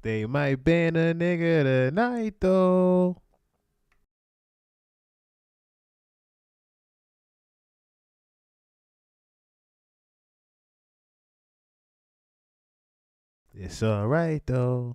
They might ban a nigga tonight though. It's alright though.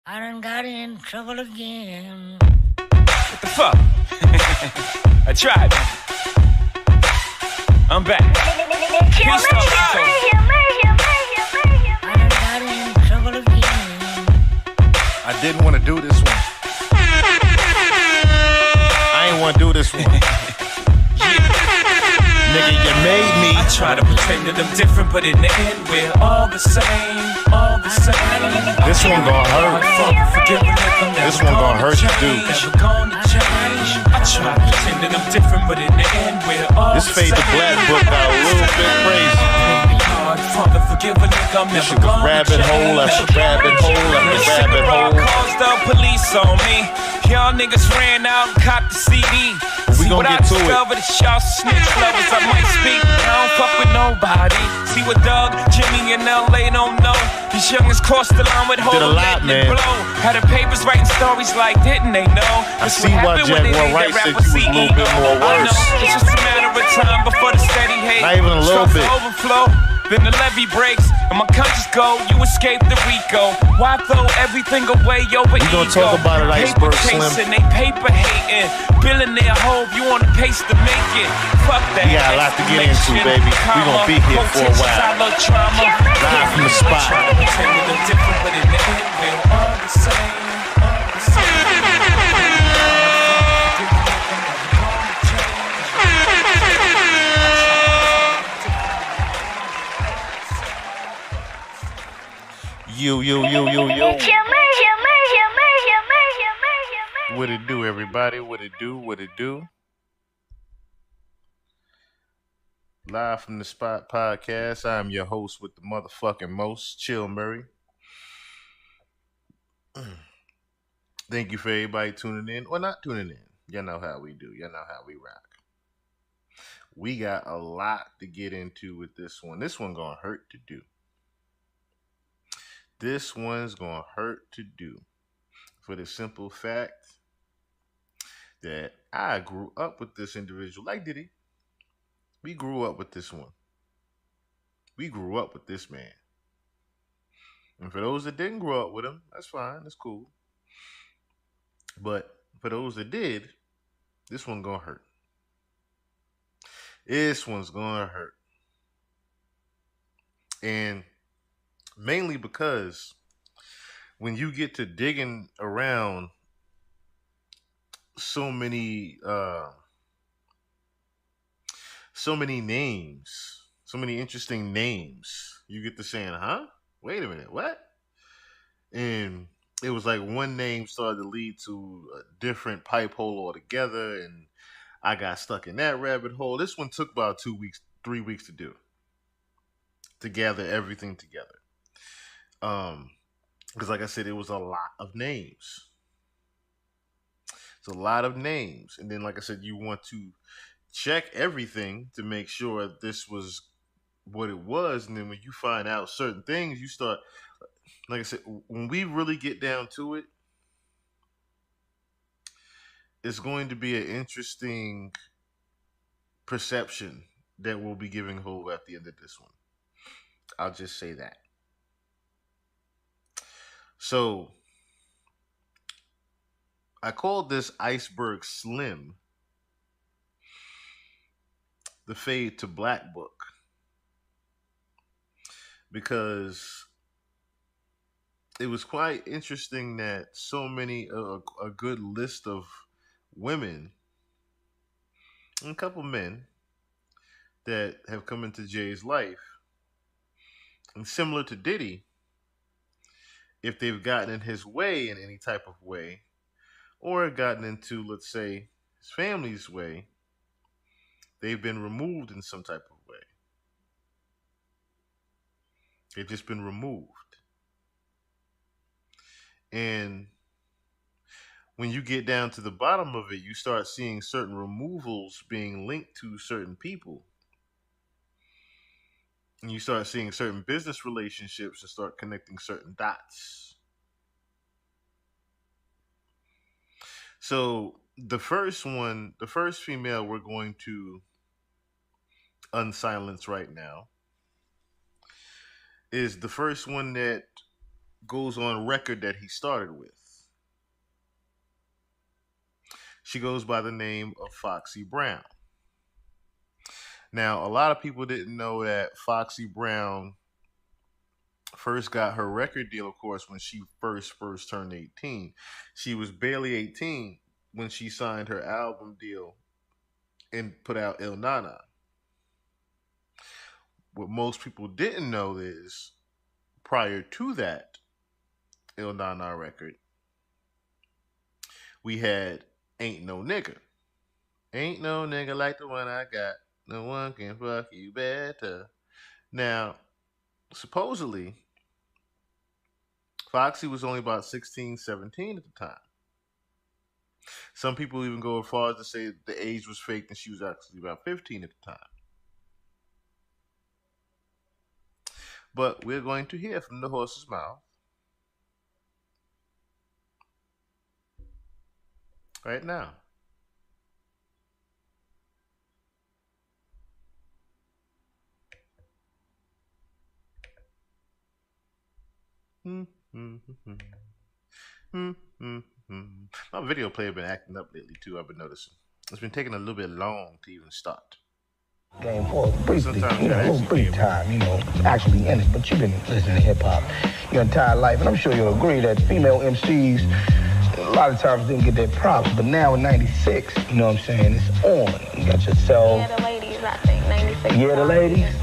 I done got in trouble again. What the fuck? I tried. I'm back. Peace out, I done got in trouble again. I didn't want to do this one. I ain't want to do this one. Nigga, you made me. I try to pretend that I'm different, but in the end we're all the same, all the same. This one gonna hurt. This one gonna hurt you, dude. Never gonna change. I try to pretend that I'm different, but in the end we're all This the Fade same. to Black book got a little bit crazy. Father, forgive a nigga, I'm This never shit was gonna rabbit change. hole after rabbit hole after rabbit hole. Calls the police on me. Y'all niggas ran out and copped the CD. We See gon' what get I to it. discovered is y'all snitch lovers. I might speak, I don't fuck with nobody. See what Doug, Jimmy, and LA don't know. These youngins crossed the line with Did a whole lot, letting it man. blow. Had the papers writing stories like, didn't they know? I That's see what why happened when they Jaguar made Wright that said rapper you was a little bit more CEO. I worse. know, it's just a matter of time before the steady hate. Not even a little starts to bit. overflow. Then the levee breaks and my conscience go. You escape the Rico. Why throw everything away over We gonna talk about it, Iceberg paper Slim. chasing, they paper hating. Billionaire hope you on the pace to make it. Fuck that. We got a lot to get into, baby. We gonna be here for a while. Live from the spot. Trying to pretend that I'm different, but in the end we're all the same. All the same. Yo. What it do, everybody? What it do? Live from the Spot Podcast. I am your host with the motherfucking most, Chill Murray. Thank you for everybody tuning in or not tuning in. Y'all know how we do. Y'all know how we rock. We got a lot to get into with this one. This one gonna hurt to do. This one's gonna hurt to do. For the simple fact that I grew up with this individual like Diddy. We grew up with this one. We grew up with this man. And for those that didn't grow up with him, that's fine. That's cool. But for those that did, this one gonna hurt. This one's gonna hurt. And mainly because when you get to digging around so many names, so many interesting names, you get to saying, huh? Wait a minute, what? And it was like one name started to lead to a different pipe hole altogether, and I got stuck in that rabbit hole. This one took about 2 weeks, 3 weeks to do, to gather everything together. Because, like I said, it was a lot of names. It's a lot of names. And then, like I said, you want to check everything to make sure this was what it was. And then when you find out certain things, you start, like I said, when we really get down to it, it's going to be an interesting perception that we'll be giving Hove at the end of this one. I'll just say that. So I called this Iceberg Slim the Fade to Black book because it was quite interesting that so many, a good list of women and a couple men that have come into Jay's life, and similar to Diddy, if they've gotten in his way in any type of way, or gotten into, let's say, his family's way, they've been removed in some type of way. They've just been removed. And when you get down to the bottom of it, you start seeing certain removals being linked to certain people. And you start seeing certain business relationships and start connecting certain dots. So the first female we're going to unsilence right now is the first one that goes on record that he started with. She goes by the name of Foxy Brown. Now, a lot of people didn't know that Foxy Brown first got her record deal, of course, when she first turned 18. She was barely 18 when she signed her album deal and put out Il Nana. What most people didn't know is, prior to that Il Nana record, we had Ain't No Nigga. Ain't no nigga like the one I got. No one can fuck you better. Now, supposedly, Foxy was only about 16, 17 at the time. Some people even go as far as to say the age was fake and she was actually about 15 at the time. But we're going to hear from the horse's mouth right now. My video player been acting up lately too. I've been noticing. It's been taking a little bit long to even start. Game for briefly, a little brief time, actually in it. But you've been listening to hip hop your entire life, and I'm sure you'll agree that female MCs a lot of times didn't get their props. But now in '96, you know what I'm saying, it's on. You got yourself. Yeah, the ladies, I think '96. Yeah, the ladies.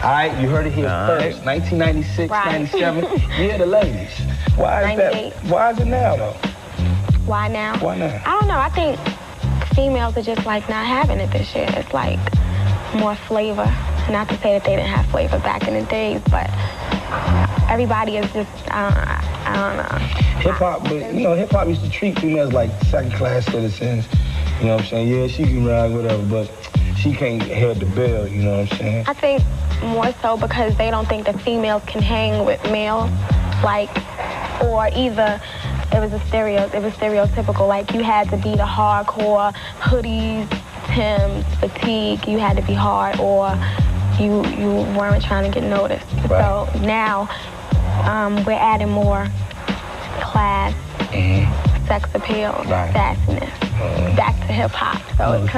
All right, you heard it here first. 1996, right. 97. Yeah, the ladies. Why is 98. That? Why is it now, though? Why now? Why now? I don't know. I think females are just like not having it this year. It's like more flavor. Not to say that they didn't have flavor back in the days, but everybody is just, I don't know. Hip-hop, but, hip-hop used to treat females like second-class citizens. You know what I'm saying? Yeah, she can ride, whatever, but she can't head the bill, you know what I'm saying? I think more so because they don't think that females can hang with males, or either it was stereotypical, like you had to be the hardcore hoodies, Timbs, fatigue, you had to be hard, or you weren't trying to get noticed. Right. So now we're adding more class, sex appeal, sassiness, back to hip hop. So it's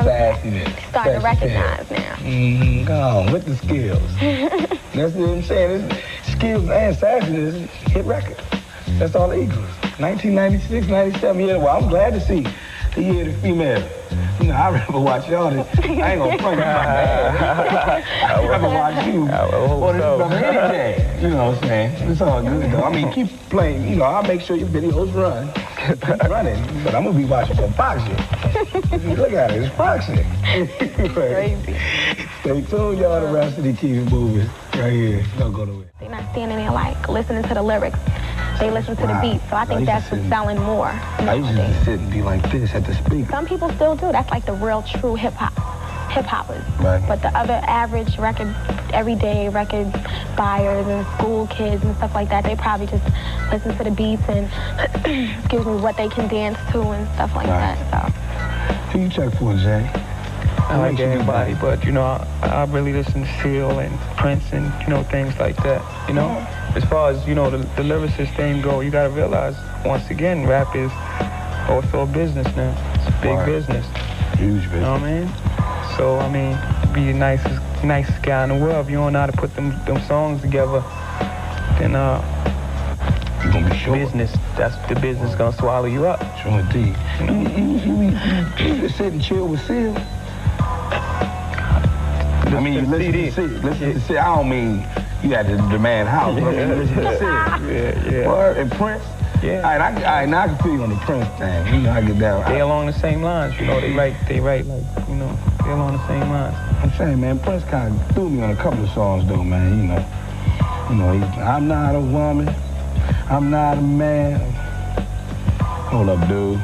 starting to recognize now. Go on with the skills. That's what I'm saying. It's skills and sassiness hit record. That's all it equals. 1996, 97. Yeah, well, I'm glad to see the year of the female. I remember watching y'all. I ain't gonna front you, I remember watching you. Any day. You know what I'm saying? It's all good though. I mean, keep playing. I'll make sure your videos run. Keep running. But I'm gonna be watching for Foxy. Look at it, it's Foxy. Crazy. Stay tuned, y'all. The rest of the keep moving right here. Don't go nowhere. They're not standing there like listening to the lyrics. They listen to the beat. So I think that's what's selling more. I used to just sit and be like this at the speaker. Some people still do. That's like the real true hip-hoppers. Right. But the other average everyday record buyers and school kids and stuff like that, they probably just listen to the beats and, excuse me, what they can dance to and stuff like that. So. Who you check for, Jay? I like everybody, but, you know, I really listen to Seal and Prince and, you know, things like that, you know? As far as, you know, the lyricist thing go, you gotta realize, once again, rap is also a business now. It's a big business. Huge business. You know what I mean? So, I mean, be the nicest guy in the world. If you don't know how to put them songs together, then, you're gonna be sure. Business, that's the business gonna swallow you up. Sure indeed. You just sit and chill with Seal? I mean, you listen to Seal. Listen to Seal. I don't mean you had to demand house, but I mean, you listen to Seal. Yeah. Word, and Prince? Yeah. All right, now I can feel you on the Prince thing. You know, I get that. They along the same lines, you know, they write like, you know, they along the same lines. I'm saying, man, Prince kind of threw me on a couple of songs, though, man, you know. I'm not a woman, I'm not a man. Hold up, dude.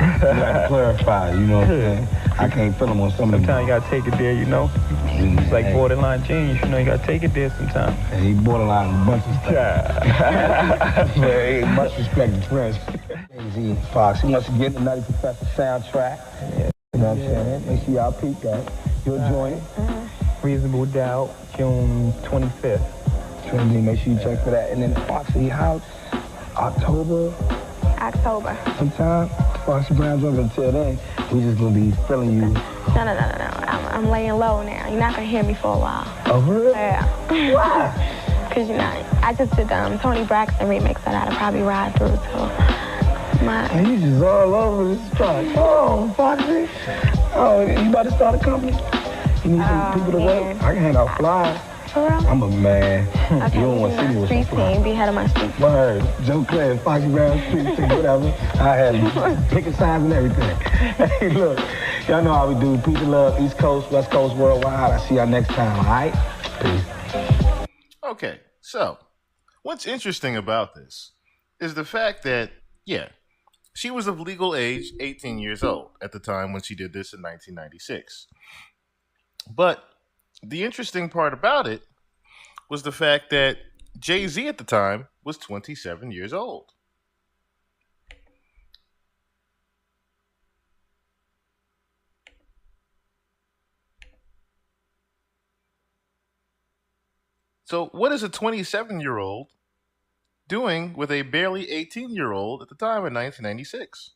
You gotta clarify, you know what I'm saying? I can't feel him on some of them. Sometimes you gotta take it there, you know. It's like borderline genius, you know, you gotta take it there sometimes. And he borderline a bunch of stuff. Yeah. Very much respect to Prince. Jay-Z, Foxy, once again, the Nutty Professor soundtrack. You know what I'm saying? Make sure y'all peep that. Your joint. Reasonable Doubt, June 25th. Trinity, make sure you check for that. And then Foxy House, October sometime. Foxy Brown joint. Until then, we just gonna be feeling you. No. I'm laying low now. You're not gonna hear me for a while. Oh, for real? Yeah. Why? Cause you know, I just did Tony Braxton remix that I'd probably ride through too. And you just all over this track. Oh, Foxy. Oh, you about to start a company? You need some people to work? I can hand out flyers. For real? I'm a man. Okay, You don't want to see me with some street flyers. team, be head of my street team. Word. Joe Clay, Foxy Brown, street team, whatever. I had picket signs and everything. Hey, look. Y'all know how we do. Peace and love, East Coast, West Coast, worldwide. I'll see y'all next time, all right? Peace. Okay, so what's interesting about this is the fact that, yeah, she was of legal age, 18 years old at the time when she did this in 1996. But the interesting part about it was the fact that Jay-Z at the time was 27 years old. So what is a 27-year-old doing with a barely 18-year-old at the time in 1996?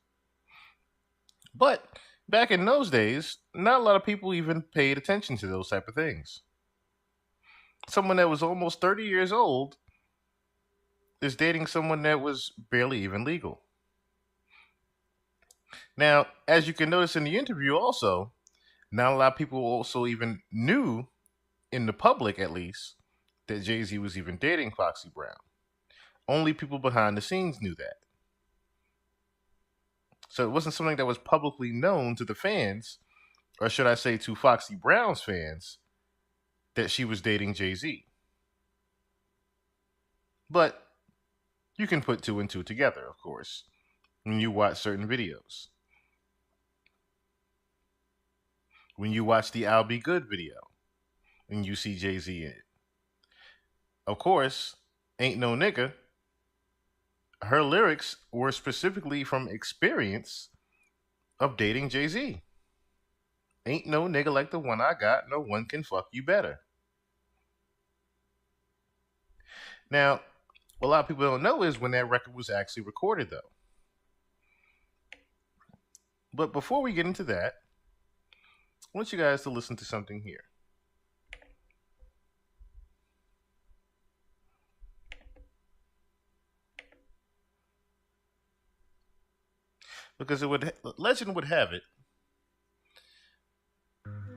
But back in those days, not a lot of people even paid attention to those type of things. Someone that was almost 30 years old is dating someone that was barely even legal. Now, as you can notice in the interview also, not a lot of people also even knew, in the public at least, that Jay-Z was even dating Foxy Brown. Only people behind the scenes knew that. So it wasn't something that was publicly known to the fans, or should I say to Foxy Brown's fans, that she was dating Jay-Z. But you can put two and two together, of course, when you watch certain videos. When you watch the I'll Be Good video, and you see Jay-Z in it. Of course, Ain't No Nigga, her lyrics were specifically from experience of dating Jay-Z. Ain't no nigga like the one I got, no one can fuck you better. Now, what a lot of people don't know is when that record was actually recorded, though. But before we get into that, I want you guys to listen to something here. Because legend would have it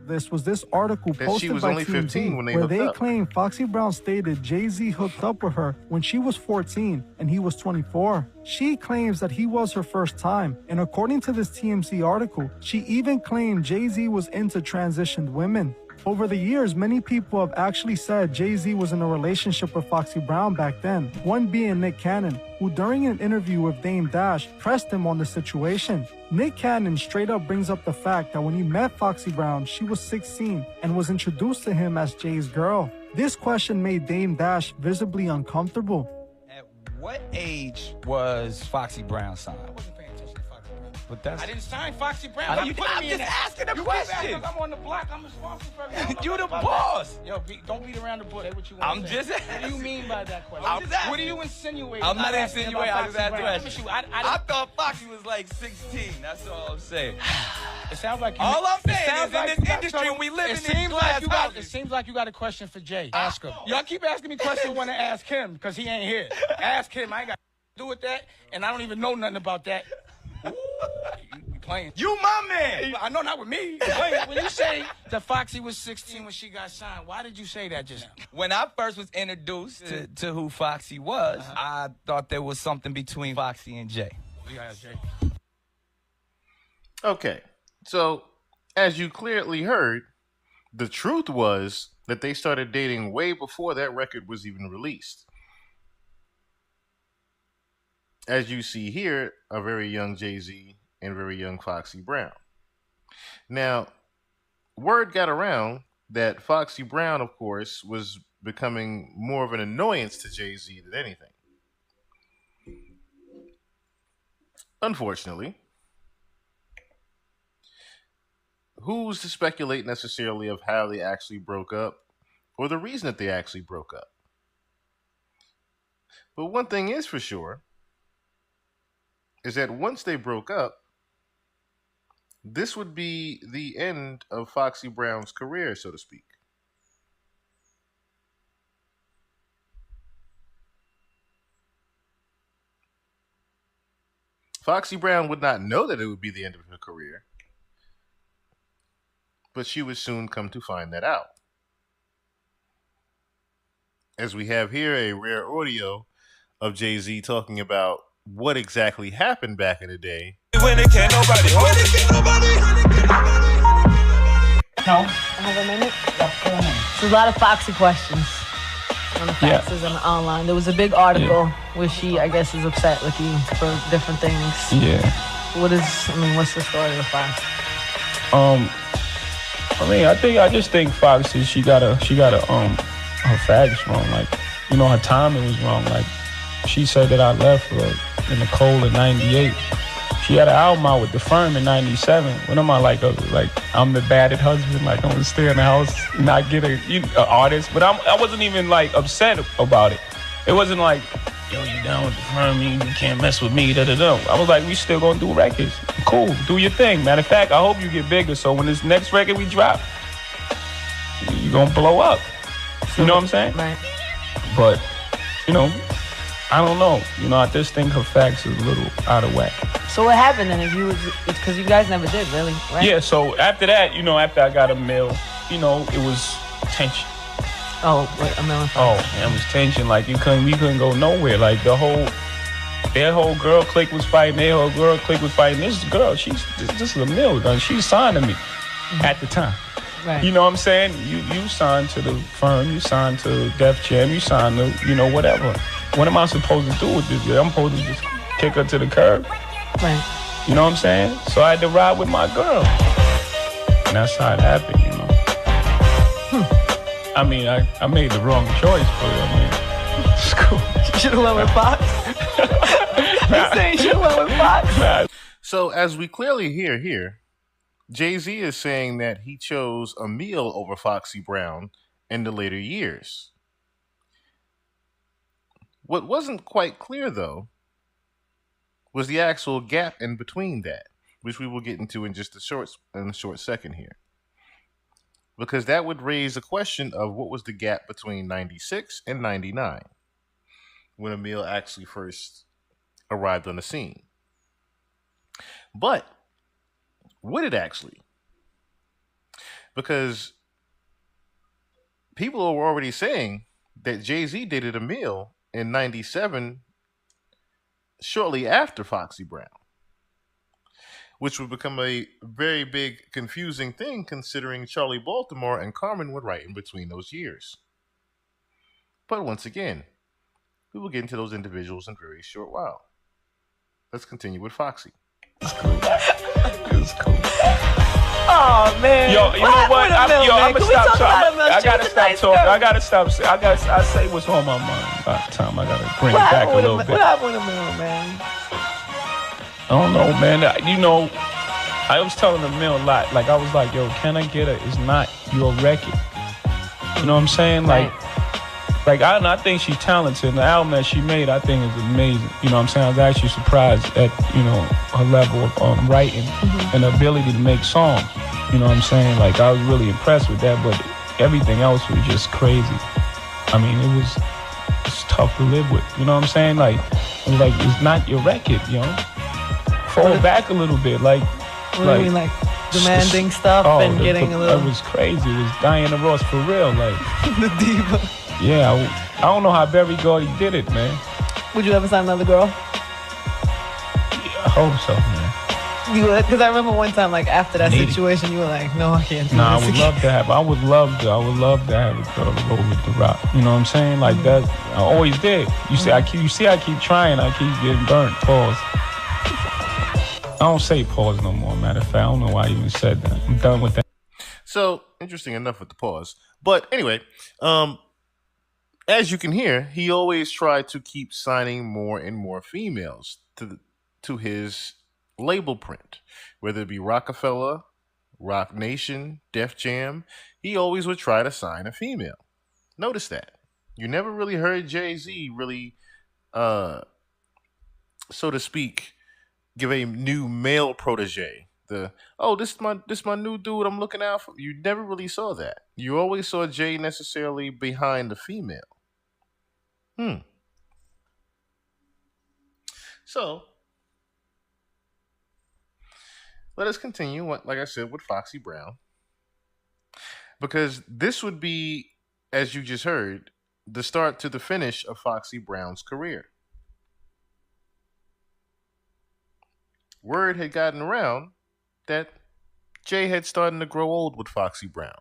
This article that posted she was by only 15 when they where hooked they up. claim Foxy Brown stated Jay-Z hooked up with her when she was 14 and he was 24. She claims that he was her first time, and according to this TMZ article, she even claimed Jay-Z was into transitioned women. Over the years, many people have actually said Jay-Z was in a relationship with Foxy Brown back then, one being Nick Cannon, who during an interview with Dame Dash pressed him on the situation. Nick Cannon straight up brings up the fact that when he met Foxy Brown, she was 16 and was introduced to him as Jay's girl. This question made Dame Dash visibly uncomfortable. At what age was Foxy Brown signed? I wasn't paying attention to Foxy Brown. But that's... I didn't sign Foxy Brown. I'm just asking a question. I'm on the block. I'm responsible for everything. You the boss. Yo, don't beat around the bush. Say what you want. I'm just What do you mean by that question? I'm just asking. What do you insinuate? I'm not insinuating. I just asked Brown? a question. I thought Foxy was like 16. That's all I'm saying. It sounds like you. All I'm saying is like in this industry, and we live in these glass houses. It seems like you got a question for Jay. Ask him. Y'all keep asking me questions when I ask him because he ain't here. Ask him. I ain't got to do with that, and I don't even know nothing about that. You playing. You my man. I know not with me. When you say that Foxy was 16 when she got signed, why did you say that just now? When I first was introduced to who Foxy was, I thought there was something between Foxy and Jay. Yeah, Jay. Okay, so as you clearly heard, the truth was that they started dating way before that record was even released. As you see here, a very young Jay-Z and very young Foxy Brown. Now, word got around that Foxy Brown, of course, was becoming more of an annoyance to Jay-Z than anything. Unfortunately, who's to speculate necessarily of how they actually broke up or the reason that they actually broke up? But one thing is for sure is that once they broke up, this would be the end of Foxy Brown's career, so to speak. Foxy Brown would not know that it would be the end of her career, but she would soon come to find that out. As we have here a rare audio of Jay-Z talking about what exactly happened back in the day. When it can't nobody. No. I have a minute? There's a lot of Foxy questions on the faxes and online. There was a big article where she, I guess, is upset with you for different things. Yeah. What's the story with Fox? I just think Foxy, she got her facts wrong. Like, her timing was wrong. Like, she said that I left her in the cold in '98. She had an album out with The Firm in '97. When am I like I'm the battered husband, like I'm gonna stay in the house, not get an artist. But I wasn't even like upset about it. It wasn't like, yo, you down with The Firm, you can't mess with me, da-da-da. I was like, we still gonna do records. Cool, do your thing. Matter of fact, I hope you get bigger, so when this next record we drop, you gonna blow up. You know what I'm saying? Right. But, I don't know. I just think her facts is a little out of whack. So what happened then? Because you guys never did, really, right? Yeah, so after that, after I got Emil, it was tension. Oh, wait, Emil and Fox. Oh, it was tension. Like, we couldn't go nowhere. Like, their whole girl clique was fighting, their whole girl clique was fighting. This girl, this is Emil. She's signed to me at the time. Right. You know what I'm saying? You signed to The Firm, you signed to Def Jam, you signed to, whatever. What am I supposed to do with this? I'm supposed to just kick her to the curb? Right. You know what I'm saying? So I had to ride with my girl. And that's how it happened, I mean, I made the wrong choice, but it's cool. You should have went with Fox? You saying you should have went with Fox? Nah. So as we clearly hear here, Jay-Z is saying that he chose Emil over Foxy Brown in the later years. What wasn't quite clear, though, was the actual gap in between that, which we will get into in just a short second here. Because that would raise a question of what was the gap between 96 and 99, when Emil actually first arrived on the scene. But would it actually? Because people were already saying that Jay-Z dated Emil in 97 shortly after Foxy Brown. which would become a very big, confusing thing considering Charlie Baltimore and Carmen would write in between those years. But once again, we will get into those individuals in a very short while. Let's continue with Foxy. It's cool. Oh man! Yo, you know what? I'm gonna stop talking. I gotta stop talking. I gotta stop. I say what's on my mind. By the time I gotta bring it back a little bit. What happened with Emil, man? I don't know, man. You know, I was telling Emil a lot. Like I was like, yo, can I get it? It's not your record. You know what I'm saying? I think she's talented. And the album that she made, I think, is amazing. You know what I'm saying? I was actually surprised at, her level of writing and ability to make songs. You know what I'm saying? Like, I was really impressed with that, but everything else was just crazy. I mean, it's tough to live with. You know what I'm saying? Like, it was like, it's not your record, Fall back a little bit. What do you mean, demanding stuff and getting a little... It was crazy. It was Diana Ross for real, like... the diva. Yeah, I don't know how Berry Gordy did it, man. Would you ever sign another girl? Yeah, I hope so, man. You would? Because I remember one time, after that situation, you were like, no, I can't do this. I would love to have a girl to go with the rock. You know what I'm saying? Like that, I always did. You see, I keep trying, I keep getting burnt. Pause. I don't say pause no more, matter of fact. I don't know why I even said that. I'm done with that. So, interesting enough with the pause. But anyway, as you can hear, he always tried to keep signing more and more females to his label print, whether it be Rockefeller, Rock Nation, Def Jam. He always would try to sign a female. Notice that. You never really heard Jay-Z really, so to speak, give a new male protege. This is my new dude I'm looking out for. You never really saw that. You always saw Jay necessarily behind the female. So, let us continue, like I said, with Foxy Brown. Because this would be, as you just heard, the start to the finish of Foxy Brown's career. Word had gotten around that Jay had started to grow old with Foxy Brown.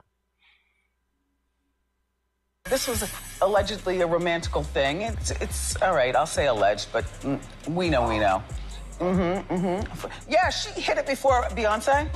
This was allegedly a romantical thing. It's all right, I'll say alleged, but we know. Yeah, she hit it before Beyonce.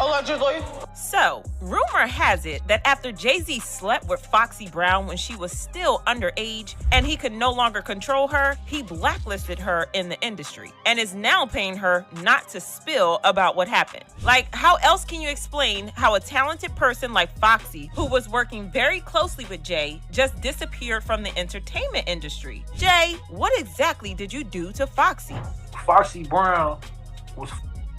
Allegedly. So, rumor has it that after Jay-Z slept with Foxy Brown when she was still underage and he could no longer control her, he blacklisted her in the industry and is now paying her not to spill about what happened. Like, how else can you explain how a talented person like Foxy, who was working very closely with Jay, just disappeared from the entertainment industry? Jay, what exactly did you do to Foxy? Foxy Brown was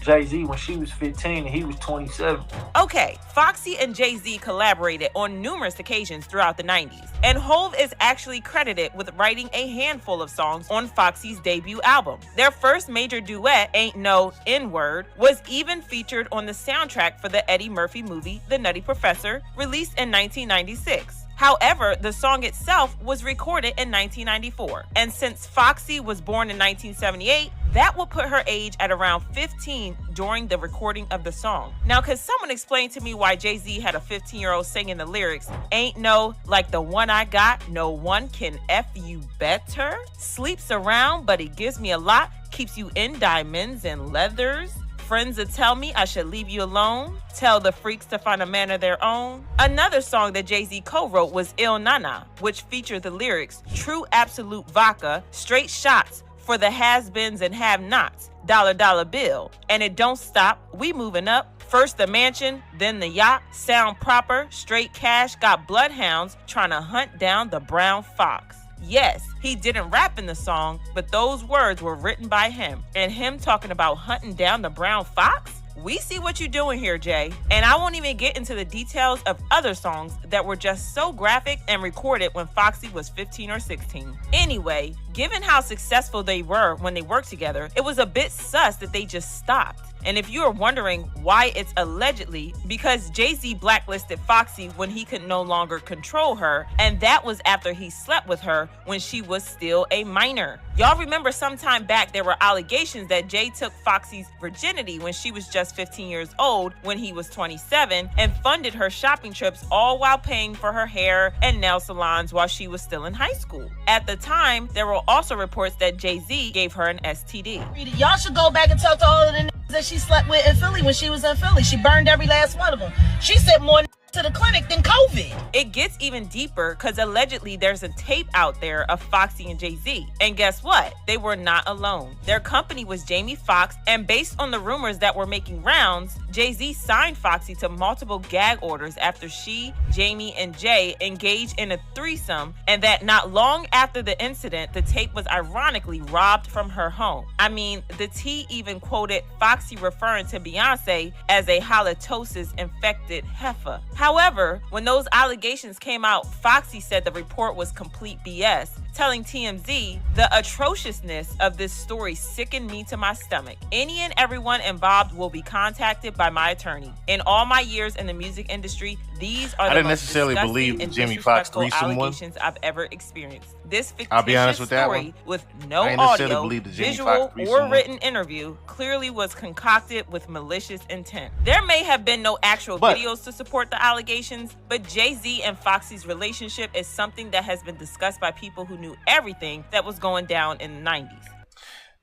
Jay-Z when she was 15 and he was 27. Okay, Foxy and Jay-Z collaborated on numerous occasions throughout the 90s, and Hov is actually credited with writing a handful of songs on Foxy's debut album. Their first major duet, Ain't No N-Word, was even featured on the soundtrack for the Eddie Murphy movie The Nutty Professor, released in 1996. However, the song itself was recorded in 1994, and since Foxy was born in 1978, that would put her age at around 15 during the recording of the song. Now, could someone explain to me why Jay-Z had a 15-year-old singing the lyrics, ain't no like the one I got, no one can F you better? Sleeps around, but he gives me a lot, keeps you in diamonds and leathers. Friends that tell me I should leave you alone. Tell the freaks to find a man of their own. Another song that Jay-Z co-wrote was Il Nana, which featured the lyrics, true absolute vodka, straight shots for the has-beens and have-nots, dollar bill. And it don't stop, we moving up. First the mansion, then the yacht, sound proper, straight cash, got bloodhounds trying to hunt down the brown fox. Yes, he didn't rap in the song, but those words were written by him. And him talking about hunting down the brown fox? We see what you're doing here, Jay. And I won't even get into the details of other songs that were just so graphic and recorded when Foxy was 15 or 16. Anyway, given how successful they were when they worked together, it was a bit sus that they just stopped. And if you are wondering why it's allegedly, because Jay-Z blacklisted Foxy when he could no longer control her, and that was after he slept with her when she was still a minor. Y'all remember sometime back there were allegations that Jay took Foxy's virginity when she was just 15 years old when he was 27 and funded her shopping trips all while paying for her hair and nail salons while she was still in high school. At the time, there were also reports that Jay-Z gave her an STD. Y'all should go back and talk to all of the niggas that she slept with in Philly when she was in Philly. She burned every last one of them. She sent more to the clinic than COVID. It gets even deeper because allegedly there's a tape out there of Foxy and Jay-Z. And guess what? They were not alone. Their company was Jamie Foxx, and based on the rumors that were making rounds, Jay-Z signed Foxy to multiple gag orders after she, Jamie, and Jay engaged in a threesome, and that not long after the incident, the tape was ironically robbed from her home. I mean, the T even quoted Foxy referring to Beyonce as a halitosis-infected heifer. However, when those allegations came out, Foxy said the report was complete BS, telling TMZ, "The atrociousness of this story sickened me to my stomach. Any and everyone involved will be contacted by my attorney. In all my years in the music industry, these are the most disgusting and disrespectful allegations I've ever experienced. This fictitious story with no audio, visual, or written interview clearly was concocted with malicious intent. There may have been no actual videos to support the allegations, but Jay-Z and Foxy's relationship is something that has been discussed by people who knew everything that was going down in the 90s.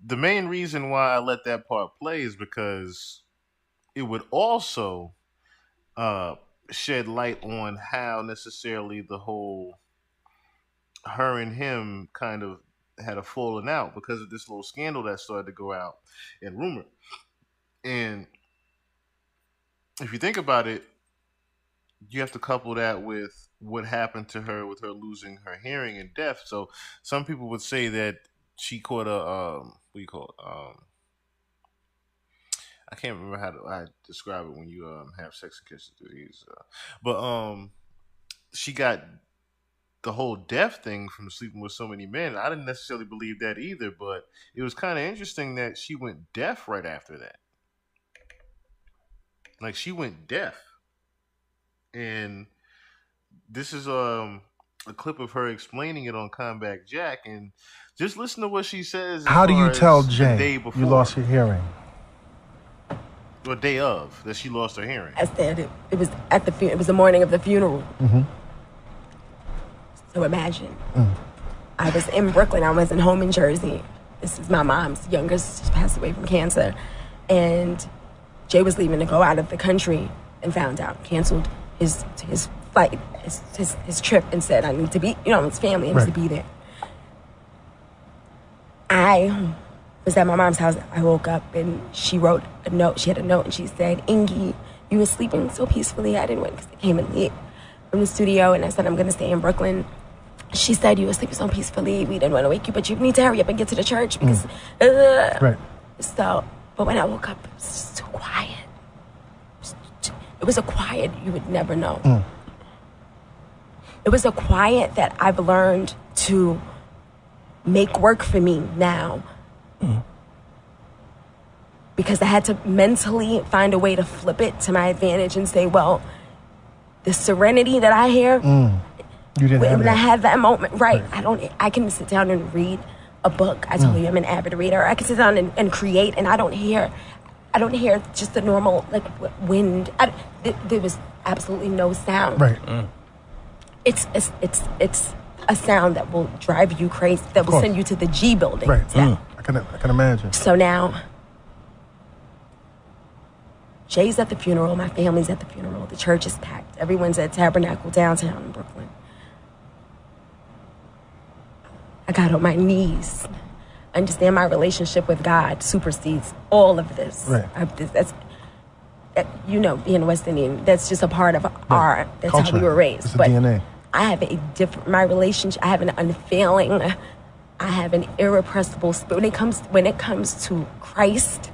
The main reason why I let that part play is because it would also shed light on how necessarily the whole her and him kind of had a falling out because of this little scandal that started to go out and rumor. And if you think about it, you have to couple that with what happened to her with her losing her hearing and deaf. So some people would say that she caught a what do you call it? I can't remember how I describe it when you have sex and catch the disease. But she got the whole deaf thing from sleeping with so many men. I didn't necessarily believe that either, but it was kind of interesting that she went deaf right after that. Like, she went deaf. And this is a clip of her explaining it on Comeback Jack, and just listen to what she says. How do you tell Jay you lost your hearing? The day of that she lost her hearing. I said it was at the it was the morning of the funeral. Mm-hmm. So imagine, I was in Brooklyn. I wasn't home in Jersey. This is my mom's youngest. She passed away from cancer, and Jay was leaving to go out of the country and found out, canceled his flight, his trip, and said, I need to be, his family needs to be there. I was at my mom's house. I woke up and she wrote a note. She had a note and she said, Ingy, you were sleeping so peacefully. I didn't wake because they came in late from the studio, and I said, I'm going to stay in Brooklyn. She said, you were sleeping so peacefully. We didn't want to wake you, but you need to hurry up and get to the church because, Right. So, but when I woke up, it was just too quiet. It was a quiet you would never know. It was a quiet that I've learned to make work for me now. Because I had to mentally find a way to flip it to my advantage and say, well, the serenity that I hear, you didn't have when that. I have that moment, right? I can sit down and read a book. I told you I'm an avid reader. I can sit down and create, and I don't hear just the normal like wind. There was absolutely no sound. Right. It's a sound that will drive you crazy. That will send you to the G building. Right. I can imagine. So now, Jay's at the funeral. My family's at the funeral. The church is packed. Everyone's at Tabernacle downtown in Brooklyn. I got on my knees. Understand my relationship with God supersedes all of this. Right. Being West Indian, that's just a part of our, that's culture. How we were raised. It's the but DNA. I have my relationship, I have an unfailing, I have an irrepressible spirit. When it comes to Christ,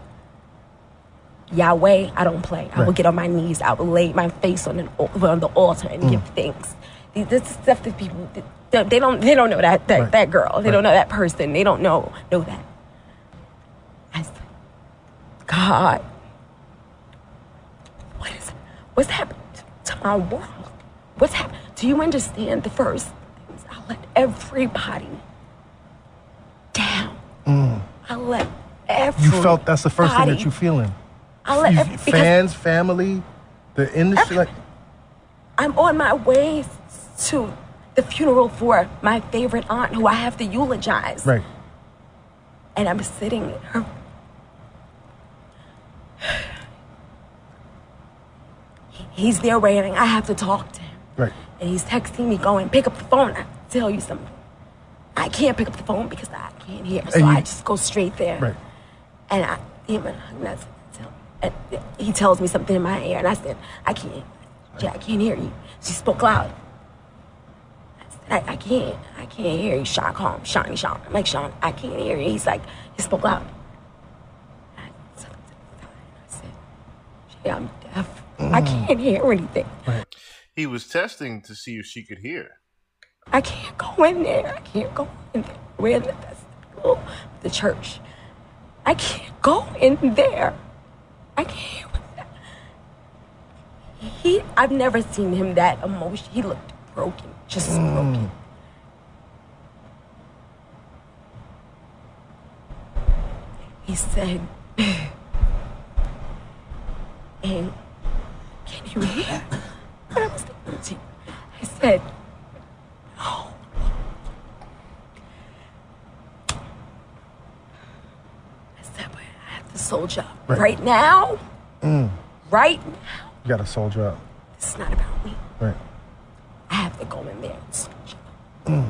Yahweh, I don't play. I will Right. get on my knees. I will lay my face on the altar and give thanks. This is stuff that people they don't know that girl. They don't know that person. They don't know that. I said, God, what's happened to my world? What's happened? Do you understand the first things? I let everybody down. I let everybody. You felt that's the first thing that you feeling. I let Fans, family, the industry. Like, I'm on my way to the funeral for my favorite aunt who I have to eulogize. right. And I'm sitting in her. He's there waiting. I have to talk to him. Right. And he's texting me going, pick up the phone. I tell you something. I can't pick up the phone because I can't hear. So I just go straight there. Right. And I give him a hug. And he tells me something in my ear. And I said, I can't. Jay, I can't hear you. She spoke loud. I said, I can't hear you. Sean, calm. Sean. I'm like, Sean, I can't hear you. He's like, he spoke loud. I said, Jay, I'm deaf. I can't hear anything. He was testing to see if she could hear. I can't go in there. I can't go in there. We're in the festival, the church. I can't go in there. I can't. I've never seen him that emotional. He looked broken, just broken. He said, and can you hear? And I was listening to you. I said, no. I said, but I have to soldier up. Right now, right now. You got to soldier up. This is not about me. Right. I have to go in there and soldier up.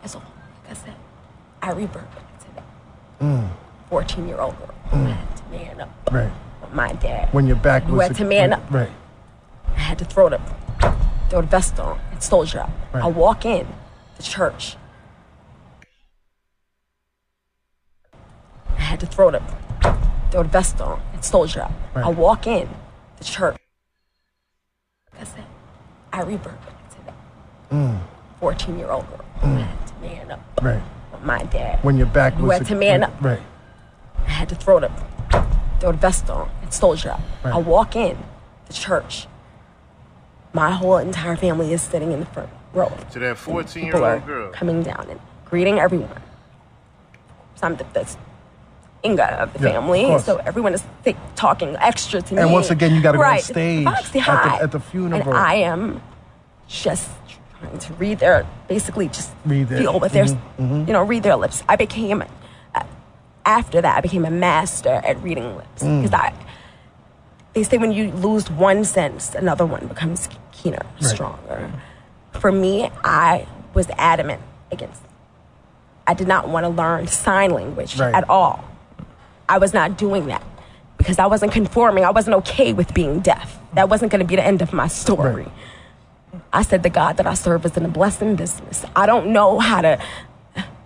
That's all. Like I said, I rebirthed today. 14-year-old girl who had to man up. Right. With my dad. When your back who was had to man up. Right. I had to throw the vest on and soldier up. Right. I walk in the church. I had to throw the vest on and soldier up. Right. I walk in the church. Like I said, I rebirthed today. 14-year-old girl who had to man up. Right. With my dad. When your back who was had to man up. Right. I had to throw the vest on and soldier up. Right. I walk in the church. My whole entire family is sitting in the front row. To that People 14-year-old are girl. coming down and greeting everyone. So I'm the Inga of the family, of so everyone is talking extra to me. And once again, you got to go on Right. stage Foxy, hi. at the funeral. And I am just trying to read their, basically just Read their- feel with their, read their lips. I became, after that, I became a master at reading lips. Because they say when you lose one sense, another one becomes keener, stronger. For me, I was adamant against it. I did not want to learn sign language at all. I was not doing that because I wasn't conforming. I wasn't okay with being deaf. That wasn't going to be the end of my story. Right. I said the God that I serve is in the blessing business. I don't know how to.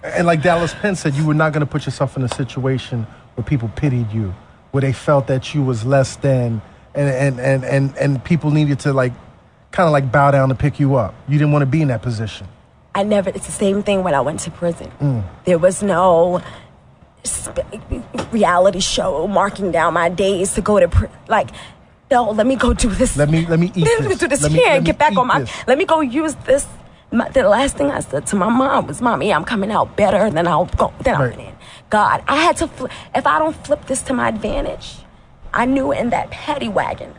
And like Dallas Penn said, you were not going to put yourself in a situation where people pitied you, where they felt that you was less than, and people needed to kind of bow down to pick you up. You didn't want to be in that position. It's the same thing when I went to prison. There was no reality show marking down my days to go to prison. No, let me go do this. Let me eat Let me this. do this Let me- here let and me get back eat on my. this. Let me go use this. The last thing I said to my mom was, "Mommy, I'm coming out better than I'll go. Then I went in. God, I had to. If I don't flip this to my advantage, I knew in that paddy wagon,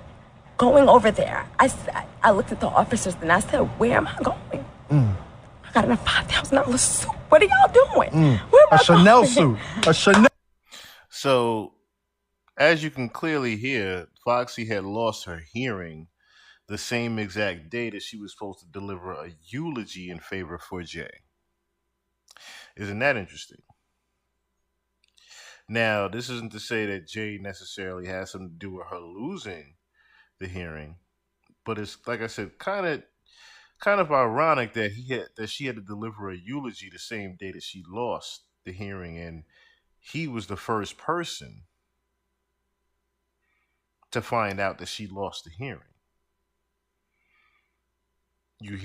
going over there. I looked at the officers and I said, "Where am I going? I got in a $5,000 suit. What are y'all doing? Where am A I Chanel going?" suit. A Chanel. So, as you can clearly hear, Foxy had lost her hearing the same exact day that she was supposed to deliver a eulogy in favor for Jay. Isn't that interesting? Now, this isn't to say that Jay necessarily has something to do with her losing the hearing, but it's, like I said, kind of ironic that she had to deliver a eulogy the same day that she lost the hearing, and he was the first person to find out that she lost the hearing. You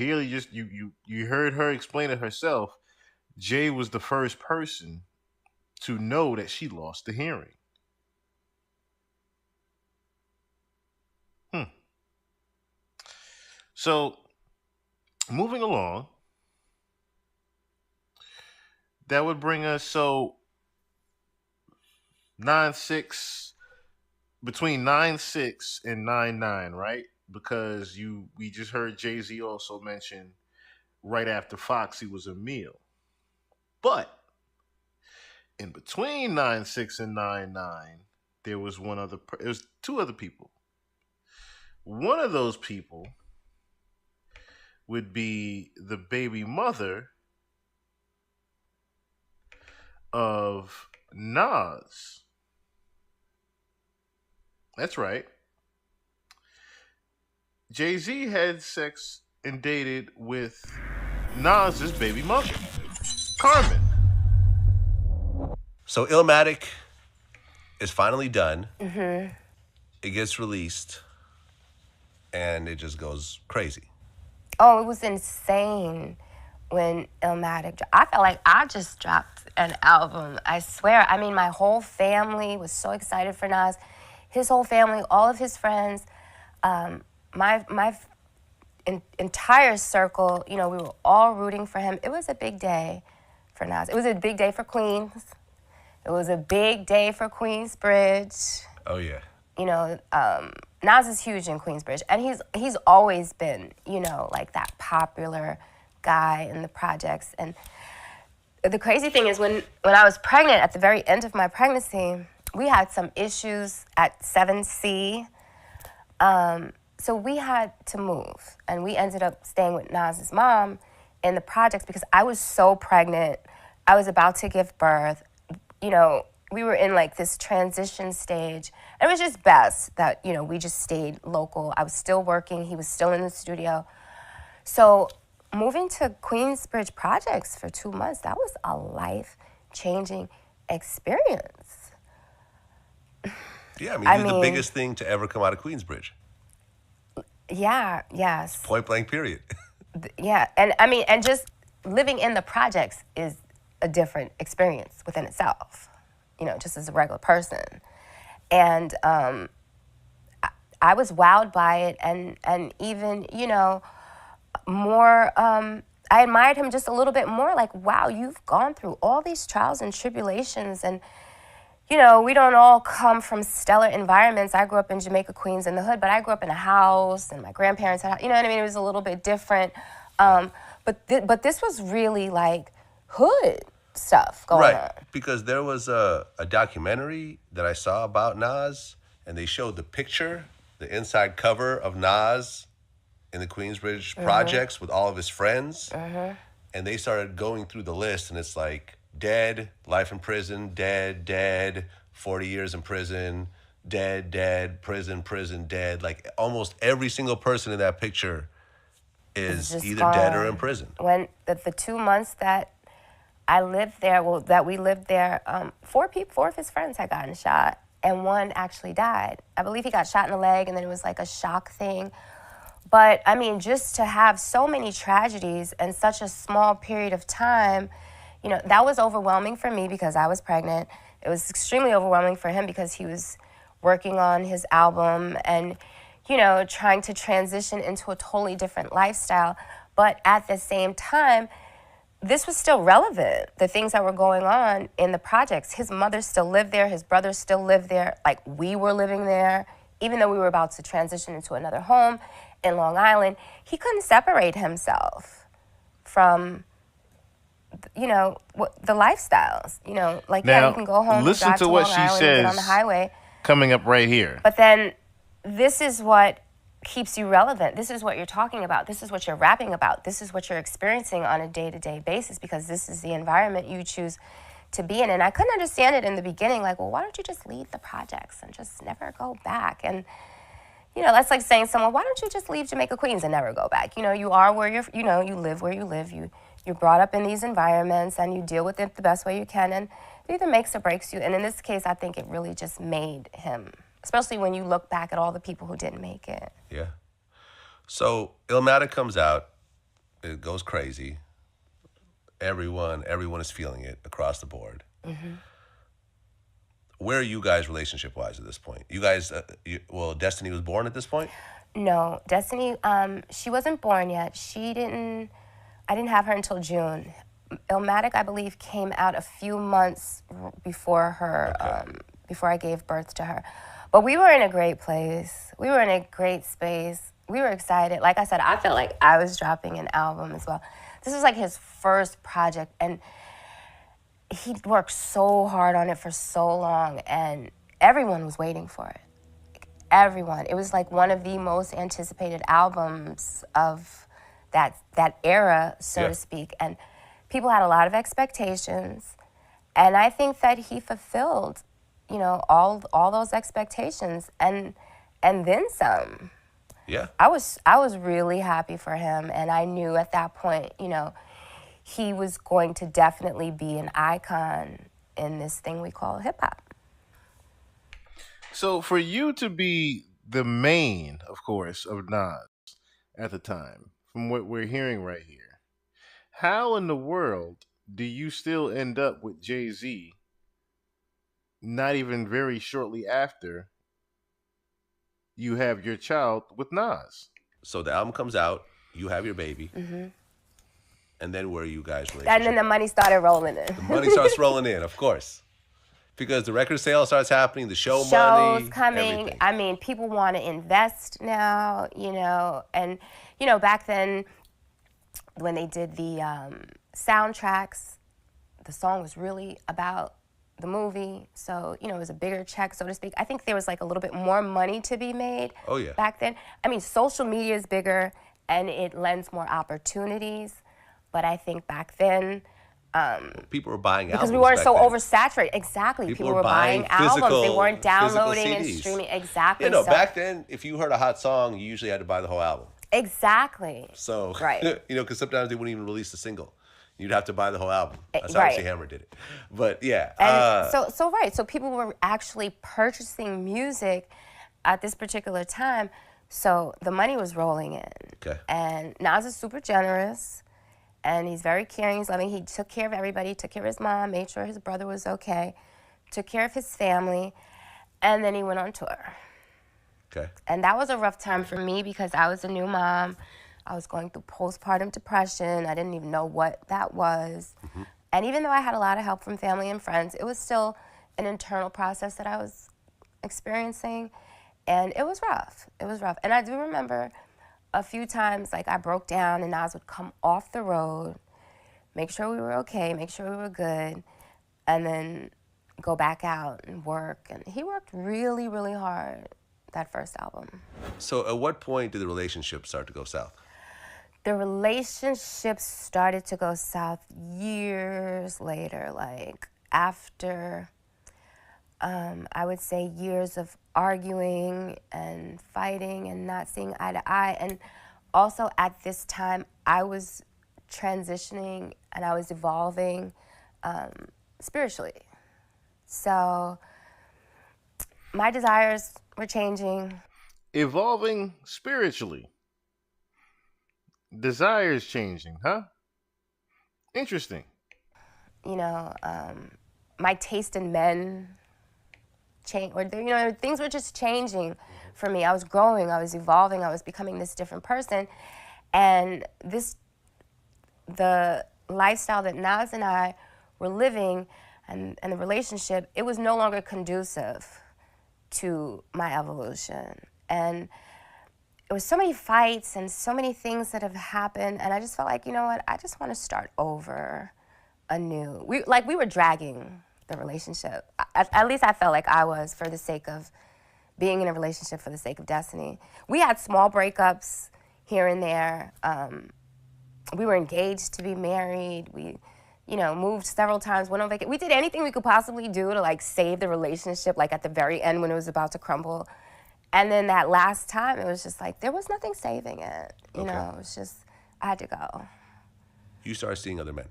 heard her explain it herself. Jay was the first person to know that she lost the hearing. So, moving along, that would bring us 9-6, between 9-6 and 9-9, right? Because we just heard Jay-Z also mention right after Foxy was Emil. But in between 9-6 and 9-9, there was it was two other people. One of those people would be the baby mother of Nas. That's right. Jay-Z had sex and dated with Nas's baby mother, Carmen. So Illmatic is finally done. Mm-hmm. It gets released, and it just goes crazy. Oh, it was insane when Illmatic. I felt like I just dropped an album. I swear. I mean, my whole family was so excited for Nas. His whole family, all of his friends, my entire circle. You know, we were all rooting for him. It was a big day for Nas. It was a big day for Queens. It was a big day for Queensbridge. Oh yeah. You know, Nas is huge in Queensbridge, and he's always been, you know, like that popular guy in the projects. And the crazy thing is when I was pregnant, at the very end of my pregnancy, we had some issues at 7C. So we had to move, and we ended up staying with Nas's mom in the projects because I was so pregnant. I was about to give birth. You know, we were in like this transition stage. It was just best that, you know, we just stayed local. I was still working. He was still in the studio. So moving to Queensbridge Projects for 2 months, that was a life-changing experience. Yeah, I mean, the biggest thing to ever come out of Queensbridge. Yeah, yes. Point blank, period. Yeah, and I mean, and just living in the projects is a different experience within itself, you know, just as a regular person. And I was wowed by it, and even, you know, more, I admired him just a little bit more, like, wow, you've gone through all these trials and tribulations, and, you know, we don't all come from stellar environments. I grew up in Jamaica, Queens, in the hood, but I grew up in a house, and my grandparents had, you know what I mean? It was a little bit different. But this was really, like, hood stuff going on. Because there was a documentary that I saw about Nas, and they showed the picture, the inside cover of Nas in the Queensbridge projects with all of his friends. And they started going through the list, and it's like dead, life in prison, dead, 40 years in prison, dead, prison, dead. Like almost every single person in that picture is either dead or in prison. When the 2 months that I lived there, that we lived there, 4 of his friends had gotten shot, and one actually died. I believe he got shot in the leg, and then it was like a shock thing. But, I mean, just to have so many tragedies in such a small period of time, you know, that was overwhelming for me because I was pregnant. It was extremely overwhelming for him because he was working on his album and, you know, trying to transition into a totally different lifestyle. But at the same time, this was still relevant, the things that were going on in the projects. His mother still lived there. His brothers still lived there. Like, we were living there. Even though we were about to transition into another home in Long Island, he couldn't separate himself from, you know, the lifestyles. You know, like, now, yeah, you can go home, listen drive to to what Long she Island, says get on the highway. Coming up right here. But then this is what keeps you relevant. This is what you're talking about. This is what you're rapping about. This is what you're experiencing on a day-to-day basis because this is the environment you choose to be in. And I couldn't understand it in the beginning, like, well, why don't you just leave the projects and just never go back? And, you know, that's like saying to someone, why don't you just leave Jamaica, Queens and never go back? You know, you are where you're, you know, you live where you live. You're brought up in these environments and you deal with it the best way you can. And it either makes or breaks you. And in this case, I think it really just made him especially when you look back at all the people who didn't make it. Yeah. So Illmatic comes out, it goes crazy. Everyone is feeling it across the board. Mm-hmm. Where are you guys relationship-wise at this point? You guys, Destiny was born at this point? No, Destiny, she wasn't born yet. I didn't have her until June. Illmatic, I believe, came out a few months before her, before I gave birth to her. But we were in a great place. We were in a great space. We were excited. Like I said, I felt like I was dropping an album as well. This was like his first project, and he worked so hard on it for so long, and everyone was waiting for it. Everyone. It was like one of the most anticipated albums of that era, so to speak. And people had a lot of expectations, and I think that he fulfilled, all those expectations and then some. Yeah. I was really happy for him, and I knew at that point, he was going to definitely be an icon in this thing we call hip hop. So for you to be the main, of course, of Nas at the time, from what we're hearing right here, how in the world do you still end up with Jay-Z not even very shortly after you have your child with Nas? So the album comes out, you have your baby, Mm-hmm. and then where are you guys relationship? And then the money started rolling in. The money starts rolling in, of course. Because the record sale starts happening, the shows money, coming. Everything. I mean, people want to invest now, and back then when they did the soundtracks, the song was really about the movie, so it was a bigger check, so to speak. I think there was like a little bit more money to be made. Oh yeah. Back then, I mean, social media is bigger and it lends more opportunities, but I think back then. People were buying albums because we weren't so then. oversaturated. Exactly. People were buying albums. They weren't downloading and streaming. Exactly. Back then, if you heard a hot song, you usually had to buy the whole album. Exactly. So, right. Because sometimes they wouldn't even release a single. You'd have to buy the whole album. That's how MC Hammer did it. But yeah. And so people were actually purchasing music at this particular time. So the money was rolling in. Okay. And Nas is super generous. And he's very caring, he's loving. He took care of everybody, took care of his mom, made sure his brother was okay, took care of his family, and then he went on tour. Okay. And that was a rough time for me because I was a new mom. I was going through postpartum depression. I didn't even know what that was. Mm-hmm. And even though I had a lot of help from family and friends, it was still an internal process that I was experiencing. And it was rough. It was rough. And I do remember a few times, like, I broke down and Nas would come off the road, make sure we were okay, make sure we were good, and then go back out and work. And he worked really, really hard that first album. So at what point did the relationship start to go south? The relationship started to go south years later, like after, I would say, years of arguing and fighting and not seeing eye to eye. And also at this time, I was transitioning and I was evolving spiritually. So my desires were changing. Evolving spiritually. Desires changing, huh? Interesting. My taste in men change, or things were just changing for me. I was growing, I was evolving, I was becoming this different person, and the lifestyle that Nas and I were living, and the relationship, it was no longer conducive to my evolution. And it was so many fights and so many things that have happened, and I just felt like, you know what, I just want to start over anew. We were dragging the relationship. At least I felt like I was, for the sake of being in a relationship, for the sake of Destiny. We had small breakups here and there. We were engaged to be married. We, moved several times, went on vacation. We did anything we could possibly do to save the relationship, at the very end when it was about to crumble. And then that last time, it was just there was nothing saving it. It was just, I had to go. You started seeing other men.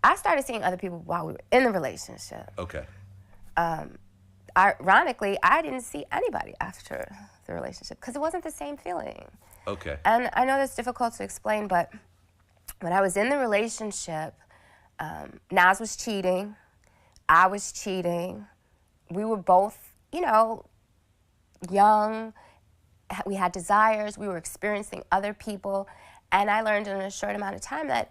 I started seeing other people while we were in the relationship. Okay. ironically, I didn't see anybody after the relationship because it wasn't the same feeling. Okay. And I know that's difficult to explain, but when I was in the relationship, Nas was cheating, I was cheating. We were both, young. We had desires. We were experiencing other people. And I learned in a short amount of time that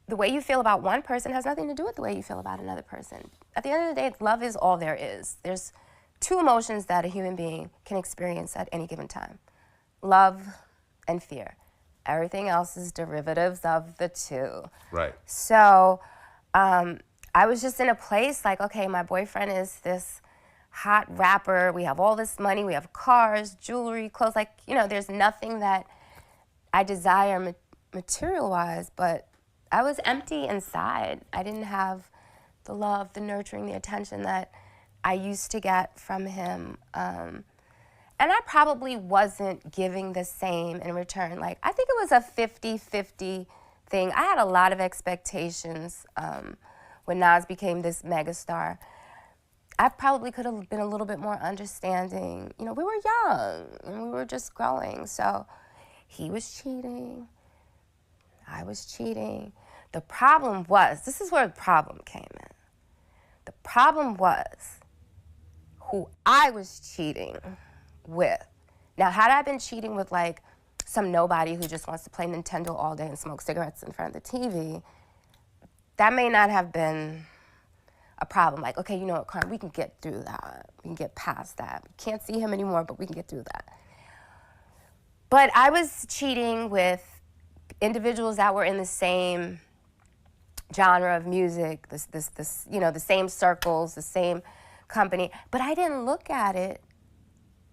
the way you feel about one person has nothing to do with the way you feel about another person. At the end of the day, love is all there is. There's two emotions that a human being can experience at any given time: love and fear. Everything else is derivatives of the two. Right. So I was just in a place like, okay, my boyfriend is this hot rapper. We have all this money. We have cars, jewelry, clothes. Like, there's nothing that I desire material-wise, but I was empty inside. I didn't have the love, the nurturing, the attention that I used to get from him. And I probably wasn't giving the same in return. Like, I think it was a 50-50 thing. I had a lot of expectations when Nas became this megastar. I probably could have been a little bit more understanding. We were young and we were just growing. So he was cheating. I was cheating. The problem was, this is where the problem came in. The problem was who I was cheating with. Now, had I been cheating with like some nobody who just wants to play Nintendo all day and smoke cigarettes in front of the TV, that may not have been a problem. Like, okay, you know what, Carmen, we can get through that. We can get past that. We can't see him anymore, but we can get through that. But I was cheating with individuals that were in the same genre of music, the same circles, the same company. But I didn't look at it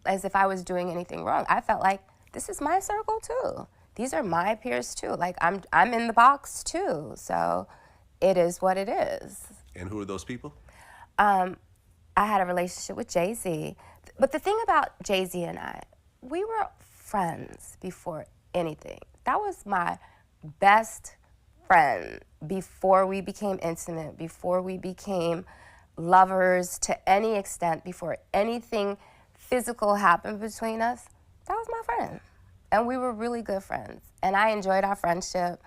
as if I was doing anything wrong. I felt like this is my circle too. These are my peers too. Like I'm in the box too. So it is what it is. And who are those people? I had a relationship with Jay-Z. But the thing about Jay-Z and I, we were friends before anything. That was my best friend before we became intimate, before we became lovers to any extent, before anything physical happened between us. That was my friend. And we were really good friends. And I enjoyed our friendship.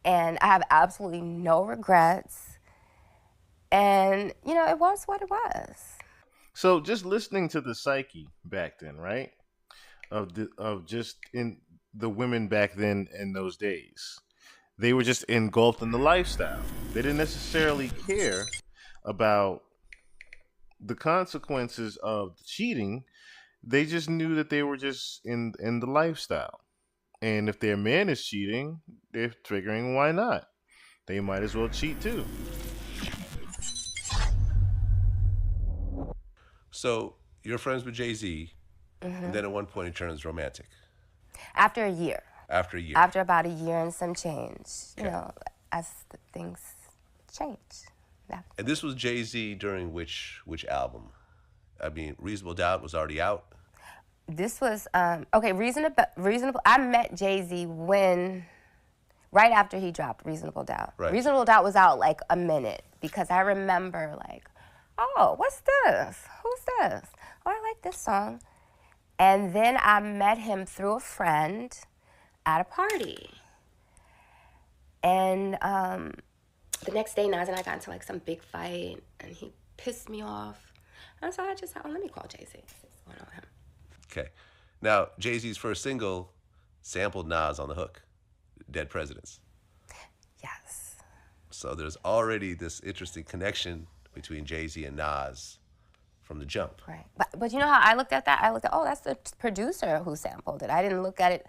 And I have absolutely no regrets. And, it was what it was. So just listening to the psyche back then, right? Of just in the women back then in those days. They were just engulfed in the lifestyle. They didn't necessarily care about the consequences of the cheating. They just knew that they were just in the lifestyle. And if their man is cheating, they're figuring, why not? They might as well cheat too. So you're friends with Jay-Z, and then at one point it turns romantic. After a year. After a year. After about a year and some change, Okay. As things change. Yeah. And this was Jay-Z during which album? I mean, Reasonable Doubt was already out. This was, Reasonable. I met Jay-Z right after he dropped Reasonable Doubt. Right. Reasonable Doubt was out like a minute because I remember like, oh, what's this? Who's this? Oh, I like this song. And then I met him through a friend at a party. And the next day, Nas and I got into like some big fight, and he pissed me off. And so I just thought, let me call Jay-Z. What's going on with him? Okay. Now, Jay-Z's first single sampled Nas on the hook, Dead Presidents. Yes. So there's already this interesting connection between Jay-Z and Nas from the jump. Right. But you know how I looked at that? I looked at, oh, that's the producer who sampled it. I didn't look at it.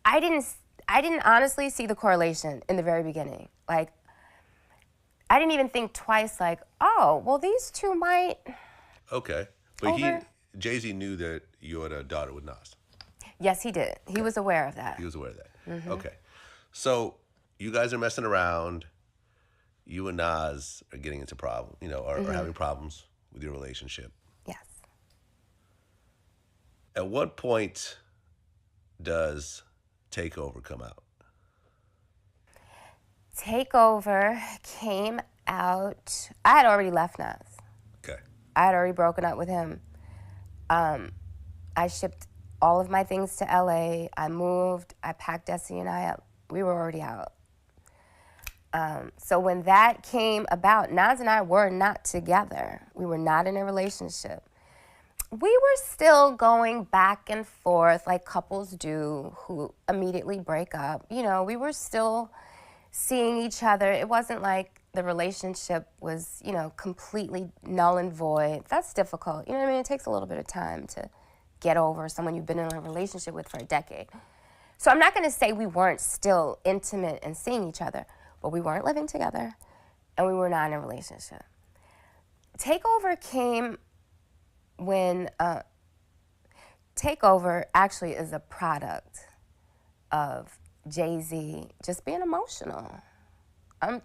I didn't honestly see the correlation in the very beginning. Like, I didn't even think twice, like, oh, well, these two might. Okay. But Jay-Z knew that you had a daughter with Nas. Yes, he did. He was aware of that. He was aware of that. Mm-hmm. Okay. So you guys are messing around. You and Nas are getting into problems, are having problems with your relationship. Yes. At what point does Takeover come out? Takeover came out. I had already left Nas. Okay. I had already broken up with him. I shipped all of my things to LA. I moved. I packed Desi and I up. We were already out. So when that came about, Nas and I were not together. We were not in a relationship. We were still going back and forth like couples do who immediately break up. You know, we were still seeing each other. It wasn't like the relationship was, you know, completely null and void. That's difficult. You know what I mean? It takes a little bit of time to get over someone you've been in a relationship with for a decade. So I'm not going to say we weren't still intimate and seeing each other, but we weren't living together and we were not in a relationship. Takeover came when Takeover actually is a product of Jay-Z just being emotional.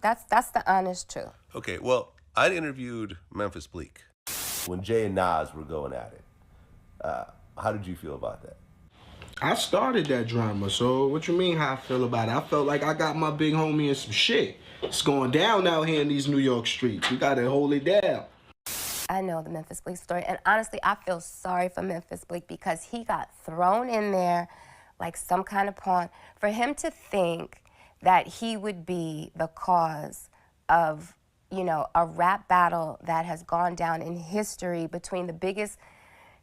That's the honest truth. Okay, well, I interviewed Memphis Bleek when Jay and Nas were going at it. How did you feel about that? I started that drama, so what you mean how I feel about it? I felt like I got my big homie in some shit. It's going down out here in these New York streets. We gotta hold it down. I know the Memphis Bleek story, and honestly, I feel sorry for Memphis Bleek because he got thrown in there like some kind of pawn. For him to think that he would be the cause of, you know, a rap battle that has gone down in history between the biggest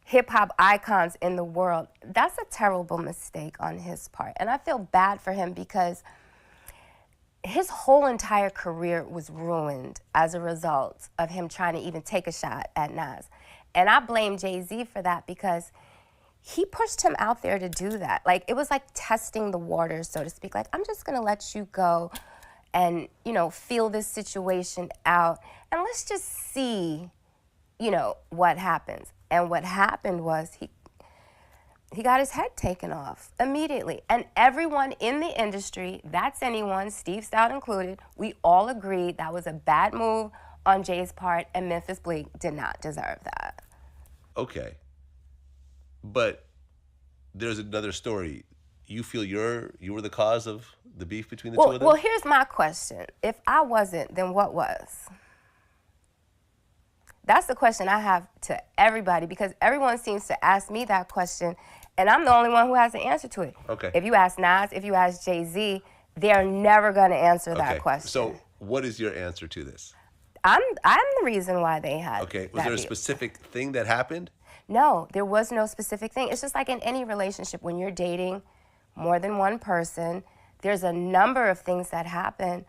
hip-hop icons in the world, that's a terrible mistake on his part. And I feel bad for him because his whole entire career was ruined as a result of him trying to even take a shot at Nas. And I blame Jay-Z for that because he pushed him out there to do that. Like, it was like testing the waters, so to speak. Like, I'm just gonna let you go and, you know, feel this situation out, and let's just see, you know, what happens. And what happened was he got his head taken off immediately. And everyone in the industry, that's anyone, Steve Stout included, we all agreed that was a bad move on Jay's part, and Memphis Bleek did not deserve that. Okay. But there's another story. You feel you were the cause of the beef between the two of them? Well, here's my question. If I wasn't, then what was? That's the question I have to everybody because everyone seems to ask me that question, and I'm the only one who has the answer to it. Okay. If you ask Nas, if you ask Jay-Z, they're never going to answer that question. So what is your answer to this? I'm the reason why they had Okay. Was there a specific thing that happened? No, there was no specific thing. It's just like in any relationship, when you're dating more than one person, there's a number of things that happen.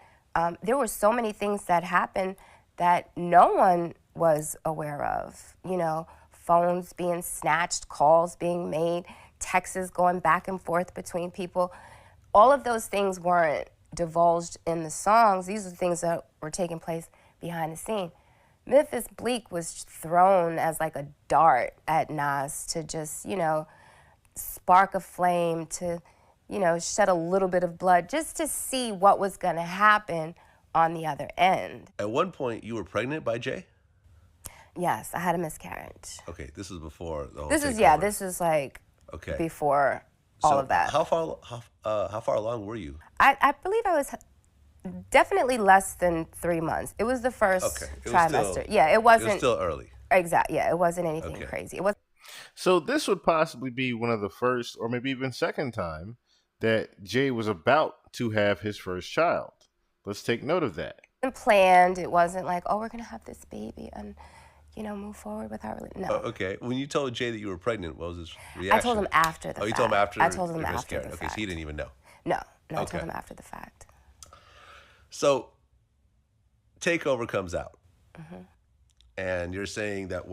There were so many things that happened that no one was aware of. You know, phones being snatched, calls being made, texts going back and forth between people. All of those things weren't divulged in the songs. These are things that were taking place behind the scene. Memphis Bleek was thrown as like a dart at Nas to just, you know, spark a flame, to, you know, shed a little bit of blood just to see what was going to happen on the other end. At one point, you were pregnant by Jay? Yes, I had a miscarriage. Okay, this is before the whole This is, takeover. yeah, this is like before all of that. How far along were you? I believe I was definitely less than 3 months. It was the first trimester. It wasn't. It was still early. Exactly. Yeah, it wasn't anything crazy. It was. So this would possibly be one of the first, or maybe even second time, that Jay was about to have his first child. Let's take note of that. It wasn't planned. It wasn't like, oh, we're gonna have this baby and, you know, move forward with our. No. Okay. When you told Jay that you were pregnant, what was his reaction? I told him after the fact. Oh, you told him after? I told him after the fact. Okay, so he didn't even know. No, I told him after the fact. So, Takeover comes out, and you're saying that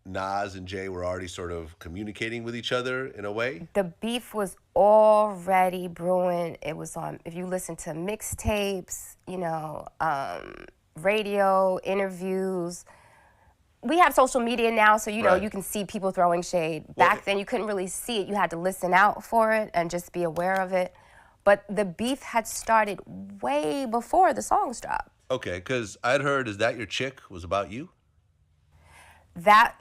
Nas and Jay were already sort of communicating with each other in a way? The beef was already brewing. It was on, if you listen to mixtapes, you know, radio, interviews. We have social media now, so, you know, you can see people throwing shade. Back then, you couldn't really see it. You had to listen out for it and just be aware of it. But the beef had started way before the songs dropped. Okay, because I'd heard, Is That Your Chick was about you? Here's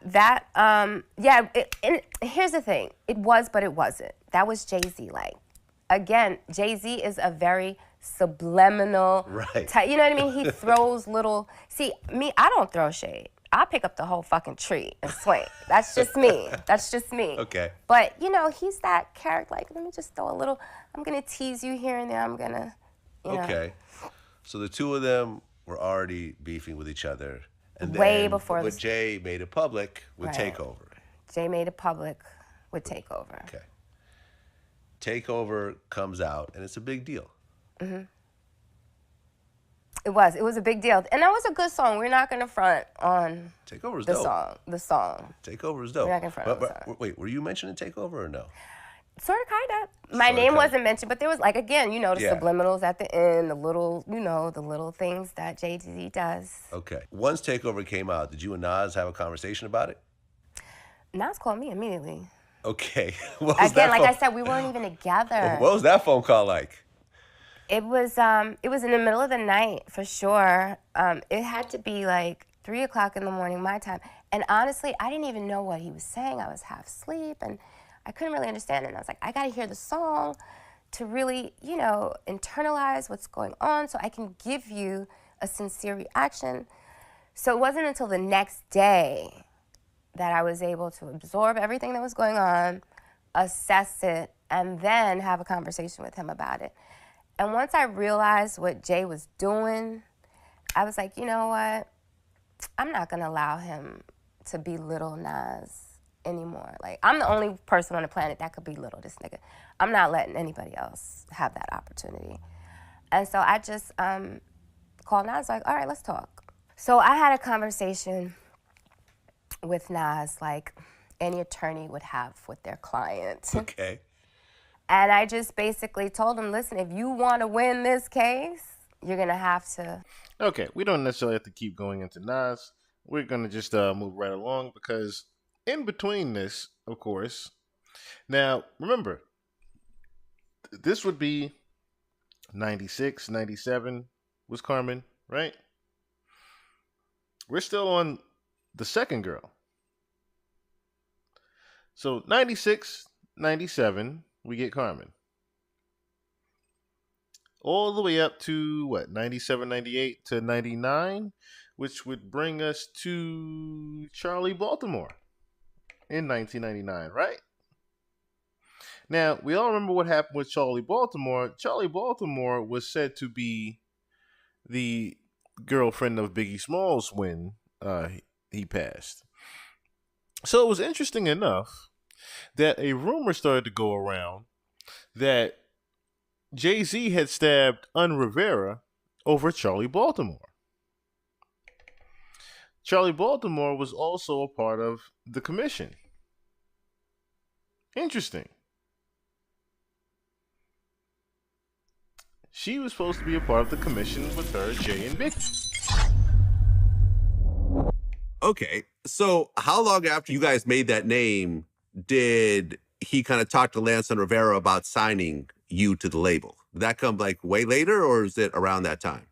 the thing. It was, but it wasn't. That was Jay-Z. Like, again, Jay-Z is a very subliminal type. You know what I mean? He throws little, see, me, I don't throw shade. I'll pick up the whole fucking tree and swing. That's just me. That's just me. Okay. But, you know, he's that character, like, let me just throw a little, I'm going to tease you here and there. I'm going to, you know. Okay. So the two of them were already beefing with each other. And Way then, before but this. Jay made it public with Right. Takeover. Jay made it public with Takeover. Okay. Takeover comes out, and it's a big deal. Mm-hmm. It was a big deal. And that was a good song. We're not going to front on Takeover's the dope. song. The song. Takeover's dope. We're not gonna front on the song. Wait, were you mentioning Takeover or no? Sort of, kind of. My name wasn't mentioned, but there was, like, again, you know, the Yeah. subliminals at the end, the little, you know, the little things that Jay-Z does. Okay. Once Takeover came out, did you and Nas have a conversation about it? Nas called me immediately. Okay. What was Again, that like I phone- said, we weren't even together. What was that phone call like? It was in the middle of the night, for sure. It had to be like 3 o'clock in the morning, my time. And honestly, I didn't even know what he was saying. I was half asleep, and I couldn't really understand it. And I was like, I got to hear the song to really, you know, internalize what's going on so I can give you a sincere reaction. So it wasn't until the next day that I was able to absorb everything that was going on, assess it, and then have a conversation with him about it. And once I realized what Jay was doing, I was like, you know what? I'm not gonna allow him to belittle Nas anymore. Like, I'm the only person on the planet that could belittle this nigga. I'm not letting anybody else have that opportunity. And so I just called Nas, like, all right, let's talk. So I had a conversation with Nas like any attorney would have with their client. Okay. And I just basically told him, listen, if you want to win this case, you're going to have to. Okay, we don't necessarily have to keep going into Nas. We're going to just move right along because in between this, of course, now remember, this would be 96, 97 was Carmen, right? We're still on the second girl. So 96, 97, we get Carmen. All the way up to, what, 97, 98 to 99, which would bring us to Charlie Baltimore in 1999, right? Now, we all remember what happened with Charlie Baltimore. Charlie Baltimore was said to be the girlfriend of Biggie Smalls when he passed. So it was interesting enough that a rumor started to go around that Jay-Z had stabbed Un Rivera over Charlie Baltimore. Charlie Baltimore was also a part of the commission. Interesting. She was supposed to be a part of the commission with her, Jay, and Biggie. Okay, so how long after you guys made that name did he kind of talk to Lance and Rivera about signing you to the label? Did that come like way later, or is it around that time?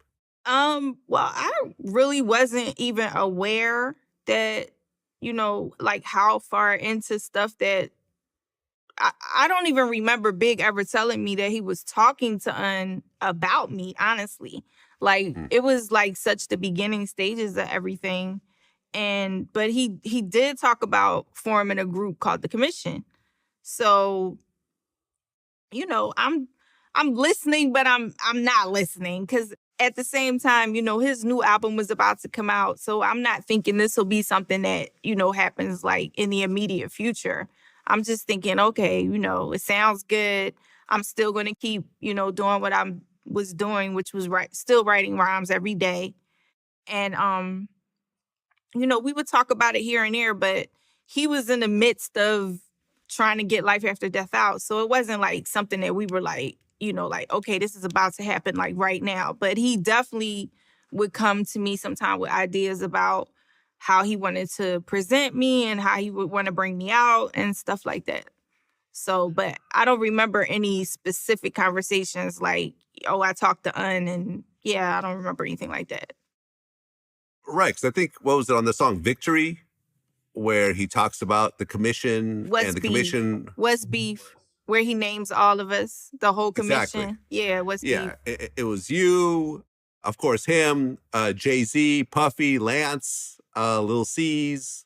Well, I really wasn't even aware that, you know, like how far into stuff that I don't even remember Big ever telling me that he was talking to Un about me, honestly. Like, it was like such the beginning stages of everything. But he did talk about forming a group called the Commission. So, you know, I'm listening, but I'm not listening because at the same time, you know, his new album was about to come out. So I'm not thinking this will be something that, you know, happens like in the immediate future. I'm just thinking, okay, you know, it sounds good. I'm still going to keep, you know, doing what I was doing, which was still writing rhymes every day. And, you know, we would talk about it here and there, but he was in the midst of trying to get Life After Death out. So it wasn't like something that we were like, you know, like, okay, this is about to happen like right now. But he definitely would come to me sometime with ideas about how he wanted to present me and how he would want to bring me out and stuff like that. So, but I don't remember any specific conversations like, oh, I talked to Un and yeah, I don't remember anything like that. Right, because I think, what was it on the song Victory, where he talks about the commission What's and the beef? commission. What's beef? Where he names all of us, the whole commission. Exactly. Yeah, what's beef? It was you, of course, him, Jay-Z, Puffy, Lance, Lil C's.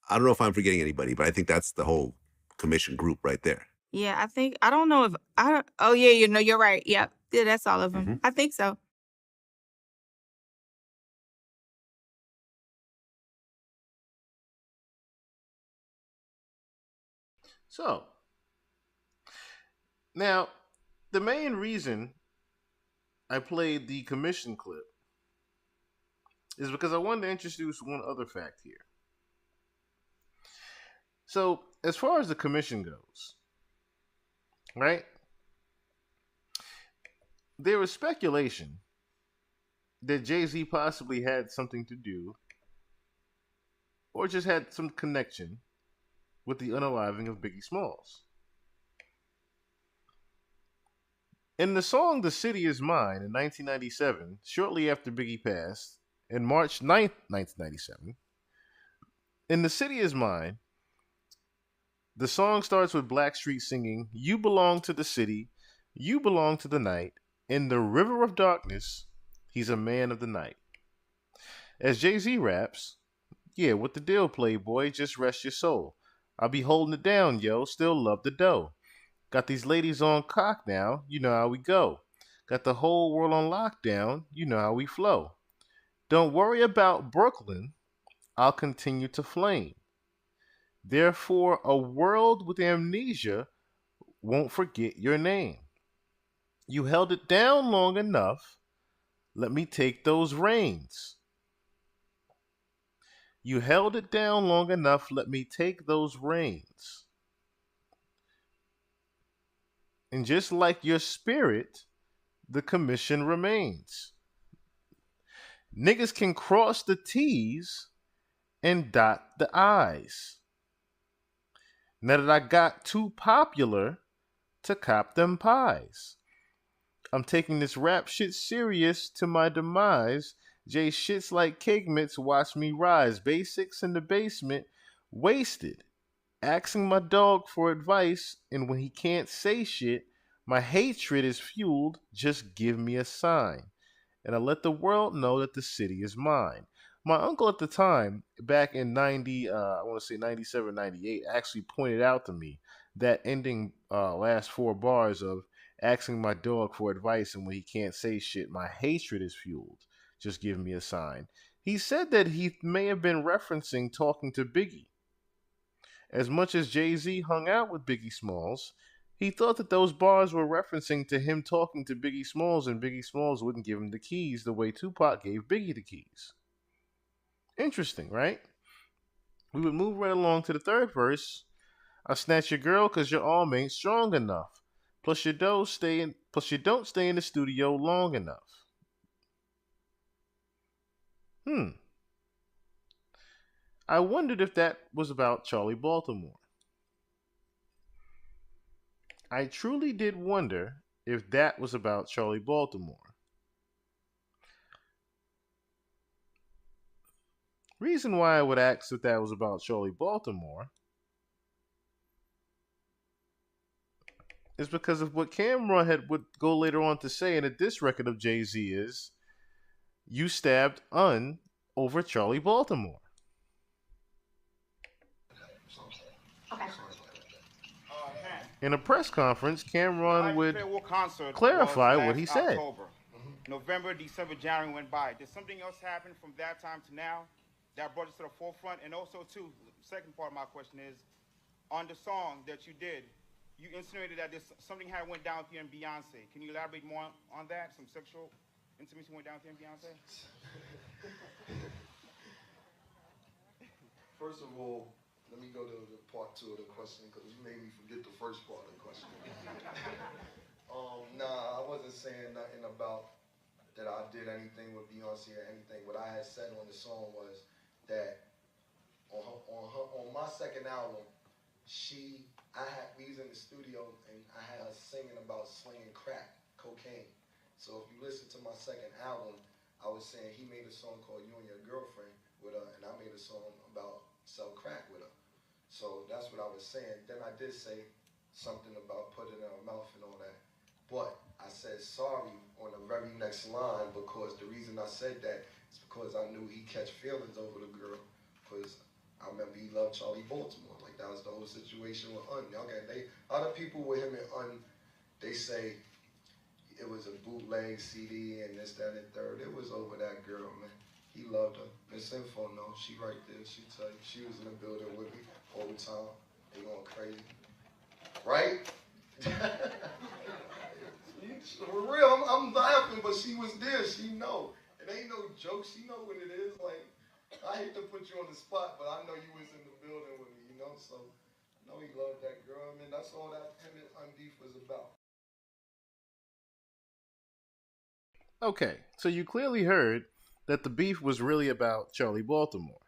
I don't know if I'm forgetting anybody, but I think that's the whole commission group right there. Yeah, I think I don't know if I don't. Oh yeah, you're right. Yep, yeah, that's all of them. I think so. So, now, the main reason I played the commission clip is because I wanted to introduce one other fact here. So, as far as the commission goes, right? There was speculation that Jay-Z possibly had something to do or just had some connection with the unaliving of Biggie Smalls. In the song The City Is Mine in 1997, shortly after Biggie passed, in March 9th, 1997, in The City Is Mine, the song starts with Blackstreet singing, "You belong to the city, you belong to the night. In the river of darkness, he's a man of the night." As Jay-Z raps, "Yeah, what the deal, playboy? Just rest your soul. I'll be holding it down, yo. Still love the dough. Got these ladies on cock now. You know how we go. Got the whole world on lockdown. You know how we flow. Don't worry about Brooklyn. I'll continue to flame. Therefore, a world with amnesia won't forget your name. You held it down long enough. Let me take those reins. You held it down long enough. Let me take those reins. And just like your spirit, the commission remains. Niggas can cross the T's and dot the I's. Now that I got too popular to cop them pies. I'm taking this rap shit serious to my demise. Jay shits like cake mitts, watch me rise. Basics in the basement, wasted. Asking my dog for advice, and when he can't say shit, my hatred is fueled. Just give me a sign. And I let the world know that the city is mine. My uncle at the time, back in 90, I want to say 97, 98, actually pointed out to me that ending last four bars of asking my dog for advice, and when he can't say shit, my hatred is fueled. Just give me a sign. He said that he may have been referencing talking to Biggie. As much as Jay-Z hung out with Biggie Smalls, he thought that those bars were referencing to him talking to Biggie Smalls, and Biggie Smalls wouldn't give him the keys the way Tupac gave Biggie the keys. Interesting, right? We would move right along to the third verse. I snatch your girl cause your arm ain't strong enough. Plus you don't stay in the studio long enough. I wondered if that was about Charlie Baltimore. I truly did wonder if that was about Charlie Baltimore. Reason why I would ask if that was about Charlie Baltimore is because of what Cameron would go later on to say in a diss record of Jay-Z is, you stabbed Un over Charlie Baltimore. In a press conference, Cameron would clarify what he said. November, December, January went by. Did something else happen from that time to now that brought us to the forefront? And also, too, the second part of my question is, on the song that you did, you insinuated that something had went down with you and Beyonce. Can you elaborate more on that? Some sexual intimacy went down with you and Beyonce? First of all, let me go to the part two of the question because you made me forget the first part of the question. Nah, I wasn't saying nothing about that I did anything with Beyonce or anything. What I had said on the song was that on my second album, we was in the studio and I had her singing about slinging crack, cocaine. So if you listen to my second album, I was saying he made a song called You and Your Girlfriend with her, and I made a song about sell crack with her. So that's what I was saying. Then I did say something about putting it in her mouth and all that. But I said sorry on the very next line because the reason I said that is It's because I knew he'd catch feelings over the girl. Because I remember he loved Charlie Baltimore. Like, that was the whole situation with Un. Other people with him and Un, they say it was a bootleg CD and this, that, and the third. It was over that girl, man. He loved her. Miss Info, no, she right there. She tell you, she was in the building with me all the time. They going crazy. Right? For real, I'm laughing, but she was there. She know. It ain't no joke. She know what it is. Like, I hate to put you on the spot, but I know you was in the building with me, you know? So, I know he loved that girl. I mean, that's all that him and Undeef was about. Okay, so you clearly heard that the beef was really about Charlie Baltimore.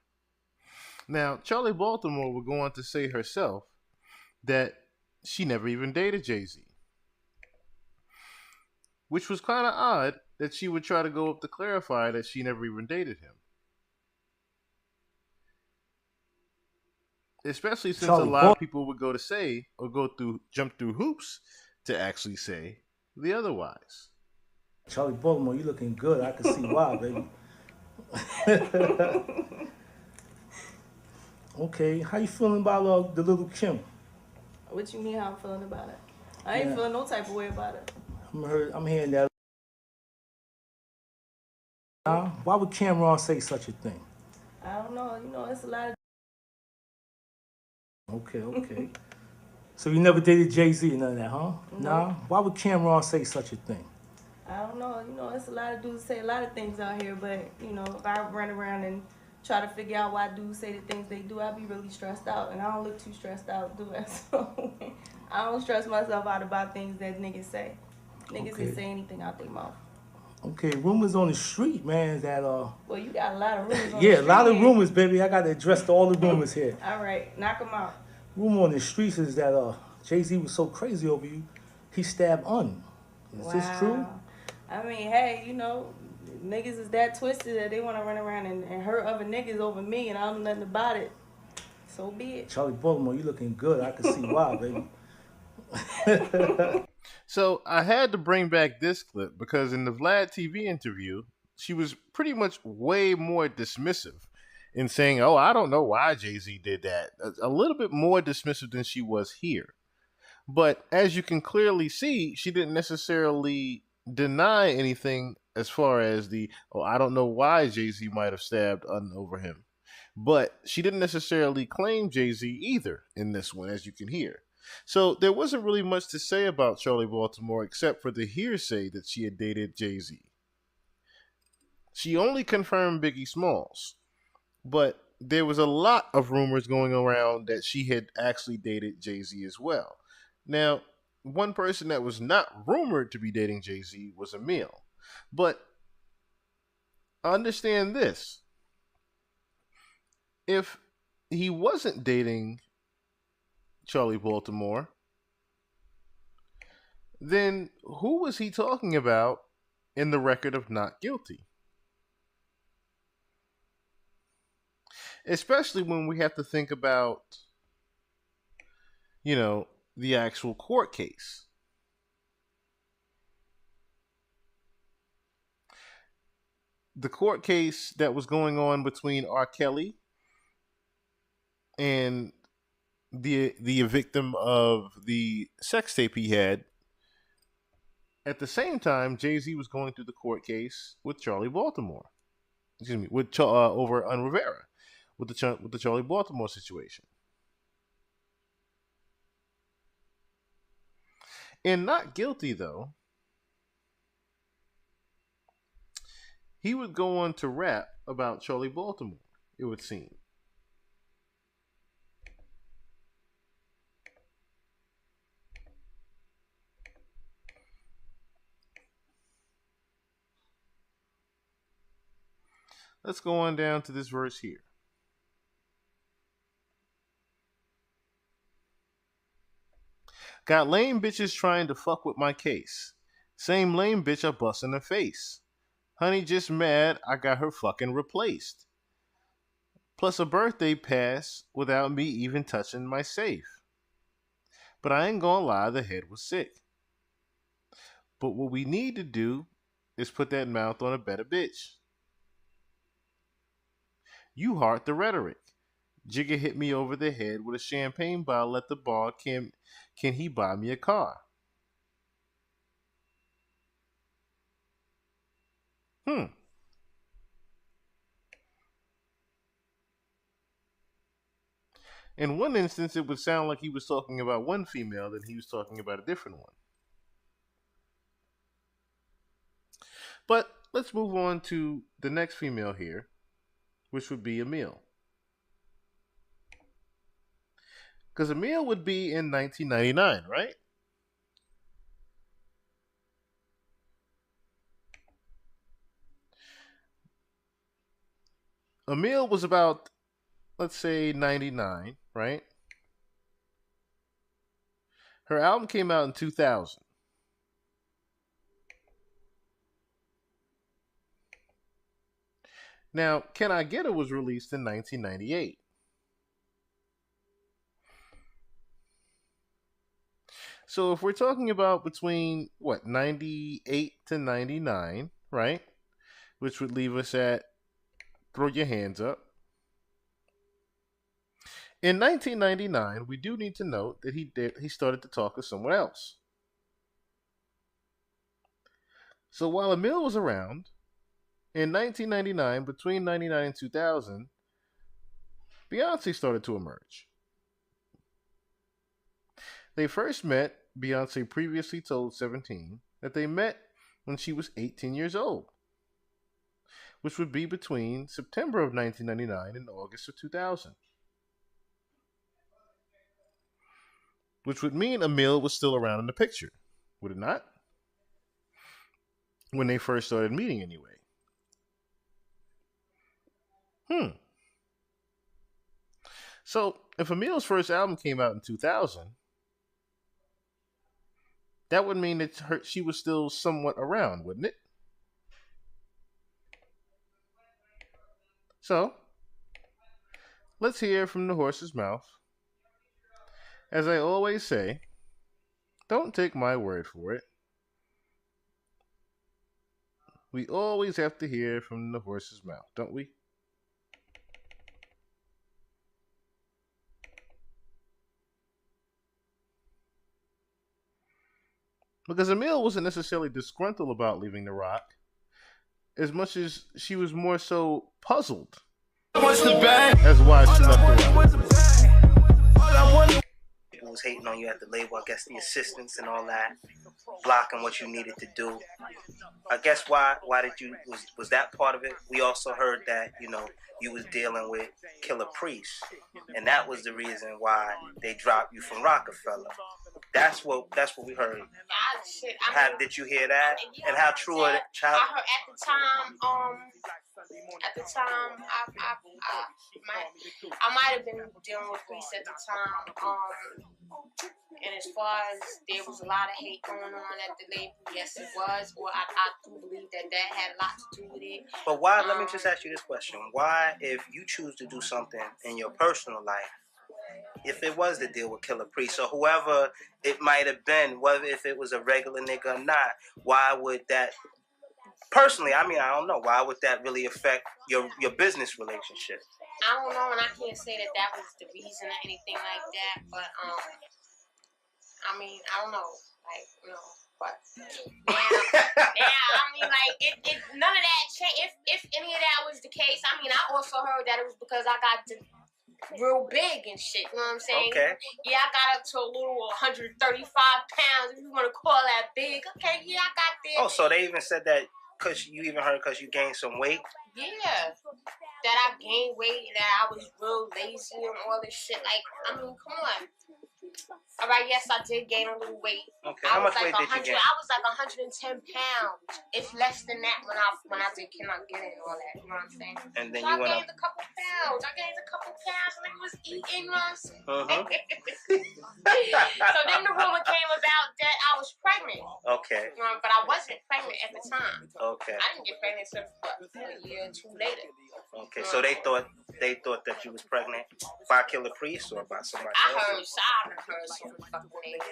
Now, Charlie Baltimore would go on to say herself that she never even dated Jay-Z, which was kind of odd that she would try to go up to clarify that she never even dated him. Especially since a lot of people would go to say, or jump through hoops to actually say the otherwise. Charlie Baltimore, you looking good. I can see why, baby. Okay, how you feeling about the little Kim? What you mean how I'm feeling about it? I ain't feeling no type of way about it. I'm hearing that. Why would Cameron say such a thing? I don't know. You know, it's a lot of... Okay. So you never dated Jay-Z and none of that, huh? No. Nah? Why would Cameron say such a thing? I don't know. You know, it's a lot of dudes say a lot of things out here, but, you know, if I run around and try to figure out why dudes say the things they do, I'd be really stressed out, and I don't look too stressed out, do I? So I don't stress myself out about things that niggas say. Niggas can say anything out their mouth. Okay, rumors on the street, man, that Well, you got a lot of rumors on the street. Yeah, a lot of rumors, baby. I got to address all the rumors here. All right, knock them out. Rumor on the streets is that Jay-Z was so crazy over you, he stabbed Un. Is this true? I mean, hey, you know, niggas is that twisted that they want to run around and hurt other niggas over me, and I don't know nothing about it. So be it. Charlie Baltimore, you looking good. I can see why, baby. So I had to bring back this clip because in the Vlad TV interview, she was pretty much way more dismissive in saying, oh, I don't know why Jay-Z did that. A little bit more dismissive than she was here. But as you can clearly see, she didn't necessarily deny anything as far as I don't know why Jay-Z might have stabbed Un over him. But she didn't necessarily claim Jay-Z either in this one, as you can hear. So there wasn't really much to say about Charlie Baltimore except for the hearsay that she had dated Jay-Z. She only confirmed Biggie Smalls, but there was a lot of rumors going around that she had actually dated Jay-Z as well. Now, one person that was not rumored to be dating Jay-Z was Emil. But understand this. If he wasn't dating Charlie Baltimore, then who was he talking about in the record of Not Guilty? Especially when we have to think about, the actual court case. The court case that was going on between R. Kelly and the victim of the sex tape he had. At the same time, Jay-Z was going through the court case with Charlie Baltimore. Excuse me, over on Rivera with the Charlie Baltimore situation. In Not Guilty, though, he would go on to rap about Charlie Baltimore, it would seem. Let's go on down to this verse here. Got lame bitches trying to fuck with my case. Same lame bitch I bust in the face. Honey just mad I got her fucking replaced. Plus a birthday pass without me even touching my safe. But I ain't gonna lie, the head was sick. But what we need to do is put that mouth on a better bitch. You heart the rhetoric. Jigga hit me over the head with a champagne bottle at the bar. Can he buy me a car? In one instance, it would sound like he was talking about one female, then he was talking about a different one. But let's move on to the next female here, which would be Emil. Because Emil would be in 1999, right? Emil was about, let's say, 99, right? Her album came out in 2000. Now, Can I Get Her was released in 1998. So if we're talking about between, 98 to 99, right? Which would leave us at Throw Your Hands Up. In 1999, we do need to note that he started to talk to someone else. So while Emil was around, in 1999, between 99 and 2000, Beyonce started to emerge. They first met, Beyonce previously told 17, that they met when she was 18 years old, which would be between September of 1999 and August of 2000. Which would mean Emil was still around in the picture, would it not? When they first started meeting, anyway. So, if Emil's first album came out in 2000, that would mean that she was still somewhat around, wouldn't it? So, let's hear from the horse's mouth. As I always say, don't take my word for it. We always have to hear from the horse's mouth, don't we? Because Emil wasn't necessarily disgruntled about leaving The Rock, as much as she was more so puzzled as why she left The Rock. People was hating on you at the label, I guess the assistants and all that, blocking what you needed to do. I guess why did you, was that part of it? We also heard that, you was dealing with Killer Priest, and that was the reason why they dropped you from Rockefeller. That's what we heard. Did you hear that? And how true it? I heard at the time, I might have been dealing with Priest at the time. And as far as there was a lot of hate going on at the label, yes, it was. Or I do believe that had a lot to do with it. But why? Let me just ask you this question: why, if you choose to do something in your personal life, if it was the deal with Killer Priest or whoever it might have been, whether if it was a regular nigga or not, why would that? Personally, I don't know. Why would that really affect your business relationship? I don't know, and I can't say that was the reason or anything like that. But I don't know, but it none of that changed. If any of that was the case, I also heard that it was because I got real big and shit. You know what I'm saying? Okay. Yeah, I got up to a little 135 pounds. If you want to call that big, okay. Yeah, I got there. Oh, so they even said that because you gained some weight. Yeah, that I gained weight, that I was real lazy and all this shit. Come on. All right, yes, I did gain a little weight. Okay, how much weight did you gain? I was like 110 pounds. It's less than that when I did Can I Get It and all that. You know what I'm saying? And then so you I gained a couple pounds. and I was eating. You know what I'm saying? So then the rumor came about that I was pregnant. Okay. But I wasn't pregnant at the time. Okay. I didn't get pregnant until a year or two later. Okay, so they thought they thought that you was pregnant by Killer Priest or by somebody else? I heard some fucking things.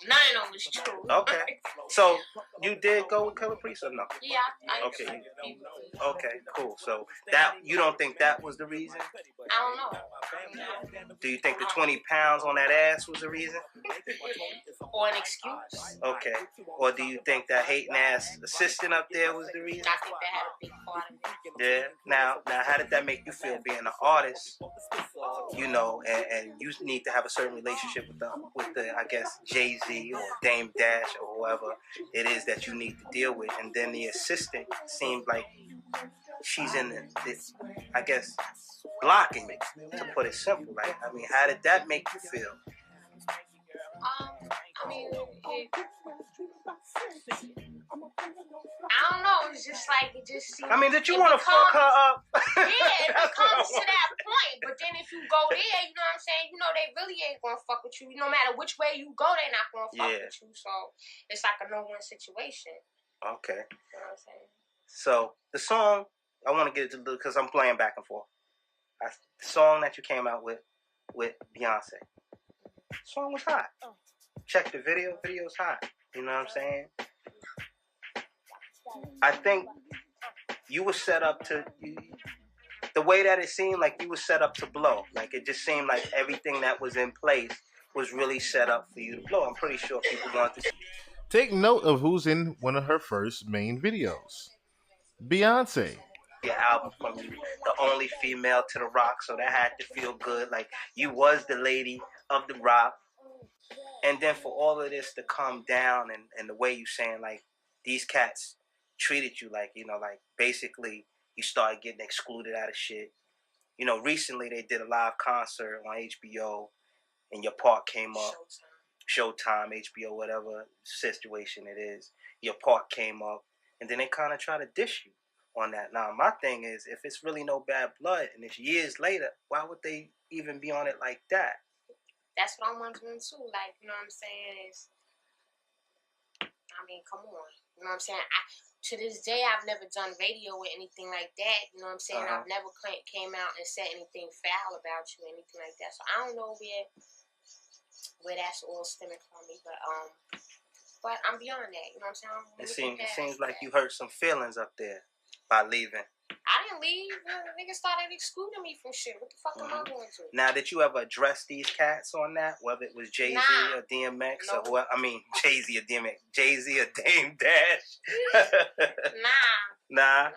None of them was true. Okay. So you did go with Killer Priest or no? Yeah. Okay. Okay, cool. So that you don't think that was the reason? I don't know. Do you think the 20 pounds on that ass was the reason? Or an excuse. Okay. Or do you think that hating ass assistant up there was the reason? I think that had a big part of it. Yeah. Now, how did that make you feel being an artist? You know, and you need to have a certain relationship with the I guess Jay-Z or Dame Dash or whoever it is that you need to deal with, and then the assistant seemed like she's in this, I guess, blocking it, to put it simple. Like, I mean, how did that make you feel? I mean, I don't know. It's just like it just seems. I mean, did you want to fuck her up? Yeah, it becomes to that point. But then if you go there, you know what I'm saying? You know they really ain't gonna fuck with you. No matter which way you go, they not gonna fuck with you. So it's like a no-win situation. Okay. You know what I'm saying? So the song, I want to get it to because I'm playing back and forth. The song that you came out with Beyonce. The song was hot. Check the video. Video's hot. You know what I'm saying? I think you were set up to, the way that it seemed like you were set up to blow. Like it just seemed like everything that was in place was really set up for you to blow. I'm pretty sure people want to. Take note of who's in one of her first main videos. Beyonce. Your album from you, the only female to the rock, so that had to feel good. Like you was the lady of the rock. And then for all of this to come down and the way you saying like these cats treated you like, you know, like basically you started getting excluded out of shit. You know, recently they did a live concert on HBO and your part came up. Showtime, HBO, whatever situation it is. Your part came up and then they kind of try to dish you on that. Now, my thing is, if it's really no bad blood and it's years later, why would they even be on it like that? That's what I'm wondering too. Like, you know what I'm saying? I mean, come on. You know what I'm saying? To this day, I've never done radio or anything like that. You know what I'm saying? I've never came out and said anything foul about you or anything like that. So I don't know where that's all stemming from me. But I'm beyond that. You know what I'm saying? It seems like you hurt some feelings up there by leaving. I didn't leave. Niggas started excluding me from shit. What the fuck am I going to? Now, did you ever address these cats on that? Whether it was Jay-Z or DMX or whoever? I mean, Jay-Z or DMX. Jay-Z or Dame Dash? Nah.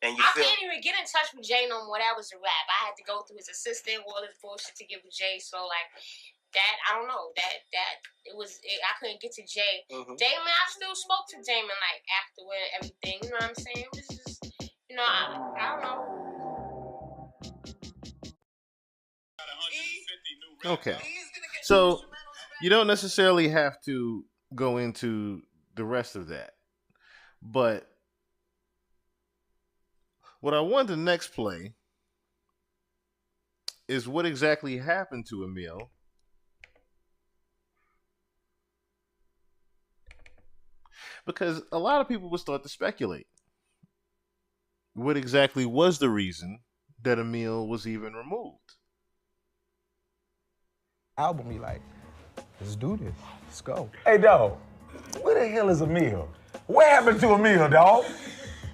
And you can't even get in touch with Jay no more. That was a rap. I had to go through his assistant, all this bullshit to get with Jay. So, like, that, I don't know. I couldn't get to Jay. Damon, I still spoke to Damon, like, afterward, everything. You know what I'm saying? It was just, you know, I don't know. Okay. So you don't necessarily have to go into the rest of that. But what I want to next play is what exactly happened to Emil because a lot of people would start to speculate. What exactly was the reason that Emil was even removed? Album, be like, let's do this. Let's go. Hey, dog, where the hell is Emil? What happened to Emil, dog?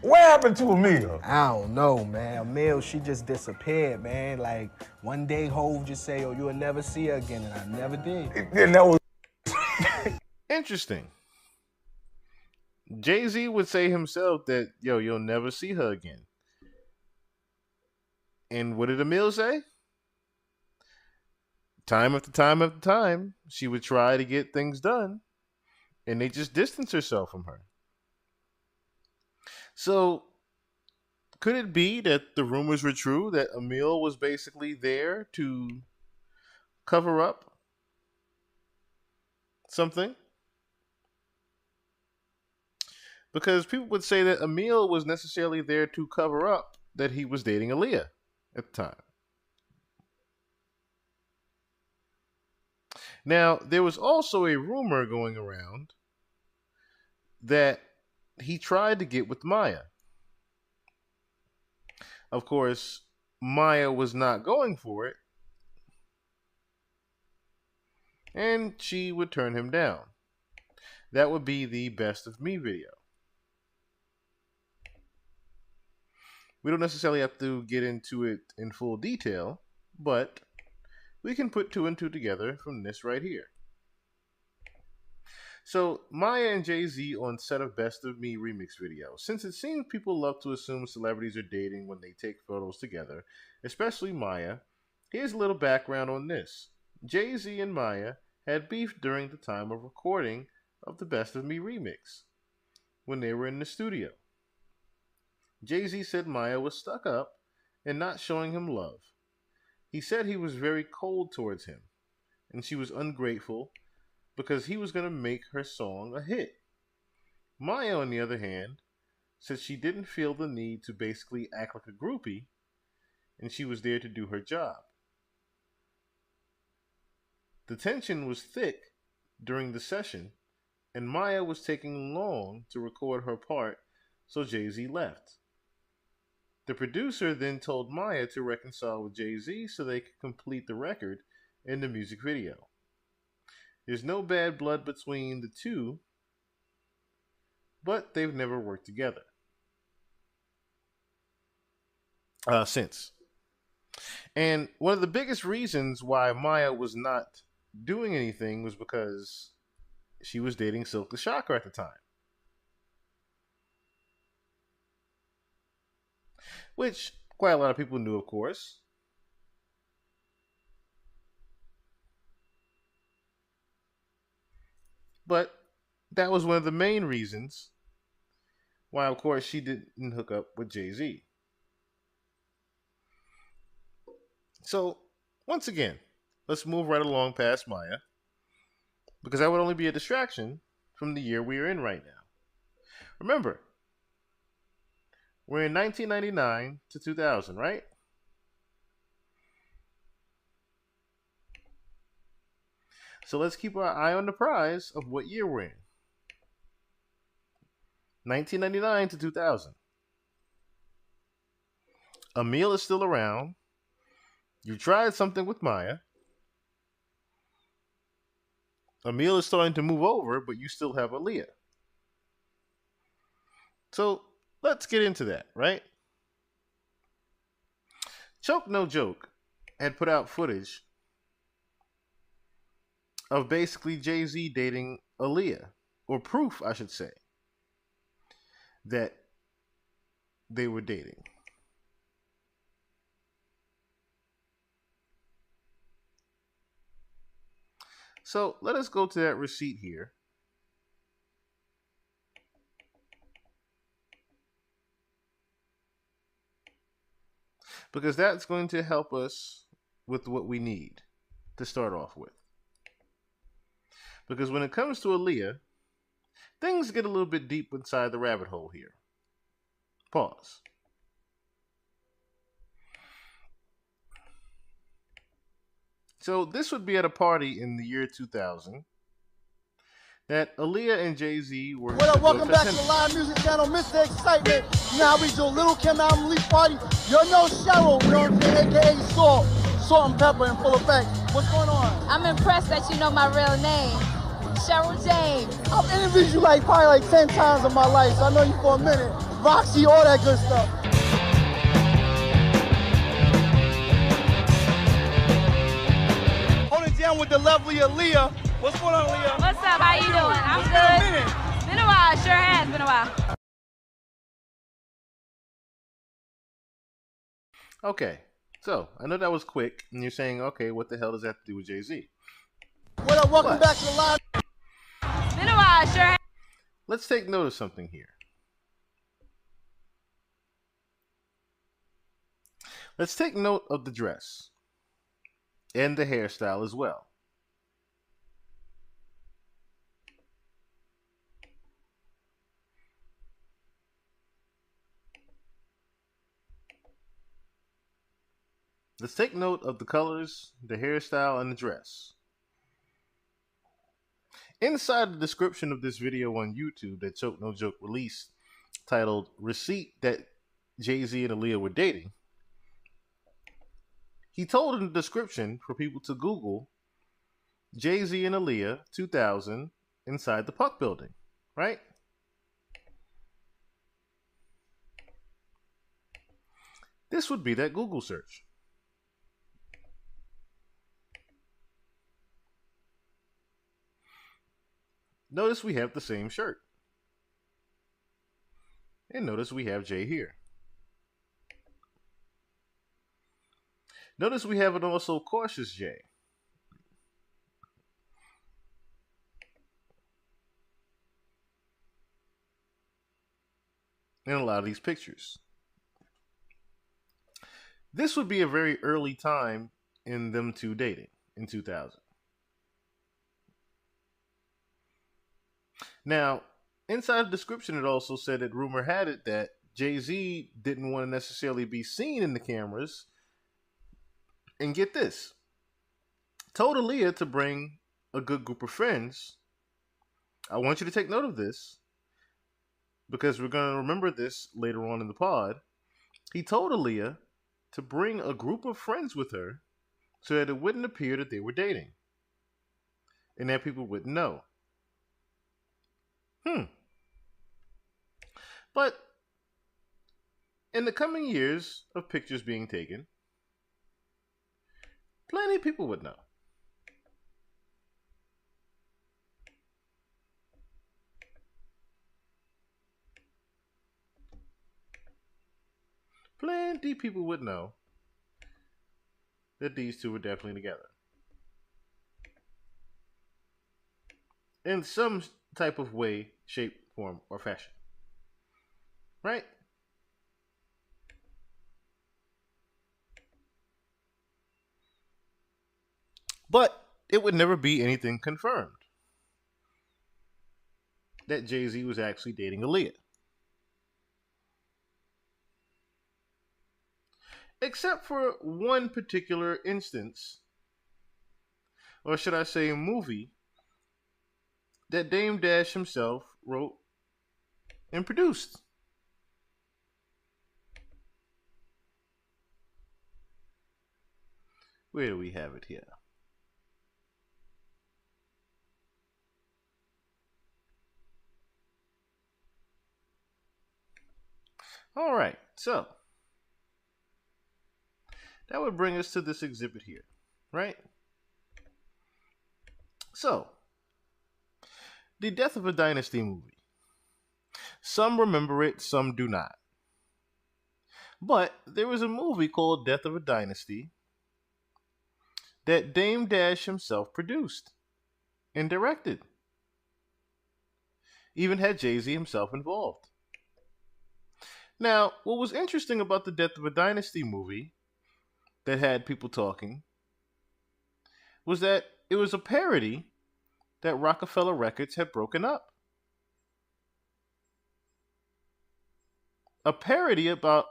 What happened to Emil? I don't know, man. Emil, she just disappeared, man. Like, one day Hove just say, oh, you'll never see her again, and I never did. And that was interesting. Jay-Z would say himself that, you'll never see her again. And what did Emil say? Time after time after time, she would try to get things done, and they just distance herself from her. So, could it be that the rumors were true, that Emil was basically there to cover up something? Because people would say that Emil was necessarily there to cover up that he was dating Aaliyah at the time. Now, there was also a rumor going around that he tried to get with Maya. Of course, Maya was not going for it, and she would turn him down. That would be the Best of Me video. We don't necessarily have to get into it in full detail, but we can put two and two together from this right here. So, Maya and Jay-Z on set of Best of Me remix video. Since it seems people love to assume celebrities are dating when they take photos together, especially Maya, here's a little background on this. Jay-Z and Maya had beef during the time of recording of the Best of Me remix, when they were in the studio. Jay-Z said Maya was stuck up and not showing him love. He said he was very cold towards him, and she was ungrateful because he was going to make her song a hit. Maya, on the other hand, said she didn't feel the need to basically act like a groupie, and she was there to do her job. The tension was thick during the session, and Maya was taking long to record her part, so Jay-Z left. The producer then told Maya to reconcile with Jay-Z so they could complete the record in the music video. There's no bad blood between the two, but they've never worked together since. And one of the biggest reasons why Maya was not doing anything was because she was dating Silk the Shocker at the time. Which quite a lot of people knew, of course. But that was one of the main reasons why, of course, she didn't hook up with Jay-Z. So, once again, let's move right along past Maya, because that would only be a distraction from the year we are in right now. Remember, we're in 1999 to 2000, right? So let's keep our eye on the prize of what year we're in. 1999 to 2000. Emil is still around. You tried something with Maya. Emil is starting to move over, but you still have Aaliyah. So let's get into that, right? Choke No Joke had put out footage of basically Jay-Z dating Aaliyah, or proof, I should say, that they were dating. So let us go to that receipt here. Because that's going to help us with what we need to start off with. Because when it comes to Aaliyah, things get a little bit deep inside the rabbit hole here. Pause. So this would be at a party in the year 2000 that Aaliyah and Jay-Z were... What up, welcome back to the Live Music Channel, Mr. Excitement. You know how we do Little Kim album release party. You're no Cheryl, you know what I'm saying, a.k.a. Salt and Pepper in full effect. What's going on? I'm impressed that you know my real name, Cheryl James. I've interviewed you probably 10 times in my life, so I know you for a minute. Roxy, all that good stuff. Hold it down with the lovely Aaliyah. What's going on, Aaliyah? What's up? How you doing? I'm good. It's been a while. Sure has been a while. Okay, so I know that was quick, and you're saying, okay, what the hell does that have to do with Jay-Z? What up? Welcome back to the Live. It's been a while. Sure has. Let's take note of something here. Let's take note of the dress and the hairstyle as well. Let's take note of the colors, the hairstyle, and the dress. Inside the description of this video on YouTube that Choke No Joke released, titled Receipt That Jay-Z and Aaliyah Were Dating, He told in the description for people to Google Jay-Z and Aaliyah 2000 inside the Puck building, right? This would be that Google search. Notice we have the same shirt. And notice we have Jay here. Notice we have an also cautious Jay. In a lot of these pictures. This would be a very early time in them two dating in 2000. Now, inside the description, it also said that rumor had it that Jay-Z didn't want to necessarily be seen in the cameras. And get this, told Aaliyah to bring a good group of friends. I want you to take note of this because we're going to remember this later on in the pod. He told Aaliyah to bring a group of friends with her so that it wouldn't appear that they were dating and that people wouldn't know. But in the coming years of pictures being taken, plenty of people would know. Plenty of people would know that these two were definitely together. In some type of way, shape, form, or fashion. Right? But it would never be anything confirmed that Jay-Z was actually dating Aaliyah. Except for one particular instance, or should I say movie, that Dame Dash himself wrote and produced. Where do we have it here? All right, so that would bring us to this exhibit here, right? So, the Death of a Dynasty movie. Some remember it, some do not. But there was a movie called Death of a Dynasty that Dame Dash himself produced and directed. Even had Jay-Z himself involved. Now, what was interesting about the Death of a Dynasty movie that had people talking was that it was a parody that Rockefeller Records had broken up. A parody about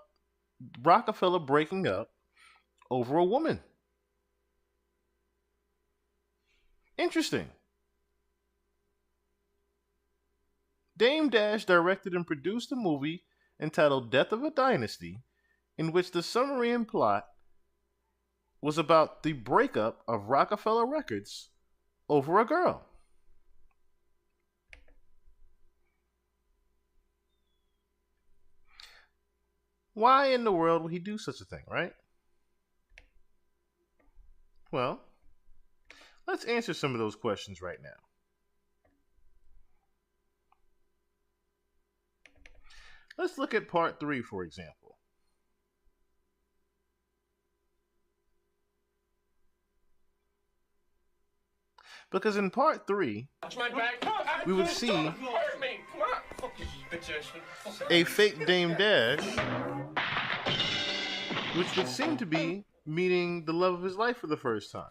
Rockefeller breaking up over a woman. Interesting. Dame Dash directed and produced a movie entitled Death of a Dynasty, in which the summary and plot was about the breakup of Rockefeller Records over a girl. Why in the world would he do such a thing, right? Well, let's answer some of those questions right now. Let's look at part 3, for example. Because in part 3, we would see a fake Dame Dash, which would seem to be meeting the love of his life for the first time.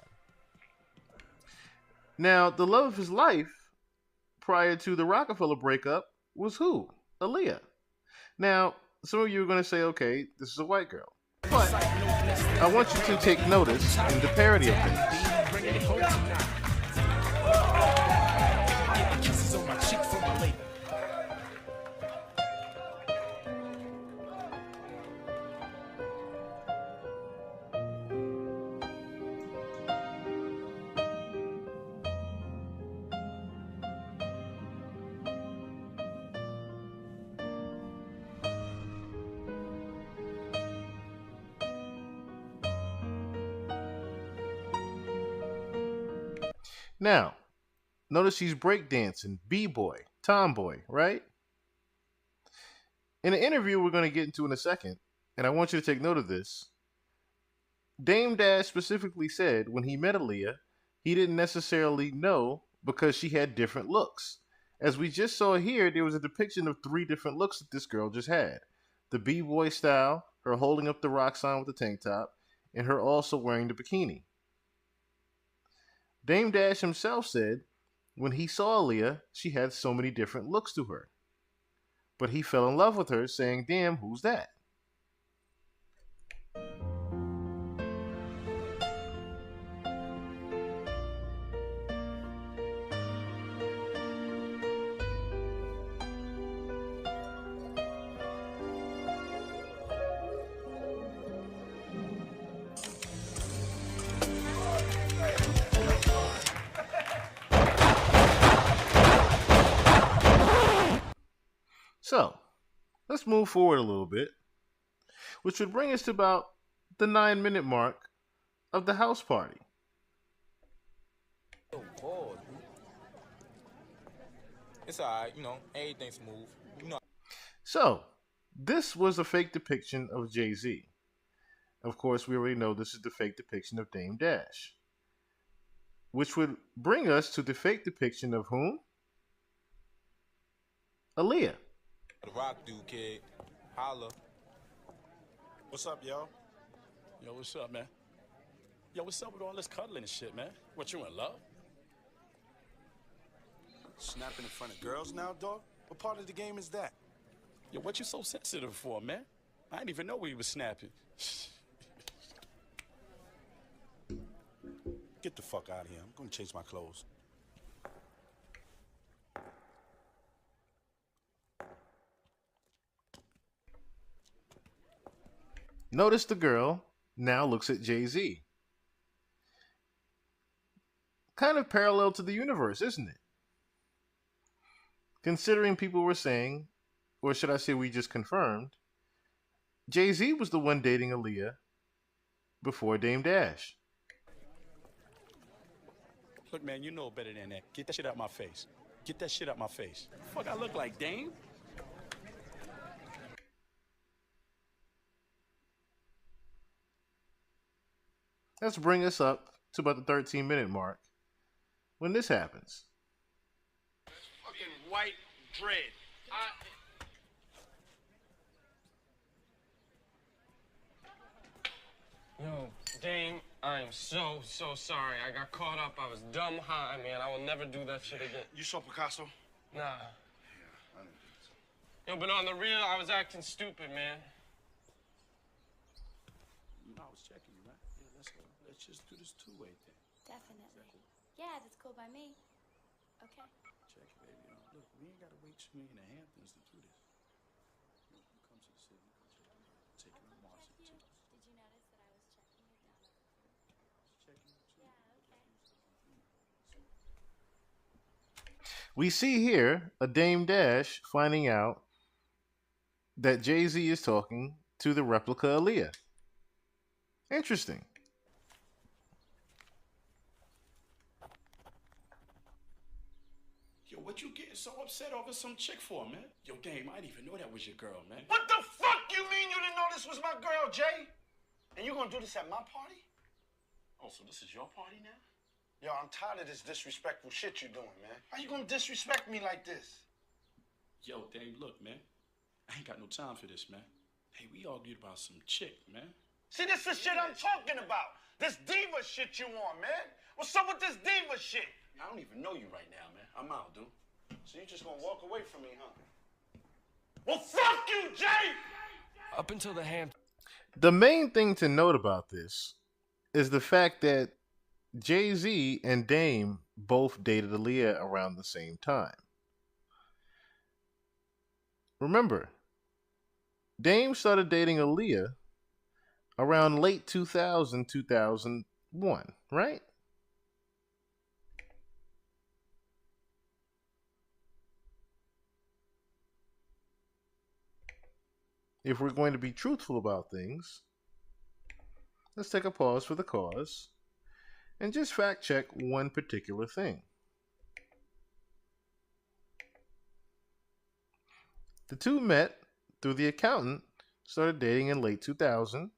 Now, the love of his life prior to the Rockefeller breakup was who? Aaliyah. Now, some of you are going to say, okay, this is a white girl. But I want you to take notice in the parody of things. Now, notice he's breakdancing, b-boy, tomboy, right? In an interview we're going to get into in a second, and I want you to take note of this, Dame Dash specifically said when he met Aaliyah, he didn't necessarily know because she had different looks. As we just saw here, there was a depiction of 3 different looks that this girl just had. The b-boy style, her holding up the rock sign with the tank top, and her also wearing the bikini. Dame Dash himself said when he saw Aaliyah, she had so many different looks to her. But he fell in love with her, saying, "Damn, who's that?" So, let's move forward a little bit, which would bring us to about the 9-minute mark of the house party. It's alright, everything's smooth. So, this was a fake depiction of Jay-Z. Of course, we already know this is the fake depiction of Dame Dash. Which would bring us to the fake depiction of whom? Aaliyah. The rock dude, kid. Holla. What's up, yo? Yo, what's up, man? Yo, what's up with all this cuddling and shit, man? What, you in love? Snapping in front of girls now, dog? What part of the game is that? Yo, what you so sensitive for, man? I didn't even know we was snapping. Get the fuck out of here. I'm gonna change my clothes. Notice the girl now looks at Jay-Z. Kind of parallel to the universe, isn't it? Considering people were saying, or should I say we just confirmed, Jay-Z was the one dating Aaliyah before Dame Dash. Look, man, you know better than that. Get that shit out my face. Get that shit out my face. Fuck, I look like Dame? Let's bring us up to about the 13-minute mark when this happens. Fucking white dread. Yo, Dame, I'm so sorry. I got caught up. I was dumb high, man. I will never do that shit again. You saw Picasso? Nah. Yeah, I didn't think so. Yo, but on the real, I was acting stupid, man. I was checking you, right? Yeah, let's go. Let's just do this two-way thing. Definitely. Yeah, that's cool by me. Okay. Check it, baby. Look, we ain't gotta wait till we in the Hamptons to do this. You come to the city, take it to Mars. Did you notice that I was checking it down at the pool? Checking it too. Yeah, okay. We see here a Dame Dash finding out that Jay-Z is talking to the replica Aaliyah. Interesting. Yo, what you getting so upset over some chick for, man? Yo, Dame, I didn't even know that was your girl, man. What the fuck you mean you didn't know this was my girl, Jay? And you gonna do this at my party? Oh, so this is your party now? Yo, I'm tired of this disrespectful shit you doing, man. How you gonna disrespect me like this? Yo, Dame, look, man. I ain't got no time for this, man. Hey, we argued about some chick, man. See, this is shit I'm talking about. This diva shit you want, man. What's up with this diva shit? I don't even know you right now, man. I'm out, dude. So you just gonna walk away from me, huh? Well, fuck you, Jay! Up until the Hamptons. The main thing to note about this is the fact that Jay-Z and Dame both dated Aaliyah around the same time. Remember, Dame started dating Aaliyah around late 2000, 2001, right? If we're going to be truthful about things, let's take a pause for the cause and just fact check one particular thing. The two met through the accountant, started dating in late 2000.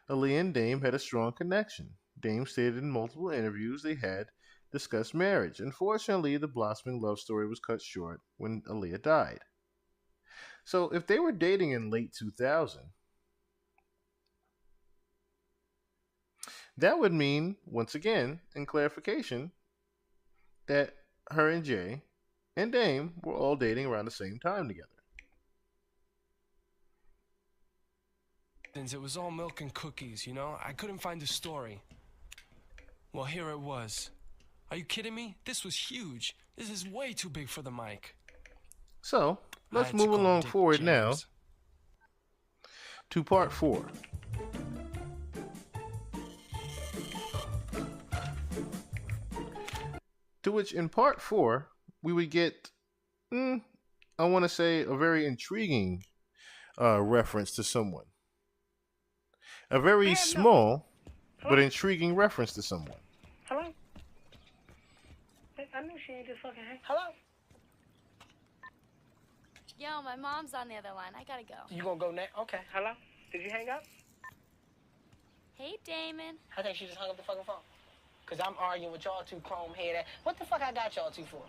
Aaliyah and Dame had a strong connection. Dame stated in multiple interviews they had discussed marriage. Unfortunately, the blossoming love story was cut short when Aaliyah died. So if they were dating in late 2000, that would mean, once again, in clarification, that her and Jay and Dame were all dating around the same time together. It was all milk and cookies, you know? I couldn't find the story. Well, here it was. Are you kidding me? This was huge. This is way too big for the mic. So, let's move along forward now to part 4. To which, in part 4, we would get, I want to say, a very intriguing reference to someone. A very small but intriguing reference to someone. Hello? I knew she ain't just fucking hang. Hello? Yo, my mom's on the other line. I gotta go. You gonna go next? Okay. Hello? Did you hang up? Hey, Damon. I think she just hung up the fucking phone. Cause I'm arguing with y'all two chrome head. What the fuck I got y'all two for?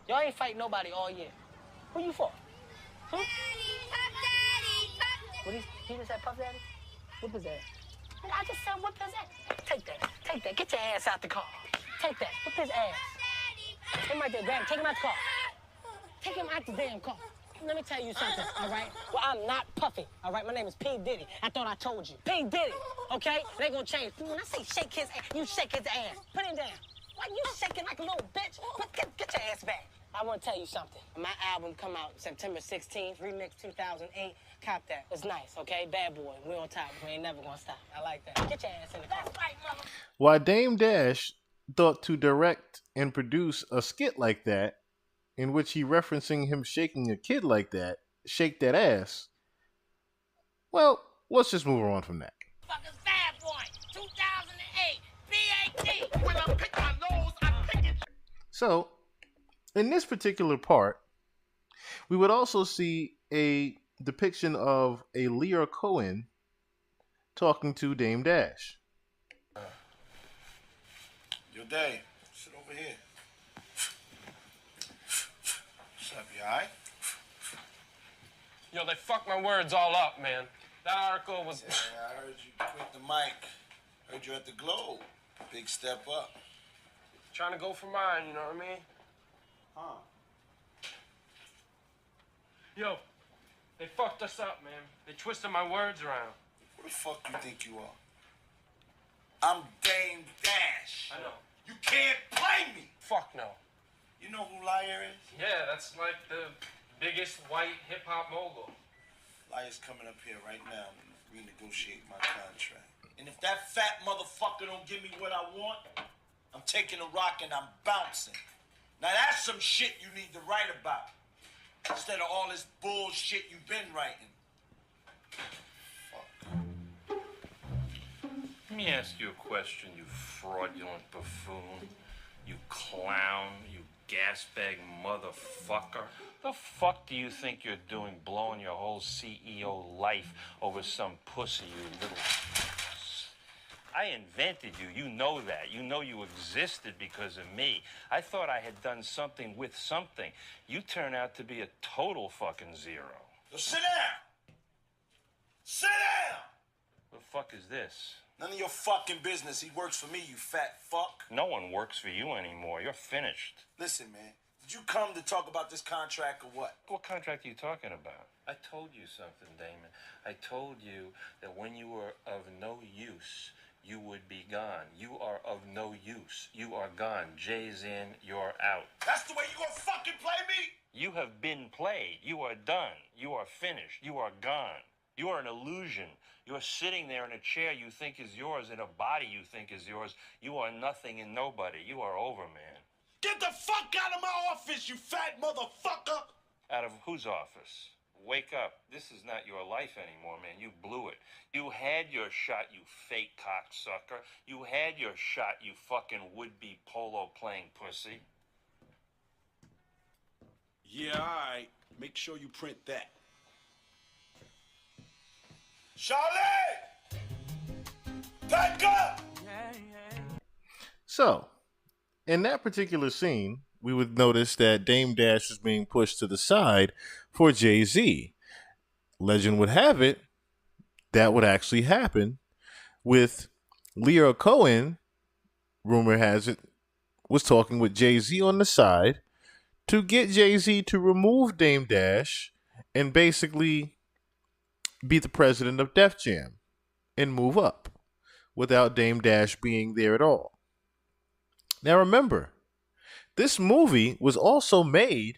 Y'all ain't fighting nobody all year. Who you for? Who? What he just said, Puff Daddy? Whip his ass. I just said whip his ass. Take that. Take that. Get your ass out the car. Take that. Whip his ass. Take him right there. Grab him. Take him out the car. Take him out the damn car. Let me tell you something, all right? Well, I'm not Puffy, all right? My name is P. Diddy. I thought I told you. P. Diddy, okay? They gonna change. When I say shake his ass, you shake his ass. Put him down. Why you shaking like a little bitch? Get your ass back. I want to tell you something. My album come out September 16th, remix 2008. Cop that. It's nice, okay? Bad boy. We on top. We ain't never gonna stop. I like that. Get your ass in the car. That's right, mother. While Dame Dash thought to direct and produce a skit like that, in which he referencing him shaking a kid like that, shake that ass. Well, let's just move on from that. Fucking bad boy. 2008. BAT. When I pick my nose, I pick it. So, in this particular part, we would also see a depiction of a Lear Cohen talking to Dame Dash. Yo, Dave, sit over here. What's up, you alright? Yo, they fucked my words all up, man. That article was... Yeah, I heard you quit the mic. Heard you at the Globe. Big step up. Trying to go for mine, you know what I mean? Huh. Yo, they fucked us up, man. They twisted my words around. Who the fuck you think you are? I'm Dame Dash. I know. You can't play me. Fuck no. You know who Liar is? Yeah, that's like the biggest white hip-hop mogul. Liar's coming up here right now and renegotiate my contract. And if that fat motherfucker don't give me what I want, I'm taking a rock and I'm bouncing. Now that's some shit you need to write about. Instead of all this bullshit you've been writing. Fuck. Let me ask you a question, you fraudulent buffoon. You clown, you gasbag motherfucker. The fuck do you think you're doing blowing your whole CEO life over some pussy, you little... I invented you. You know that. You know you existed because of me. I thought I had done something with something. You turn out to be a total fucking zero. So sit down. Sit down. What the fuck is this? None of your fucking business. He works for me, you fat fuck. No one works for you anymore. You're finished. Listen, man. Did you come to talk about this contract or what? What contract are you talking about? I told you something, Damon. I told you that when you were of no use, you would be gone. You are of no use. You are gone. Jay's in, you're out. That's the way you gonna fucking play me? You have been played. You are done. You are finished. You are gone. You are an illusion. You are sitting there in a chair you think is yours, in a body you think is yours. You are nothing and nobody. You are over, man. Get the fuck out of my office, you fat motherfucker! Out of whose office? wake up. This is not your life anymore, man. You blew it. You had your shot, you fake cocksucker. You had your shot, you fucking would-be polo-playing pussy. Yeah, all right. Make sure you print that. Charlie! Back up! So, in that particular scene, we would notice that Dame Dash is being pushed to the side for Jay-Z. Legend would have it, that would actually happen with Leo Cohen, rumor has it, was talking with Jay-Z on the side to get Jay-Z to remove Dame Dash and basically be the president of Def Jam and move up without Dame Dash being there at all. Now remember, this movie was also made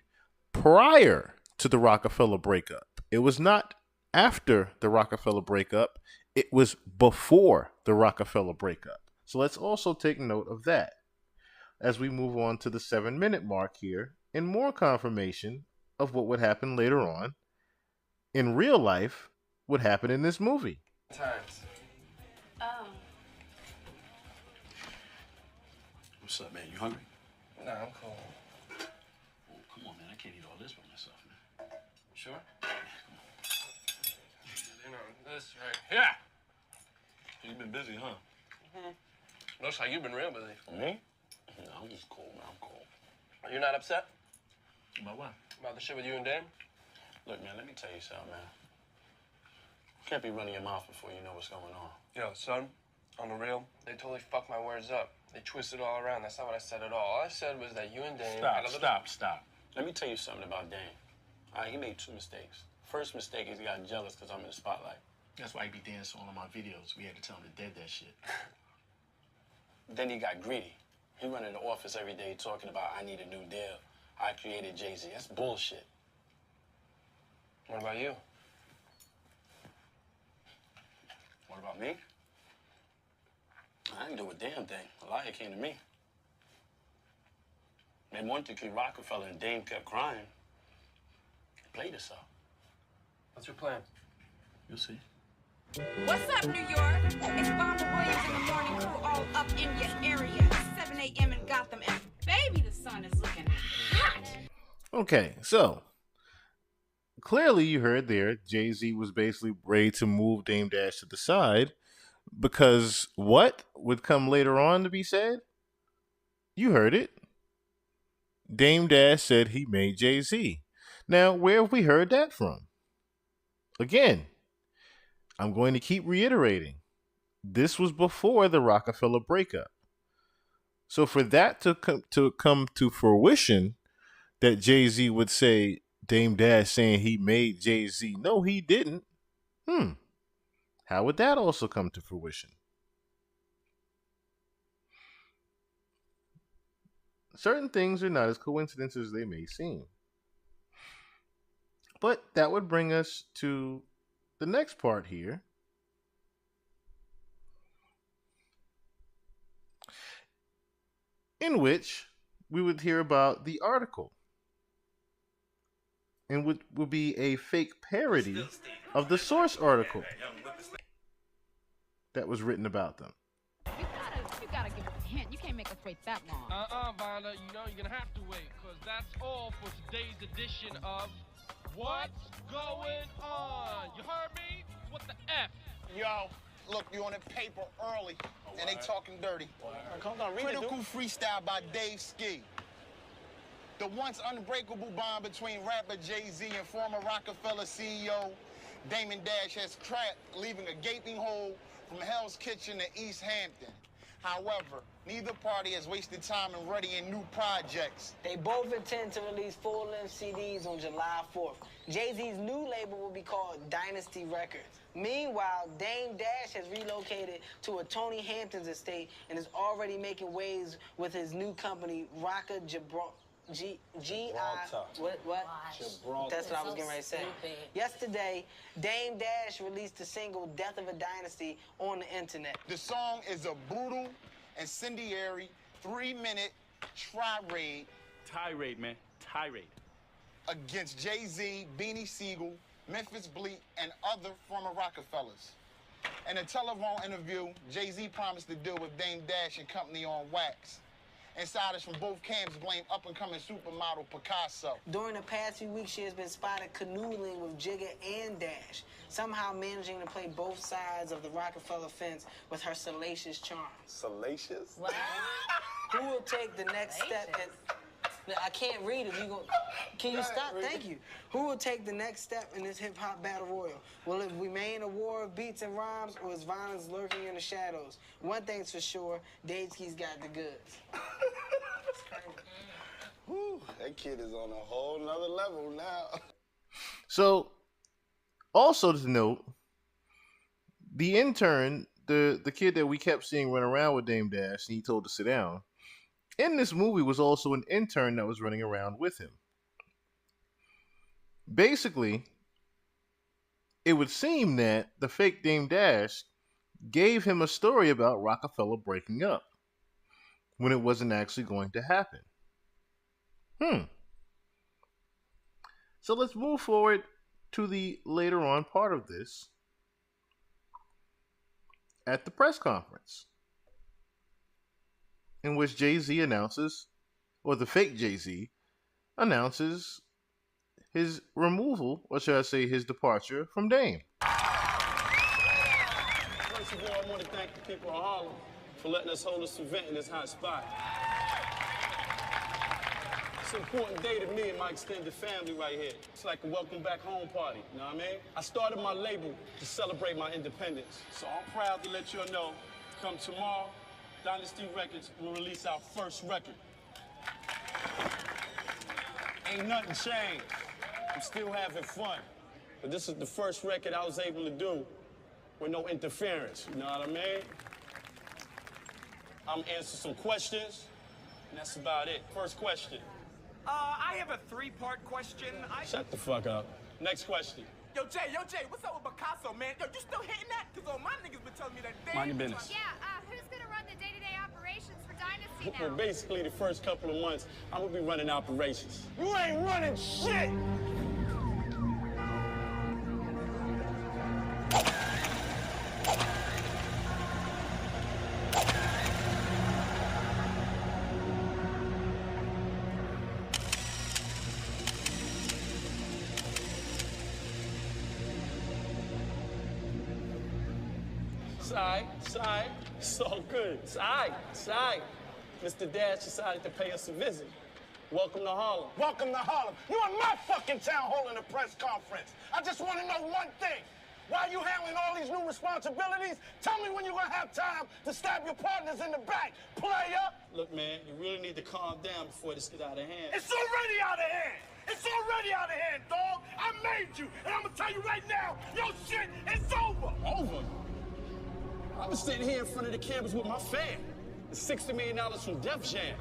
prior to the Rockefeller breakup. It was not after the Rockefeller breakup. It was before the Rockefeller breakup. So let's also take note of that as we move on to the 7-minute mark here and more confirmation of what would happen later on in real life would happen in this movie. Times. Oh. What's up, man? You hungry? Nah, I'm cool. Oh, come on, man. I can't eat all this by myself, man. Sure? You know, this right here. You've been busy, huh? Looks like you've been real busy. Me? No, I'm just cool, man. I'm cool. You're not upset About what? about the shit with you and Dame? Look, man, let me tell you something, man. You can't be running your mouth before you know what's going on. Yo, son, on the real, they totally fucked my words up. They twisted it all around. That's not what I said at all. All I said was that you and Dame... Stop. Let me tell you something about Dame. All right, he made 2 mistakes. First mistake is he got jealous because I'm in the spotlight. That's why he be dancing on my videos. We had to tell him to dead that shit. Then he got greedy. He run in the office every day talking about, I need a new deal. I created Jay-Z. That's bullshit. What about you? What about me? I didn't do a damn thing. Aaliyah came to me. They wanted to keep Rockefeller and Dame kept crying. Played us out. What's your plan? You'll see. What's up, New York? It's Bomber Williams in the morning crew all up in your area. 7 a.m. in Gotham, and baby, the sun is looking hot. Okay, so clearly you heard there Jay-Z was basically ready to move Dame Dash to the side because what would come later on to be said? You heard it. Dame Dash said he made Jay-Z. Now, where have we heard that from? Again, I'm going to keep reiterating. This was before the Rockefeller breakup. So for that to come to fruition, that Jay-Z would say, Dame Dash saying he made Jay-Z. No, he didn't. How would that also come to fruition? Certain things are not as coincidences as they may seem. But that would bring us to the next part here. In which we would hear about the article. And would be a fake parody of the source article that was written about them. You gotta give us a hint. You can't make us wait that long. Vonda, you know you're gonna have to wait, because that's all for today's edition of What's Going On? You heard me? What the F? Yo, look, you on the paper early, and they talking dirty. Come on, read it, Critical freestyle by Dave Ski. The once unbreakable bond between rapper Jay-Z and former Rockefeller CEO Damon Dash has cracked, leaving a gaping hole from Hell's Kitchen to East Hampton. However, neither party has wasted time in readying new projects. They both intend to release full-length CDs on July 4th. Jay-Z's new label will be called Dynasty Records. Meanwhile, Dame Dash has relocated to a Tony Hampton's estate and is already making waves with his new company, Rocka Gibraltar. What? Gibraltar. That's what I was getting ready to say. Yesterday, Dame Dash released the single Death of a Dynasty on the internet. The song is a brutal, incendiary, 3-minute tirade. Tirade, man. Tirade. Against Jay-Z, Beanie Siegel, Memphis Bleak, and other former Rockefellers. In a telephone interview, Jay-Z promised to deal with Dame Dash and company on wax. Insiders from both camps blame up-and-coming supermodel Picasso. During the past few weeks, she has been spotted canoodling with Jigga and Dash, somehow managing to play both sides of the Rockefeller fence with her salacious charms. Salacious? What? Who will take the next step in... I can't read if you go. Can you stop? Thank you. Who will take the next step in this hip-hop battle royal? Will it remain a war of beats and rhymes, or is violence lurking in the shadows? One thing's for sure, Dadeski's got the goods. Whew, that kid is on a whole nother level now. So, also to note, the intern, the kid that we kept seeing run around with Dame Dash, and he told to sit down, in this movie was also an intern that was running around with him. Basically, it would seem that the fake Dame Dash gave him a story about Rockefeller breaking up when it wasn't actually going to happen. So let's move forward to the later on part of this at the press conference, in which Jay-Z announces, or the fake Jay-Z announces his removal, or should I say his departure from Dame. First of all, I want to thank the people of Harlem for letting us hold this event in this hot spot. It's an important day to me and my extended family right here. It's like a welcome back home party, you know what I mean? I started my label to celebrate my independence. So I'm proud to let you all know, come tomorrow, Dynasty Records will release our first record. Ain't nothing changed. I'm still having fun. But this is the first record I was able to do with no interference, you know what I mean? I'm answering some questions, and that's about it. First question. I have a three-part question. Shut the fuck up. Next question. Yo, Jay, what's up with Picasso, man? Yo, you still hitting that? Because all my niggas been telling me that they... Mind your business. Yeah, who's gonna run the day-to-day operations for Dynasty now? Well, basically, the first couple of months, I'm gonna be running operations. You ain't running shit! It's all good. It's all right. Mr. Dash decided to pay us a visit. Welcome to Harlem. Welcome to Harlem. You in my fucking town holding a press conference. I just want to know one thing. Why are you handling all these new responsibilities? Tell me when you're going to have time to stab your partners in the back, player. Look, man, you really need to calm down before this get out of hand. It's already out of hand. It's already out of hand, dog. I made you, and I'm going to tell you right now, your shit is over. Over? I've been sitting here in front of the cameras with my fam. It's $60 million from Def Jam.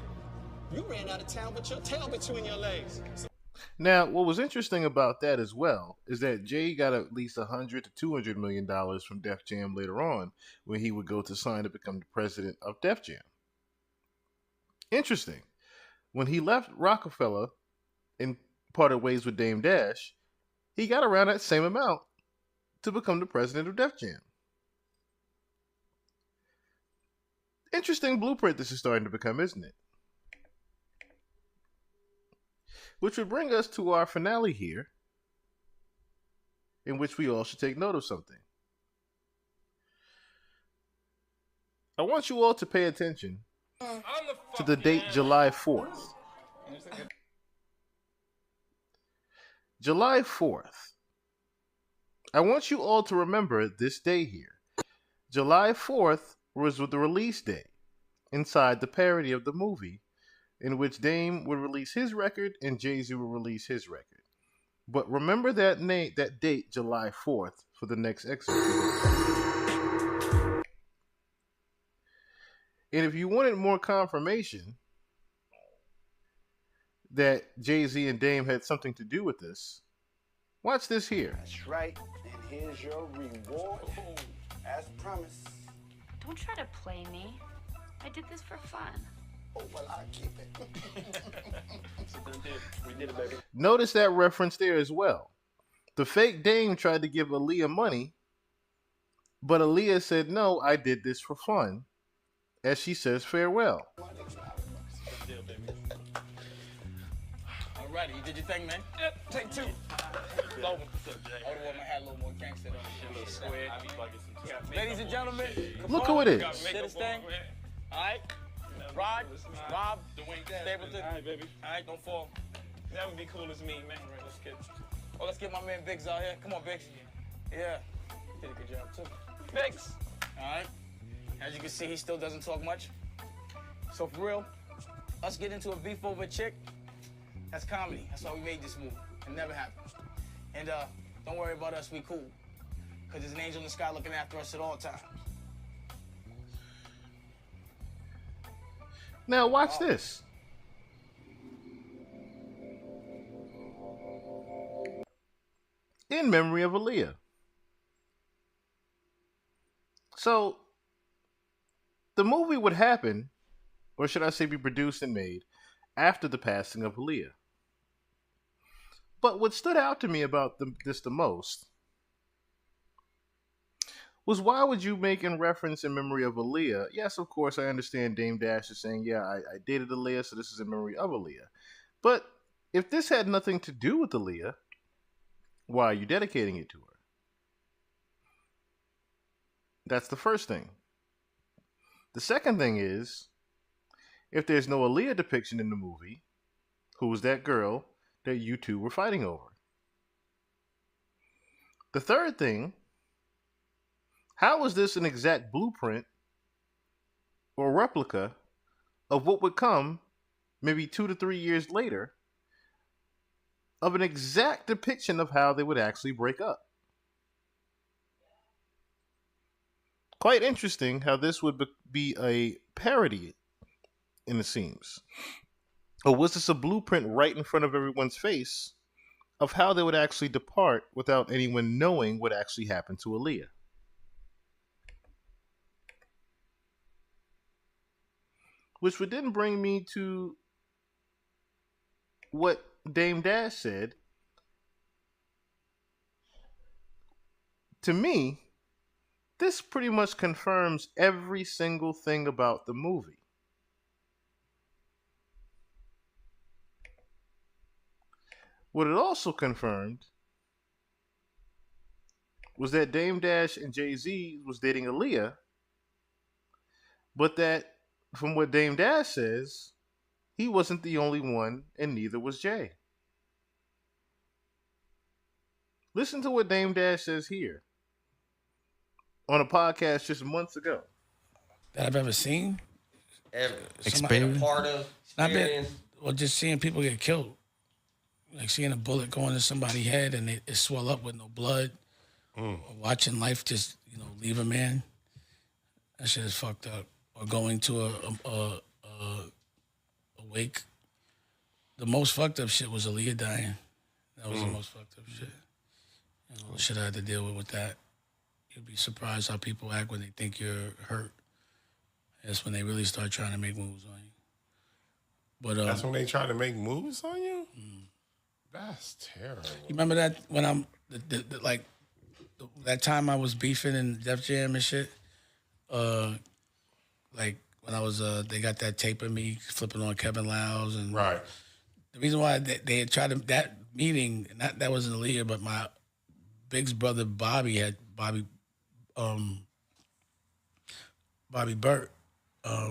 You ran out of town with your tail between your legs. Now, what was interesting about that as well is that Jay got at least $100 to $200 million from Def Jam later on when he would go to sign to become the president of Def Jam. Interesting. When he left Rockefeller and parted ways with Dame Dash, he got around that same amount to become the president of Def Jam. Interesting blueprint this is starting to become, isn't it? Which would bring us to our finale here, in which we all should take note of something. I want you all to pay attention to the date July 4th. July 4th. I want you all to remember this day here. July 4th was the release day inside the parody of the movie, in which Dame would release his record and Jay-Z would release his record. But remember that date, July 4th, for the next excerpt. And if you wanted more confirmation that Jay-Z and Dame had something to do with this, watch this here. That's right, and here's your reward. As promised. Don't try to play me. I did this for fun. Oh, well, I'll keep it. We did it, baby. Notice that reference there as well. The fake Dame tried to give Aaliyah money, but Aaliyah said, "No, I did this for fun," as she says farewell. Alrighty, you did your thing, man. Yep, take two. Logan. I had a little more gangster on. Ladies and gentlemen, Look who it is. Did his thing. All right. Rod, Rob, Stapleton. All right, baby. All right, don't fall. That would be cool as me, man. All right, let's get my man Biggs out here. Come on, Biggs. Yeah. You did a good job, too. Biggs. All right. As you can see, he still doesn't talk much. So for real, us get into a beef over a chick, that's comedy. That's why we made this movie. It never happened. And don't worry about us, we cool. Because there's an angel in the sky looking after us at all times. Now watch this. In memory of Aaliyah. So, the movie would happen, or should I say be produced and made, after the passing of Aaliyah. But what stood out to me about this the most was, why would you make in reference in memory of Aaliyah? Yes, of course, I understand Dame Dash is saying, yeah, I dated Aaliyah, so this is in memory of Aaliyah. But if this had nothing to do with Aaliyah, why are you dedicating it to her? That's the first thing. The second thing is, if there's no Aaliyah depiction in the movie, who was that girl that you two were fighting over? The third thing, how is this an exact blueprint or replica of what would come maybe 2 to 3 years later of an exact depiction of how they would actually break up? Quite interesting how this would be a parody, in it seems. Or was this a blueprint right in front of everyone's face of how they would actually depart without anyone knowing what actually happened to Aaliyah? Which would then bring me to what Dame Dash said. To me, this pretty much confirms every single thing about the movie. What it also confirmed was that Dame Dash and Jay-Z was dating Aaliyah, but that, from what Dame Dash says, he wasn't the only one, and neither was Jay. Listen to what Dame Dash says here on a podcast just months ago. That I've ever seen? Experience. Part of Not been, well, just seeing people get killed. Like seeing a bullet go into somebody's head and it swell up with no blood. Or watching life just, leave a man. That shit is fucked up. Or going to a wake. The most fucked up shit was Aaliyah dying. That was the most fucked up shit. The shit I had to deal with that. You'd be surprised how people act when they think you're hurt. That's when they really start trying to make moves on you. But that's when they try to make moves on you? That's terrible. You remember that when that time I was beefing in Def Jam and shit? Like when I was, they got that tape of me flipping on Kevin Lyles. And right. The reason why they had tried to, that meeting, that wasn't Aaliyah, but my Big's brother Bobby Burt,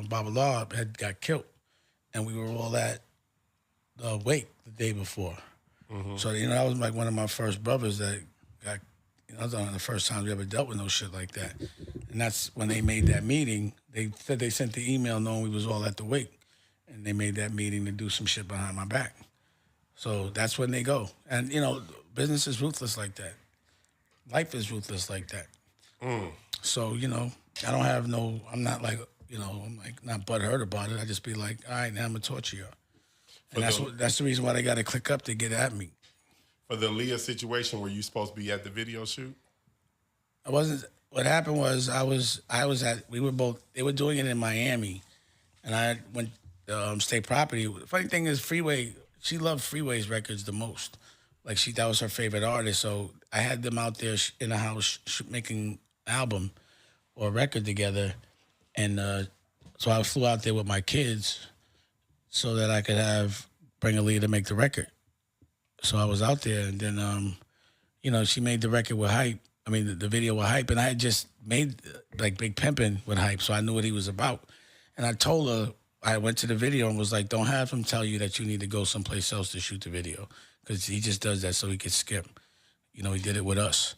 Baba Law had got killed. And we were all at the wake the day before. Mm-hmm. So, that was like one of my first brothers that got, that was one of the first times we ever dealt with no shit like that. And that's when they made that meeting. They said they sent the email knowing we was all at the wake. And they made that meeting to do some shit behind my back. So that's when they go. And, business is ruthless like that. Life is ruthless like that. So, I don't have I'm not like, I'm like not butthurt about it. I just be like, all right, now I'm gonna torture you. And that's the reason why they got to click up to get at me. For the Aaliyah situation, were you supposed to be at the video shoot? I wasn't. What happened was they were doing it in Miami, and I went State Property. The funny thing is, Freeway, she loved Freeway's records the most. Like that was her favorite artist. So I had them out there in the house making album or a record together. And so I flew out there with my kids so that I could bring Aaliyah to make the record. So I was out there, and then, she made the record with Hype. I mean, the video with Hype, and I had just made, like, Big Pimpin' with Hype, so I knew what he was about. And I told her, I went to the video and was like, don't have him tell you that you need to go someplace else to shoot the video, because he just does that so he could skip. He did it with us.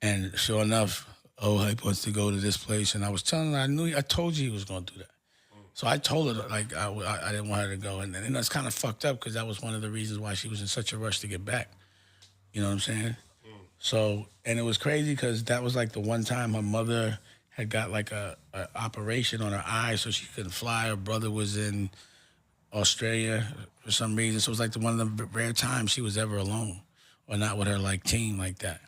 And sure enough, Hype wants to go to this place, and I was telling her, I told you he was going to do that. So I told her, like, I didn't want her to go. And it's kind of fucked up because that was one of the reasons why she was in such a rush to get back. You know what I'm saying? So, and it was crazy because that was like the one time her mother had got like a operation on her eye so she couldn't fly. Her brother was in Australia for some reason. So it was like one of the rare times she was ever alone or not with her like team like that.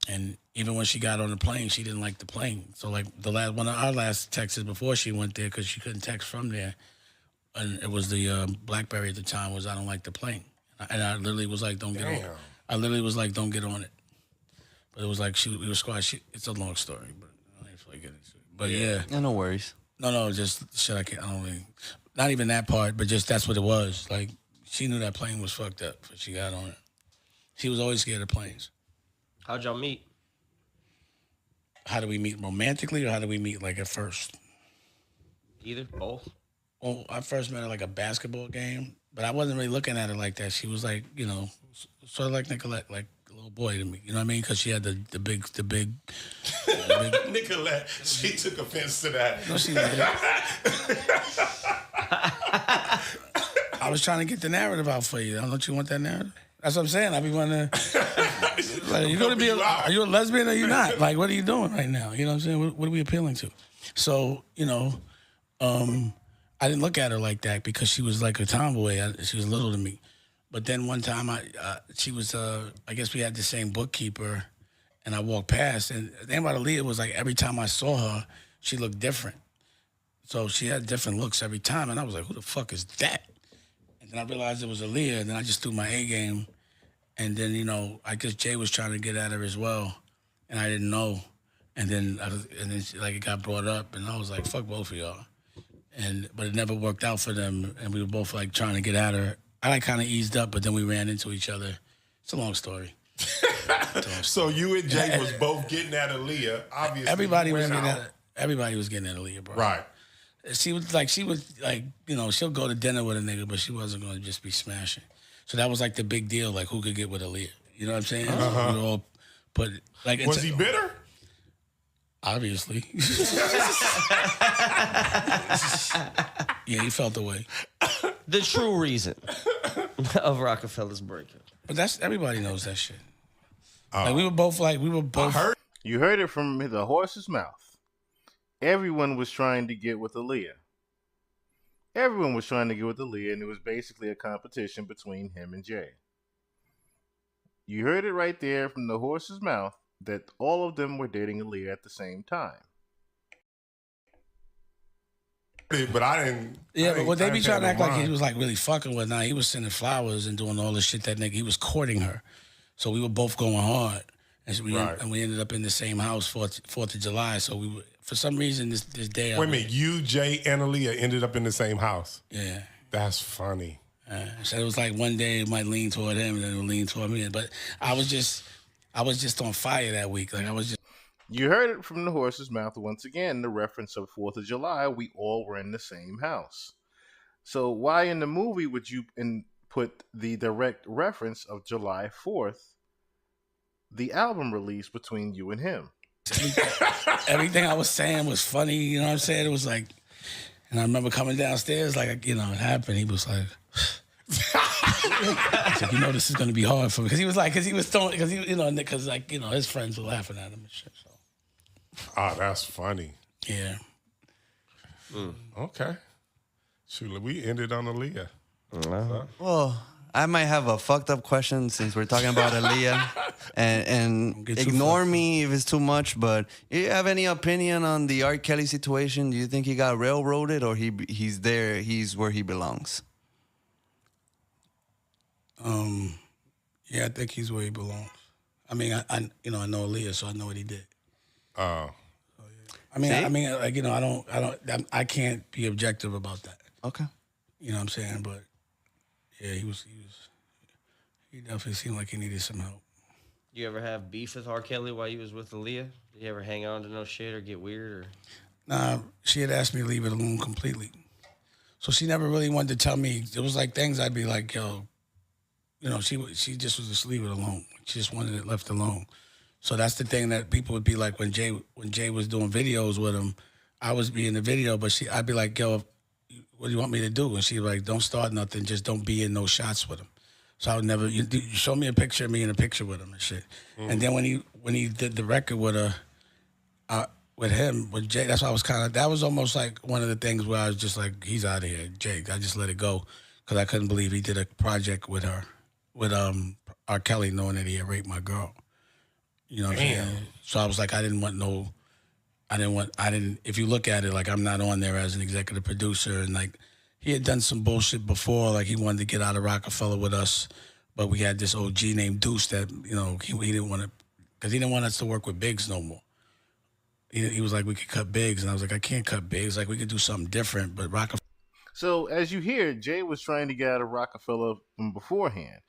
And even when she got on the plane, she didn't like the plane. So like one of our last texts before she went there, because she couldn't text from there, and it was the BlackBerry at the time, was I don't like the plane. And I literally was like, don't get on it. I literally was like, don't get on it. But it was like we were squad. It's a long story, but I ain't really get into it. But yeah. No worries. No, just shit. I don't really, not even that part, but just that's what it was. Like she knew that plane was fucked up, but she got on it. She was always scared of planes. How'd y'all meet? How do we meet, romantically, or how do we meet like at first? Either, both. Well, I first met her like a basketball game, but I wasn't really looking at her like that. She was like, sort of like Nicolette, like a little boy to me. You know what I mean? Because she had the big. Nicolette, she took offense to that. No, she didn't. I was trying to get the narrative out for you. Don't you want that narrative? That's what I'm saying. I be wanting to. Like, you're gonna be. Are you a lesbian or you not? Like, what are you doing right now? You know what I'm saying? What are we appealing to? So, I didn't look at her like that because she was like a tomboy. She was little to me. But then one time, she was. I guess we had the same bookkeeper, and I walked past. And the thing about Aaliyah was like every time I saw her, she looked different. So she had different looks every time, and I was like, "Who the fuck is that?" And then I realized it was Aaliyah, and then I just threw my A game. And then, I guess Jay was trying to get at her as well, and I didn't know. And then it got brought up, and I was like, "Fuck both of y'all." But it never worked out for them, and we were both like trying to get at her. I like kind of eased up, but then we ran into each other. It's a long story. So you and Jay was both getting at Aaliyah. Obviously, everybody was getting at Aaliyah, bro. Right. She would she'll go to dinner with a nigga, but she wasn't going to just be smashing. So that was like the big deal, like who could get with Aaliyah. You know what I'm saying? Uh-huh. We all put like. Was he bitter? Obviously. Yeah, he felt the way. The true reason of Rockefeller's breakup. But everybody knows that shit. Like we were both. You heard it from the horse's mouth. Everyone was trying to get with Aaliyah. Everyone was trying to get with Aaliyah, and it was basically a competition between him and Jay. You heard it right there from the horse's mouth that all of them were dating Aaliyah at the same time. But I didn't. Yeah, but what they be trying to act like he was like really fucking with. Now he was sending flowers and doing all this shit. That nigga, he was courting her, so we were both going hard, and so we ended up in the same house 4th of July. So we were, for some reason this day. Wait a minute, you, Jay, and Aaliyah ended up in the same house. Yeah, that's funny. So it was like one day it might lean toward him and then it would lean toward me. But I was just on fire that week. Like I was just. You heard it from the horse's mouth once again, the reference of 4th of July, we all were in the same house. So why in the movie would you put the direct reference of July 4th, the album release between you and him? Everything I was saying was funny, you know what I'm saying? It was like, and I remember coming downstairs, like, it happened. He was like, he's like, this is going to be hard for me. Because he was throwing, his friends were laughing at him and shit. So. Oh, that's funny. Yeah. Okay. Shoot, we ended on Aaliyah. Well, I might have a fucked up question since we're talking about Aaliyah. And ignore me if it's too much, but do you have any opinion on the R. Kelly situation? Do you think he got railroaded or he's there, he's where he belongs? Yeah, I think he's where he belongs. I mean, I know Aaliyah, so I know what he did. Oh. I can't be objective about that. Okay. You know what I'm saying? But yeah, he definitely seemed like he needed some help. You ever have beef with R. Kelly while you was with Aaliyah? Did you ever hang on to no shit or get weird or? Nah, she had asked me to leave it alone completely. So she never really wanted to tell me. It was like things I'd be like, yo, she just was just leave it alone. She just wanted it left alone. So that's the thing that people would be like when Jay was doing videos with him, I was be in the video, but I'd be like, yo, what do you want me to do? And she'd be like, don't start nothing, just don't be in no shots with him. So I would never. You show me a picture of me in a picture with him and shit. And then when he did the record with Jay, that's why I was that was almost like one of the things where I was just like, he's out of here, Jake. I just let it go because I couldn't believe he did a project with her, with R. Kelly, knowing that he had raped my girl. You know what I'm saying? So I was like, if you look at it, like I'm not on there as an executive producer, and like he had done some bullshit before, like he wanted to get out of Rockefeller with us, but we had this OG named Deuce that, he didn't want to, because he didn't want us to work with Biggs no more. He was like, we could cut Biggs, and I was like, I can't cut Biggs, like we could do something different, but Rockefeller. So as you hear, Jay was trying to get out of Rockefeller from beforehand.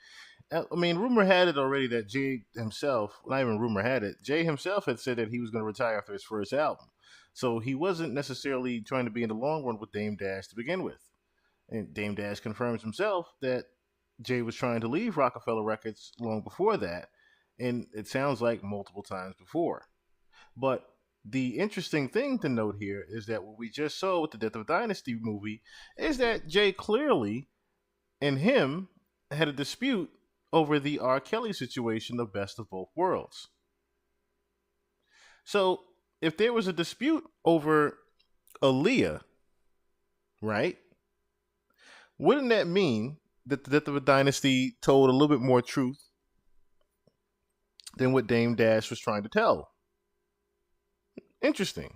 I mean, rumor had it already that Jay himself, not even rumor had it, Jay himself had said that he was going to retire after his first album. So he wasn't necessarily trying to be in the long run with Dame Dash to begin with. And Dame Dash confirms himself that Jay was trying to leave Rockefeller Records long before that. And it sounds like multiple times before. But the interesting thing to note here is that what we just saw with the Death of Dynasty movie is that Jay clearly and him had a dispute over the R. Kelly situation of Best of Both Worlds. So, if there was a dispute over Aaliyah, right, wouldn't that mean that the Death of a Dynasty told a little bit more truth than what Dame Dash was trying to tell? Interesting.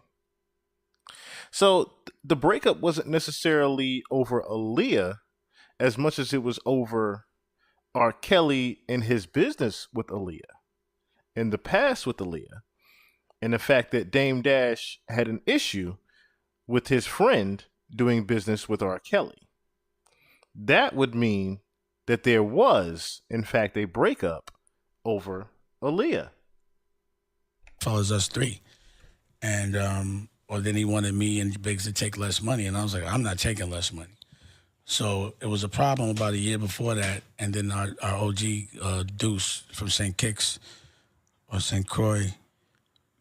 So, the breakup wasn't necessarily over Aaliyah as much as it was over R. Kelly and his business with Aaliyah, in the past with Aaliyah, and the fact that Dame Dash had an issue with his friend doing business with R. Kelly. That would mean that there was, in fact, a breakup over Aaliyah. Follows us three. And, or then he wanted me and Biggs to take less money. And I was like, I'm not taking less money. So it was a problem about a year before that, and then our OG Deuce from St. Kix or St. Croix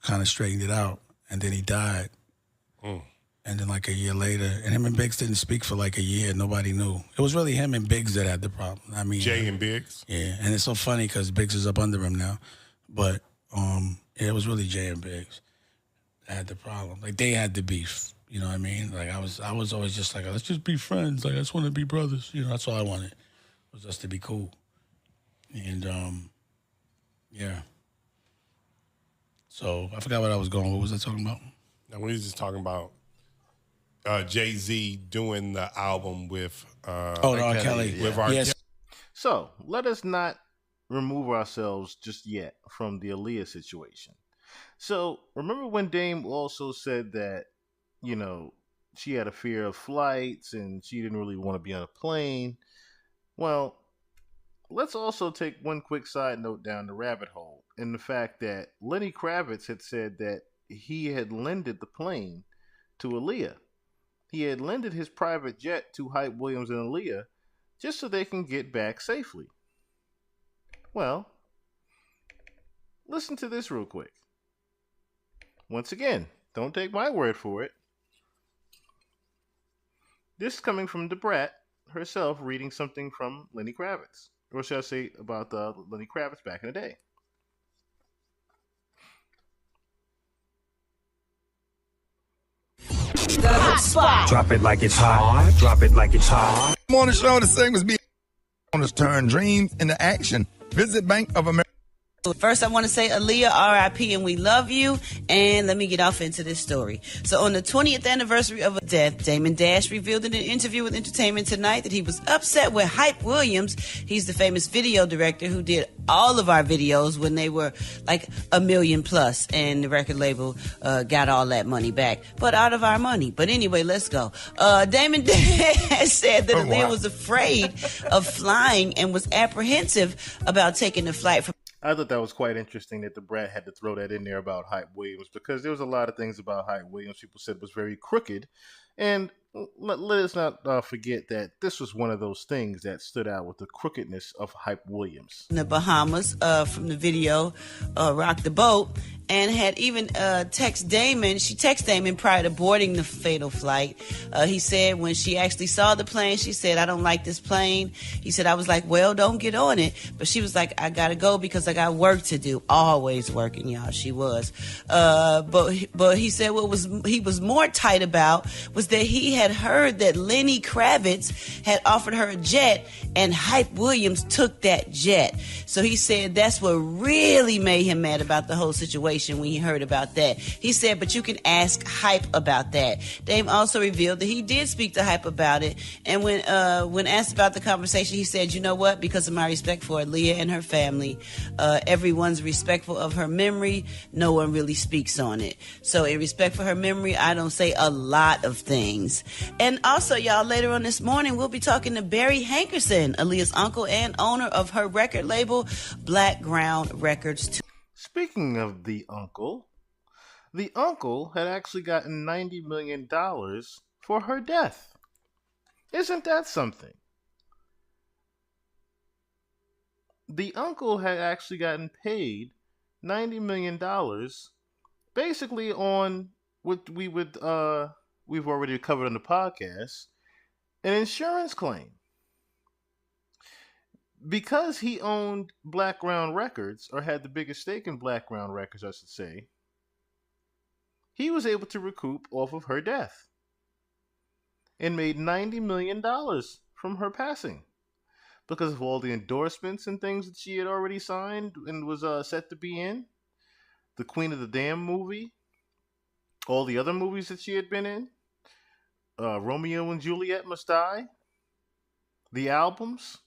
kind of straightened it out, and then he died. And then like a year later, and him and Biggs didn't speak for like a year. Nobody knew. It was really him and Biggs that had the problem. I mean, Jay and Biggs. Yeah, and it's so funny because Biggs is up under him now, but it was really Jay and Biggs that had the problem. Like they had the beef. You know what I mean? Like I was always just like, let's just be friends. Like I just want to be brothers. That's all I wanted, was us to be cool. And yeah. So I forgot what I was going. What was I talking about? Now we was just talking about Jay-Z doing the album with R. Kelly. With R. Kelly. So let us not remove ourselves just yet from the Aaliyah situation. So remember when Dame also said that, she had a fear of flights and she didn't really want to be on a plane. Well, let's also take one quick side note down the rabbit hole in the fact that Lenny Kravitz had said that he had lended the plane to Aaliyah. He had lended his private jet to Hype Williams and Aaliyah just so they can get back safely. Well, listen to this real quick. Once again, don't take my word for it. This is coming from Debrat herself reading something from Lenny Kravitz. Or should I say about Lenny Kravitz back in the day. The hot spot. Drop it like it's hot. Drop it like it's hot. I'm on the show, the segment's be on us turn dreams into action. Visit Bank of America. First, I want to say Aaliyah, R.I.P. and we love you. And let me get off into this story. So on the 20th anniversary of her death, Damon Dash revealed in an interview with Entertainment Tonight that he was upset with Hype Williams. He's the famous video director who did all of our videos when they were like 1 million plus, and the record label got all that money back, but out of our money. But anyway, let's go. Damon Dash said that Aaliyah was afraid of flying and was apprehensive about taking the flight from. I thought that was quite interesting that the brat had to throw that in there about Hype Williams, because there was a lot of things about Hype Williams people said was very crooked. And let us not forget that this was one of those things that stood out with the crookedness of Hype Williams. In the Bahamas from the video Rock the Boat, and had even text Damon. She texted Damon prior to boarding the fatal flight. He said when she actually saw the plane, she said, "I don't like this plane." He said, "I was like, well, don't get on it." But she was like, "I gotta go because I got work to do." Always working, y'all. She was. But he said what he was more tight about was that he had heard that Lenny Kravitz had offered her a jet, and Hype Williams took that jet. So he said that's what really made him mad about the whole situation when he heard about that. He said, but you can ask Hype about that. Dame also revealed that he did speak to Hype about it, and when asked about the conversation, he said, "You know what? Because of my respect for Aaliyah and her family, everyone's respectful of her memory. No one really speaks on it. So in respect for her memory, I don't say a lot of things." And also, y'all, later on this morning, we'll be talking to Barry Hankerson, Aaliyah's uncle and owner of her record label, Black Ground Records. Speaking of the uncle had actually gotten $90 million for her death. Isn't that something? The uncle had actually gotten paid $90 million basically on what we've already covered on the podcast, an insurance claim. Because he owned Black Ground Records, or had the biggest stake in Black Ground Records, I should say, he was able to recoup off of her death and made $90 million from her passing because of all the endorsements and things that she had already signed and was set to be in. The Queen of the Damn movie, all the other movies that she had been in, Romeo and Juliet Must Die, the albums.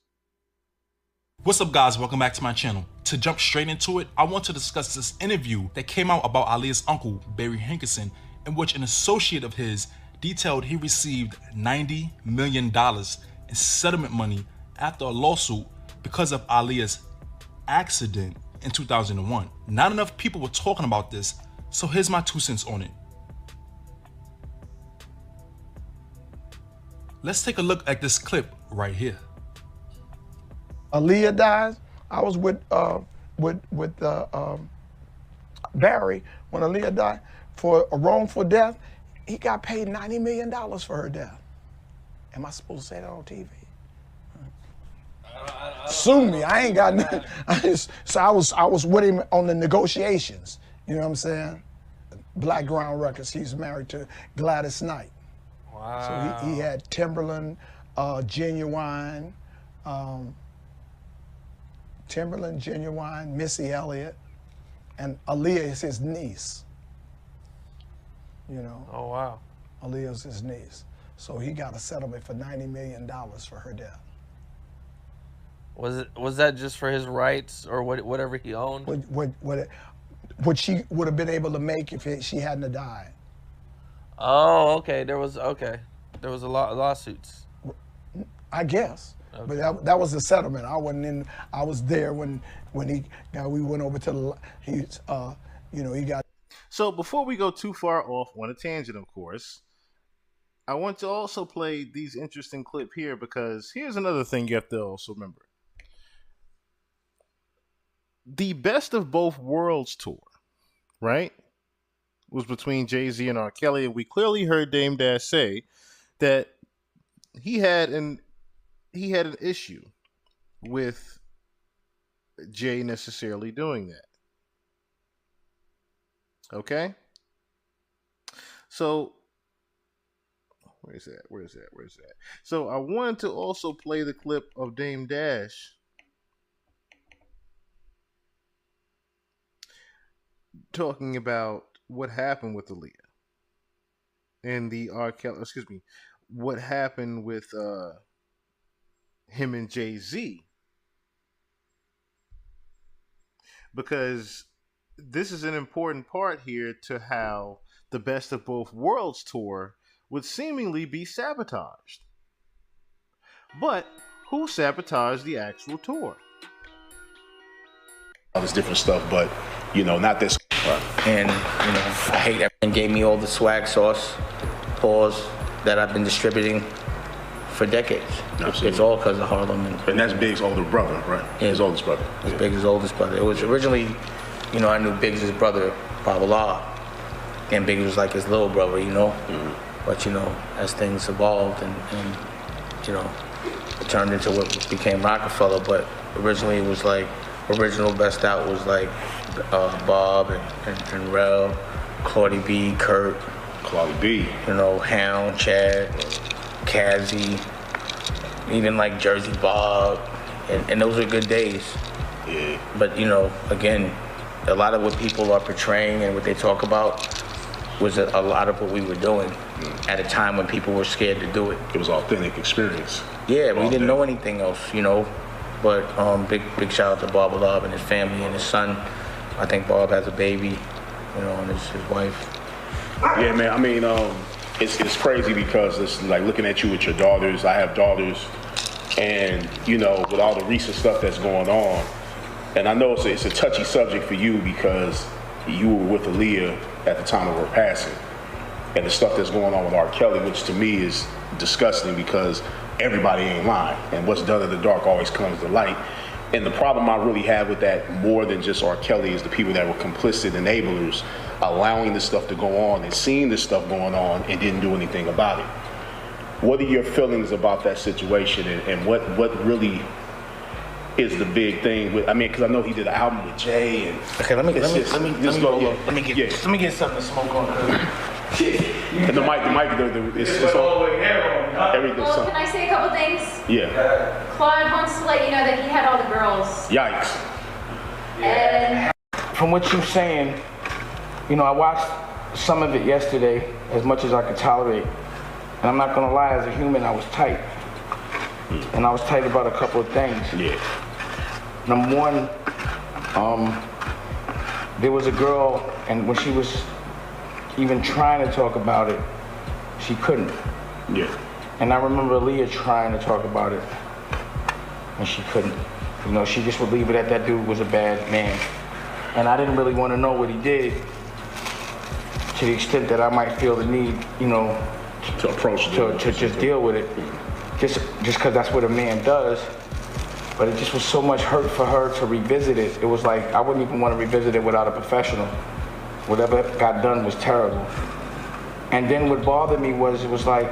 What's up, guys? Welcome back to my channel. To jump straight into it, I want to discuss this interview that came out about Aaliyah's uncle, Barry Hankerson, in which an associate of his detailed he received $90 million in settlement money after a lawsuit because of Aaliyah's accident in 2001. Not enough people were talking about this, so here's my 2 cents on it. Let's take a look at this clip right here. Aaliyah dies. I was with Barry when Aaliyah died for a wrongful death. He got paid $90 million for her death. Am I supposed to say that on TV? Sue me. I ain't got nothing. I was with him on the negotiations. You know what I'm saying? Black Ground Records. He's married to Gladys Knight. Wow. So he had Timberland, Genuine. Timberland, Genuine, Missy Elliott, and Aaliyah is his niece. You know. Oh wow. Aaliyah's his niece, so he got a settlement for $90 million for her death. Was that just for his rights or whatever he owned? What she would have been able to make if she hadn't have died. Oh, okay. There was a lot of lawsuits. I guess. Okay. But that was the settlement. I wasn't in. I was there when we went over to the. He got. So before we go too far off on a tangent, of course, I want to also play these interesting clip here, because here's another thing you have to also remember: the Best of Both Worlds tour, right, was between Jay-Z and R. Kelly, and we clearly heard Dame Dash say that he had an issue with Jay necessarily doing that. Okay? So, where's that? So, I wanted to also play the clip of Dame Dash talking about what happened with Aaliyah and the R. Kelly. Excuse me, what happened with him and Jay-Z, because this is an important part here to how the Best of Both Worlds tour would seemingly be sabotaged. But who sabotaged the actual tour? All this different stuff, but not this. And I hate everyone gave me all the swag sauce, pause that I've been distributing for decades. Absolutely. It's all because of Harlem. And that's Big's older brother, right? Yeah. His oldest brother. It's Big's oldest brother. It was originally, I knew Big's brother, Babala, and Big was like his little brother, Mm-hmm. But as things evolved and it turned into what became Rockefeller. But originally it was like original best out was like Bob and Rel, Claudie B, Kurt, Claudie B, Hound, Chad, Kazzy, even like Jersey Bob, and those are good days. Yeah. But again, a lot of what people are portraying and what they talk about was a lot of what we were doing at a time when people were scared to do it. It was authentic experience. Yeah, we didn't know anything else, But big shout out to Bob Love and his family and his son. I think Bob has a baby, and his wife. Yeah, man. I mean, it's crazy because it's like looking at you with your daughters. I have daughters, and with all the recent stuff that's going on, and I know it's a touchy subject for you because you were with Aaliyah at the time of her passing, and the stuff that's going on with R. Kelly, which to me is disgusting because everybody ain't lying, and what's done in the dark always comes to light. And the problem I really have with that, more than just R. Kelly, is the people that were complicit enablers, allowing this stuff to go on and seeing this stuff going on and didn't do anything about it. What are your feelings about that situation, and what really is the big thing? Because I know he did an album with Jay, and okay, let me get something to smoke on. And the mic, it's all everything. Well, can I say a couple things? Yeah. Claude wants to let you know that he had all the girls. Yikes. And from what you're saying, I watched some of it yesterday as much as I could tolerate. And I'm not gonna lie, as a human, I was tight. And I was tight about a couple of things. Yeah. Number one, there was a girl, and when she was even trying to talk about it, she couldn't. Yeah. And I remember Aaliyah trying to talk about it, and she couldn't. She just would leave it at that dude was a bad man. And I didn't really want to know what he did, to the extent that I might feel the need, to approach it, to just deal with it, just because that's what a man does. But it just was so much hurt for her to revisit it. It was like I wouldn't even want to revisit it without a professional. Whatever got done was terrible. And then what bothered me was, it was like,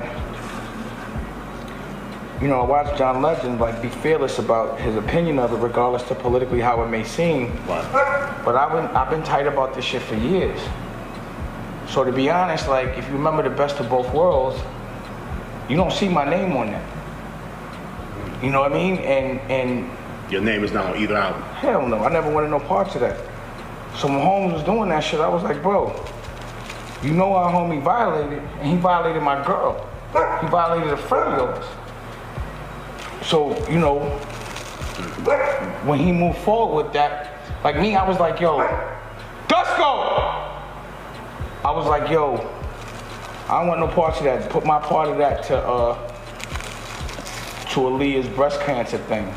I watched John Legend be fearless about his opinion of it, regardless to politically how it may seem. Right. But I've been tight about this shit for years. So to be honest, if you remember the Best of Both Worlds, you don't see my name on that. You know what I mean? And your name is not on either album. Hell no, I never wanted no parts of that. So when Holmes was doing that shit, I was like, bro, our homie violated, and he violated my girl. He violated a friend of yours. So, when he moved forward with that, me, I was like, yo, Dusko! I was like, yo, I don't want no parts of that. Put my part of that to Aaliyah's breast cancer thing,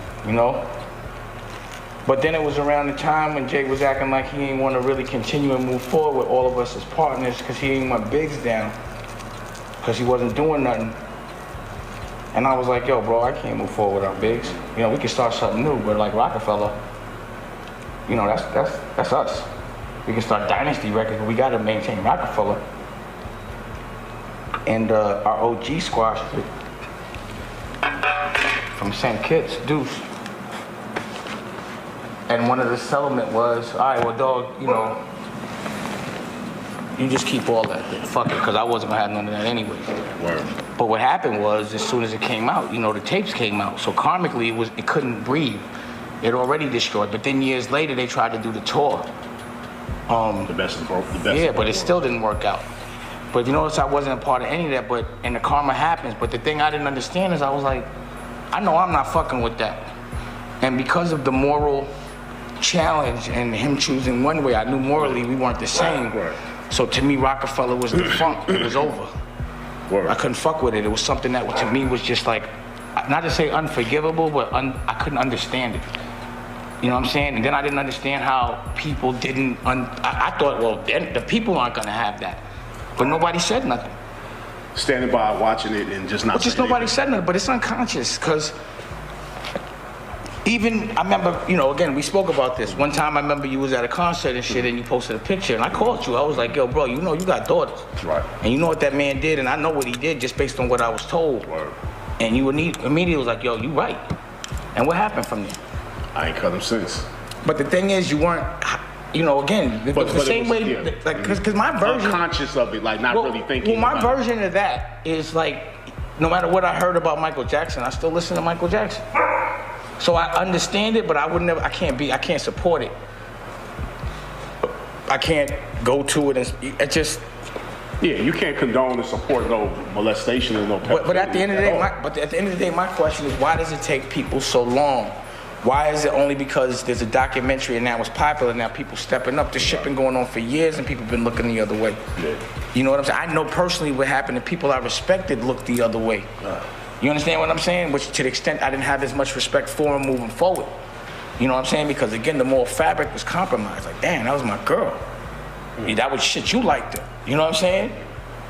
But then it was around the time when Jay was acting like he didn't want to really continue and move forward with all of us as partners because he didn't want Biggs down, because he wasn't doing nothing. And I was like, yo, bro, I can't move forward without Biggs. We can start something new, but like Rockefeller, that's us. We can start Dynasty records, but we got to maintain Rockefeller. And our OG squashed it from St. Kitts, Deuce. And one of the settlement was, all right, well, dog, you just keep all that. Fuck it, because I wasn't going to have none of that anyway. Word. But what happened was, as soon as it came out, the tapes came out. So karmically, it couldn't breathe. It already destroyed. But then years later, they tried to do the tour. The best of both. Yeah, but it still didn't work out. But you notice I wasn't a part of any of that, and the karma happens. But the thing I didn't understand is I was like, I know I'm not fucking with that. And because of the moral challenge and him choosing one way, I knew morally we weren't the same. So to me, Rockefeller was defunct. It was over. I couldn't fuck with it. It was something that to me was just like, not to say unforgivable, but I couldn't understand it. You know what I'm saying? And then I didn't understand how people didn't, I thought, well, the people aren't gonna have that. But nobody said nothing. Standing by, watching it, and just not But just nobody said nothing, but it's unconscious, because even, I remember, you know, again, we spoke about this. One time I remember you was at a concert and shit, and you posted a picture, and I called you. I was like, yo, bro, you know you got daughters. Right. And you know what that man did, and I know what he did just based on what I was told. Right. And you immediately was like, yo, you right. And what happened from there? I ain't cut him since. But the thing is, you weren't, you know, again, the same way, yeah. like, because my version. Unconscious of it, like not really thinking. Well, my version of that is like, no matter what I heard about Michael Jackson, I still listen to Michael Jackson. So I understand it, but I would never, I can't support it. I can't go to it and it just. Yeah, you can't condone and support no molestation and no. But at the end of the day, my question is, why does it take people so long? Why is it only because there's a documentary and that was popular, now people stepping up? This shit been going on for years and people been looking the other way. Yeah. You know what I'm saying? I know personally what happened, and people I respected looked the other way. You understand what I'm saying? Which to the extent I didn't have as much respect for him moving forward. You know what I'm saying? Because again, the moral fabric was compromised. Like, damn, that was my girl. That was shit, you liked her. You know what I'm saying?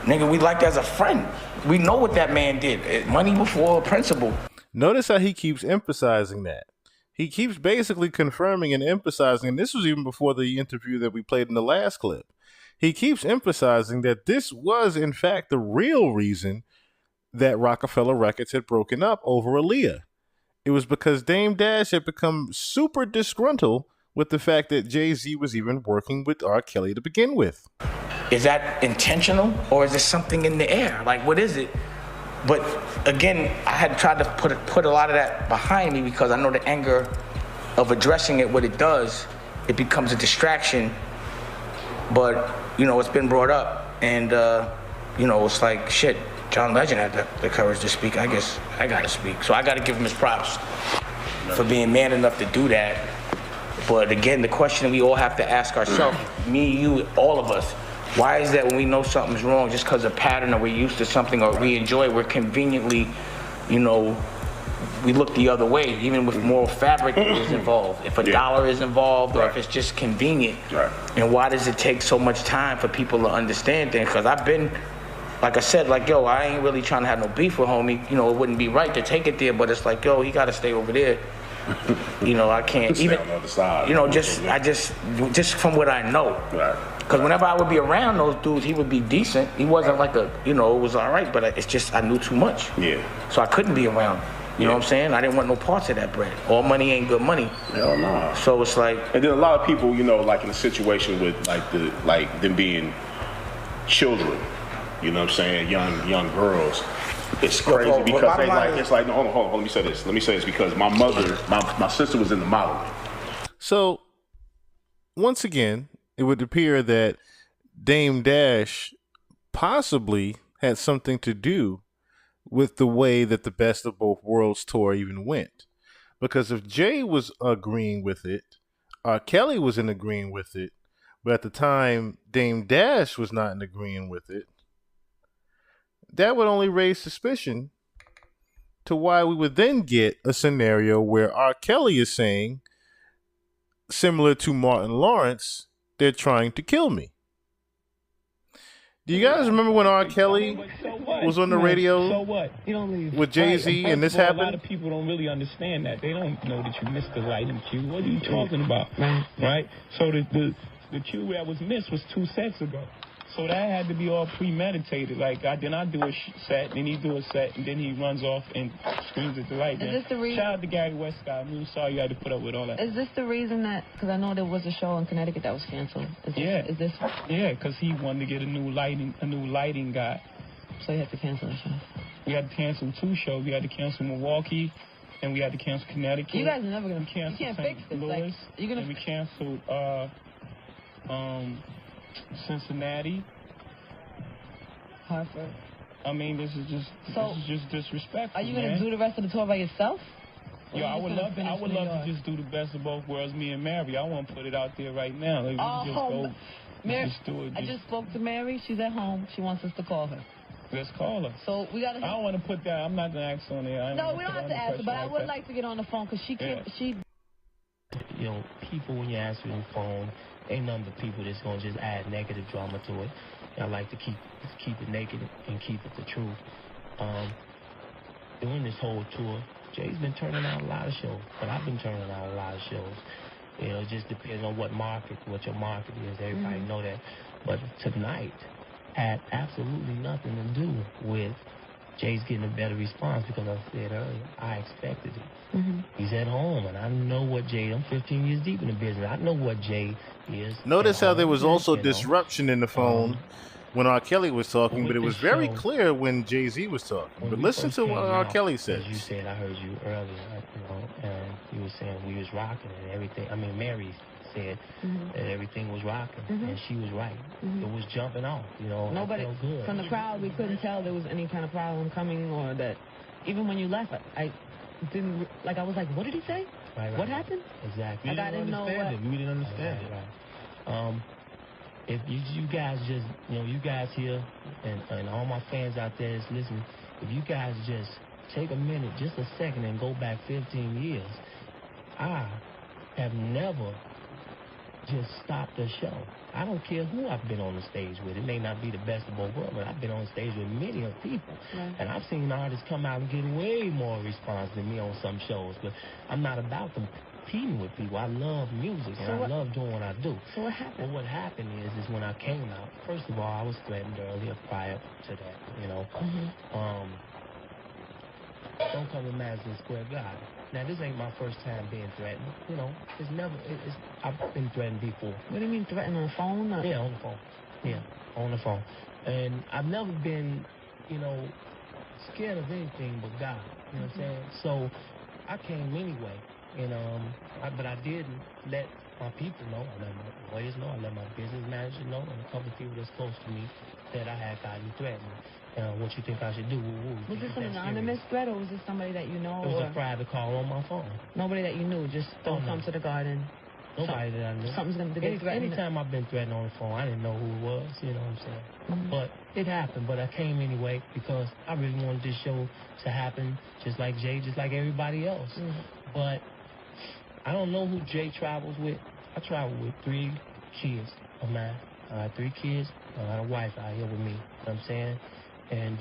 Nigga, we liked her as a friend. We know what that man did. Money before principle. Notice how he keeps emphasizing that. He keeps basically confirming and emphasizing, and this was even before the interview that we played in the last clip. He keeps emphasizing that this was, in fact, the real reason that Rockefeller Records had broken up over Aaliyah. It was because Dame Dash had become super disgruntled with the fact that Jay-Z was even working with R. Kelly to begin with. Is that intentional, or is it something in the air? Like, what is it? But again, I had tried to put a lot of that behind me because I know the anger of addressing it, what it does, it becomes a distraction. But, you know, it's been brought up, and, you know, it's like, shit, John Legend had the courage to speak. I guess I gotta speak. So I gotta give him his props for being man enough to do that. But again, the question we all have to ask ourselves, me, you, all of us, why is that when we know something's wrong, just because a pattern or we're used to something or we enjoy it, we're conveniently, you know, we look the other way, even with moral fabric is involved. If a dollar is involved or if it's just convenient. And why does it take so much time for people to understand things? Because I've been, like I said, like, yo, I ain't really trying to have no beef with homie. You know, it wouldn't be right to take it there, but it's like, yo, he got to stay over there. You know, I can't even, on the other side. You know, just from what I know. Because whenever I would be around those dudes, he would be decent. He wasn't like a, you know, it was all right, but it's just I knew too much. Yeah. So I couldn't be around. You know what I'm saying? I didn't want no parts of that bread. All money ain't good money. Hell no. So it's like. And then a lot of people, you know, like in a situation with like them being children. You know what I'm saying? Young girls. It's crazy because they like, it's like, no, hold on, let me say this because my mother, my sister was in the modeling. So, once again, it would appear that Dame Dash possibly had something to do with the way that the Best of Both Worlds tour even went. Because if Jay was agreeing with it, Kelly was in agreeing with it, but at the time Dame Dash was not in agreeing with it, that would only raise suspicion to why we would then get a scenario where R. Kelly is saying, similar to Martin Lawrence, they're trying to kill me. Do you guys remember when R. Kelly was on the radio with Jay-Z and this happened? A lot of people don't really understand that. They don't know that you missed the light and cue. What are you talking about? Right? So the cue that was missed was 2 sets ago. So that had to be all premeditated. Like, then I do a set, then he do a set, and then he runs off and screams at the light. Is this the reason? Shout out to Gary Westcott. I'm really sorry you had to put up with all that. Is this the reason that, because I know there was a show in Connecticut that was canceled. Yeah, because he wanted to get a new lighting guy. So you had to cancel the show. We had to cancel 2 shows. We had to cancel Milwaukee, and we had to cancel Connecticut. You guys are never gonna cancel. You can't fix this. Louis, you're gonna. And we canceled Cincinnati. Hartford. I mean, this is just disrespectful. Are you gonna do the rest of the tour by yourself? Yo, I would love to just do the best of both worlds, me and Mary. I want to put it out there right now. Like, we can just go. Mary, just do it. I just spoke to Mary. She's at home. She wants us to call her. Let's call her. So we gotta. I don't want to put that. I'm not gonna ask on there. No, we don't have to ask her, but I would like to get on the phone because she can't. She. You know, people when you answer the phone, ain't nothing but people that's gonna just add negative drama to it. And I like to keep it naked and keep it the truth. During this whole tour, Jay's been turning out a lot of shows, but I've been turning out a lot of shows. You know, it just depends on what your market is. Everybody know that. But tonight had absolutely nothing to do with Jay's getting a better response because I said earlier, I expected it. He's at home, and I know what Jay, I'm 15 years deep in the business. I know what Jay is. Notice how there was also disruption in the phone when R. Kelly was talking, but it was very clear when Jay-Z was talking. But listen to what R. Kelly said. As you said, I heard you earlier, and you were saying we was rocking and everything. I mean, Mary said that everything was rocking, and she was right. It was jumping off, Nobody I felt good. from the crowd, we couldn't tell there was any kind of problem coming, or that even when you left, I didn't I was like, what did he say? Right. What happened? Exactly. I didn't know what. We didn't understand it. If you guys just, you guys here and all my fans out there that's listening, if you guys just take a minute, just a second, and go back 15 years, I have never just stopped a show. I don't care who I've been on the stage with. It may not be the best of both worlds, but I've been on stage with many of people. Right. And I've seen artists come out and get way more response than me on some shows. But I'm not about competing with people. I love music, and I love doing what I do. So what happened? Well, what happened is when I came out, first of all, I was threatened earlier prior to that, Don't come to Madison Square Garden. Now, this ain't my first time being threatened. I've been threatened before. What do you mean threatened, on the phone? Or? Yeah, on the phone. Yeah, on the phone. And I've never been, scared of anything but God. You know what I'm saying? So I came anyway. But I didn't let my people know. I let my lawyers know. I let my business manager know, and a couple of people that's close to me that I had gotten threatened. What you think I should do? Was this an anonymous threat, or was this somebody that you know? It was a private call on my phone. Nobody that you knew, just don't come to the garden. Nobody that I knew. Something's going to be threatened. Anytime I've been threatened on the phone, I didn't know who it was, you know what I'm saying? But it happened, but I came anyway because I really wanted this show to happen just like Jay, just like everybody else. But I don't know who Jay travels with. I travel with 3 kids of mine. I have 3 kids. I got a wife out here with me, you know what I'm saying? And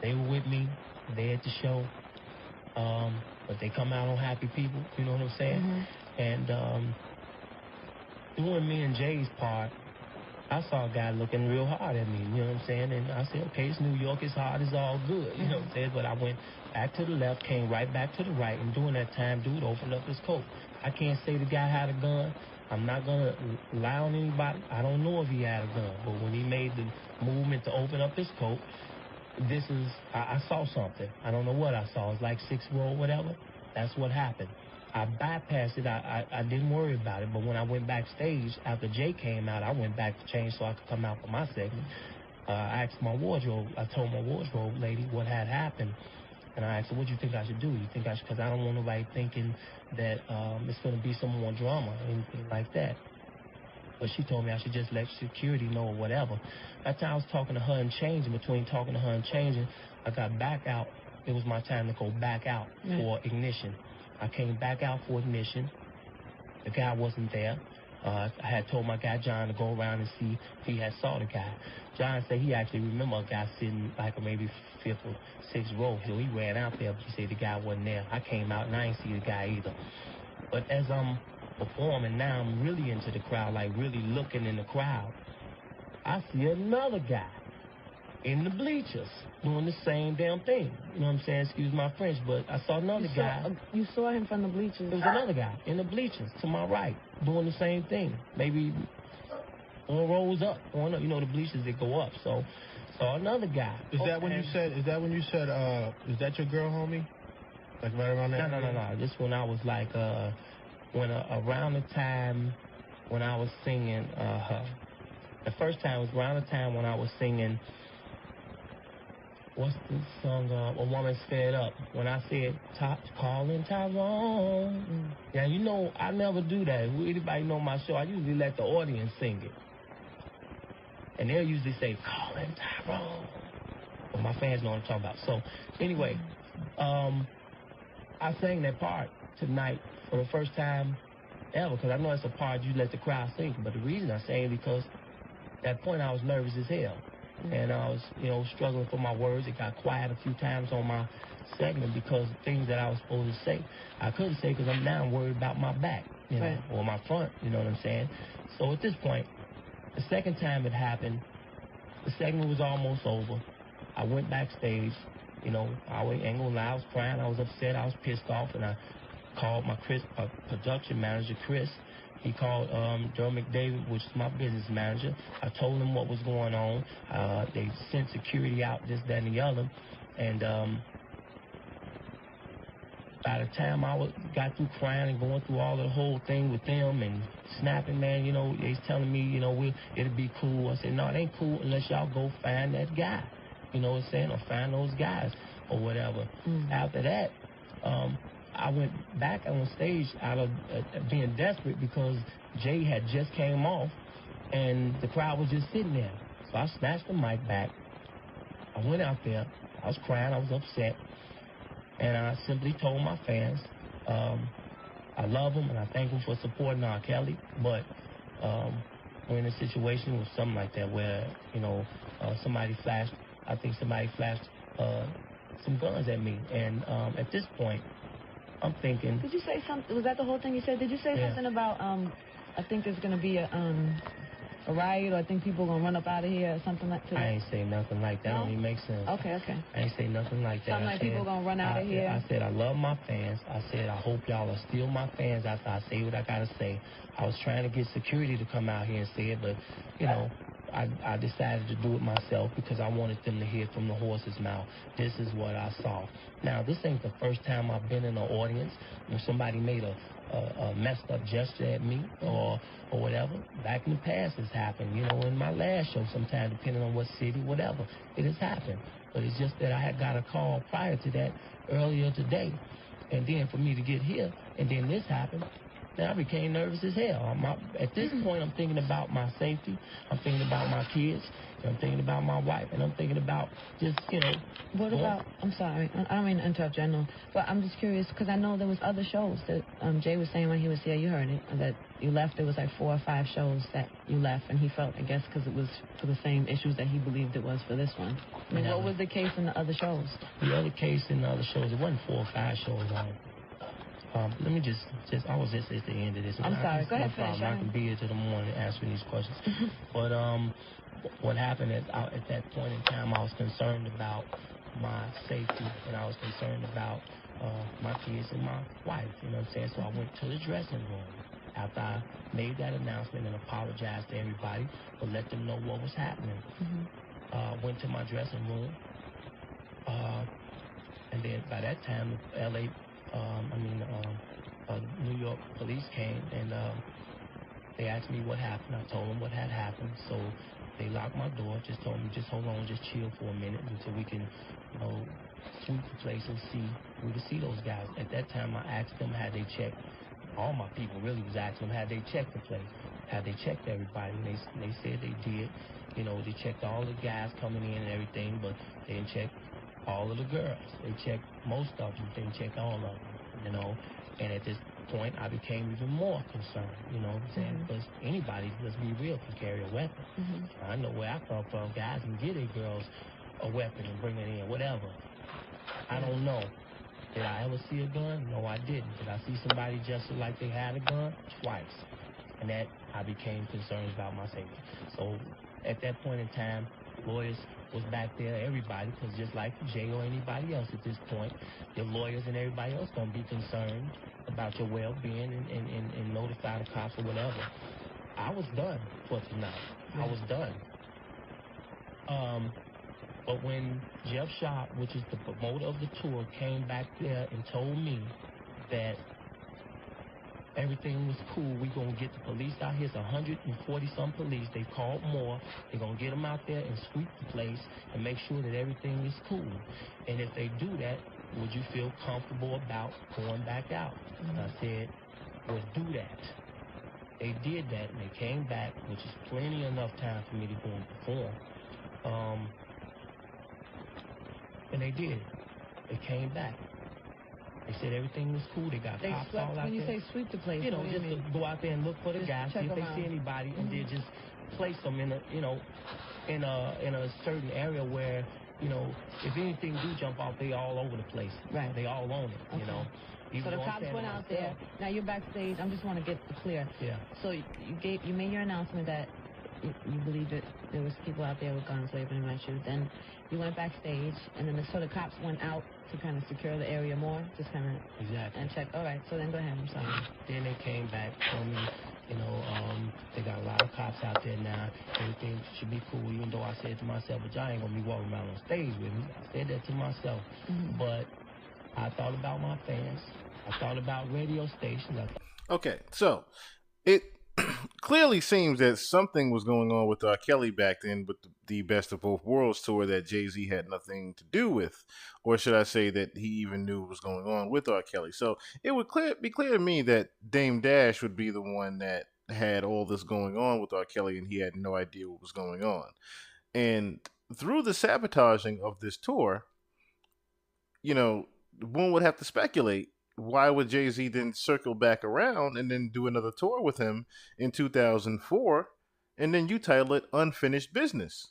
they were with me. They at the show. But they come out on happy people, you know what I'm saying? And doing me and Jay's part, I saw a guy looking real hard at me, you know what I'm saying? And I said, okay, it's New York, it's hard, it's all good, you know what I'm saying? But I went back to the left, came right back to the right, and during that time, dude opened up his coat. I can't say the guy had a gun. I'm not going to lie on anybody. I don't know if he had a gun, but when he made the movement to open up his coat, I saw something. I don't know what I saw. It's like 6 row, whatever. That's what happened. I bypassed it. I didn't worry about it. But when I went backstage, after Jay came out, I went back to change so I could come out for my segment. I asked my wardrobe. I told my wardrobe lady what had happened. And I asked her, what do you think I should do? You think I should? Because I don't want nobody thinking that it's going to be some more drama, anything like that. But she told me I should just let security know or whatever. That time I was talking to her and changing. Between talking to her and changing, I got back out. It was my time to go back out for ignition. I came back out for ignition. The guy wasn't there. I had told my guy John to go around and see if he had saw the guy. John said he actually remember a guy sitting like maybe 5th or 6th row. So he ran out there, but he said the guy wasn't there. I came out and I didn't see the guy either. But as I'm performing now, I'm really into the crowd, like really looking in the crowd. I see another guy in the bleachers doing the same damn thing. You know what I'm saying? Excuse my French, but I saw another guy. You saw him from the bleachers? There was another guy in the bleachers to my right doing the same thing. Maybe 4 rows up. The bleachers that go up. So saw another guy. Is that when you said, is that your girl, homie? Like right around that? No. Just when I was like, around the time when I was singing, the first time was around the time when I was singing, what's the song, A Woman's Fed Up, when I said, calling Tyrone. Now, you know, I never do that. If anybody know my show, I usually let the audience sing it. And they'll usually say, calling Tyrone. Well, my fans know what I'm talking about. So, anyway, I sang that part tonight for the first time ever, because I know it's a part you let the crowd sing. But the reason I sang it because at that point I was nervous as hell. And I was, you know, struggling for my words. It got quiet a few times on my segment because of things that I was supposed to say, I couldn't say because I'm now worried about my back, you know, or my front, you know what I'm saying? So at this point, the second time it happened, the segment was almost over. I went backstage, you know, I ain't gonna lie, I was crying, I was upset, I was pissed off, and I called my production manager, Chris. He called Joe McDavid, which is my business manager. I told him what was going on. They sent security out, this, that, and the other. And by the time I got through crying and going through all of the whole thing with them and snapping, man, you know, they was telling me, you know, it'll be cool. I said, no, it ain't cool unless y'all go find that guy. You know what I'm saying? Or find those guys or whatever. After that, I went back on stage out of being desperate because Jay had just came off and the crowd was just sitting there. So I snatched the mic back. I went out there. I was crying. I was upset. And I simply told my fans, I love them and I thank them for supporting R. Kelly. But we're in a situation with something like that where, you know, somebody flashed some guns at me. And at this point, I'm thinking. Did you say something? Was that the whole thing you said? Did you say something about, I think there's going to be a riot, or I think people are going to run up out of here or something like that? I ain't say nothing like that. No? Don't even make sense. Okay. I ain't say nothing like that. Something like people going to run out of here? I said, I love my fans. I said, I hope y'all are still my fans after I say what I got to say. I was trying to get security to come out here and say it, but, you know, I decided to do it myself because I wanted them to hear from the horse's mouth. This is what I saw. Now, this ain't the first time I've been in an audience when somebody made a messed up gesture at me or whatever. Back in the past, it's happened. You know, in my last show, sometime depending on what city, whatever, it has happened. But it's just that I had got a call prior to that earlier today. And then for me to get here, and then this happened, then I became nervous as hell. At this point, I'm thinking about my safety. I'm thinking about my kids. I'm thinking about my wife. And I'm thinking about just, you know. What about, I'm sorry, I don't mean to interrupt you, I know. But I'm just curious, because I know there was other shows that Jay was saying when he was here, you heard it, that you left. There was like 4 or 5 shows that you left, and he felt, I guess, because it was for the same issues that he believed it was for this one. I mean, what was the case in the other shows? The other case in the other shows, it wasn't 4 or 5 shows let me just I was just at the end of this. I'm sorry. Go ahead, finish. I can be here till the morning answering these questions. But what happened is at that point in time, I was concerned about my safety, and I was concerned about my kids and my wife. You know what I'm saying? So I went to the dressing room after I made that announcement and apologized to everybody, but let them know what was happening. Went to my dressing room, and then by that time, New York police came and they asked me what happened. I told them what had happened. So they locked my door, just told me, just hold on, just chill for a minute until we can, you know, sweep the place and we can see those guys. At that time, I asked them, had they checked, all my people really was asking them, had they checked the place? Had they checked everybody? And they said they did. You know, they checked all the guys coming in and everything, but they didn't check all of the girls. They checked most of them. They didn't check all of them, you know. And at this point, I became even more concerned, you know what I'm saying? Because anybody, let's be real, can carry a weapon. I know where I come from. Guys can get their girls a weapon and bring it in, whatever. I don't know. Did I ever see a gun? No, I didn't. Did I see somebody just like they had a gun? Twice. And that, I became concerned about my safety. So at that point in time, lawyers was back there, everybody, because just like Jay or anybody else at this point, your lawyers and everybody else going to be concerned about your well-being and notify the cops or whatever. I was done for tonight. I was done. But when Jeff Sharp, which is the promoter of the tour, came back there and told me that Everything was cool. We gonna get the police out here. It's 140 some police. They called more. They gonna get them out there and sweep the place and make sure that everything is cool. And if they do that, would you feel comfortable about going back out? And I said, well, do that. They did that and they came back, which is plenty enough time for me to go and perform. And they did. They came back. They said everything was cool. They got cops all out there. When you say sweep the place, you know, what do just you mean? to go out there and look for the guys, see if they see anybody, and then just place them in a, you know, in a certain area where, you know, if anything do jump off, they all over the place. Right. They all on it, you know. So the cops went out there. Now you're backstage. I just want to get it clear. Yeah. So you made your announcement that you believe that there was people out there with guns waving at you. Then you went backstage, and then the cops went out to kind of secure the area more, just kind of and check. All right. So then go ahead. I'm sorry. Then they came back, told me, you know, they got a lot of cops out there now. Everything should be cool, even though I said to myself, but y'all ain't going to be walking around on stage with me. I said that to myself. But I thought about my fans. I thought about radio stations. Okay, so it clearly seems that something was going on with R. Kelly back then with the Best of Both Worlds tour that Jay-Z had nothing to do with. Or should I say that he even knew what was going on with R. Kelly. So it would be clear to me that Dame Dash would be the one that had all this going on with R. Kelly and he had no idea what was going on. And through the sabotaging of this tour, you know, one would have to speculate, why would Jay-Z then circle back around and then do another tour with him in 2004 and then you title it Unfinished Business?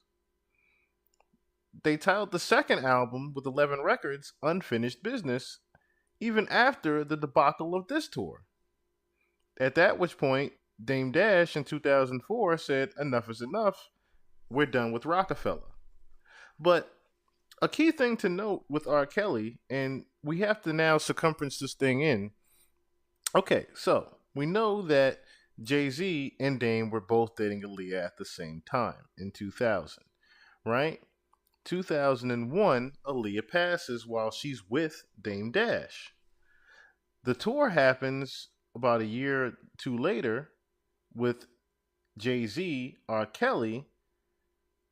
They titled the second album with 11 records Unfinished Business even after the debacle of this tour. At that which point, Dame Dash in 2004 said, enough is enough, we're done with Rockefeller. But a key thing to note with R. Kelly, and we have to now circumference this thing in. Okay, so we know that Jay-Z and Dame were both dating Aaliyah at the same time in 2000, right? 2001, Aaliyah passes while she's with Dame Dash. The tour happens about a year or two later with Jay-Z, R. Kelly,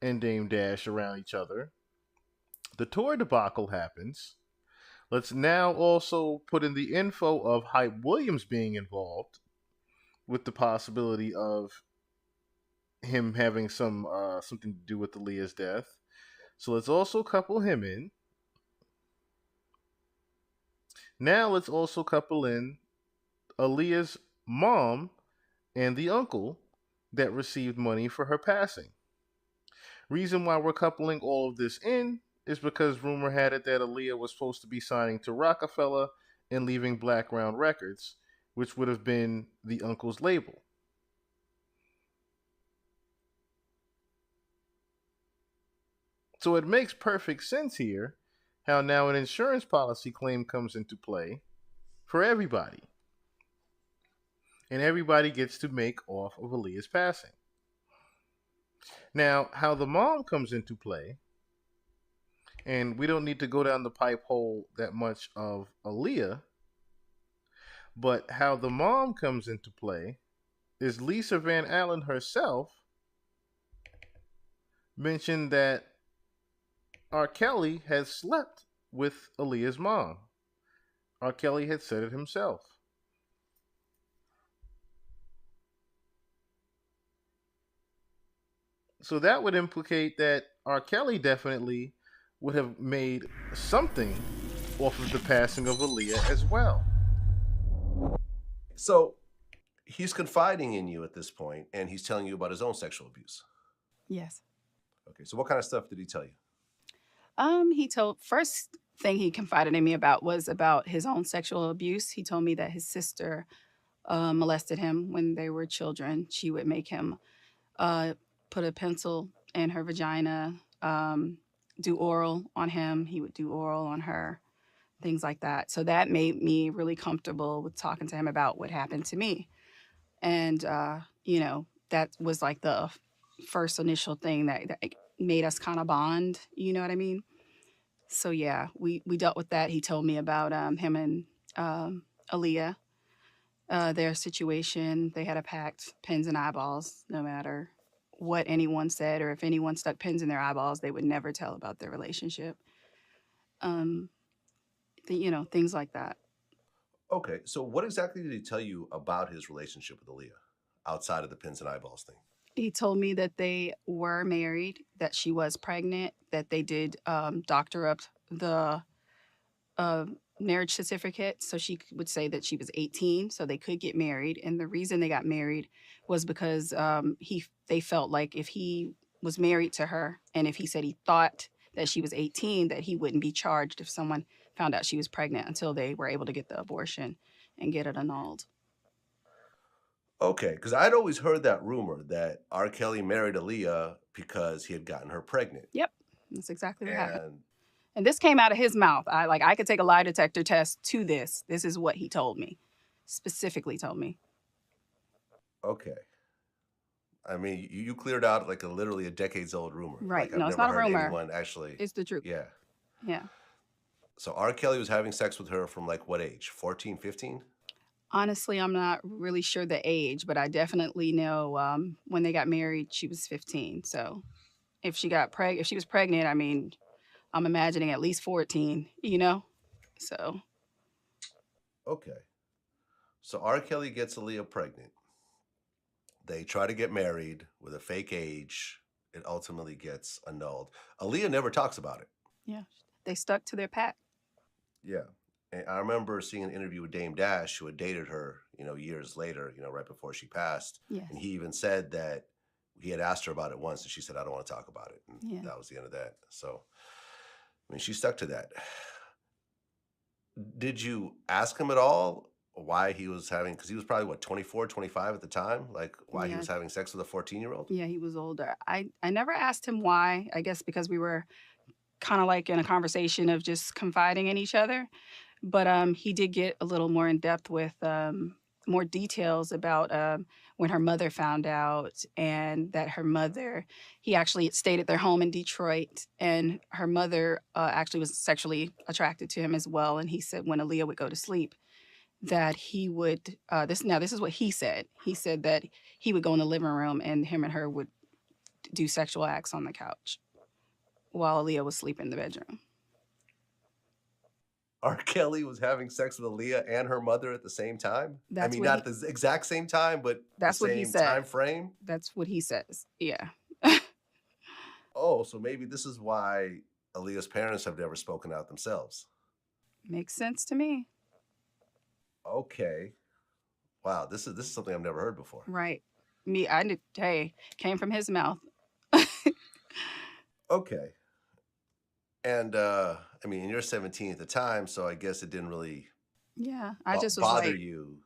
and Dame Dash around each other. The tour debacle happens. Let's now also put in the info of Hype Williams being involved with the possibility of him having something to do with Aaliyah's death. So let's also couple him in. Now let's also couple in Aaliyah's mom and the uncle that received money for her passing. Reason why we're coupling all of this in is because rumor had it that Aaliyah was supposed to be signing to Rockefeller and leaving Black Round Records, which would have been the uncle's label. So it makes perfect sense here how now an insurance policy claim comes into play for everybody. And everybody gets to make off of Aaliyah's passing. Now, how the mom comes into play, and we don't need to go down the pipe hole that much of Aaliyah, but how the mom comes into play is Lisa Van Allen herself mentioned that R. Kelly had slept with Aaliyah's mom. R. Kelly had said it himself. So that would implicate that R. Kelly definitely would have made something off of the passing of Aaliyah as well. So he's confiding in you at this point, and he's telling you about his own sexual abuse. Yes. Okay, so what kind of stuff did he tell you? First thing he confided in me about was about his own sexual abuse. He told me that his sister molested him when they were children. She would make him put a pencil in her vagina, do oral on him. He would do oral on her, things like that. So that made me really comfortable with talking to him about what happened to me. And, that was like the first initial thing that made us kind of bond, you know what I mean? So yeah, we dealt with that. He told me about him and Aaliyah. their situation. They had a pact, pins and eyeballs, no matter what anyone said or if anyone stuck pins in their eyeballs, they would never tell about their relationship. Um, things like that. Okay, so what exactly did he tell you about his relationship with Aaliyah outside of the pins and eyeballs thing? He told me that they were married, that she was pregnant, that they did doctor up the uh, marriage certificate so she would say that she was 18, so they could get married. And the reason they got married was because they felt like if he was married to her and if he said he thought that she was 18, that he wouldn't be charged if someone found out she was pregnant until they were able to get the abortion and get it annulled. Okay, because I'd always heard that rumor that R. Kelly married Aaliyah because he had gotten her pregnant. Yep, that's exactly what happened. And And this came out of his mouth. I could take a lie detector test to this. This is what he told me, specifically told me. okay, I mean, you cleared out like literally a decades old rumor. Right. Like, No, I've it's never not a heard rumor. anyone actually. It's the truth. Yeah. Yeah. So R. Kelly was having sex with her from like what age? 14, 15? Honestly, I'm not really sure the age, but I definitely know when they got married, she was 15. So if she was pregnant, I mean, I'm imagining at least 14, So Okay. So R. Kelly gets Aaliyah pregnant. They try to get married with a fake age. It ultimately gets annulled. Aaliyah never talks about it. yeah, they stuck to their pact. Yeah. And I remember seeing an interview with Dame Dash, who had dated her, years later, right before she passed. Yes. And he even said that he had asked her about it once, and she said, "I don't want to talk about it." And Yeah. that was the end of that. So, I mean, she stuck to that. Did you ask him at all why he was having, because he was probably, what, 24, 25 at the time? Like, why he Yeah. was having sex with a 14-year-old? Yeah, he was older. I never asked him why. I guess because we were kind of like in a conversation of just confiding in each other. But he did get a little more in depth with more details about when her mother found out, and that her mother, he actually stayed at their home in Detroit, and her mother actually was sexually attracted to him as well. And he said when Aaliyah would go to sleep, that he would this is what he said. He said that he would go in the living room and him and her would do sexual acts on the couch while Aaliyah was sleeping in the bedroom. R. Kelly was having sex with Aaliyah and her mother at the same time? I That's mean, what not the exact same time, but That's the what he same said. time frame? That's what he says. Yeah. Oh, so maybe this is why Aaliyah's parents have never spoken out themselves. Makes sense to me. Okay. Wow, this is something I've never heard before. Right. Came from his mouth. Okay. And I mean, you're 17 at the time, so I guess it didn't really Yeah. I just was bother like, you.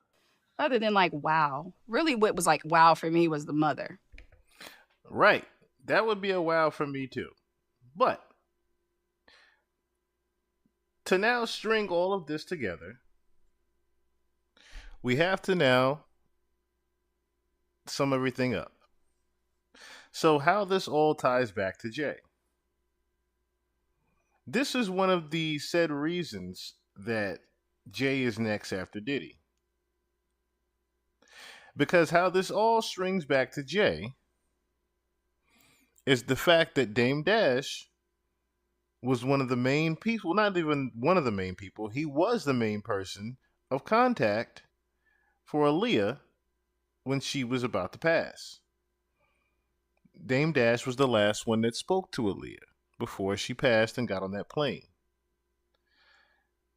other than like, wow. Really what was like wow for me was the mother. Right. That would be a wow for me too. But to now string all of this together, we have to now sum everything up. So how this all ties back to Jay. This is one of the said reasons that Jay is next after Diddy. Because how this all strings back to Jay is the fact that Dame Dash was one of the main people, not even one of the main people, he was the main person of contact for Aaliyah when she was about to pass. Dame Dash was the last one that spoke to Aaliyah before she passed and got on that plane.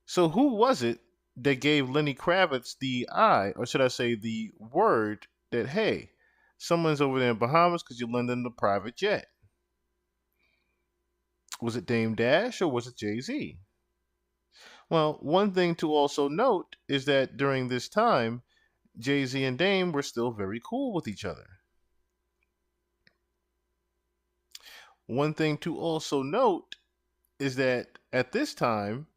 So who was it that gave Lenny Kravitz the eye, or should I say the word, that, hey, someone's over there in Bahamas because you're lending a private jet? Was it Dame Dash or was it Jay-Z? Well, one thing to also note is that during this time, Jay-Z and Dame were still very cool with each other. One thing to also note is that at this time,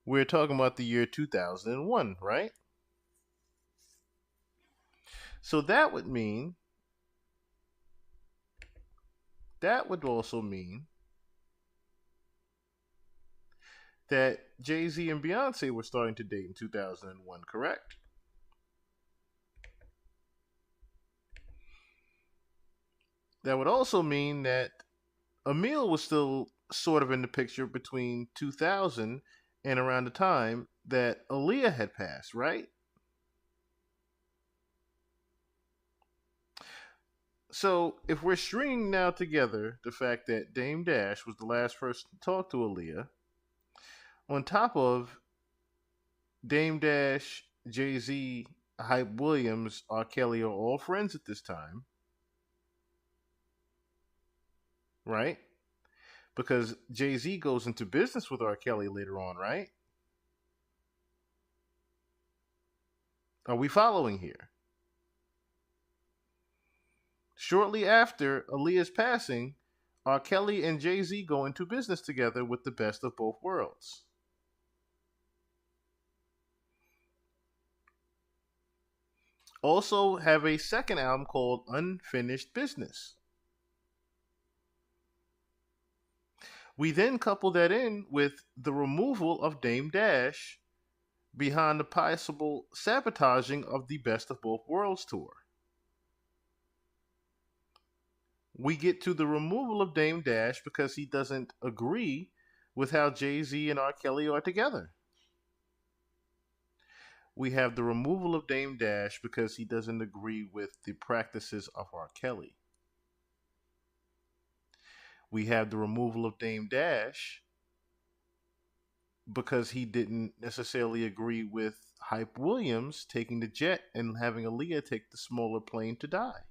we're talking about the year 2001, right? So that would also mean that Jay-Z and Beyonce were starting to date in 2001, correct? That would also mean that Emil was still sort of in the picture between 2000 and around the time that Aaliyah had passed, right? So if we're stringing now together the fact that Dame Dash was the last person to talk to Aaliyah, on top of Dame Dash, Jay-Z, Hype Williams, R. Kelly are all friends at this time, right? Because Jay-Z goes into business with R. Kelly later on, right? Are we following here? Shortly after Aaliyah's passing, R. Kelly and Jay-Z go into business together with the best of both worlds. Also have a second album called Unfinished Business. We then couple that in with the removal of Dame Dash behind the possible sabotaging of the Best of Both Worlds tour. We get to the removal of Dame Dash because he doesn't agree with how Jay-Z and R. Kelly are together. We have the removal of Dame Dash because he doesn't agree with the practices of R. Kelly. We have the removal of Dame Dash because he didn't necessarily agree with Hype Williams taking the jet and having Aaliyah take the smaller plane to die.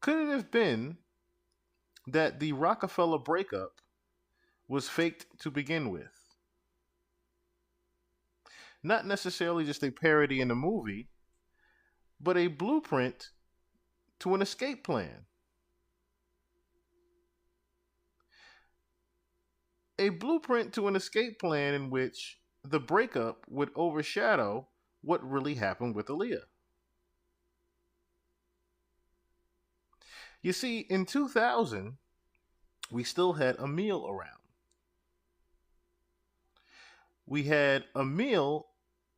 Could it have been that the Rockefeller breakup was faked to begin with? Not necessarily just a parody in a movie, but a blueprint to an escape plan. A blueprint to an escape plan in which the breakup would overshadow what really happened with Aaliyah. You see, in 2000, we still had Emil around. We had Emil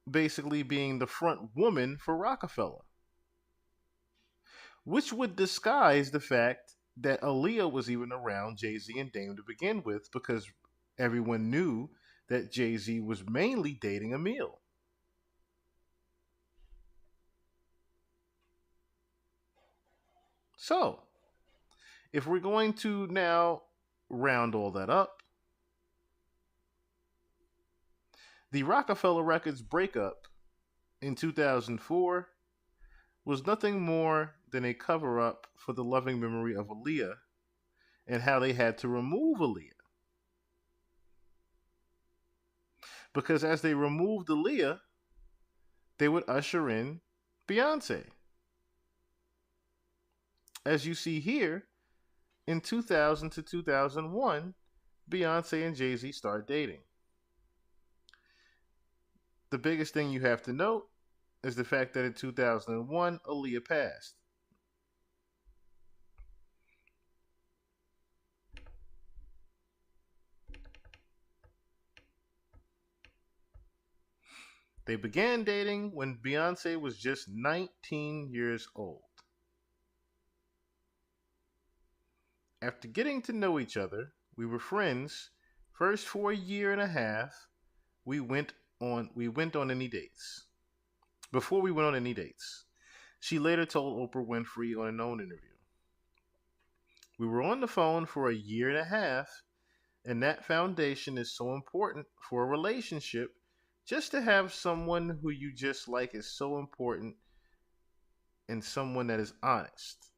basically being the front woman for Rockefeller, which would disguise the fact that Aaliyah was even around Jay-Z and Dame to begin with, because everyone knew that Jay-Z was mainly dating Emil. So, if we're going to now round all that up, the Rockefeller Records breakup in 2004 was nothing more than a cover-up for the loving memory of Aaliyah and how they had to remove Aaliyah. Because as they removed Aaliyah, they would usher in Beyonce. As you see here, in 2000 to 2001, Beyonce and Jay-Z start dating. The biggest thing you have to note is the fact that in 2001, Aaliyah passed. They began dating when Beyonce was just 19 years old. After getting to know each other, we were friends. First for a year and a half, we went on any dates. Before we went on any dates, she later told Oprah Winfrey on an own interview. We were on the phone for a year and a half, and that foundation is so important for a relationship. Just to have someone who you just like is so important, and someone that is honest.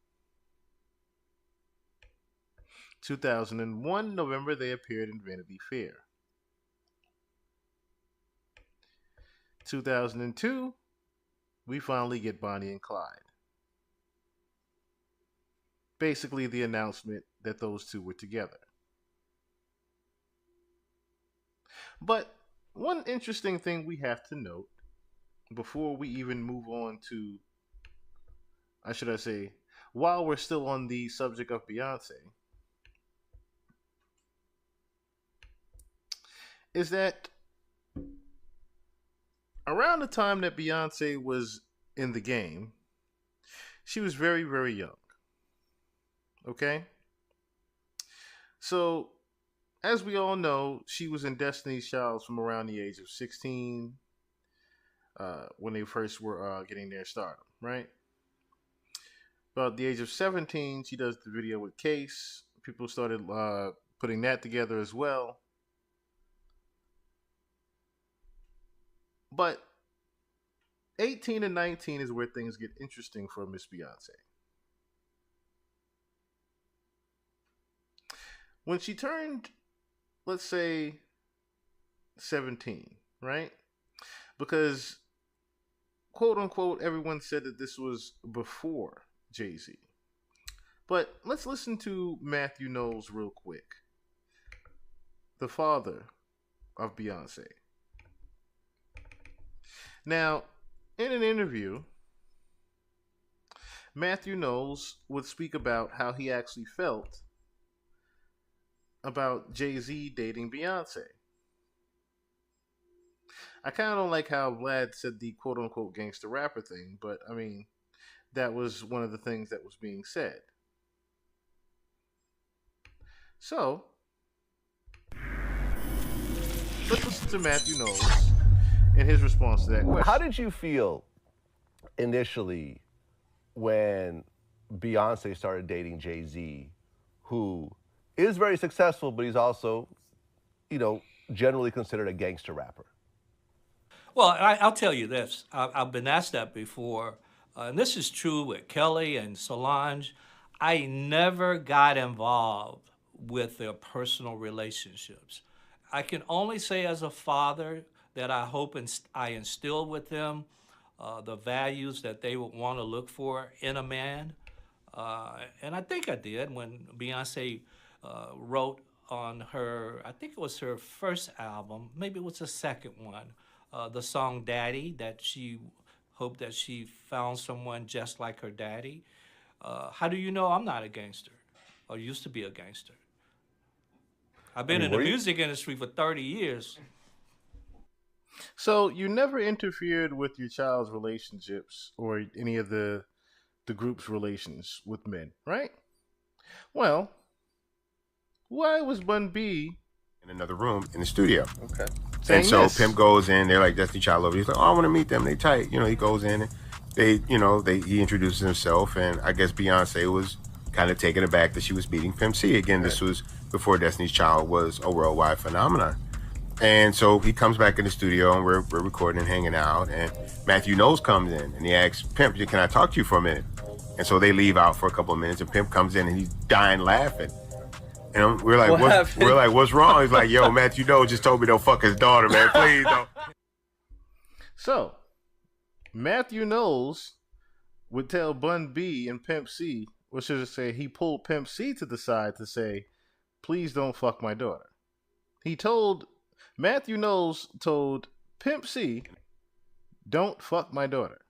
2001, November, they appeared in Vanity Fair. 2002, we finally get Bonnie and Clyde. Basically the announcement that those two were together. But one interesting thing we have to note before we even move on to, while we're still on the subject of Beyonce, is that around the time that Beyonce was in the game, she was very, very young. Okay? So, as we all know, she was in Destiny's Child from around the age of 16 when they first were getting their stardom, right? About the age of 17, she does the video with Case. People started putting that together as well. But 18 and 19 is where things get interesting for Miss Beyonce. When she turned, let's say, 17, right? Because, quote unquote, everyone said that this was before Jay-Z. But let's listen to Matthew Knowles real quick, the father of Beyonce. Now, in an interview, Matthew Knowles would speak about how he actually felt about Jay-Z dating Beyonce. I kind of don't like how Vlad said the quote-unquote gangster rapper thing, but I mean, that was one of the things that was being said. So, let's listen to Matthew Knowles and his response to that question. How did you feel initially when Beyonce started dating Jay-Z, who is very successful, but he's also, generally considered a gangster rapper? Well, I'll tell you this. I've been asked that before, and this is true with Kelly and Solange. I never got involved with their personal relationships. I can only say as a father that I hope I instilled with them the values that they would want to look for in a man. And I think I did when Beyonce wrote on her, I think it was her first album, maybe it was the second one, the song Daddy, that she hoped that she found someone just like her daddy. How do you know I'm not a gangster or used to be a gangster? I've been in the music industry for 30 years. So you never interfered with your child's relationships or any of the group's relations with men, right? Well, why was Bun B in another room in the studio? Okay. And so Pimp goes in, they're like Destiny Child over. He's like, oh, I want to meet them. They tight. He goes in and he introduces himself, and I guess Beyonce was kind of taken aback that she was meeting Pimp C. Again, this was before Destiny's Child was a worldwide phenomenon. And so he comes back in the studio and we're recording and hanging out, and Matthew Knowles comes in and he asks Pimp, can I talk to you for a minute? And so they leave out for a couple of minutes, and Pimp comes in and he's dying laughing. And we're like, what's wrong? He's like, yo, Matthew Knowles just told me don't fuck his daughter, man. Please don't. So, Matthew Knowles would tell Bun B and Pimp C, or should I say, he pulled Pimp C to the side to say, please don't fuck my daughter. Matthew Knowles told Pimp C, don't fuck my daughter.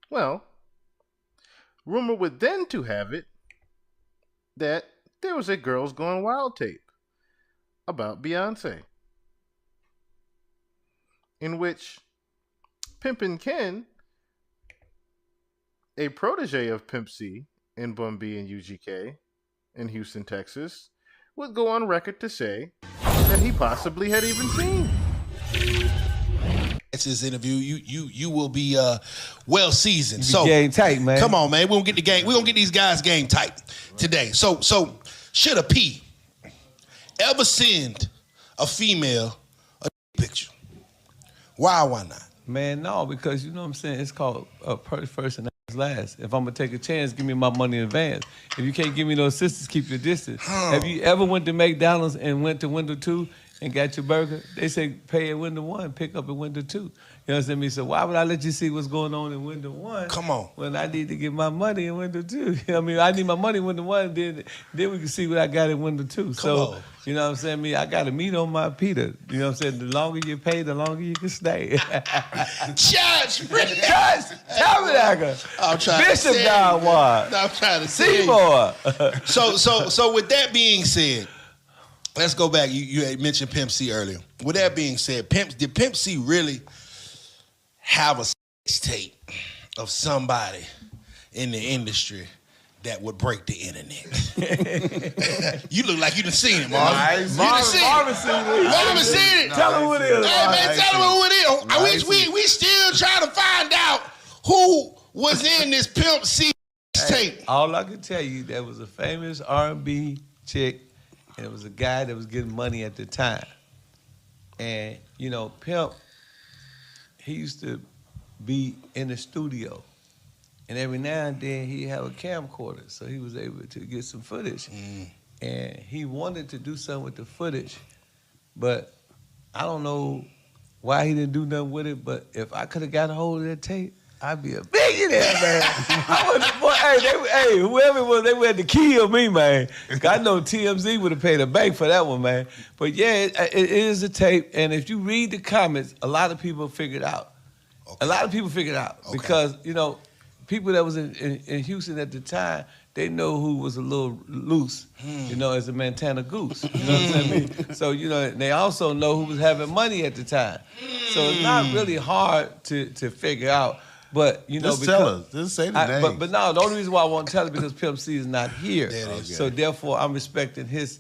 Well, rumor would then to have it that there was a Girls Gone Wild tape about Beyonce, in which Pimpin' Ken, a protege of Pimp C and Bun B and UGK in Houston, Texas, would go on record to say that he possibly had even seen. It's his interview. You will be well seasoned. So game tight, man. Come on, man. We're gonna get the game. We're gonna get these guys game tight today. So should a P ever send a female a picture? Why not? Man, no, because you know what I'm saying? It's called first and last. If I'm gonna take a chance, give me my money in advance. If you can't give me no assistance, keep your distance. Have you ever went to McDonald's and went to window 2 and got your burger? They say pay at window 1, pick up at window 2. You understand me? So why would I let you see what's going on in window 1? Come on. When I need to get my money in window 2. You know what I mean? I need my money in window 1, then we can see what I got in window 2. So, you know what I'm saying? I got to meet on my Peter. You know what I'm saying? The longer you pay, the longer you can stay. Judge! Tabernacle! I'm trying Bishop to Godward. I'm trying to say Seymour. So with that being said, let's go back. You had mentioned Pimp C earlier. With that being said, did Pimp C really have a sex tape of somebody in the industry that would break the internet? You look like you done seen it, Marvin. You done seen it. Marvin seen it. Tell him who it is. Hey, man, tell him who it is. We still trying to find out who was in this Pimp C tape. All I can tell you, there was a famous R&B chick, and it was a guy that was getting money at the time. And, you know, Pimp, he used to be in the studio. And every now and then he'd have a camcorder, so he was able to get some footage. And he wanted to do something with the footage, but I don't know why he didn't do nothing with it, but if I could have got a hold of that tape, I'd be a billionaire, man. Whoever it was, they had to kill me, man. I know TMZ would have paid a bank for that one, man. But yeah, it is a tape, and if you read the comments, a lot of people figured out. Okay. A lot of people figured out because, you know, people that was in Houston at the time, they know who was a little loose, you know, as a Montana goose. You know what I'm saying? So, you know, they also know who was having money at the time. So it's not really hard to figure out. But, you know, just tell us. Just say the name. But no, the only reason why I won't tell it because Pimp C is not here. Okay. So therefore, I'm respecting his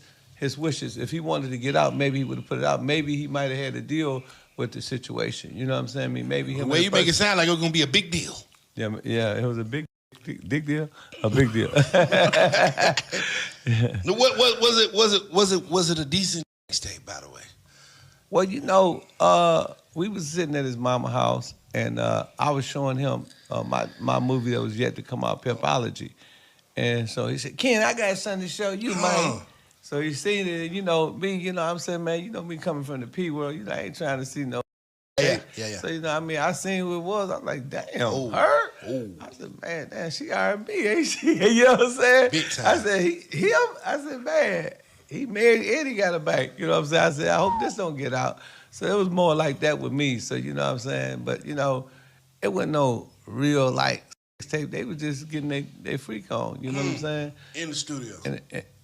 wishes. If he wanted to get out, maybe he would have put it out. Maybe he might have had to deal with the situation. You know what I'm saying? I mean, maybe him. The way you make it sound like it was gonna be a big deal. Yeah, it was a big deal. A big deal. What was it a decent tape, by the way? Well, you know, we was sitting at his mama's house, and I was showing him my movie that was yet to come out, Pimpology. And so he said, Ken, I got something to show you, man. So he seen it, and you know, me, you know, I'm saying, man, you know, me coming from the P world, you know, I ain't trying to see no. Yeah. So, you know, I mean, I seen who it was. I'm like, damn, her? I said, man, damn, she R&B, ain't she? You know what I'm saying? Big time. I said, him? I said, man, he married and he got a bank. You know what I'm saying? I said, I hope this don't get out. So it was more like that with me. So, you know what I'm saying? But, you know, it wasn't no real, like, tape. They was just getting their freak on. You know what I'm saying? In the studio.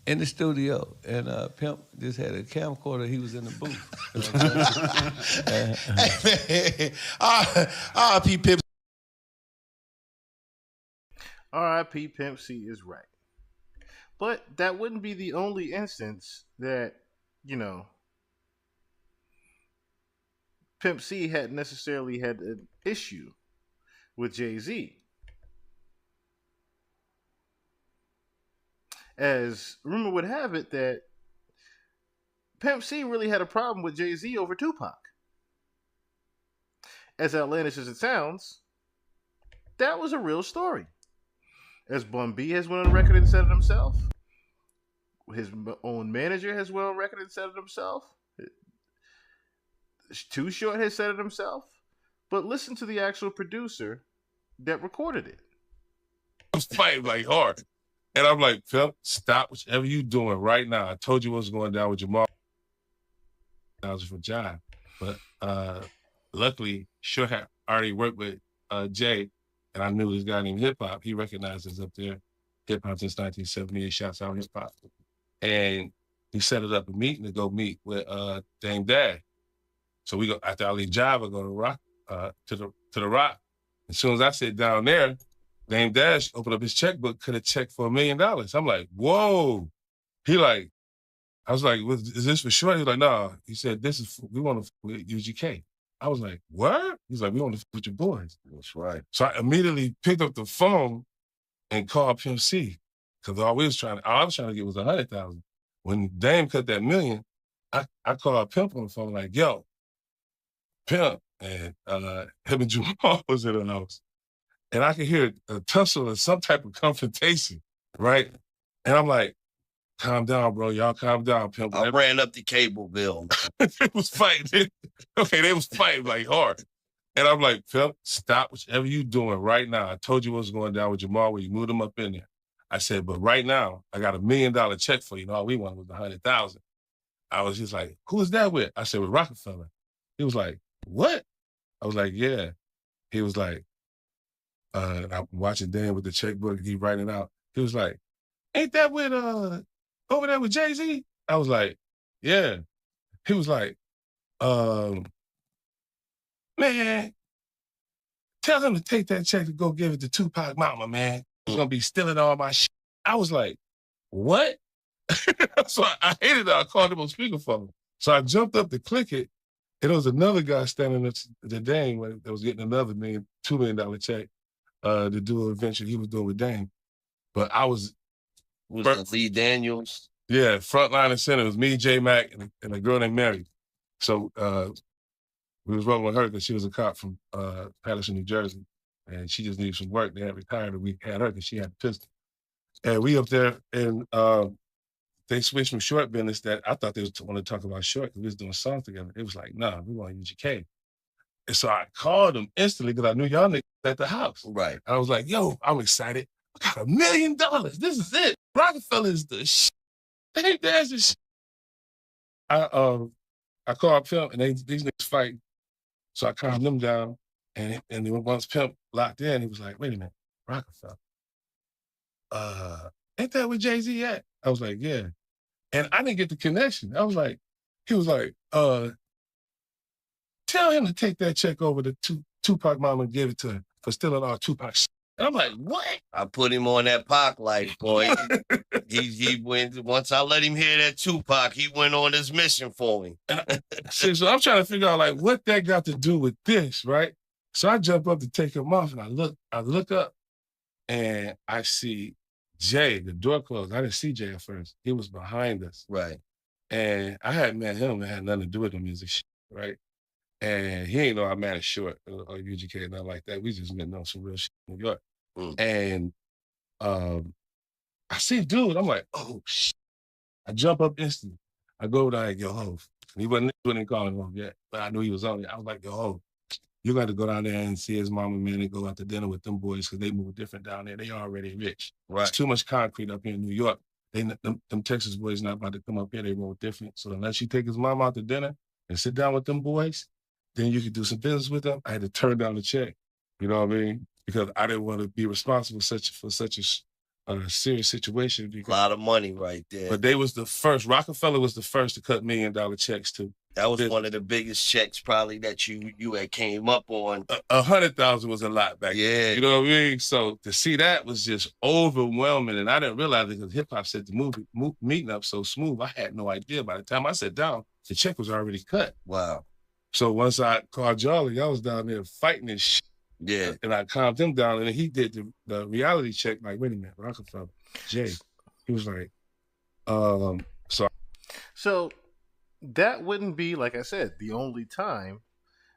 In the studio. And Pimp just had a camcorder. He was in the booth. You know what I'm saying? R.I.P. Pimp. R.I.P. Pimp C is right. But that wouldn't be the only instance that, you know, Pimp C had necessarily had an issue with Jay-Z. As rumor would have it that Pimp C really had a problem with Jay-Z over Tupac. As outlandish as it sounds, that was a real story. As Bun B has went on record and said it himself, his own manager has went on record and said it himself, Too Short has said it himself, but listen to the actual producer that recorded it. I was fighting like hard. And I'm like, Pimp, stop whatever you doing right now. I told you what was going down with Jamal. I was for John. But luckily, Short had already worked with Jay, and I knew this guy named Hip Hop. He recognized us up there. Hip Hop since 1978, shouts out Hip Hop. And he set it up a meeting to go meet with Dame Dash. So we go, after I leave Java, go to Rock, to the Rock. As soon as I sit down there, Dame Dash opened up his checkbook, could have checked for $1 million. I'm like, whoa. He like, I was like, is this for sure? He was like, no. He said, we want to UGK. I was like, what? He's like, we want to with your boys. That's right. So I immediately picked up the phone and called Pimp C. Because all I was trying to get was 100,000. When Dame cut that $1 million, I called Pimp on the phone like, yo, Pimp. And him and Jamal was in the house. And I could hear a tussle or some type of confrontation, right? And I'm like, calm down, bro. Y'all calm down, Pimp. I ran up the cable bill. They was fighting. Okay, they was fighting like hard. And I'm like, Pimp, stop whatever you doing right now. I told you what was going down with Jamal when you moved him up in there. I said, but right now, I got $1 million check for you. And all we wanted was 100,000. I was just like, who is that with? I said, with Rockefeller. He was like, what? I was like, yeah. He was like, I'm watching Dan with the checkbook, he writing it out. He was like, ain't that with over there with Jay-Z? I was like, Yeah. He was like, man, tell him to take that check to go give it to Tupac mama, man. He's gonna be stealing all my shit. I was like, what? So I hated that. I called him on speakerphone. So I jumped up to click it, and there was another guy standing at the Dame that was getting another $2 million check to do a venture he was doing with Dame. But I was... Was it Lee Daniels? Yeah, front line and center. It was me, J Mac, and a girl named Mary. So we was rolling with her because she was a cop from Patterson, New Jersey. And she just needed some work. They had retired, and we had her because she had a pistol. And we up there, and they switched from short business that I thought they was want to talk about short because we was doing songs together. It was like, nah, we want UGK. And so I called them instantly because I knew y'all niggas at the house. Right. I was like, yo, I'm excited. I got $1 million. This is it. Rockefeller is the shit. Hey, there's this shit. I called Pimp, and these niggas fighting. So I calmed them down, and then once Pimp locked in, he was like, wait a minute, Rockefeller. Ain't that where Jay-Z at? I was like, yeah. And I didn't get the connection. I was like, he was like, tell him to take that check over to Tupac mama and give it to her for stealing all Tupac shit. And I'm like, what? I put him on that Pac life, boy. he went, once I let him hear that Tupac, he went on his mission for me. So I'm trying to figure out like what that got to do with this, right? So I jump up to take him off, and I look up, and I see Jay, the door closed. I didn't see Jay at first. He was behind us. Right. And I hadn't met him. It had nothing to do with the music shit, right? And he ain't know I managed Short or UGK and nothing like that. We just met on some real shit in New York. And I see dude, I'm like, oh shit. I jump up instantly. I go over there like, yo, Hov. He wasn't calling Hov yet, but I knew he was on it. I was like, yo, Hov, you got to go down there and see his mama, man, and go out to dinner with them boys because they move different down there. They already rich. Right. There's too much concrete up here in New York. Them Texas boys not about to come up here. They roll different. So unless you take his mom out to dinner and sit down with them boys, then you could do some business with them. I had to turn down the check. You know what I mean? Because I didn't want to be responsible for such a serious situation. A lot of money right there. But they was the first. Rockefeller was the first to cut $1 million checks to. That was one of the biggest checks probably that you had came up on. 100,000 was a lot back then. You know what I mean? So to see that was just overwhelming. And I didn't realize it because hip hop set the meeting up so smooth. I had no idea. By the time I sat down, the check was already cut. Wow. So once I called Charlie, I was down there fighting this shit. Yeah. And I calmed him down, and he did the reality check. Like, wait a minute, Rockefeller, Jay. He was like, So that wouldn't be, like I said, the only time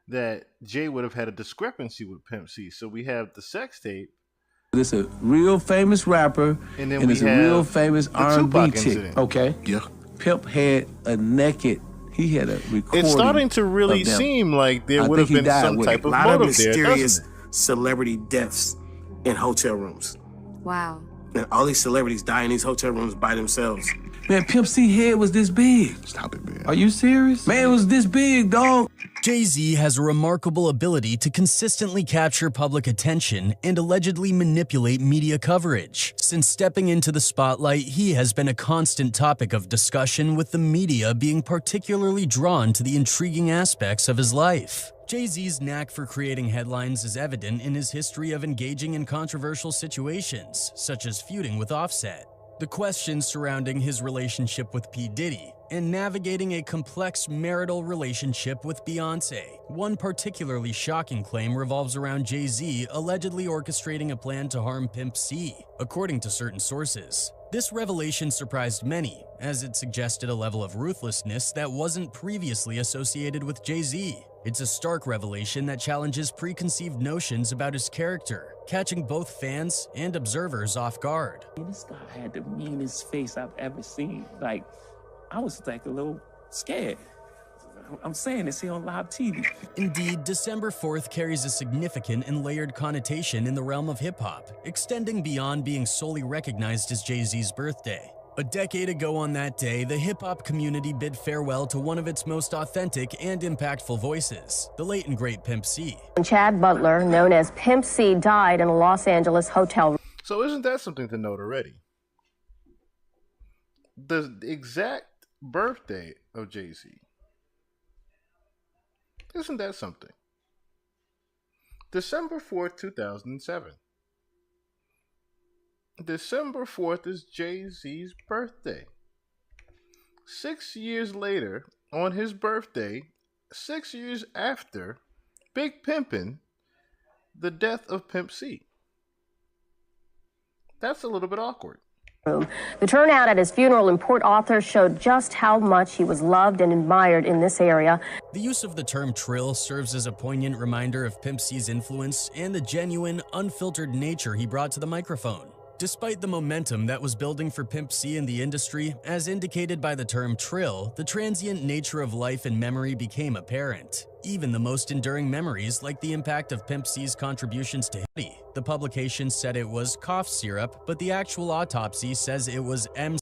that Jay would have had a discrepancy with Pimp C. So we have the sex tape. This a real famous rapper, and then it's a real famous R&B chick. Incident. Okay. Yeah. Pimp had a naked. He had a recording. It's starting to really seem like there would have been some type of motive there, mysterious doesn't it? celebrity deaths in hotel rooms. Wow. And all these celebrities die in these hotel rooms by themselves. Man, Pimp C head was this big. Stop it, man. Are you serious? Man, it was this big, dog. Jay-Z has a remarkable ability to consistently capture public attention and allegedly manipulate media coverage. Since stepping into the spotlight, he has been a constant topic of discussion, with the media being particularly drawn to the intriguing aspects of his life. Jay-Z's knack for creating headlines is evident in his history of engaging in controversial situations, such as feuding with Offset, the questions surrounding his relationship with P. Diddy, and navigating a complex marital relationship with Beyonce. One particularly shocking claim revolves around Jay-Z allegedly orchestrating a plan to harm Pimp C, according to certain sources. This revelation surprised many, as it suggested a level of ruthlessness that wasn't previously associated with Jay-Z. It's a stark revelation that challenges preconceived notions about his character, catching both fans and observers off guard. This guy had the meanest face I've ever seen. Like, I was like a little scared. I'm saying this here on live TV. Indeed, December 4th carries a significant and layered connotation in the realm of hip-hop, extending beyond being solely recognized as Jay-Z's birthday. A decade ago on that day, the hip-hop community bid farewell to one of its most authentic and impactful voices, the late and great Pimp C. Chad Butler, known as Pimp C, died in a Los Angeles hotel. So isn't that something to note already? The exact birthday of Jay-Z. Isn't that something? December 4th, 2007. December 4th is Jay-Z's birthday. 6 years later, on his birthday, 6 years after Big Pimpin', the death of Pimp C. That's a little bit awkward. The turnout at his funeral in Port Arthur showed just how much he was loved and admired in this area. The use of the term trill serves as a poignant reminder of Pimp C's influence and the genuine, unfiltered nature he brought to the microphone. Despite the momentum that was building for Pimp C in the industry, as indicated by the term trill, the transient nature of life and memory became apparent. Even the most enduring memories, like the impact of Pimp C's contributions to Diddy. The publication said it was cough syrup, but the actual autopsy says it was M.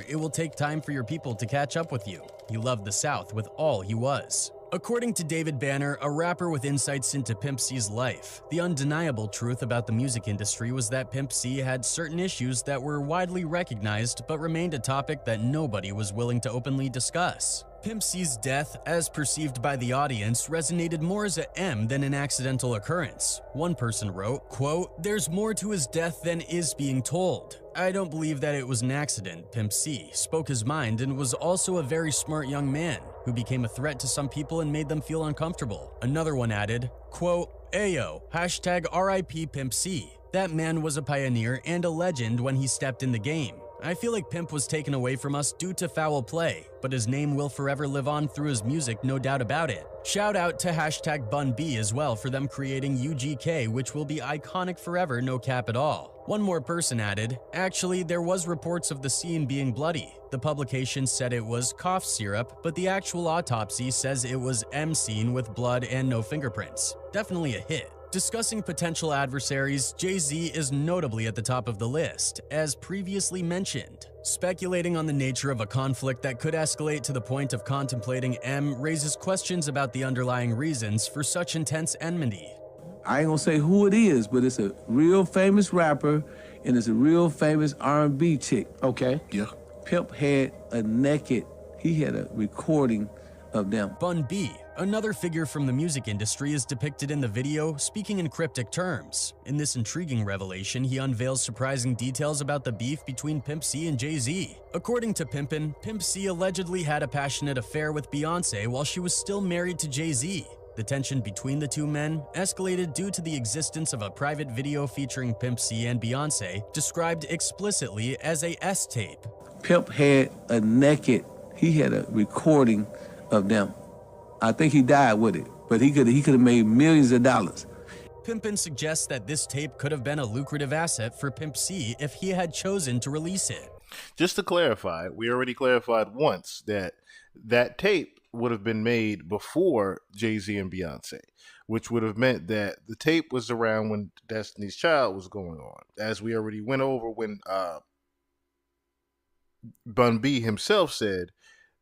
It will take time for your people to catch up with you. He loved the South with all he was. According to David Banner, a rapper with insights into Pimp C's life, the undeniable truth about the music industry was that Pimp C had certain issues that were widely recognized but remained a topic that nobody was willing to openly discuss. Pimp C's death, as perceived by the audience, resonated more as an M than an accidental occurrence. One person wrote, quote, "There's more to his death than is being told. I don't believe that it was an accident. Pimp C spoke his mind and was also a very smart young man who became a threat to some people and made them feel uncomfortable." Another one added, quote, "Ayo, hashtag RIP Pimp C. That man was a pioneer and a legend when he stepped in the game. I feel like Pimp was taken away from us due to foul play, but his name will forever live on through his music, no doubt about it." Shout out to hashtag Bun B as well for them creating UGK, which will be iconic forever, no cap at all. One more person added, "Actually, there was reports of the scene being bloody. The publication said it was cough syrup, but the actual autopsy says it was M scene with blood and no fingerprints. Definitely a hit." Discussing potential adversaries, Jay-Z is notably at the top of the list, as previously mentioned. Speculating on the nature of a conflict that could escalate to the point of contemplating M raises questions about the underlying reasons for such intense enmity. I ain't gonna say who it is, but it's a real famous rapper and it's a real famous R&B chick. Okay. Yeah. Pimp had a naked, he had a recording of them. Bun B, another figure from the music industry, is depicted in the video speaking in cryptic terms. In this intriguing revelation, he unveils surprising details about the beef between Pimp C and Jay-Z. According to Pimpin', Pimp C allegedly had a passionate affair with Beyonce while she was still married to Jay-Z. The tension between the two men escalated due to the existence of a private video featuring Pimp C and Beyonce, described explicitly as a S-tape. Pimp had a naked, he had a recording of them. I think he died with it, but he could have made millions of dollars. Pimpin' suggests that this tape could have been a lucrative asset for Pimp C if he had chosen to release it. Just to clarify, we already clarified once that that tape would have been made before Jay-Z and Beyonce, which would have meant that the tape was around when Destiny's Child was going on. As we already went over when Bun B himself said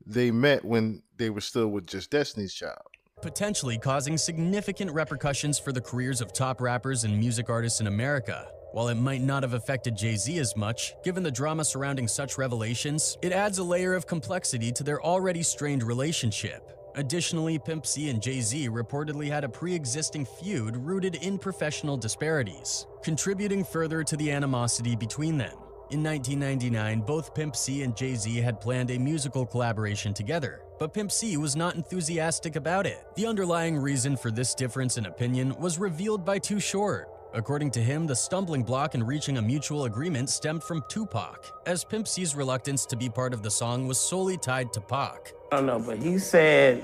they met when they were still with just Destiny's Child. Potentially causing significant repercussions for the careers of top rappers and music artists in America. While it might not have affected Jay-Z as much, given the drama surrounding such revelations, it adds a layer of complexity to their already strained relationship. Additionally, Pimp C and Jay-Z reportedly had a pre-existing feud rooted in professional disparities, contributing further to the animosity between them. In 1999, both Pimp C and Jay-Z had planned a musical collaboration together, but Pimp C was not enthusiastic about it. The underlying reason for this difference in opinion was revealed by Too Short. According to him, the stumbling block in reaching a mutual agreement stemmed from Tupac, as Pimp C's reluctance to be part of the song was solely tied to Pac. I don't know, but he said,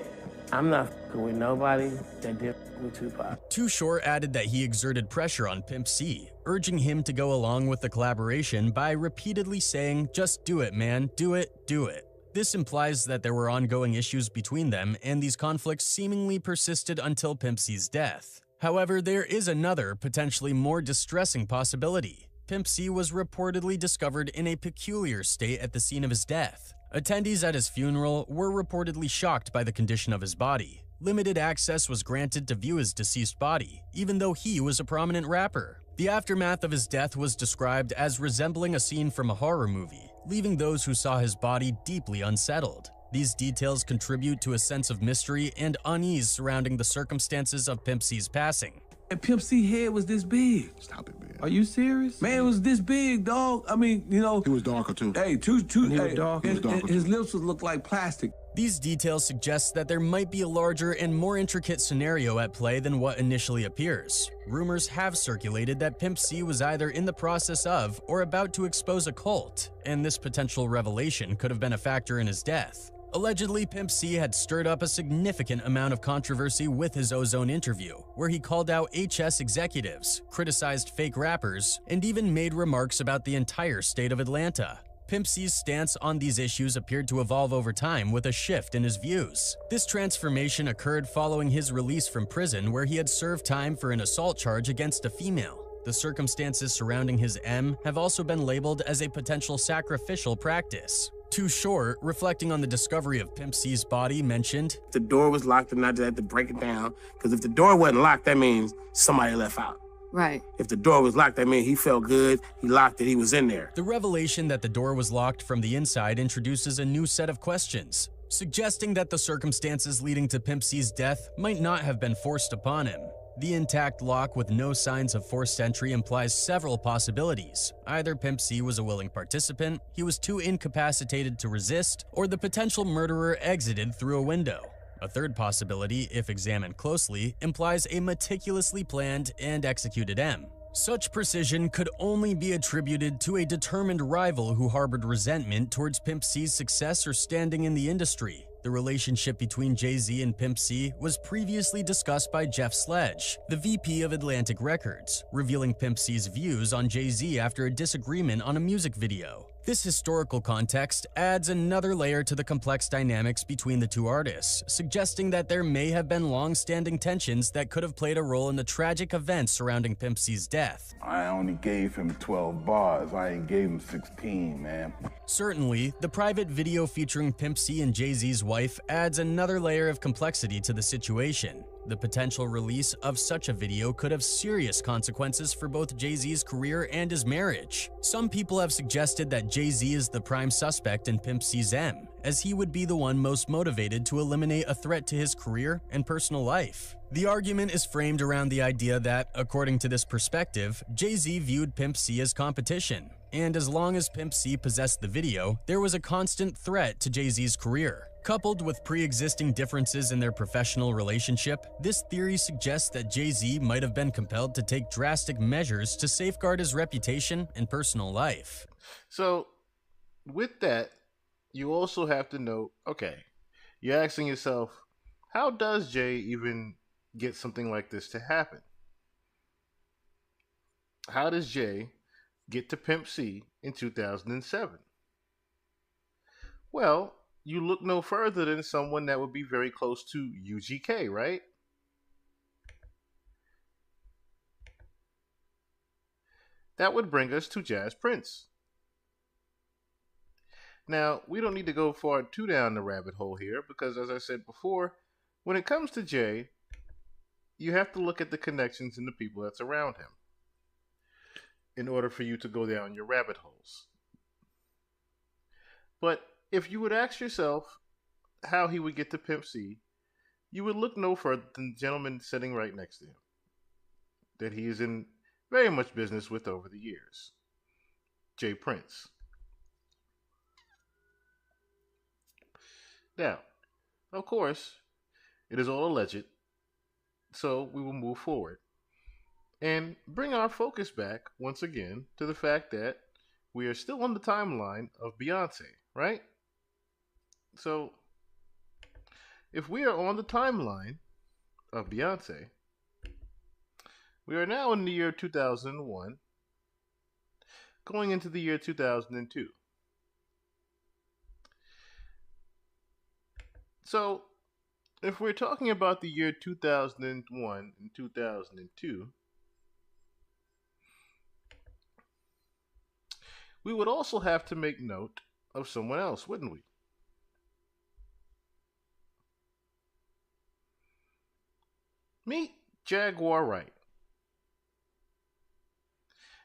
"I'm not fucking with nobody that did with Tupac." Too Short added that he exerted pressure on Pimp C, urging him to go along with the collaboration by repeatedly saying, "Just do it, man, do it, do it." This implies that there were ongoing issues between them, and these conflicts seemingly persisted until Pimp C's death. However, there is another, potentially more distressing possibility. Pimp C was reportedly discovered in a peculiar state at the scene of his death. Attendees at his funeral were reportedly shocked by the condition of his body. Limited access was granted to view his deceased body, even though he was a prominent rapper. The aftermath of his death was described as resembling a scene from a horror movie. leaving those who saw his body deeply unsettled. These details contribute to a sense of mystery and unease surrounding the circumstances of Pimp C's passing. And Pimp C head was this big. Stop it, man. Are you serious? Man, it was this big, dog. I mean, you know. He was darker too. Hey, his lips would look like plastic. These details suggest that there might be a larger and more intricate scenario at play than what initially appears. Rumors have circulated that Pimp C was either in the process of or about to expose a cult, and this potential revelation could have been a factor in his death. Allegedly, Pimp C had stirred up a significant amount of controversy with his Ozone interview, where he called out HS executives, criticized fake rappers, and even made remarks about the entire state of Atlanta. Pimp C's stance on these issues appeared to evolve over time with a shift in his views. This transformation occurred following his release from prison, where he had served time for an assault charge against a female. The circumstances surrounding his M have also been labeled as a potential sacrificial practice. Too Short, reflecting on the discovery of Pimp C's body, mentioned, The door was locked and I just had to break it down, because if the door wasn't locked, that means somebody left out. Right. If the door was locked, that means he felt good, he locked it, he was in there. The revelation that the door was locked from the inside introduces a new set of questions, suggesting that the circumstances leading to Pimp C's death might not have been forced upon him. The intact lock with no signs of forced entry implies several possibilities. Either Pimp C was a willing participant, he was too incapacitated to resist, or the potential murderer exited through a window. A third possibility, if examined closely, implies a meticulously planned and executed M. Such precision could only be attributed to a determined rival who harbored resentment towards Pimp C's success or standing in the industry. The relationship between Jay-Z and Pimp C was previously discussed by Jeff Sledge, the VP of Atlantic Records, revealing Pimp C's views on Jay-Z after a disagreement on a music video. This historical context adds another layer to the complex dynamics between the two artists, suggesting that there may have been long-standing tensions that could have played a role in the tragic events surrounding Pimp C's death. I only gave him 12 bars. I ain't gave him 16, man. Certainly, the private video featuring Pimp C and Jay-Z's wife adds another layer of complexity to the situation. The potential release of such a video could have serious consequences for both Jay-Z's career and his marriage. Some people have suggested that Jay-Z is the prime suspect in Pimp C's M, as he would be the one most motivated to eliminate a threat to his career and personal life. The argument is framed around the idea that, according to this perspective, Jay-Z viewed Pimp C as competition, and as long as Pimp C possessed the video, there was a constant threat to Jay-Z's career. Coupled with pre-existing differences in their professional relationship, this theory suggests that Jay-Z might have been compelled to take drastic measures to safeguard his reputation and personal life. So, with that, you also have to know, okay, you're asking yourself, how does Jay even get something like this to happen? How does Jay get to Pimp C in 2007? Well, you look no further than someone that would be very close to UGK, right? That would bring us to Jazz Prince. Now, we don't need to go far too down the rabbit hole here because, as I said before, when it comes to Jay, you have to look at the connections and the people that's around him in order for you to go down your rabbit holes. But if you would ask yourself how he would get to Pimp C, you would look no further than the gentleman sitting right next to him, that he is in very much business with over the years, Jay Prince. Now, of course, it is all alleged, so we will move forward and bring our focus back once again to the fact that we are still on the timeline of Beyonce, right? So, if we are on the timeline of Beyonce, we are now in the year 2001, going into the year 2002. So, if we're talking about the year 2001 and 2002, we would also have to make note of someone else, wouldn't we? Meet Jaguar Wright.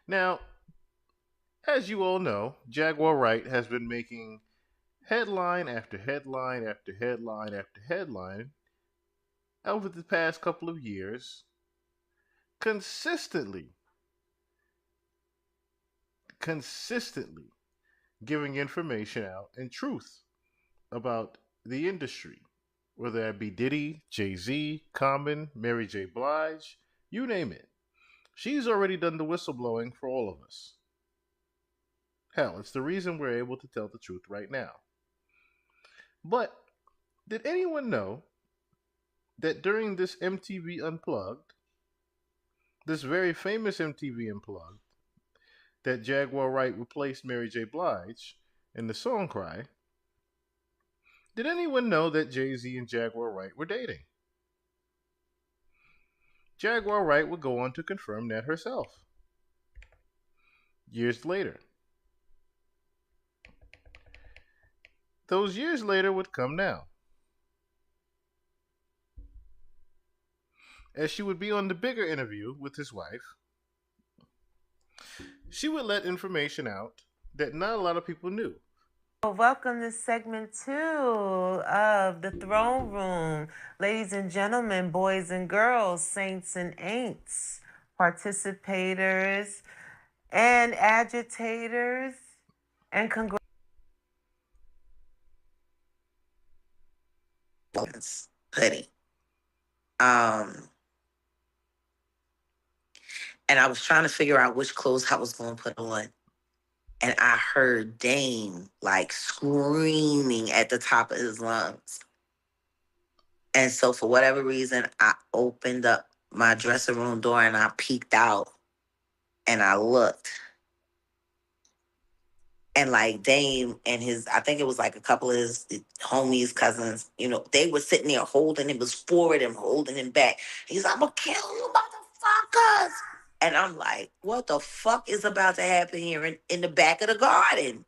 Now, As you all know, Jaguar Wright has been making headline after headline after headline after headline over the past couple of years, consistently, consistently giving information out and truth about the industry, whether that be Diddy, Jay Z, Common, Mary J. Blige, you name it. She's already done the whistleblowing for all of us. Hell, it's the reason we're able to tell the truth right now. But did anyone know that during this MTV Unplugged, this very famous MTV Unplugged, that Jaguar Wright replaced Mary J. Blige in the song Cry, did anyone know that Jay-Z and Jaguar Wright were dating? Jaguar Wright would go on to confirm that herself. Years later. Those years later would come now. As she would be on the bigger interview with his wife, she would let information out that not a lot of people knew. Welcome to segment 2 of the Throne Room. Ladies and gentlemen, boys and girls, saints and ain'ts, participators and agitators, and hoodie. And I was trying to figure out which clothes I was going to put on. And I heard Dame like screaming at the top of his lungs. And so for whatever reason, I opened up my dressing room door and I peeked out and I looked. And like Dame and I think it was like a couple of his homies, cousins, they were sitting there holding him, was forward and holding him back. He's like, I'm going to kill you, motherfuckers. And I'm like, what the fuck is about to happen here in the back of the garden?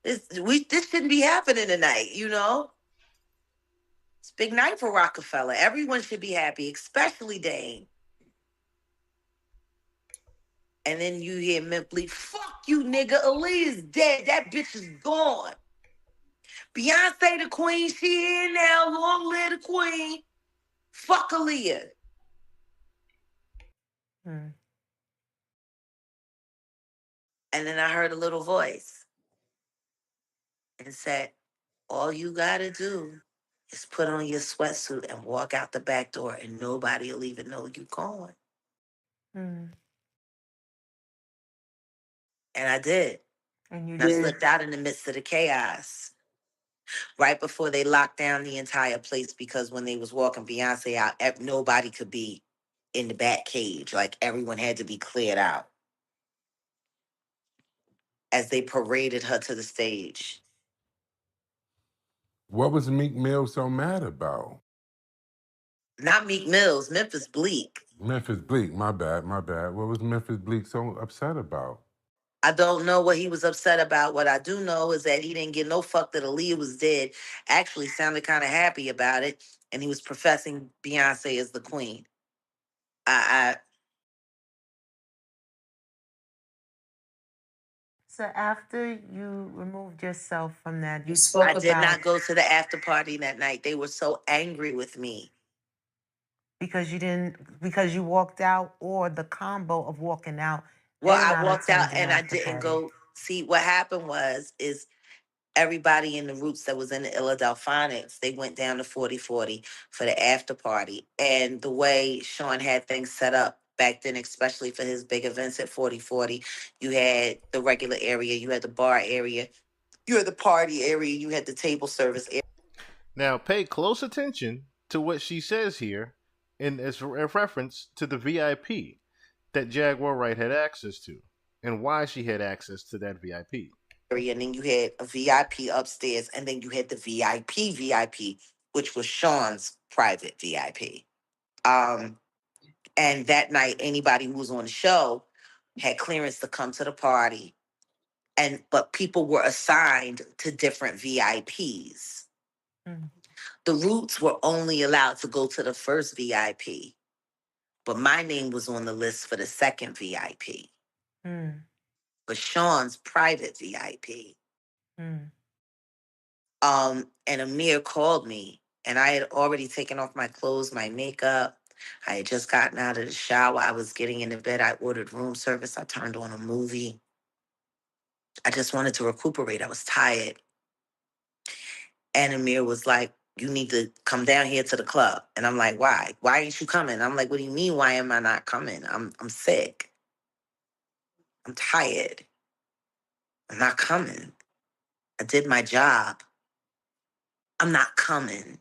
This shouldn't be happening tonight, It's a big night for Rockefeller. Everyone should be happy, especially Dame. And then you hear Mint bleep, fuck you, nigga. Aaliyah's dead. That bitch is gone. Beyonce the queen, she here now. Long live the queen. Fuck Aaliyah. And then I heard a little voice and said, all you gotta do is put on your sweatsuit and walk out the back door and nobody will even know you gone. And I did. And I slipped out in the midst of the chaos. Right before they locked down the entire place, because when they was walking Beyonce out, nobody could be in the back cage. Like everyone had to be cleared out as they paraded her to the stage. What was Meek Mill so mad about? Not Meek Mills, Memphis Bleek. Memphis Bleek, my bad. What was Memphis Bleek so upset about? I don't know what he was upset about. What I do know is that he didn't get no fuck that Aaliyah was dead. Actually sounded kind of happy about it. And he was professing Beyonce as the queen. So after you removed yourself from that, you spoke about... I did not go to the after party that night. They were so angry with me. Because you walked out, or the combo of walking out. Well, I walked out and I didn't go. See, what happened is everybody in the Roots that was in the Philadelphonics, they went down to 4040 for the after party. And the way Sean had things set up back then, especially for his big events at 4040, you had the regular area, you had the bar area, you had the party area, you had the table service area. Now, pay close attention to what she says here in as a reference to the VIP that Jaguar Wright had access to and why she had access to that VIP. And then you had a VIP upstairs, and then you had the VIP, which was Sean's private VIP. And that night, anybody who was on the show had clearance to come to the party, but people were assigned to different VIPs. The Roots were only allowed to go to the first VIP, but my name was on the list for the second VIP. but Sean's private VIP. And Amir called me, and I had already taken off my clothes, my makeup. I had just gotten out of the shower. I was getting into bed. I ordered room service. I turned on a movie. I just wanted to recuperate. I was tired. And Amir was like, "You need to come down here to the club." And I'm like, "Why? Why ain't you coming?" I'm like, "What do you mean? Why am I not coming? I'm sick. I'm tired. I'm not coming. I did my job. I'm not coming."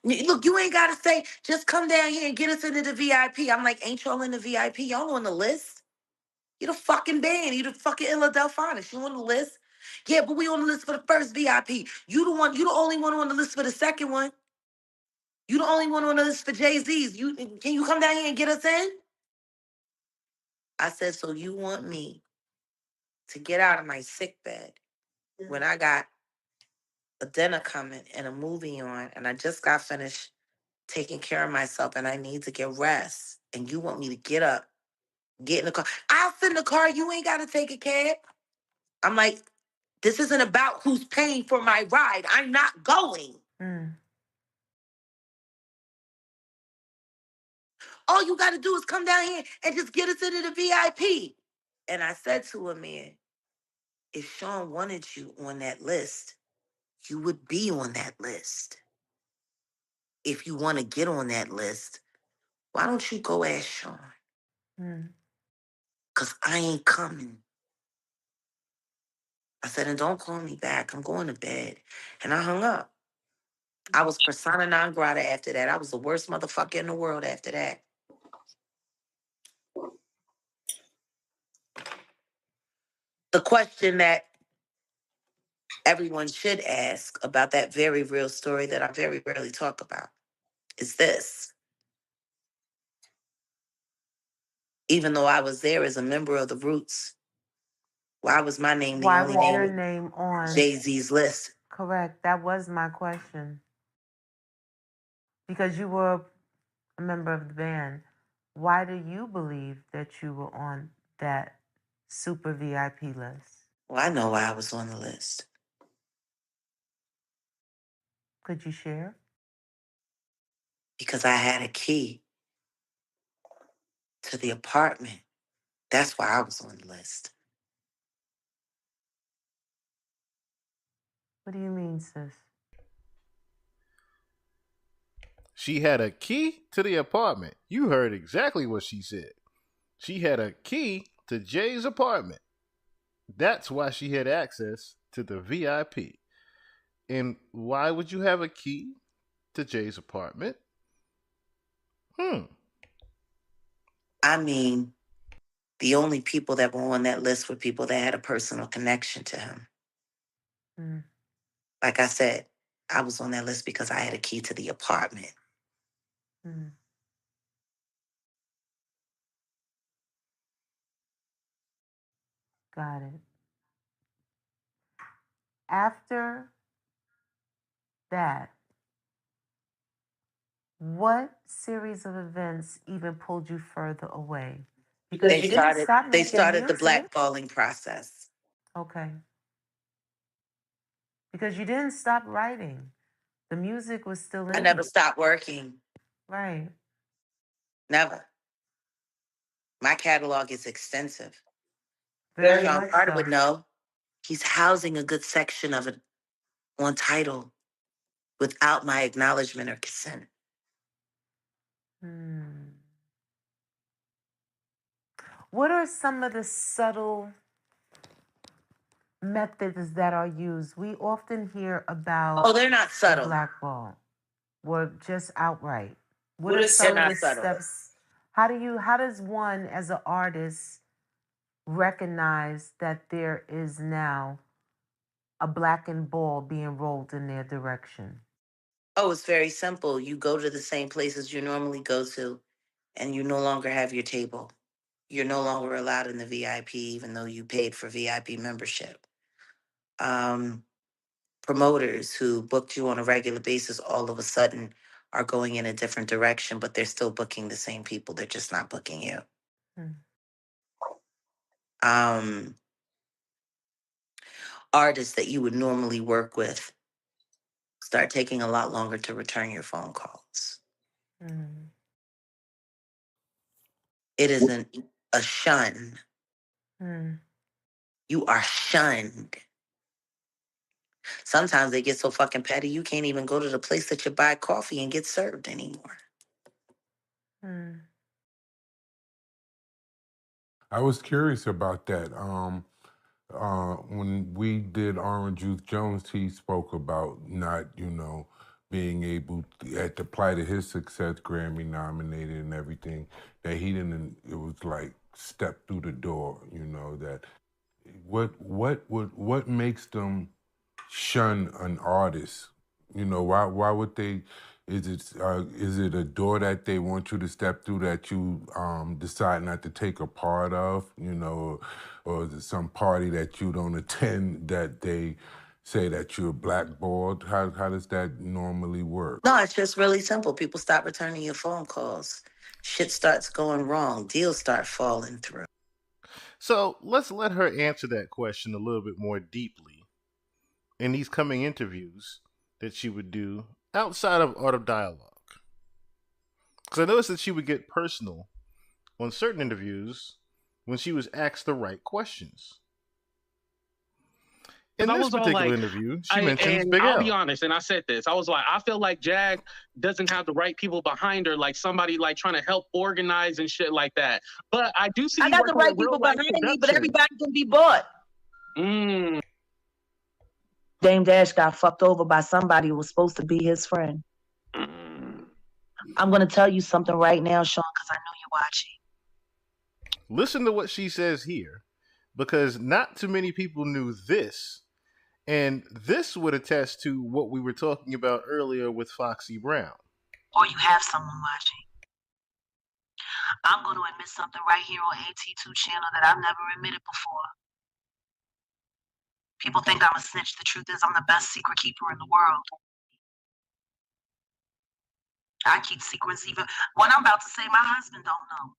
Look, you ain't gotta say, "Just come down here and get us into the VIP." I'm like, "Ain't y'all in the VIP? Y'all on the list? You the fucking band. You the fucking Illa Delphonics. You on the list?" "Yeah, but we on the list for the first VIP. You the only one on the list for the second one. You the only one on the list for Jay-Z's. Can you come down here and get us in?" I said, "So you want me to get out of my sick bed when I got a dinner coming and a movie on, and I just got finished taking care of myself and I need to get rest, and you want me to get up, get in the car? I'll sit in the car. You ain't got to take a cab." I'm like, "This isn't about who's paying for my ride. I'm not going. All you got to do is come down here and just get us into the VIP." And I said to him, "Man, if Sean wanted you on that list, you would be on that list. If you want to get on that list, why don't you go ask Sean? Because I ain't coming." I said, "And don't call me back. I'm going to bed." And I hung up. I was persona non grata after that. I was the worst motherfucker in the world after that. The question that everyone should ask about that very real story that I very rarely talk about is this. Even though I was there as a member of the Roots, why was my name the Why only was your name name on? Jay-Z's list? Correct. That was my question. Because you were a member of the band, why do you believe that you were on that super VIP list? Well, I know why I was on the list. Could you share? Because I had a key to the apartment. That's why I was on the list. What do you mean, sis? She had a key to the apartment. You heard exactly what she said. She had a key to Jay's apartment. That's why she had access to the VIP. And why would you have a key to Jay's apartment? I mean, the only people that were on that list were people that had a personal connection to him. Like I said, I was on that list because I had a key to the apartment. Got it. After that, what series of events even pulled you further away? Because They you didn't started stop they making started the music. blackballing process. Okay. Because you didn't stop writing. The music was still I in never you. stopped working. Right. Never. My catalog is extensive. Very Sean much Carter so. would know. He's housing a good section of it on title without my acknowledgement or consent. What are some of the subtle methods that are used? We often hear about Oh, they're not the subtle. blackball, or just outright. What They're are some of not the subtle. steps? How does one as an artist recognize that there is now a blackened ball being rolled in their direction? Oh, it's very simple. You go to the same places you normally go to, and you no longer have your table. You're no longer allowed in the VIP, even though you paid for VIP membership. Promoters who booked you on a regular basis all of a sudden are going in a different direction, but they're still booking the same people. They're just not booking you. Artists that you would normally work with start taking a lot longer to return your phone calls. It isn't a shun. You are shunned. Sometimes they get so fucking petty, you can't even go to the place that you buy coffee and get served anymore. I was curious about that. When we did Orange Juice Jones, he spoke about not, being able at the plight of his success, Grammy nominated and everything, that he didn't. It was like step through the door. That what makes them shun an artist? Why would they? Is it a door that they want you to step through that you decide not to take a part of? Or is it some party that you don't attend that they say that you're blackballed? How does that normally work? No, it's just really simple. People stop returning your phone calls. Shit starts going wrong. Deals start falling through. So let's let her answer that question a little bit more deeply in these coming interviews that she would do outside of Art of Dialogue. Because I noticed that she would get personal on certain interviews when she was asked the right questions. In this particular interview, she mentions Big L. I'll be honest, and I said this. I was like, I feel like Jag doesn't have the right people behind her, like somebody like trying to help organize and shit like that. But I do see. I got the right people behind me, but everybody can be bought. Dame Dash got fucked over by somebody who was supposed to be his friend. I'm gonna tell you something right now, Sean, because I know you're watching. Listen to what she says here, because not too many people knew this. And this would attest to what we were talking about earlier with Foxy Brown. Or you have someone watching. I'm going to admit something right here on AT2 channel that I've never admitted before. People think I'm a snitch. The truth is I'm the best secret keeper in the world. I keep secrets even. What I'm about to say, my husband don't know.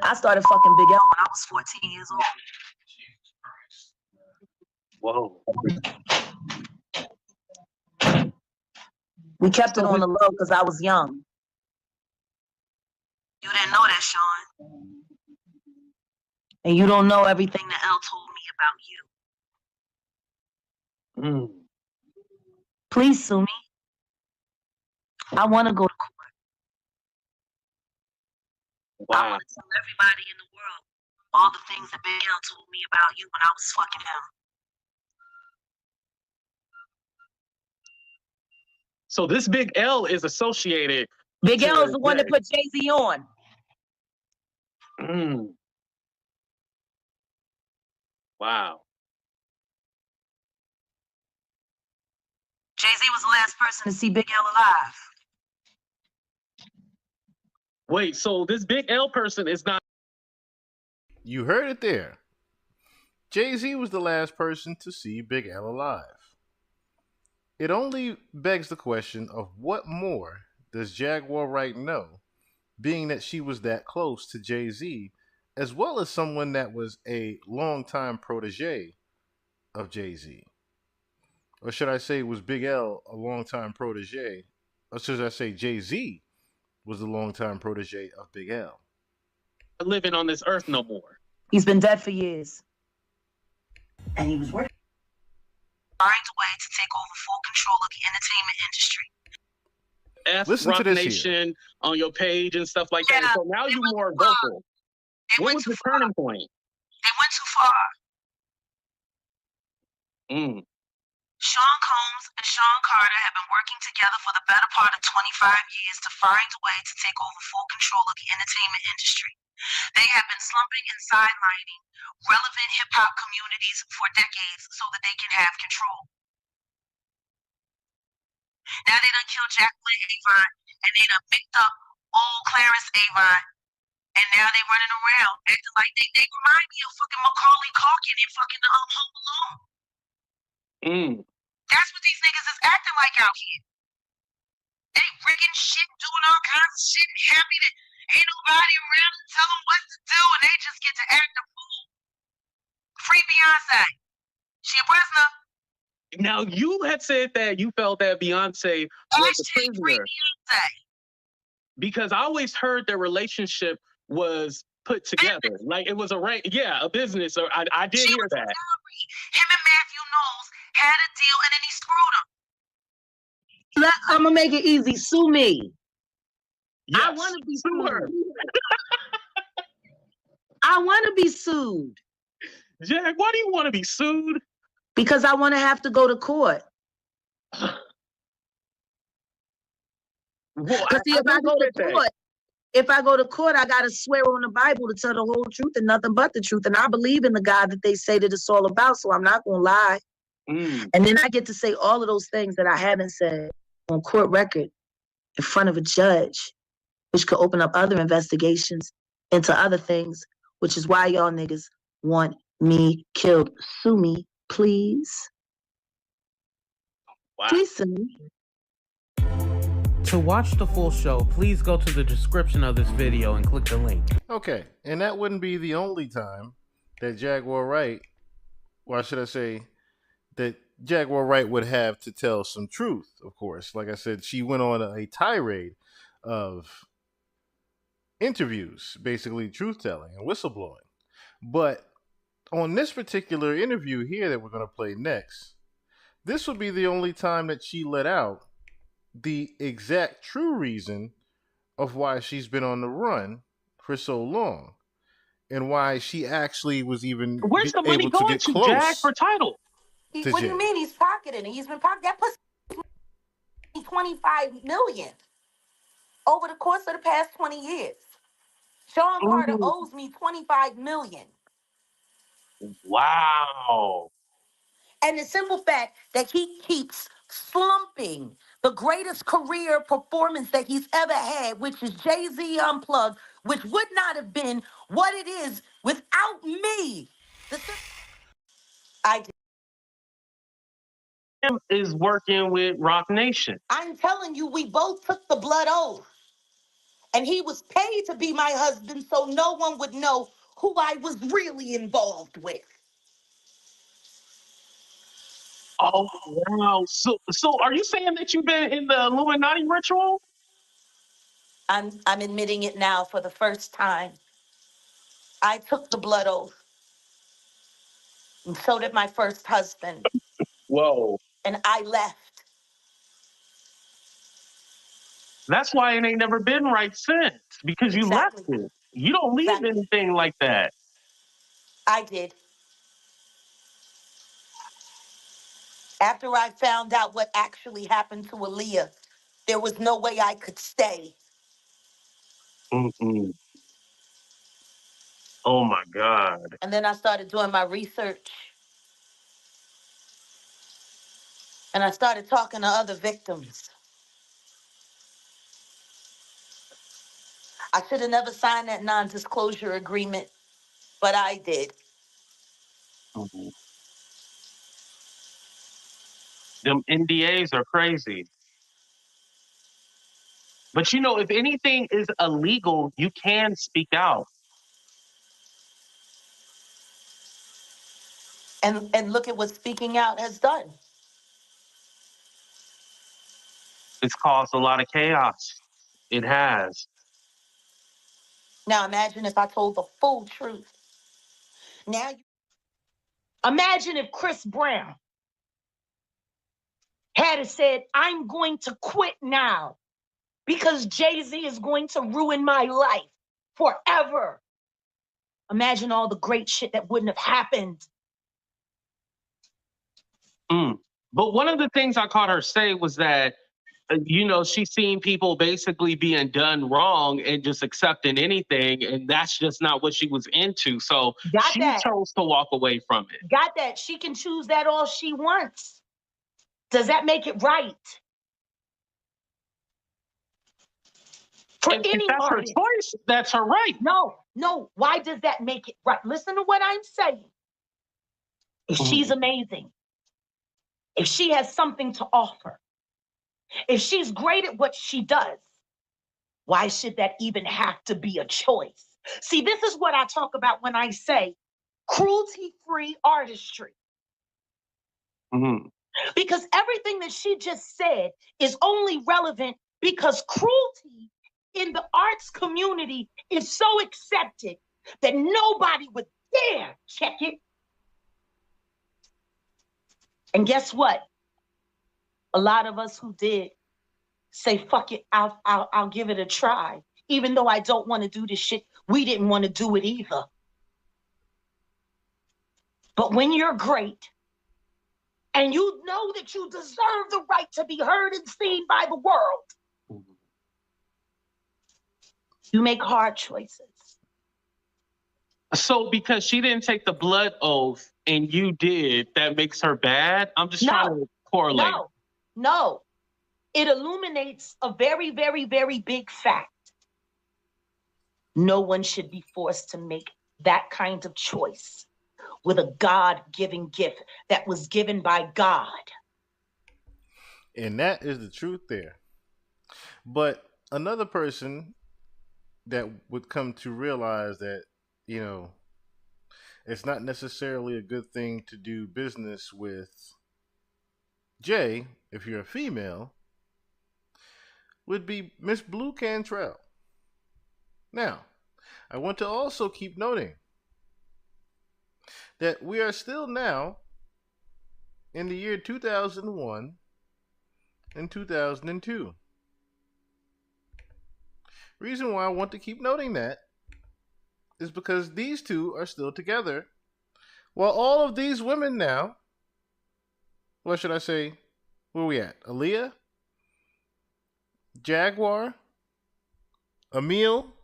I started fucking Big L when I was 14 years old. Whoa. We kept it on the low because I was young. You didn't know that, Sean. And you don't know everything that L told me about you. Please sue me. I want to go to court. Wow. I want to tell everybody in the world all the things that Big L told me about you when I was fucking him. So this Big L is associated. Big L is the one that put Jay-Z on. Wow. Jay-Z was the last person to see Big L alive. Wait, so this Big L person is not. You heard it there. Jay-Z was the last person to see Big L alive. It only begs the question of what more does Jaguar Wright know, being that she was that close to Jay-Z, as well as someone that was a longtime protege of Jay-Z. Or should I say, was Big L a longtime protege? Or should I say Jay-Z was a longtime protege of Big L? Living on this earth no more. He's been dead for years. And he was working. Find a way to take over full control of the entertainment industry. Listen to Rock this Nation on your page and stuff like that. So now you're more vocal. What was the turning point? They went too far. Sean Combs and Sean Carter have been working together for the better part of 25 years to find a way to take over full control of the entertainment industry. They have been slumping and sidelining relevant hip-hop communities for decades so that they can have control. Now they done killed Jacqueline Avant, and they done picked up old Clarence Avant, and now they running around acting like they remind me of fucking Macaulay Culkin and fucking Home Alone. That's what these niggas is acting like out here. They rigging shit, doing all kinds of shit, happy that Ain't nobody around to tell them what to do, and they just get to act a fool. Free Beyonce. She a prisoner. Now, you had said that you felt that Beyonce was a prisoner. Because I always heard their relationship was put together. Like it was a business. Or I did hear that. Him and Matthew Knowles had a deal, and then he screwed him. I'm gonna make it easy. Sue me. Yes, I want to be sued. I want to be sued. Jack, why do you want to be sued? Because I want to have to go to court. Because see, if I go to court, I gotta swear on the Bible to tell the whole truth and nothing but the truth. And I believe in the God that they say that it's all about, so I'm not gonna lie. And then I get to say all of those things that I haven't said on court record in front of a judge, which could open up other investigations into other things, which is why y'all niggas want me killed. Sue me, please. Wow. Please sue me. To watch the full show, please go to the description of this video and click the link. Okay, and that wouldn't be the only time that Jaguar Wright, or should I say, that Jaguar Wright would have to tell some truth, of course. Like I said, she went on a tirade of interviews, basically truth-telling and whistleblowing. But on this particular interview here that we're going to play next, this would be the only time that she let out the exact true reason of why she's been on the run for so long and why she actually was even Where's the money able to going get to, close Jack, for title? to What do Jay. you mean he's pocketing it? He's been pocketing that pussy $25 million over the course of the past 20 years. Sean Carter owes me $25 million. Wow. And the simple fact that he keeps slumping the greatest career performance that he's ever had, which is Jay-Z Unplugged, which would not have been what it is without me. I did. Him is working with Rock Nation. I'm telling you, we both took the blood oath. And he was paid to be my husband so no one would know who I was really involved with. Oh, wow. So are you saying that you've been in the Illuminati ritual? I'm admitting it now for the first time. I took the blood oath. And so did my first husband. Whoa. And I left. That's why it ain't never been right since, because you left it. You don't leave anything like that. I did. After I found out what actually happened to Aaliyah, there was no way I could stay. Mm-mm. Oh, my God. And then I started doing my research. And I started talking to other victims. I should have never signed that non-disclosure agreement, but I did. Mm-hmm. Them NDAs are crazy. But you know, if anything is illegal, you can speak out. And look at what speaking out has done. It's caused a lot of chaos. It has. Now imagine if I told the full truth. Now imagine if Chris Brown had said, I'm going to quit now because Jay-Z is going to ruin my life forever. Imagine all the great shit that wouldn't have happened. But one of the things I caught her say was that, you know, she's seen people basically being done wrong and just accepting anything, and that's just not what she was into. So she chose to walk away from it. Got that. She can choose that all she wants. Does that make it right? For If any that's artist. her choice, that's her right. No. Why does that make it right? Listen to what I'm saying. If she's amazing, if she has something to offer, if she's great at what she does, Why should that even have to be a choice? See, this is what I talk about when I say cruelty-free artistry. Mm-hmm. Because everything that she just said is only relevant because cruelty in the arts community is so accepted that nobody would dare check it. And guess what? A lot of us who did say, fuck it, I'll give it a try. Even though I don't want to do this shit, we didn't want to do it either. But when you're great, and you know that you deserve the right to be heard and seen by the world, you make hard choices. So because she didn't take the blood oath and you did, that makes her bad? I'm just trying to correlate. No. It illuminates a very, very, very big fact. No one should be forced to make that kind of choice with a God-given gift that was given by God. And that is the truth there. But another person that would come to realize that, you know, it's not necessarily a good thing to do business with Jay, if you're a female, would be Miss Blue Cantrell. Now, I want to also keep noting that we are still now in the year 2001 and 2002. Reason why I want to keep noting that is because these two are still together, while all of these women now, what should I say, where we at? Aaliyah, Jaguar, Emil.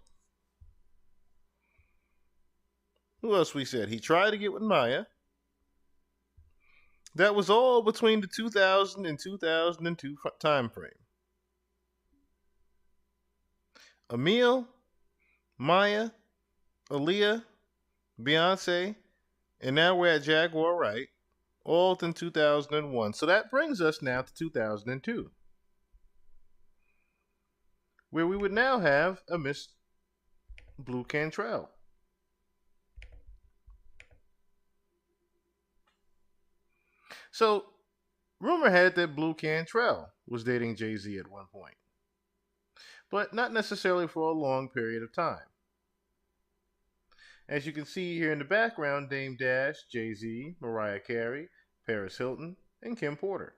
Who else we said? He tried to get with Maya. That was all between the 2000 and 2002 time frame. Emil, Maya, Aaliyah, Beyonce, and now we're at Jaguar Wright, all in 2001. So that brings us now to 2002, where we would now have a Miss Blue Cantrell. So, rumor had it that Blue Cantrell was dating Jay-Z at one point, but not necessarily for a long period of time. As you can see here in the background, Dame Dash, Jay-Z, Mariah Carey, Paris Hilton, and Kim Porter.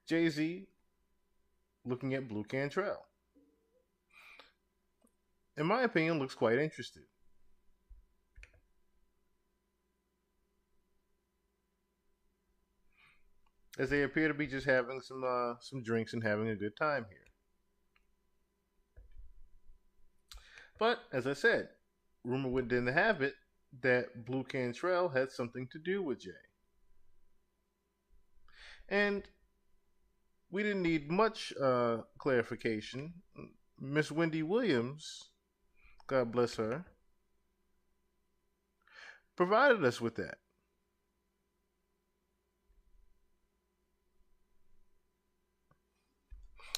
Jay-Z looking at Blue Cantrell. In my opinion, looks quite interested. As they appear to be just having some drinks and having a good time here. But, as I said, rumor would then have it that Blue Cantrell had something to do with Jay. And we didn't need much clarification. Miss Wendy Williams, God bless her, provided us with that.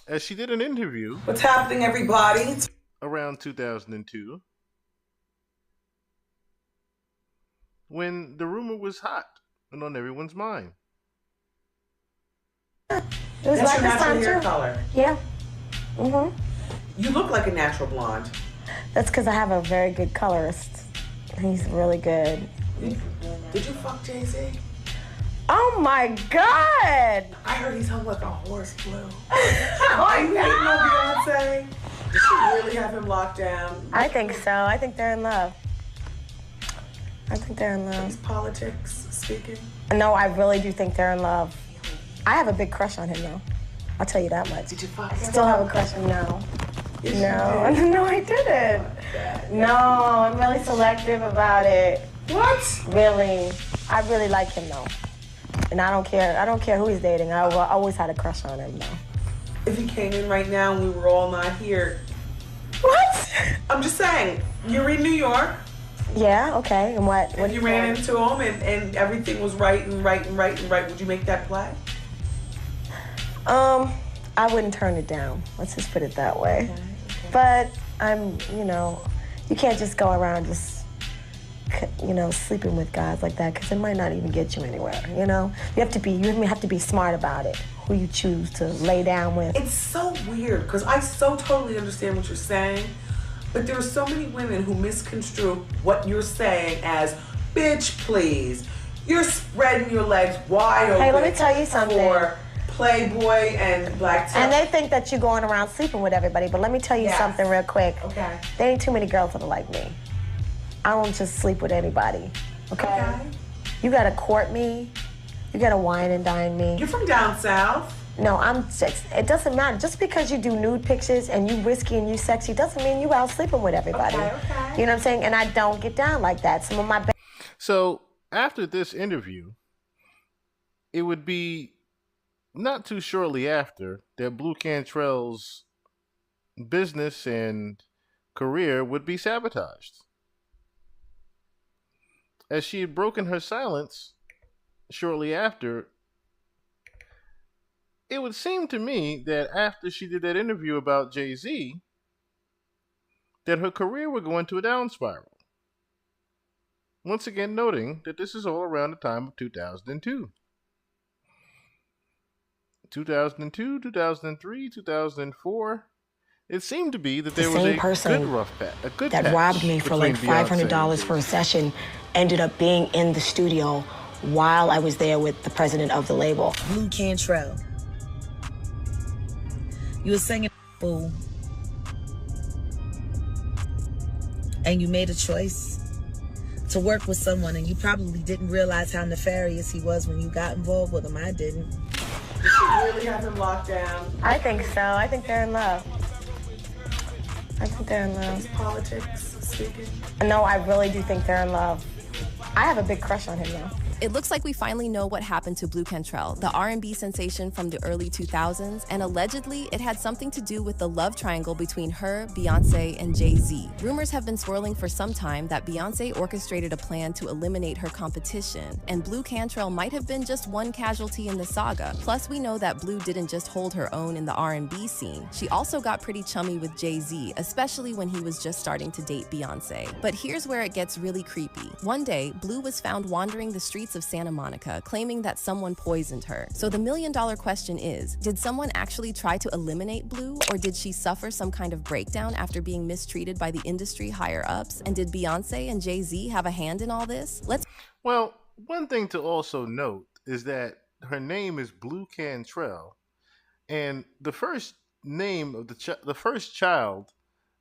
As she did an interview. What's happening, everybody? Around 2002, when the rumor was hot and on everyone's mind. It was like your natural hair color. Yeah. Mhm. You look like a natural blonde. That's because I have a very good colorist. He's really good. Did you fuck Jay-Z? Oh my God! I heard he's hung like a horse blue. Are you hating on Beyonce? Did she really have him locked down? I think so. I think they're in love. Is politics speaking? No, I really do think they're in love. I have a big crush on him, though. I'll tell you that much. Did you fuck I him? still have a crush on him now. Yes, No, I didn't. No, I'm really selective about it. What? Really. I really like him, though. And I don't care who he's dating. I always had a crush on him, though. If he came in right now and we were all not here. What? I'm just saying, you're in New York. Yeah, okay. And what? If you ran into him and everything was right, would you make that play? I wouldn't turn it down. Let's just put it that way. But I'm, you can't just go around just, sleeping with guys like that because it might not even get you anywhere. You have to be smart about it. Who you choose to lay down with. It's so weird because I so totally understand what you're saying, but there are so many women who misconstrue what you're saying as, bitch, please. You're spreading your legs wide open. Hey, let me tell you something. For Playboy and Black And they think that you're going around sleeping with everybody, but let me tell you something real quick. Okay. There ain't too many girls that are like me. I don't just sleep with anybody, okay? You gotta court me. You gotta wine and dine me. You're from down south. No, it doesn't matter. Just because you do nude pictures and you risky and you sexy doesn't mean you out sleeping with everybody. Okay. You know what I'm saying? And I don't get down like that. Some of my So after this interview, it would be not too shortly after that Blue Cantrell's business and career would be sabotaged. As she had broken her silence shortly after, it would seem to me that after she did that interview about Jay-Z, that her career would go into a down spiral. Once again, noting that this is all around the time of 2002. 2002, 2003, 2004. It seemed to be that there was a good rough patch. A good that patch robbed me for like $500 for a session ended up being in the studio while I was there with the president of the label. Blue Cantrell. You were singing, fool. And you made a choice to work with someone, and you probably didn't realize how nefarious he was when you got involved with him. I didn't. Did she really have him locked down? I think so. I think they're in love. I think they're in love. Is politics speaking? No, I really do think they're in love. I have a big crush on him now. It looks like we finally know what happened to Blue Cantrell, the R&B sensation from the early 2000s, and allegedly it had something to do with the love triangle between her, Beyonce, and Jay-Z. Rumors have been swirling for some time that Beyonce orchestrated a plan to eliminate her competition, and Blue Cantrell might have been just one casualty in the saga. Plus, we know that Blue didn't just hold her own in the R&B scene. She also got pretty chummy with Jay-Z, especially when he was just starting to date Beyonce. But here's where it gets really creepy. One day, Blue was found wandering the streets of Santa Monica, claiming that someone poisoned her. So the million-dollar question is, did someone actually try to eliminate Blue, or did she suffer some kind of breakdown after being mistreated by the industry higher-ups? And did Beyonce and Jay-Z have a hand in all this? Well, one thing to also note is that her name is Blue Cantrell, and the first name of the first child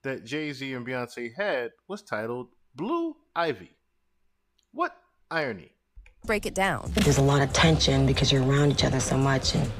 that Jay-Z and Beyonce had was titled Blue Ivy. What irony. Break it down. There's a lot of tension because you're around each other so much and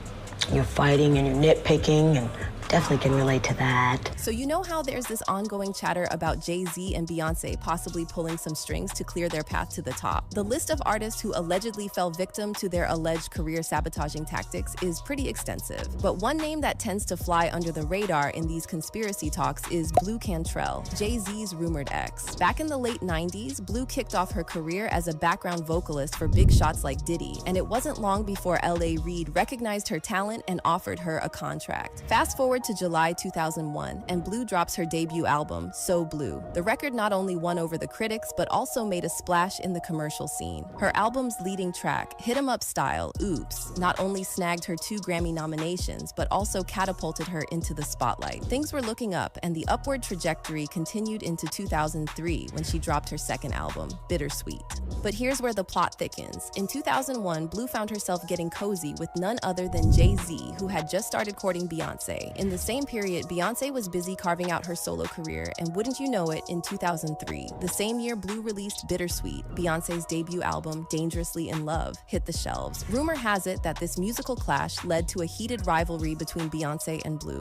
you're fighting and you're nitpicking, and definitely can relate to that. So you know how there's this ongoing chatter about Jay-Z and Beyonce possibly pulling some strings to clear their path to the top? The list of artists who allegedly fell victim to their alleged career sabotaging tactics is pretty extensive. But one name that tends to fly under the radar in these conspiracy talks is Blue Cantrell, Jay-Z's rumored ex. Back in the late 90s, Blue kicked off her career as a background vocalist for big shots like Diddy, and it wasn't long before L.A. Reid recognized her talent and offered her a contract. Fast forward to July 2001, and Blue drops her debut album, So Blue. The record not only won over the critics, but also made a splash in the commercial scene. Her album's leading track, Hit 'Em Up Style, Oops, not only snagged her 2 Grammy nominations, but also catapulted her into the spotlight. Things were looking up, and the upward trajectory continued into 2003 when she dropped her second album, Bittersweet. But here's where the plot thickens. In 2001, Blue found herself getting cozy with none other than Jay-Z, who had just started courting Beyonce. In the same period, Beyonce was busy carving out her solo career, and wouldn't you know it, in 2003, the same year Blue released Bittersweet, Beyonce's debut album, Dangerously in Love, hit the shelves. Rumor has it that this musical clash led to a heated rivalry between Beyonce and Blue.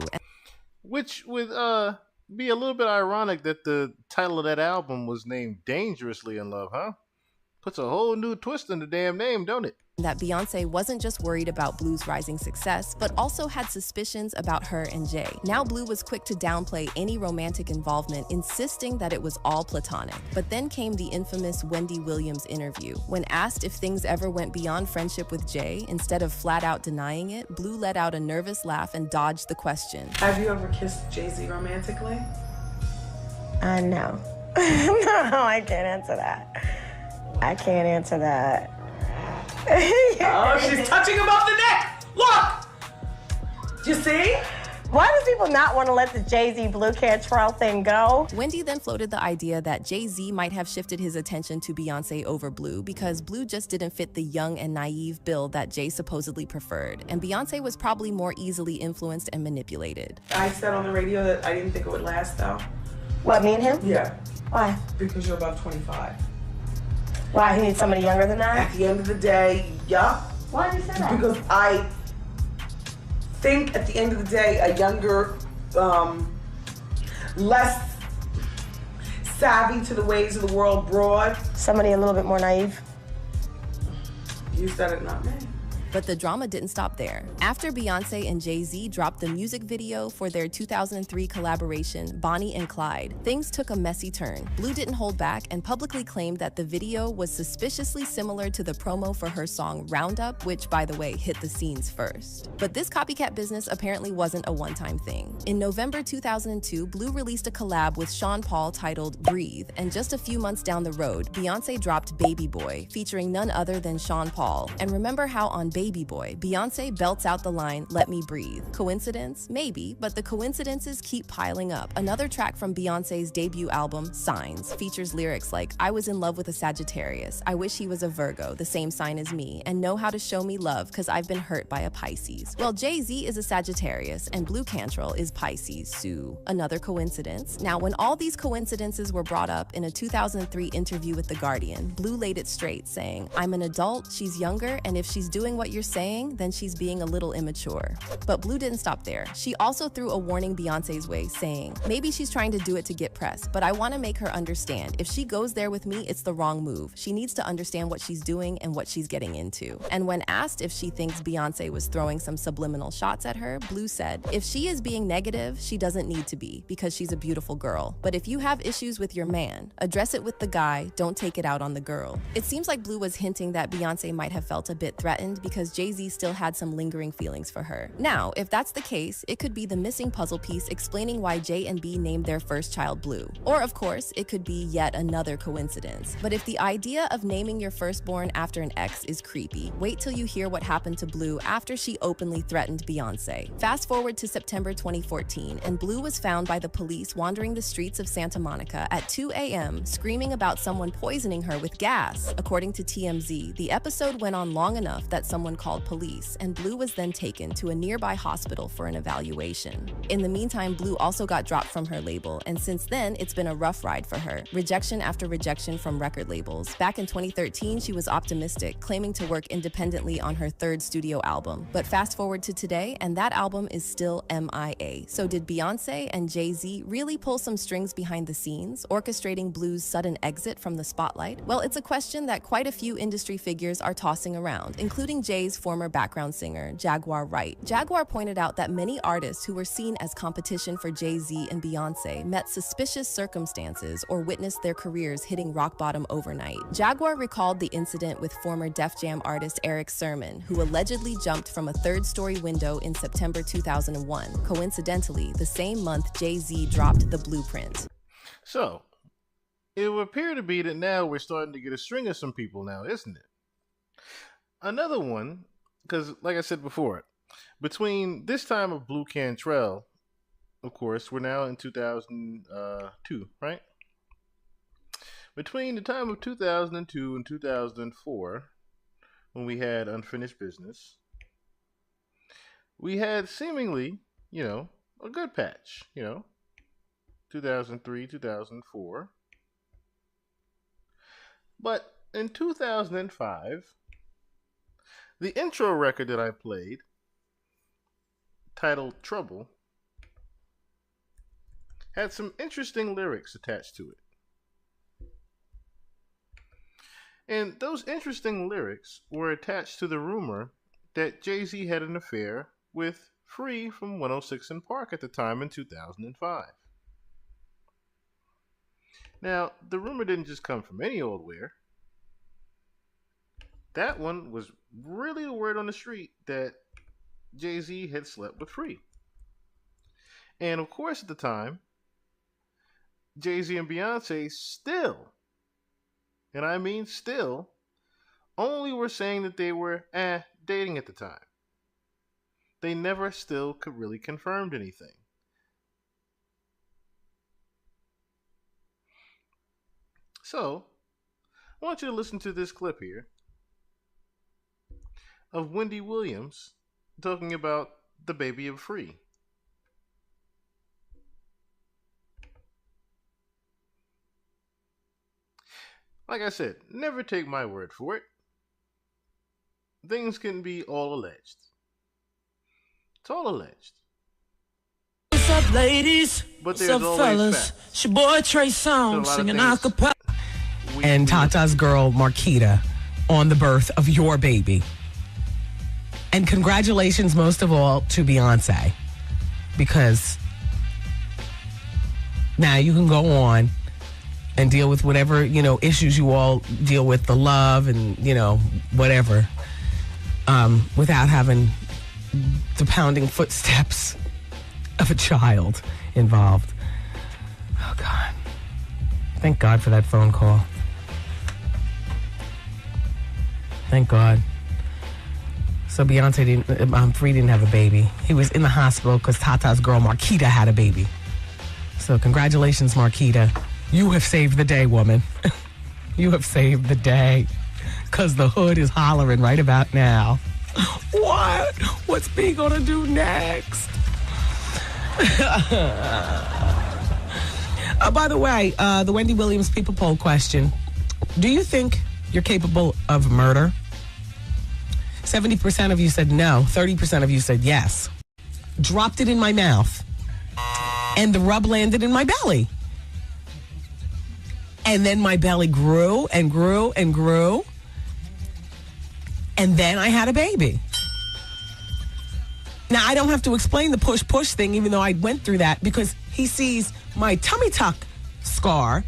Which would be a little bit ironic that the title of that album was named Dangerously in Love, huh? Puts a whole new twist in the damn name, don't it? That Beyonce wasn't just worried about Blue's rising success, but also had suspicions about her and Jay. Now Blue was quick to downplay any romantic involvement, insisting that it was all platonic. But then came the infamous Wendy Williams interview. When asked if things ever went beyond friendship with Jay, instead of flat out denying it, Blue let out a nervous laugh and dodged the question. Have you ever kissed Jay-Z romantically? No. No, I can't answer that. I can't answer that. Oh, she's touching him off the neck. Look. Do you see? Why do people not want to let the Jay-Z Blue Cantrell thing go? Wendy then floated the idea that Jay-Z might have shifted his attention to Beyonce over Blue because Blue just didn't fit the young and naive bill that Jay supposedly preferred, and Beyonce was probably more easily influenced and manipulated. I said on the radio that I didn't think it would last, though. What, me and him? Yeah. Why? Because you're above 25. Why, he needs somebody younger than that? At the end of the day, yeah. Why did you say that? Because I think at the end of the day, a younger, less savvy to the ways of the world broad. Somebody a little bit more naive. You said it, not me. But the drama didn't stop there. After Beyonce and Jay-Z dropped the music video for their 2003 collaboration, Bonnie and Clyde, things took a messy turn. Blue didn't hold back and publicly claimed that the video was suspiciously similar to the promo for her song Roundup, which, by the way, hit the scenes first. But this copycat business apparently wasn't a one-time thing. In November 2002, Blue released a collab with Sean Paul titled Breathe, and just a few months down the road, Beyonce dropped Baby Boy, featuring none other than Sean Paul. And remember how on Baby Boy, Beyonce belts out the line, "Let me breathe." Coincidence? Maybe, but the coincidences keep piling up. Another track from Beyonce's debut album, Signs, features lyrics like, "I was in love with a Sagittarius. I wish he was a Virgo, the same sign as me, and know how to show me love cause I've been hurt by a Pisces." Well, Jay-Z is a Sagittarius and Blue Cantrell is Pisces, so another coincidence. Now, when all these coincidences were brought up in a 2003 interview with The Guardian, Blue laid it straight, saying, "I'm an adult, she's younger, and if she's doing what you're saying, then she's being a little immature." But Blue didn't stop there. She also threw a warning Beyonce's way, saying, "Maybe she's trying to do it to get press, but I want to make her understand. If she goes there with me, it's the wrong move. She needs to understand what she's doing and what she's getting into." And when asked if she thinks Beyonce was throwing some subliminal shots at her, Blue said, "If she is being negative, she doesn't need to be, because she's a beautiful girl. But if you have issues with your man, address it with the guy, don't take it out on the girl." It seems like Blue was hinting that Beyonce might have felt a bit threatened because Jay-Z still had some lingering feelings for her. Now, if that's the case, it could be the missing puzzle piece explaining why J and B named their first child Blue. Or, of course, it could be yet another coincidence. But if the idea of naming your firstborn after an ex is creepy, wait till you hear what happened to Blue after she openly threatened Beyonce. Fast forward to September 2014, and Blue was found by the police wandering the streets of Santa Monica at 2 a.m., screaming about someone poisoning her with gas. According to TMZ, the episode went on long enough that someone called police, and Blue was then taken to a nearby hospital for an evaluation. In the meantime, Blue also got dropped from her label, and since then, it's been a rough ride for her. Rejection after rejection from record labels. Back in 2013, she was optimistic, claiming to work independently on her third studio album. But fast forward to today, and that album is still MIA. So did Beyonce and Jay-Z really pull some strings behind the scenes, orchestrating Blue's sudden exit from the spotlight? Well, it's a question that quite a few industry figures are tossing around, including Jay's former background singer, Jaguar Wright. Jaguar pointed out that many artists who were seen as competition for Jay-Z and Beyonce met suspicious circumstances or witnessed their careers hitting rock bottom overnight. Jaguar recalled the incident with former Def Jam artist Eric Sermon, who allegedly jumped from a third-story window in September 2001. Coincidentally, the same month Jay-Z dropped The Blueprint. So, it would appear to be that now we're starting to get a string of some people now, isn't it? Another one, because like I said before, between this time of Blue Cantrell, of course, we're now in 2002, right? Between the time of 2002 and 2004, when we had Unfinished Business, we had seemingly, a good patch, 2003, 2004. But in 2005, the intro record that I played, titled Trouble, had some interesting lyrics attached to it. And those interesting lyrics were attached to the rumor that Jay-Z had an affair with Free from 106 in Park at the time in 2005. Now, the rumor didn't just come from any old where. That one was really the word on the street that Jay-Z had slept with Free. And of course, at the time, Jay-Z and Beyonce still, and I mean still, only were saying that they were dating at the time. They never still could really confirmed anything. So, I want you to listen to this clip here of Wendy Williams talking about the baby of Free. Like I said, never take my word for it. Things can be all alleged. It's all alleged. What's up, ladies? But What's up, fellas? facts. It's your boy Trey Songz singing acapella. And Tata's girl, Marquita, on the birth of your baby. And congratulations, most of all, to Beyonce. Because now you can go on and deal with whatever, issues you all deal with, the love and, whatever, without having the pounding footsteps of a child involved. Oh, God. Thank God for that phone call. Thank God. So Beyonce Free didn't have a baby. He was in the hospital because Tata's girl, Marquita, had a baby. So congratulations, Marquita. You have saved the day, woman. You have saved the day. Because the hood is hollering right about now. What? What's B gonna do next? By the way, the Wendy Williams People Poll question. Do you think you're capable of murder? 70% of you said no. 30% of you said yes. Dropped it in my mouth. And the rub landed in my belly. And then my belly grew and grew and grew. And then I had a baby. Now, I don't have to explain the push-push thing, even though I went through that, because he sees my tummy tuck scar.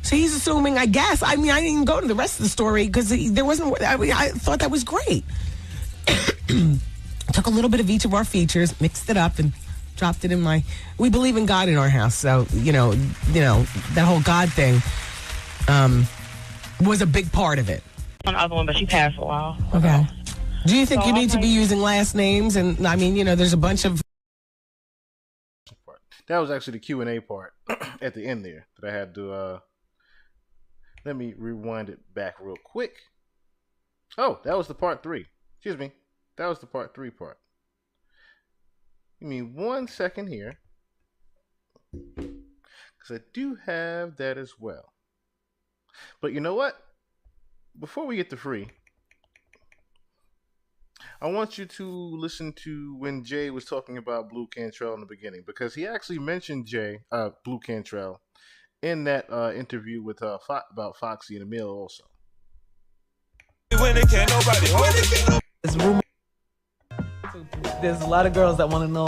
So he's assuming, I guess. I mean, I didn't even go to the rest of the story because there wasn't, I thought that was great. Took a little bit of each of our features, mixed it up, and dropped it in my, we believe in God in our house. So, that whole God thing was a big part of it. Another one, but she passed for a while. Okay. Do you think you need to be using last names? And I mean, there's a bunch of. That was actually the Q&A part at the end there that I had to, let me rewind it back real quick. Oh, that was the part 3. Excuse me. That was the part 3 part. Give me 1 second here. Because I do have that as well. But you know what? Before we get to Free, I want you to listen to when Jay was talking about Blue Cantrell in the beginning, because he actually mentioned Blue Cantrell, in that interview with about Foxy and Emil also. There's a lot of girls that want to know,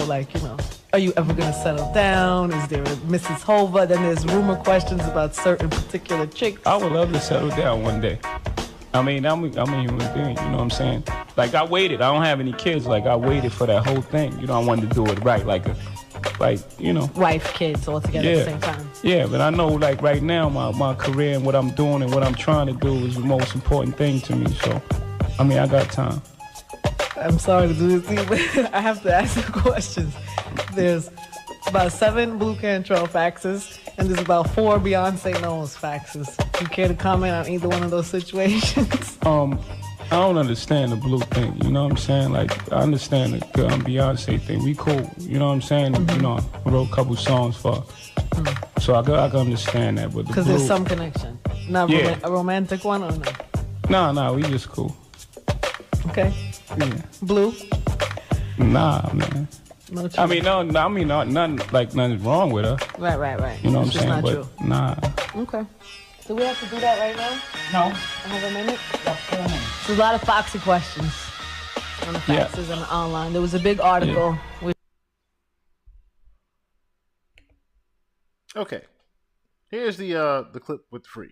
are you ever going to settle down? Is there a Mrs. Hova? Then there's rumor questions about certain particular chicks. I would love to settle down one day. I mean, I'm a human being, you know what I'm saying? I waited. I don't have any kids. I waited for that whole thing. I wanted to do it right, Wife, kids, all together at the same time. Yeah, but I know, right now, my career and what I'm doing and what I'm trying to do is the most important thing to me. So, I got time. I'm sorry to do this to you, but I have to ask you questions. There's about 7 Blue Cantrell faxes, and there's about 4 Beyonce Knowles faxes. Do you care to comment on either one of those situations? I don't understand the Blue thing, you know what I'm saying? I understand the Beyonce thing. We cool, you know what I'm saying? Mm-hmm. I wrote a couple songs for her. So I can understand that. Because there's some connection. Not a romantic one or no? No, we just cool. Okay. Yeah. Blue? Nah, man. No, nothing's wrong with her. Right. You know what I'm it's saying? Not but true. Nah. Okay. Do we have to do that right now? No. I have a minute? Yep, 4 minutes. There's a lot of Foxy questions on the faxes and online. There was a big article. Okay. Here's the clip with Free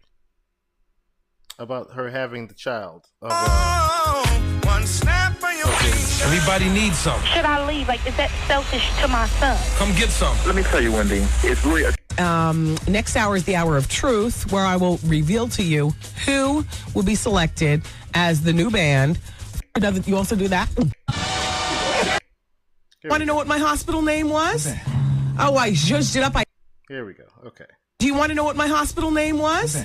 about her having the child. One snap of your fingers. Everybody needs some. Should I leave? Like, is that selfish to my son? Come get some. Let me tell you, Wendy, it's really Next hour is the hour of truth, where I will reveal to you who will be selected as the new band. You also do that? Want to know what my hospital name was? Oh, I zhuzhed it up. Here we go. Okay. Do you want to know what my hospital name was?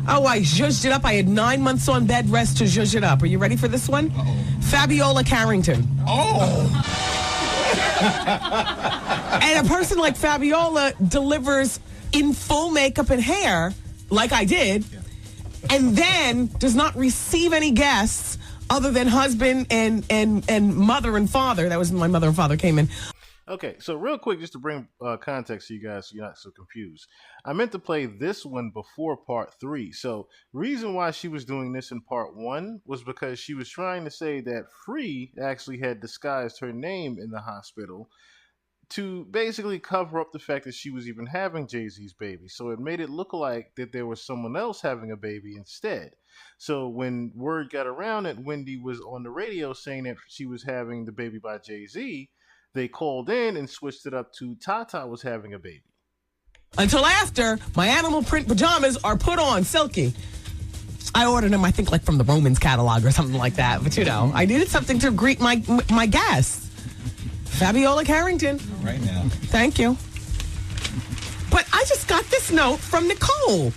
Oh, I zhuzhed it up. I had 9 months on bed rest to zhuzh it up. Are you ready for this one? Fabiola Carrington. And a person like Fabiola delivers in full makeup and hair, like I did, and then does not receive any guests other than husband and mother and father. That was my mother and father came in. Okay, so real quick, just to bring context to you guys so you're not so confused. I meant to play this one before part 3. So reason why she was doing this in part 1 was because she was trying to say that Free actually had disguised her name in the hospital to basically cover up the fact that she was even having Jay-Z's baby. So it made it look like that there was someone else having a baby instead. So when word got around that Wendy was on the radio saying that she was having the baby by Jay-Z, they called in and switched it up to Tata was having a baby. Until after my animal print pajamas are put on, silky. I ordered them, I think, like from the Romans catalog or something like that. But, you know, I needed something to greet my guests. Fabiola Carrington. Right now. Thank you. But I just got this note from Nicole,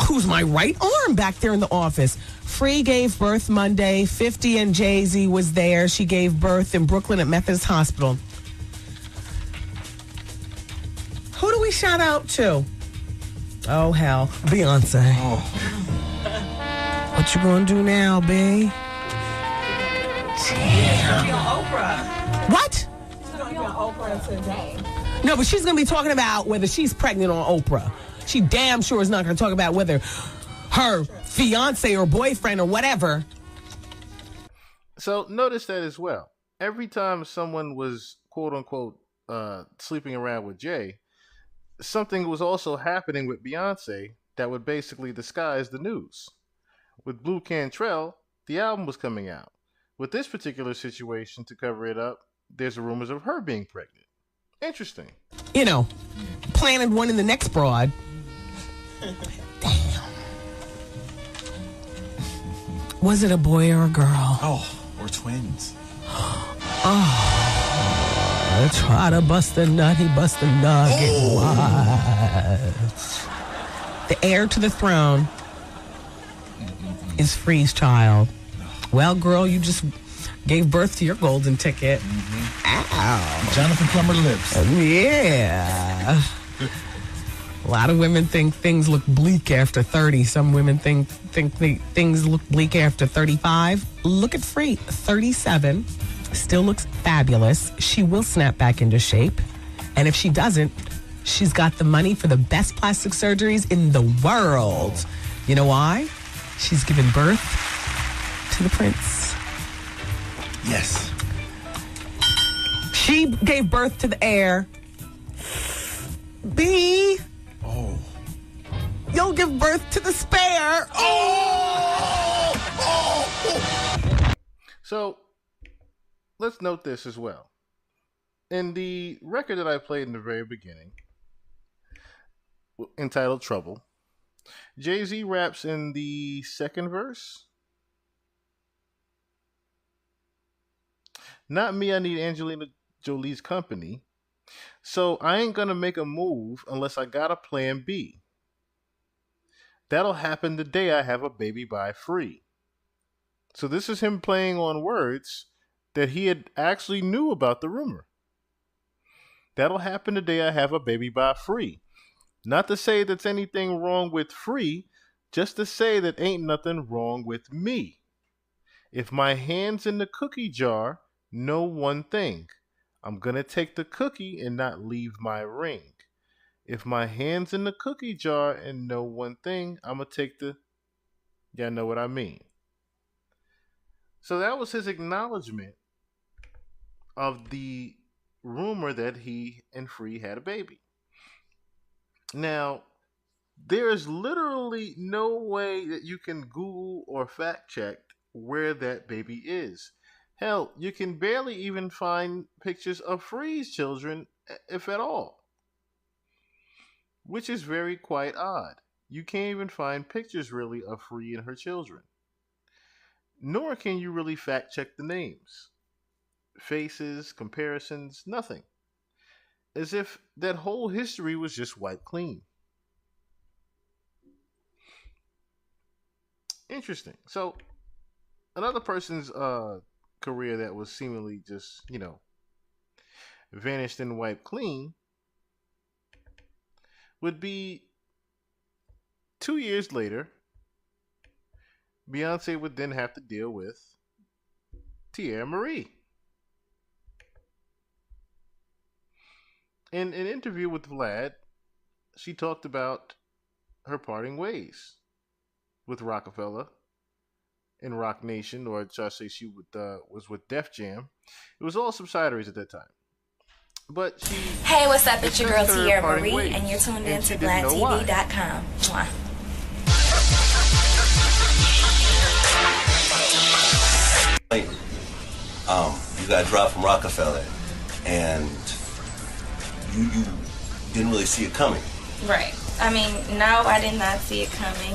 who's my right arm back there in the office. Free gave birth Monday. 50 and Jay-Z was there. She gave birth in Brooklyn at Methodist Hospital. Who do we shout out to? Oh, hell. Beyonce. What you gonna do now, B? She's gonna be on Oprah. What? She's gonna be on Oprah today. No, but she's gonna be talking about whether she's pregnant on Oprah. She damn sure is not gonna talk about whether her fiance or boyfriend or whatever. So notice that as well. Every time someone was quote unquote sleeping around with Jay, something was also happening with Beyonce that would basically disguise the news. With Blue Cantrell, the album was coming out. With this particular situation, to cover it up, there's rumors of her being pregnant. Interesting. You know, planted one in the next broad. Damn. Was it a boy or a girl? Oh, or twins. I try to bust a nut, he bust a nugget. Wide. The heir to the throne is Free's child. Well, girl, you just gave birth to your golden ticket. Ow. Jonathan Plummer lives. Yeah. A lot of women think things look bleak after 30. Some women think things look bleak after 35. Look at Free, 37. Still looks fabulous. She will snap back into shape. And if she doesn't, she's got the money for the best plastic surgeries in the world. You know why? She's given birth to the prince. Yes. She gave birth to the heir. B. Oh. You'll give birth to the spare. Oh! So let's note this as well. In the record that I played in the very beginning, entitled Trouble, Jay-Z raps in the second verse. Not me, I need Angelina Jolie's company. So I ain't gonna make a move unless I got a plan B. That'll happen the day I have a baby by Free. So this is him playing on words that he had actually knew about the rumor. That'll happen the day I have a baby by Free. Not to say that's anything wrong with Free, just to say that ain't nothing wrong with me. If my hand's in the cookie jar, know one thing. I'm gonna take the cookie and not leave my ring. If my hand's in the cookie jar and know one thing, I'ma take the. Y'all know what I mean. So that was his acknowledgement of the rumor that he and Free had a baby. Now, there is literally no way that you can Google or fact check where that baby is. Hell, you can barely even find pictures of Free's children, if at all. Which is very quite odd. You can't even find pictures really of Free and her children. Nor can you really fact check the names. Faces, comparisons, nothing. As if that whole history was just wiped clean. Interesting. So, another person's career that was seemingly just, vanished and wiped clean would be 2 years later, Beyonce would then have to deal with Tierra Marie. In an interview with Vlad, she talked about her parting ways with Rockefeller in Rock Nation, or shall I say she was with Def Jam. It was all subsidiaries at that time. But she... Hey, what's up? It's your girl Tierra Marie, and you're tuned in to BlackTV.com. Mwah. You got dropped from Rockefeller, and you didn't really see it coming. Right. I mean, no, I did not see it coming.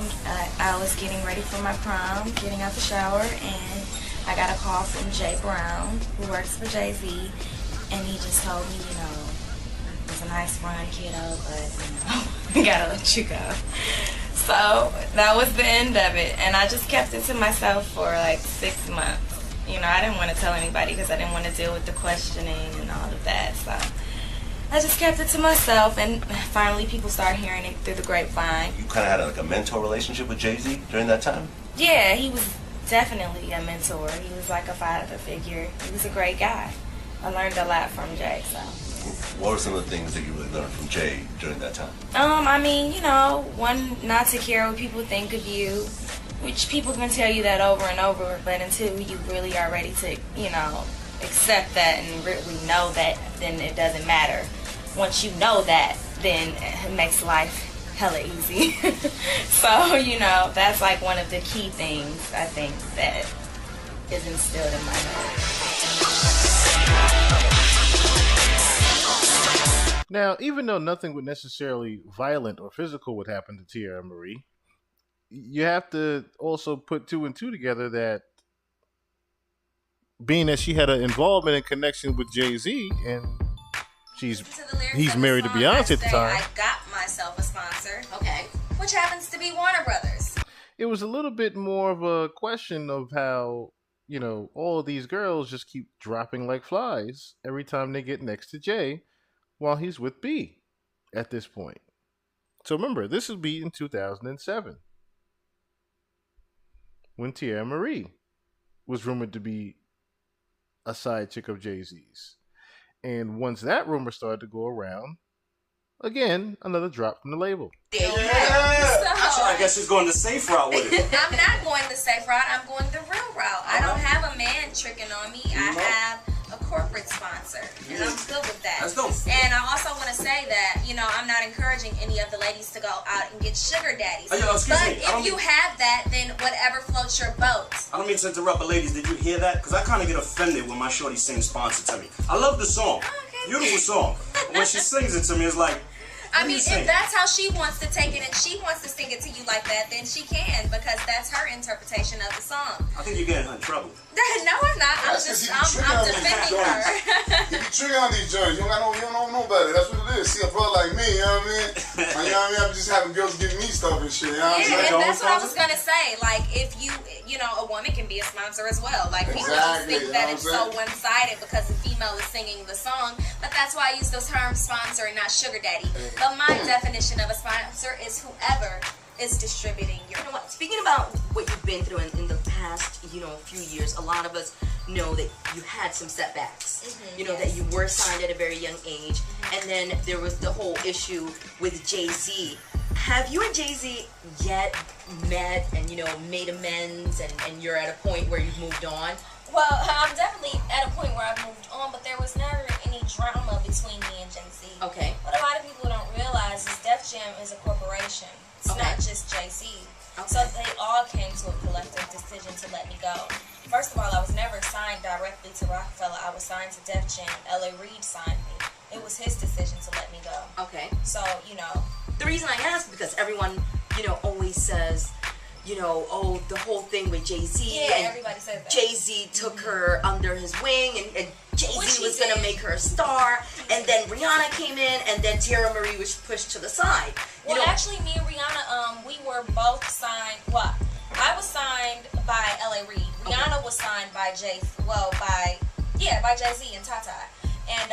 I was getting ready for my prom, getting out the shower, and I got a call from Jay Brown, who works for Jay-Z, and he just told me, it was a nice run, kiddo, but, we gotta let you go. So that was the end of it, and I just kept it to myself for like 6 months. I didn't want to tell anybody because I didn't want to deal with the questioning and all of that, so I just kept it to myself, and finally people started hearing it through the grapevine. You kind of had a mentor relationship with Jay-Z during that time? Yeah, he was definitely a mentor. He was like a father figure. He was a great guy. I learned a lot from Jay, so. What were some of the things that you really learned from Jay during that time? I mean, one, not to care what people think of you, which people can tell you that over and over, but until you really are ready to, accept that and really know that, then it doesn't matter. Once you know that, then it makes life hella easy. So, that's like one of the key things, I think, that is instilled in my head. Now, even though nothing would necessarily violent or physical would happen to Tierra Marie, you have to also put 2 and 2 together that being that she had an involvement and connection with Jay-Z, and he's married to Beyonce at the time. I got myself a sponsor, okay, which happens to be Warner Brothers. It was a little bit more of a question of how, all of these girls just keep dropping like flies every time they get next to Jay while he's with B at this point. So remember, this would be in 2007 when Tierra Marie was rumored to be a side chick of Jay-Z's. And once that rumor started to go around, again, another drop from the label. Yeah. So I guess she's going the safe route with it. I'm not going the safe route. I'm going the real route. I don't have a man tricking on me. I have a corporate sponsor, and I'm good with that. That's dope. And I also want to say that, I'm not encouraging any of the ladies to go out and get sugar daddies. But if you have that, then whatever floats your boat. I don't mean to interrupt, but ladies, did you hear that? Because I kind of get offended when my shorty sings sponsor to me. I love the song. Beautiful song. But when she sings it to me, it's like, I mean, if that's how she wants to take it and she wants to sing it to you like that, then she can, because that's her interpretation of the song. I think you're getting her in trouble. No, I'm not. I'm defending her. You be tricking on these joints. You don't know better. That's what it is. See, a brother like me, you know what I mean? I'm just having girls give me stuff and shit. You know what I'm saying? And that's what I was going to say. Like, if a woman can be a sponsor as well. Like, people just think that it's so one-sided because the female is singing the song. But that's why I use those terms sponsor and not sugar daddy. But my definition of a sponsor is whoever is distributing your... Speaking about what you've been through in the past, few years, a lot of us know that you had some setbacks. That you were signed at a very young age, and then there was the whole issue with Jay-Z. Have you and Jay-Z yet met and, made amends and you're at a point where you've moved on? Well, I'm definitely at a point where I've moved on, but there was never any drama between me and Jay-Z. Okay. What a lot of people don't realize is Def Jam is a corporation. It's not just Jay-Z. Okay. So they all came to a collective decision to let me go. First of all, I was never signed directly to Rockefeller. I was signed to Def Jam. L.A. Reid signed me. It was his decision to let me go. Okay. So, The reason I ask because everyone, always says, oh, the whole thing with Jay-Z. Yeah, and everybody says that. Jay-Z took her under his wing, and Jay-Z was going to make her a star, and then Rihanna came in, and then Tierra Marie was pushed to the side. Well, actually, me and Rihanna, we were both signed. Well, I was signed by L.A. Reid. Rihanna was signed by by Jay-Z and Tata. And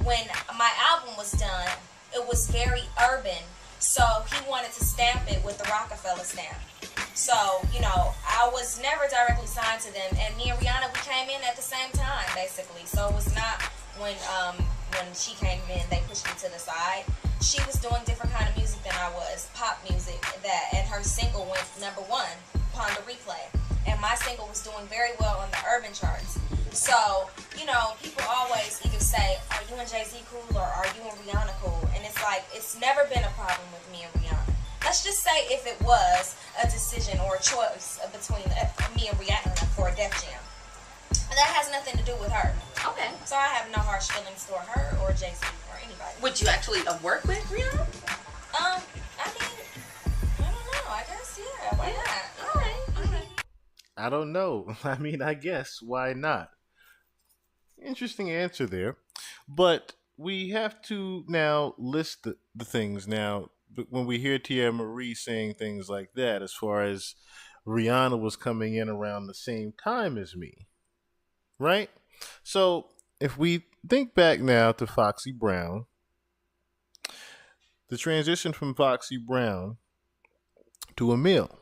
when my album was done, it was very urban. So he wanted to stamp it with the Rockefeller stamp. So, I was never directly signed to them. And me and Rihanna, we came in at the same time, basically. So it was not when she came in, they pushed me to the side. She was doing different kind of music than I was, pop music, and her single went #1, Ponder Replay. And my single was doing very well on the urban charts. So, people always either say, are you and Jay-Z cool or are you and Rihanna cool? And it's like, it's never been a problem with me and Rihanna. Let's just say if it was a decision or a choice between me and Rihanna for a Def Jam. That has nothing to do with her. Okay. So I have no harsh feelings toward her or Jay-Z or anybody. Would you actually work with Rihanna? I don't know. I guess, yeah. Why not? All right. I don't know. I guess. Why not? Interesting answer there. But we have to now list the things now. But when we hear Tierra Marie saying things like that, as far as Rihanna was coming in around the same time as me, right? So if we think back now to Foxy Brown, the transition from Foxy Brown to Emil,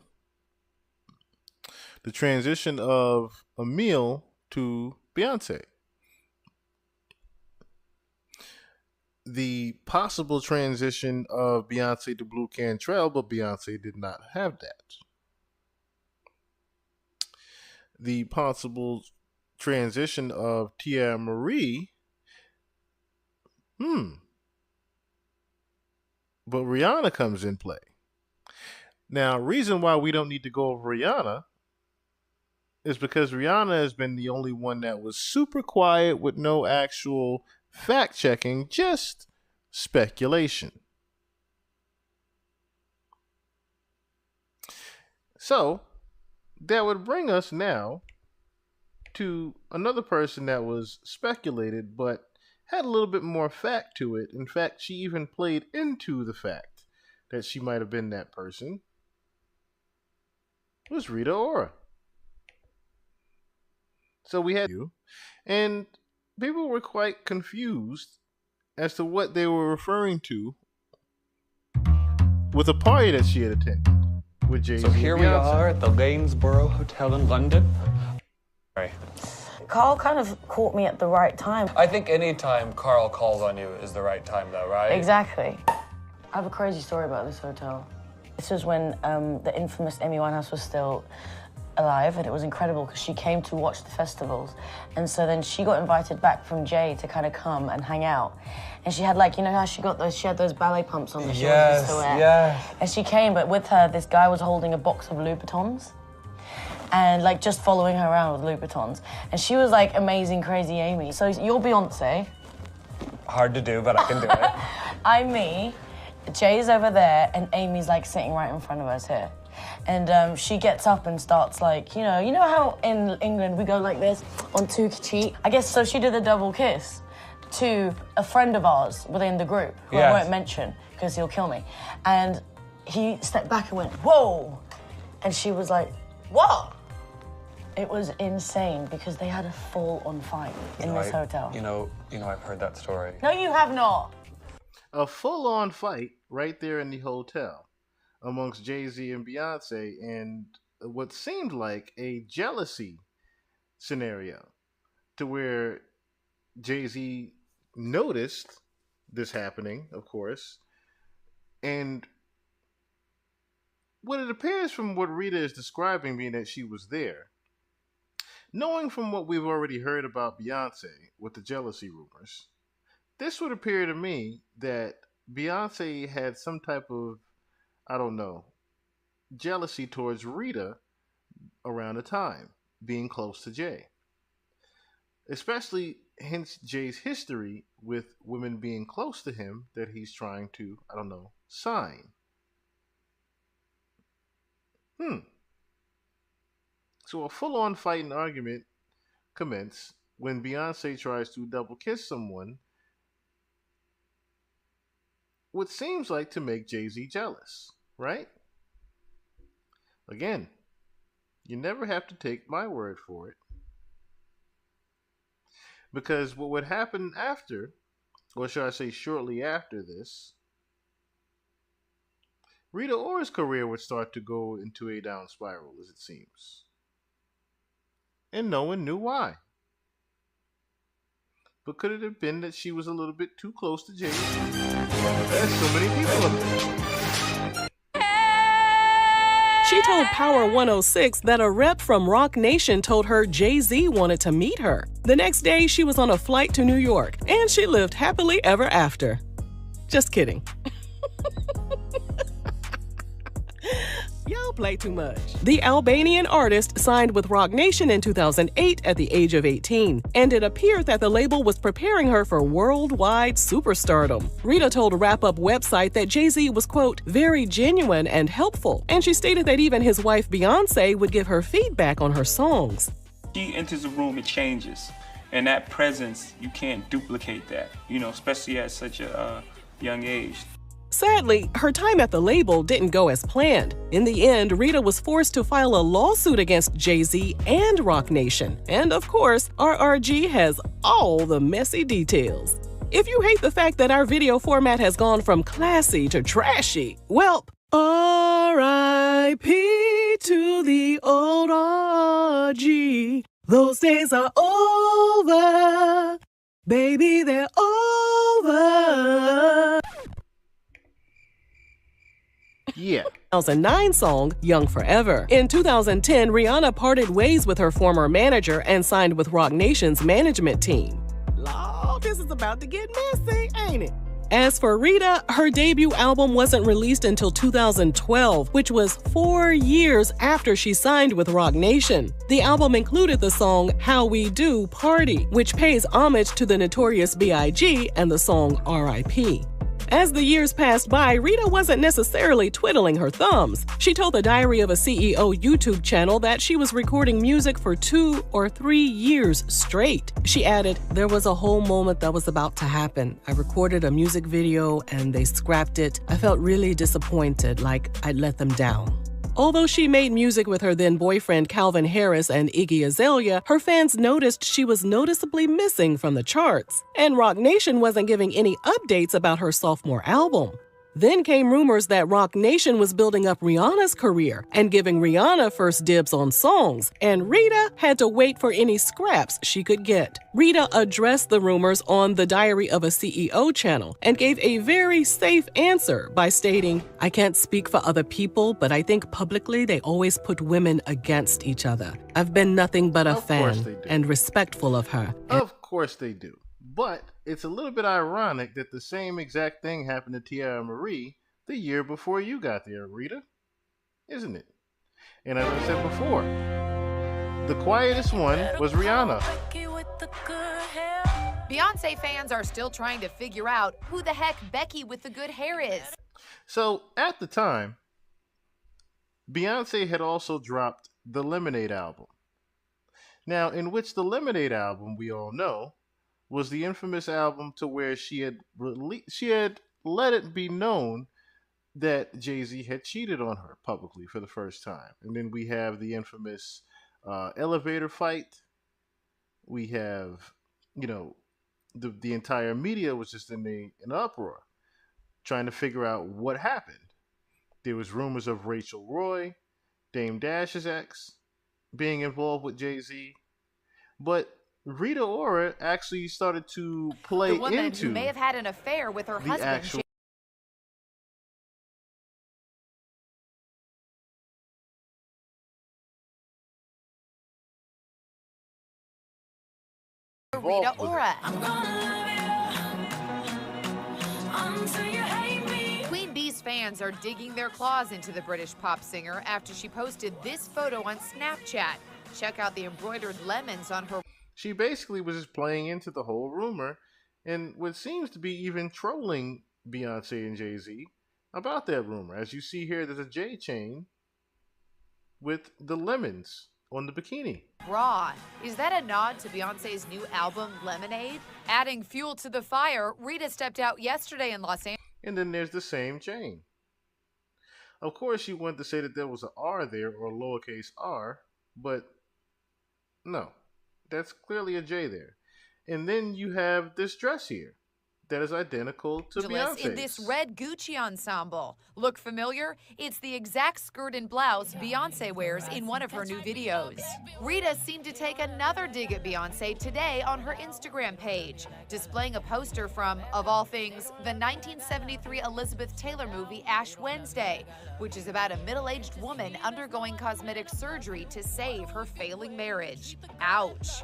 the transition of Emil to Beyonce, the possible transition of Beyonce to Blue Cantrell, but Beyonce did not have that. The possible transition of Tierra Marie, but Rihanna comes in play. Now, reason why we don't need to go over Rihanna is because Rihanna has been the only one that was super quiet with no actual fact-checking, just speculation. So, that would bring us now to another person that was speculated, but had a little bit more fact to it. In fact, she even played into the fact that she might have been that person. It was Rita Ora. So we had you, and people were quite confused as to what they were referring to with a party that she had attended with Jay-Z. So here we are at the Lanesborough Hotel in London. Sorry. Carl kind of caught me at the right time. I think any time Carl calls on you is the right time, though, right? Exactly. I have a crazy story about this hotel. This was when the infamous Amy Winehouse was still alive, and it was incredible because she came to watch the festivals, and so then she got invited back from Jay to kind of come and hang out, and she had how she had those ballet pumps on the shoulders. Yes, yeah. And she came, but with her, this guy was holding a box of Louboutins, and just following her around with Louboutins, and she was like amazing, crazy Amy. So you're Beyonce. Hard to do, but I can do it. I'm me. Jay's over there, and Amy's sitting right in front of us here. And she gets up and starts you know how in England we go like this on two cheek? I guess so she did a double kiss to a friend of ours within the group, who I won't mention because he'll kill me. And he stepped back and went, whoa! And she was like, what? It was insane because they had a full-on fight in this hotel. You know, I've heard that story. No, you have not. A full-on fight right there in the hotel amongst Jay-Z and Beyonce, and what seemed like a jealousy scenario to where Jay-Z noticed this happening, of course, and what it appears from what Rita is describing, being that she was there, knowing from what we've already heard about Beyonce with the jealousy rumors, this would appear to me that Beyonce had some type of, I don't know, jealousy towards Rita around the time, being close to Jay. Especially hence Jay's history with women being close to him that he's trying to, I don't know, sign. So a full-on fight and argument commence when Beyonce tries to double kiss someone, what seems like to make Jay-Z jealous, right? Again, you never have to take my word for it. Because what would happen after, or should I say shortly after this, Rita Ora's career would start to go into a down spiral, as it seems. And no one knew why. But could it have been that she was a little bit too close to Jay? There's so many people up there. She told Power 106 that a rep from Rock Nation told her Jay-Z wanted to meet her. The next day, she was on a flight to New York, and she lived happily ever after. Just kidding. Y'all play too much. The Albanian artist signed with Rock Nation in 2008 at the age of 18, and it appeared that the label was preparing her for worldwide superstardom. Rita told a wrap-up website that Jay-Z was, quote, very genuine and helpful, and she stated that even his wife Beyonce would give her feedback on her songs. She enters a room, it changes. And that presence, you can't duplicate that, especially at such a young age. Sadly, her time at the label didn't go as planned. In the end, Rita was forced to file a lawsuit against Jay-Z and Rock Nation. And of course, RRG has all the messy details. If you hate the fact that our video format has gone from classy to trashy, well, R.I.P. to the old RG. Those days are over. Baby, they're over. Yeah. 2009 song, Young Forever. In 2010, Rihanna parted ways with her former manager and signed with Rock Nation's management team. Lord, this is about to get messy, ain't it? As for Rita, her debut album wasn't released until 2012, which was 4 years after she signed with Rock Nation. The album included the song How We Do Party, which pays homage to the Notorious B.I.G. and the song R.I.P. As the years passed by, Rita wasn't necessarily twiddling her thumbs. She told the Diary of a CEO YouTube channel that she was recording music for 2 or 3 years straight. She added, there was a whole moment that was about to happen. I recorded a music video and they scrapped it. I felt really disappointed, like I'd let them down. Although she made music with her then boyfriend Calvin Harris and Iggy Azalea, her fans noticed she was noticeably missing from the charts. And Rock Nation wasn't giving any updates about her sophomore album. Then came rumors that Rock Nation was building up Rihanna's career and giving Rihanna first dibs on songs, and Rita had to wait for any scraps she could get. Rita addressed the rumors on the Diary of a CEO channel and gave a very safe answer by stating, I can't speak for other people, but I think publicly they always put women against each other. I've been nothing but a fan and respectful of her. Of course they do. But it's a little bit ironic that the same exact thing happened to Tiara Marie the year before you got there, Rita. Isn't it? And as I said before, the quietest one was Rihanna. Beyonce fans are still trying to figure out who the heck Becky with the good hair is. So, at the time, Beyonce had also dropped the Lemonade album. Now, in which the Lemonade album, we all know, was the infamous album to where she had let it be known that Jay-Z had cheated on her publicly for the first time. And then we have the infamous elevator fight. We have, the entire media was just in an uproar, trying to figure out what happened. There was rumors of Rachel Roy. Dame Dash's ex being involved with Jay-Z, but Rita Ora actually started to play the woman into who may have had an affair with her the husband. actual Rita Ora. Queen Bee's fans are digging their claws into the British pop singer after she posted this photo on Snapchat. Check out the embroidered lemons on her. She basically was just playing into the whole rumor and what seems to be even trolling Beyonce and Jay-Z about that rumor. As you see here, there's a J chain with the lemons on the bikini. Bra. Is that a nod to Beyonce's new album, Lemonade? Adding fuel to the fire, Rita stepped out yesterday in Los Angeles. And then there's the same chain. Of course, she wanted to say that there was an R there or a lowercase r, but no, that's clearly a J there. And then you have this dress here that is identical to Beyonce's. In this red Gucci ensemble. Look familiar? It's the exact skirt and blouse Beyonce wears in one of her new videos. Rita seemed to take another dig at Beyonce today on her Instagram page, displaying a poster from, of all things, the 1973 Elizabeth Taylor movie Ash Wednesday, which is about a middle-aged woman undergoing cosmetic surgery to save her failing marriage. Ouch.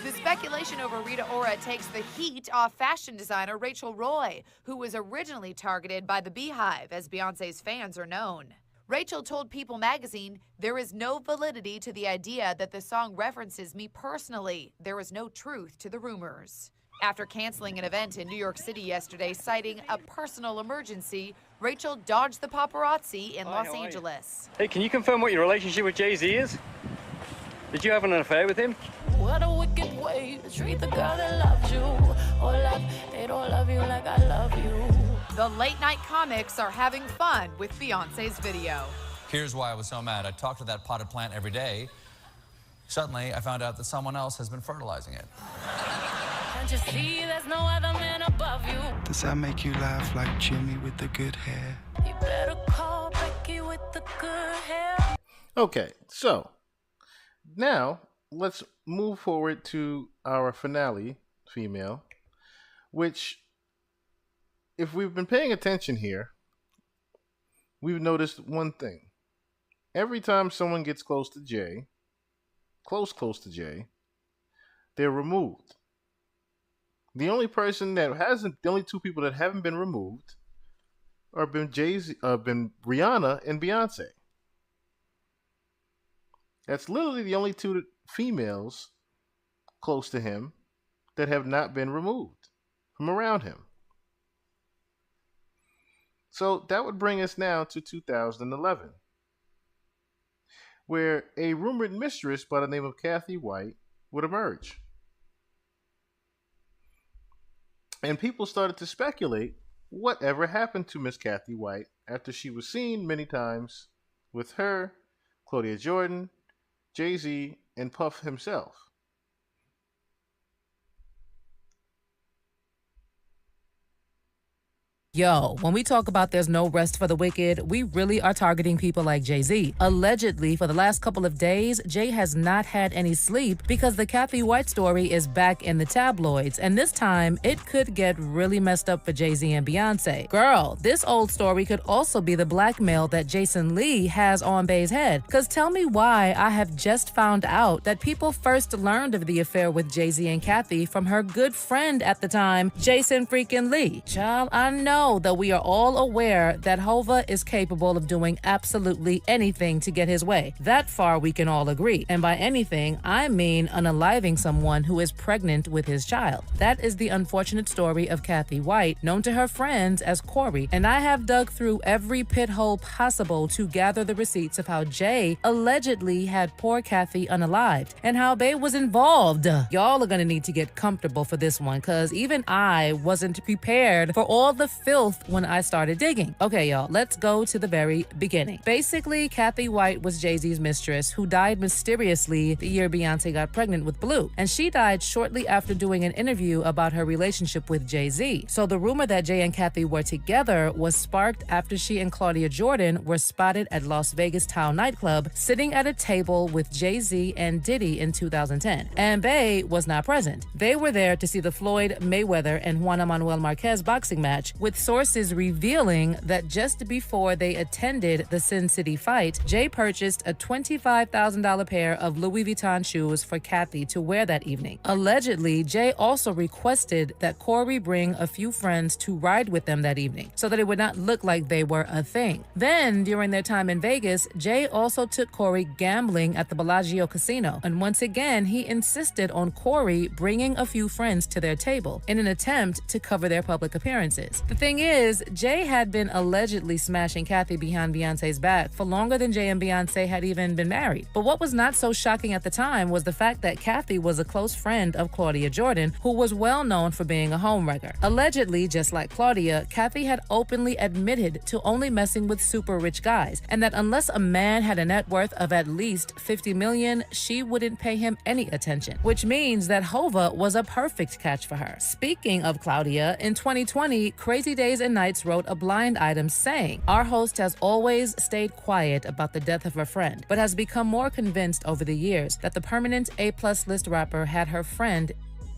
The speculation over Rita Ora takes the heat off fashion designer Rachel Roy, who was originally targeted by the Beehive, as Beyonce's fans are known. Rachel told People magazine, "There is no validity to the idea that the song references me personally. There is no truth to the rumors." After canceling an event in New York City yesterday, citing a personal emergency, Rachel dodged the paparazzi in Los Angeles. Hey, can you confirm what your relationship with Jay-Z is? Did you have an affair with him? What a wicked way to treat the girl that loves you. Oh, love, they don't love you like I love you. The late night comics are having fun with Beyonce's video. Here's why I was so mad. I talked to that potted plant every day. Suddenly, I found out that someone else has been fertilizing it. Can't you see there's no other man above you? Does that make you laugh like Jimmy with the good hair? You better call Becky with the good hair. Okay, so now let's move forward to our finale, female, which, if we've been paying attention here, we've noticed one thing. Every time someone gets close to Jay, close to Jay, they're removed. The only two people that haven't been removed are been Rihanna and Beyonce. That's literally the only two females close to him that have not been removed from around him. So that would bring us now to 2011, where a rumored mistress by the name of Kathy White would emerge. And people started to speculate whatever happened to Miss Kathy White after she was seen many times with her, Claudia Jordan, Jay-Z, and Puff himself. Yo, when we talk about there's no rest for the wicked, we really are targeting people like Jay-Z. Allegedly, for the last couple of days, Jay has not had any sleep because the Kathy White story is back in the tabloids, and this time, it could get really messed up for Jay-Z and Beyonce. Girl, this old story could also be the blackmail that Jason Lee has on Bey's head. Cause tell me why I have just found out that people first learned of the affair with Jay-Z and Kathy from her good friend at the time, Jason freaking Lee. Child, I know that we are all aware that Hova is capable of doing absolutely anything to get his way. That far we can all agree. And by anything, I mean unaliving someone who is pregnant with his child. That is the unfortunate story of Kathy White, known to her friends as Corey. And I have dug through every pit hole possible to gather the receipts of how Jay allegedly had poor Kathy unalived and how Bey was involved. Y'all are gonna need to get comfortable for this one, cause even I wasn't prepared for all the filth filth when I started digging. Okay, y'all, let's go to the very beginning. Basically, Kathy White was Jay-Z's mistress who died mysteriously the year Beyonce got pregnant with Blue. And she died shortly after doing an interview about her relationship with Jay-Z. So the rumor that Jay and Kathy were together was sparked after she and Claudia Jordan were spotted at Las Vegas Town nightclub sitting at a table with Jay-Z and Diddy in 2010. And Bey was not present. They were there to see the Floyd Mayweather and Juan Manuel Marquez boxing match, with sources revealing that just before they attended the Sin City fight, Jay purchased a $25,000 pair of Louis Vuitton shoes for Kathy to wear that evening. Allegedly, Jay also requested that Corey bring a few friends to ride with them that evening so that it would not look like they were a thing. Then, during their time in Vegas, Jay also took Corey gambling at the Bellagio Casino, and once again, he insisted on Corey bringing a few friends to their table in an attempt to cover their public appearances. The thing is, Jay had been allegedly smashing Kathy behind Beyonce's back for longer than Jay and Beyonce had even been married. But what was not so shocking at the time was the fact that Kathy was a close friend of Claudia Jordan, who was well known for being a homewrecker. Allegedly, just like Claudia, Kathy had openly admitted to only messing with super rich guys, and that unless a man had a net worth of at least $50 million, she wouldn't pay him any attention, which means that Hova was a perfect catch for her. Speaking of Claudia, in 2020, Crazy Days and Nights wrote a blind item saying, "Our host has always stayed quiet about the death of her friend, but has become more convinced over the years that the permanent A+ list rapper had her friend.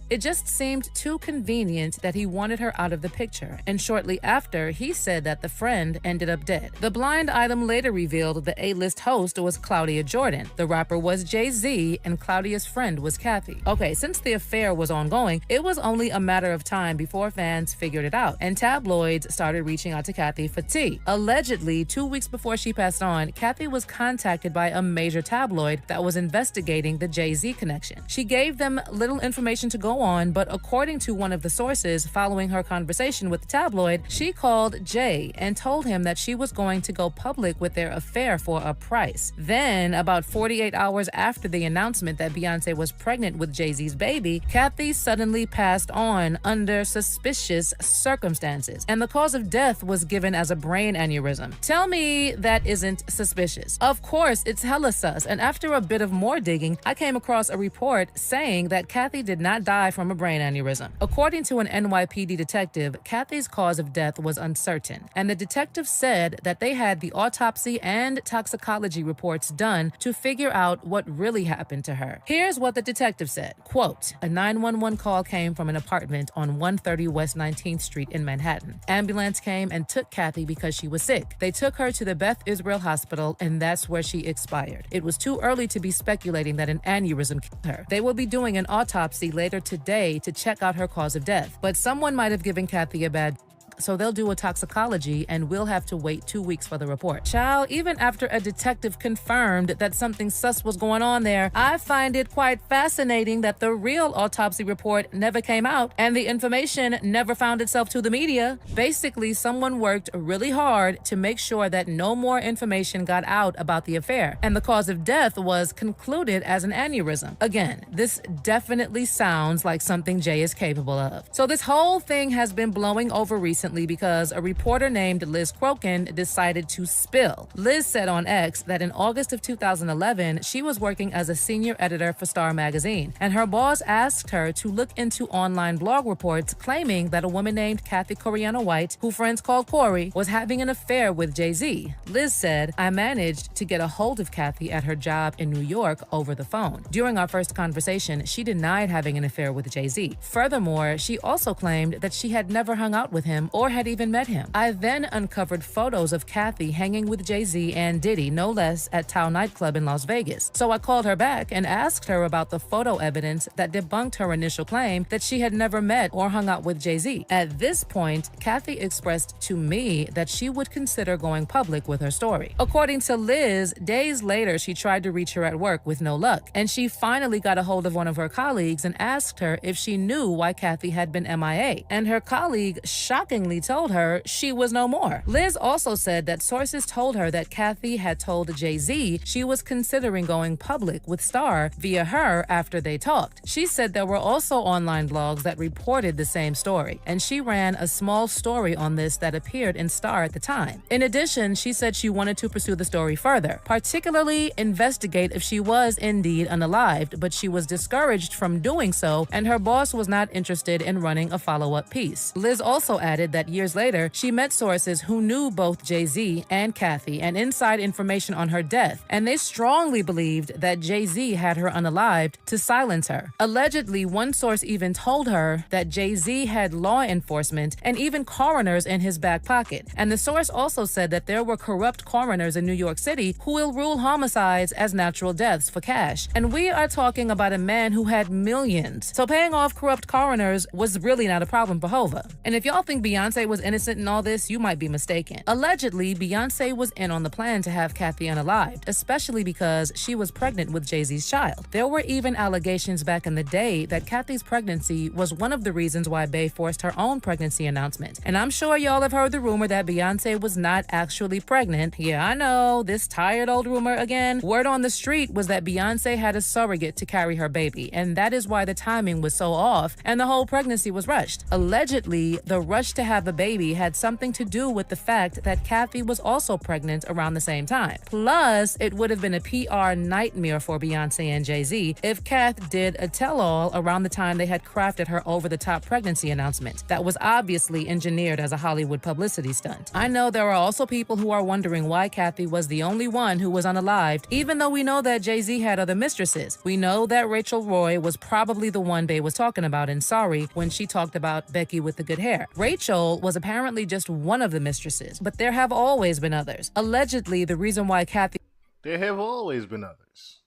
It just seemed too convenient that he wanted her out of the picture, and shortly after, he said that the friend ended up dead." The blind item later revealed the A-list host was Claudia Jordan, the rapper was Jay-Z, and Claudia's friend was Kathy. Okay, since the affair was ongoing, it was only a matter of time before fans figured it out, and tabloids started reaching out to Kathy for tea. Allegedly, 2 weeks before she passed on, Kathy was contacted by a major tabloid that was investigating the Jay-Z connection. She gave them little information to go on, but according to one of the sources following her conversation with the tabloid, she called Jay and told him that she was going to go public with their affair for a price. Then, about 48 hours after the announcement that Beyonce was pregnant with Jay-Z's baby, Kathy suddenly passed on under suspicious circumstances, and the cause of death was given as a brain aneurysm. Tell me that isn't suspicious. Of course, it's hella sus, and after a bit of more digging, I came across a report saying that Kathy did not die from a brain aneurysm. According to an NYPD detective, Kathy's cause of death was uncertain, and the detective said that they had the autopsy and toxicology reports done to figure out what really happened to her. Here's what the detective said, quote, "A 911 call came from an apartment on 130 West 19th Street in Manhattan. Ambulance came and took Kathy because she was sick. They took her to the Beth Israel Hospital, and that's where she expired. It was too early to be speculating that an aneurysm killed her. They will be doing an autopsy later today to check out her cause of death, but someone might have given Kathy a bad so they'll do a toxicology and we'll have to wait 2 weeks for the report." Child, even after a detective confirmed that something sus was going on there, I find it quite fascinating that the real autopsy report never came out and the information never found itself to the media. Basically, someone worked really hard to make sure that no more information got out about the affair, and the cause of death was concluded as an aneurysm. Again, this definitely sounds like something Jay is capable of. So this whole thing has been blowing over recently because a reporter named Liz Crokin decided to spill. Liz said on X that in August of 2011, she was working as a senior editor for Star magazine, and her boss asked her to look into online blog reports claiming that a woman named Kathy Coriano White, who friends called Corey, was having an affair with Jay-Z. Liz said, "I managed to get a hold of Kathy at her job in New York over the phone. During our first conversation, she denied having an affair with Jay-Z. Furthermore, she also claimed that she had never hung out with him or had even met him. I then uncovered photos of Kathy hanging with Jay-Z and Diddy, no less, at Tao nightclub in Las Vegas. So I called her back and asked her about the photo evidence that debunked her initial claim that she had never met or hung out with Jay-Z. At this point, Kathy expressed to me that she would consider going public with her story. According to Liz, days later, she tried to reach her at work with no luck, and she finally got a hold of one of her colleagues and asked her if she knew why Kathy had been MIA. And her colleague shockingly shockingly told her she was no more. Liz also said that sources told her that Kathy had told Jay-Z she was considering going public with Star via her after they talked. She said there were also online blogs that reported the same story, and she ran a small story on this that appeared in Star at the time. In addition, she said she wanted to pursue the story further, particularly investigate if she was indeed unalived, but she was discouraged from doing so, and her boss was not interested in running a follow-up piece. Liz also added that years later, she met sources who knew both Jay-Z and Kathy and inside information on her death, and they strongly believed that Jay-Z had her unalived to silence her. Allegedly, one source even told her that Jay-Z had law enforcement and even coroners in his back pocket. And the source also said that there were corrupt coroners in New York City who will rule homicides as natural deaths for cash. And we are talking about a man who had millions. So paying off corrupt coroners was really not a problem for Hova. And if y'all think Beyonce was innocent in all this, you might be mistaken. Allegedly, Beyonce was in on the plan to have Kathy unalived, especially because she was pregnant with Jay-Z's child. There were even allegations back in the day that Kathy's pregnancy was one of the reasons why Bey forced her own pregnancy announcement. And I'm sure y'all have heard the rumor that Beyonce was not actually pregnant. Yeah, I know, this tired old rumor again. Word on the street was that Beyonce had a surrogate to carry her baby, and that is why the timing was so off and the whole pregnancy was rushed. Allegedly, the rush to have a baby had something to do with the fact that Kathy was also pregnant around the same time. Plus, it would have been a PR nightmare for Beyonce and Jay-Z if Kath did a tell-all around the time they had crafted her over-the-top pregnancy announcement that was obviously engineered as a Hollywood publicity stunt. I know there are also people who are wondering why Kathy was the only one who was unalived, even though we know that Jay-Z had other mistresses. We know that Rachel Roy was probably the one Bey was talking about in Sorry when she talked about Becky with the good hair. Rachel was apparently just one of the mistresses, but there have always been others. Allegedly, the reason why Kathy... There have always been others.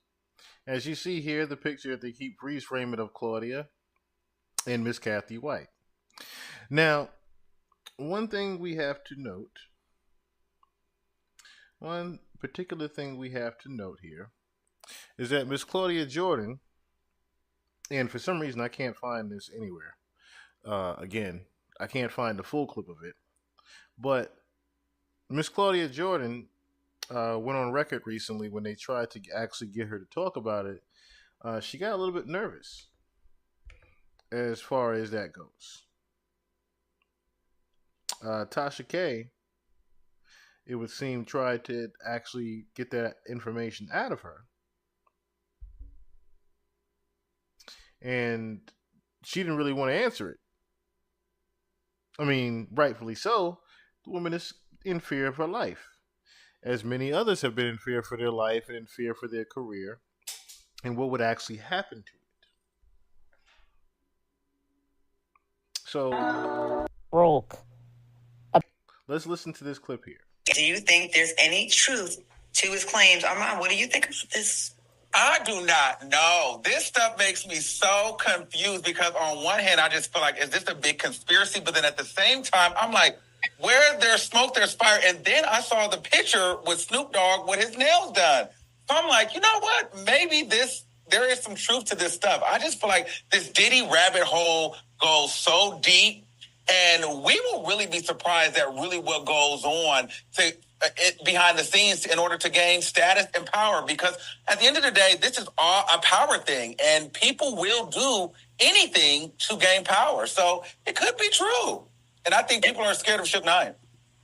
As you see here, the picture that they keep freeze-framing of Claudia and Miss Kathy White. Now, one thing we have to note, one particular thing we have to note here, is that Miss Claudia Jordan, and for some reason I can't find this anywhere. Again, I can't find the full clip of it, but Miss Claudia Jordan went on record recently when they tried to actually get her to talk about it. She got a little bit nervous as far as that goes. Tasha K, it would seem, tried to actually get that information out of her. And she didn't really want to answer it. I mean, rightfully so. The woman is in fear of her life, as many others have been in fear for their life and in fear for their career and what would actually happen to it. So, broke. Let's listen to this clip here. Do you think there's any truth to his claims? Armand, what do you think about this? I do not know. This stuff makes me so confused because on one hand, I just feel like, is this a big conspiracy? But then at the same time, I'm like, where there's smoke, there's fire. And then I saw the picture with Snoop Dogg with his nails done. So I'm like, you know what? Maybe there is some truth to this stuff. I just feel like this Diddy rabbit hole goes so deep, and we will really be surprised at really what goes on behind the scenes in order to gain status and power. Because at the end of the day, this is all a power thing, and people will do anything to gain power. So it could be true. And I think people are scared of Suge Knight.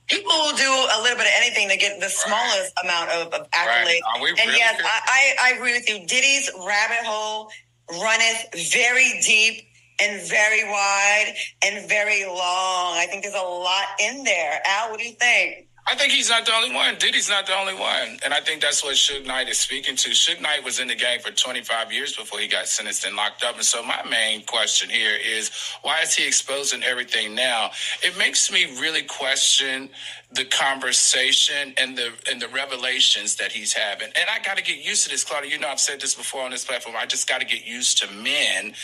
People will do a little bit of anything to get the smallest amount of accolades. Right. Are we and really yes, I agree with you. Diddy's rabbit hole runneth very deep and very wide and very long. I think there's a lot in there. Al, what do you think? I think he's not the only one. Diddy's not the only one. And I think that's what Suge Knight is speaking to. Suge Knight was in the game for 25 years before he got sentenced and locked up. And so my main question here is, why is he exposing everything now? It makes me really question the conversation and the revelations that he's having. And I got to get used to this, Claudia. You know, I've said this before on this platform. I just got to get used to men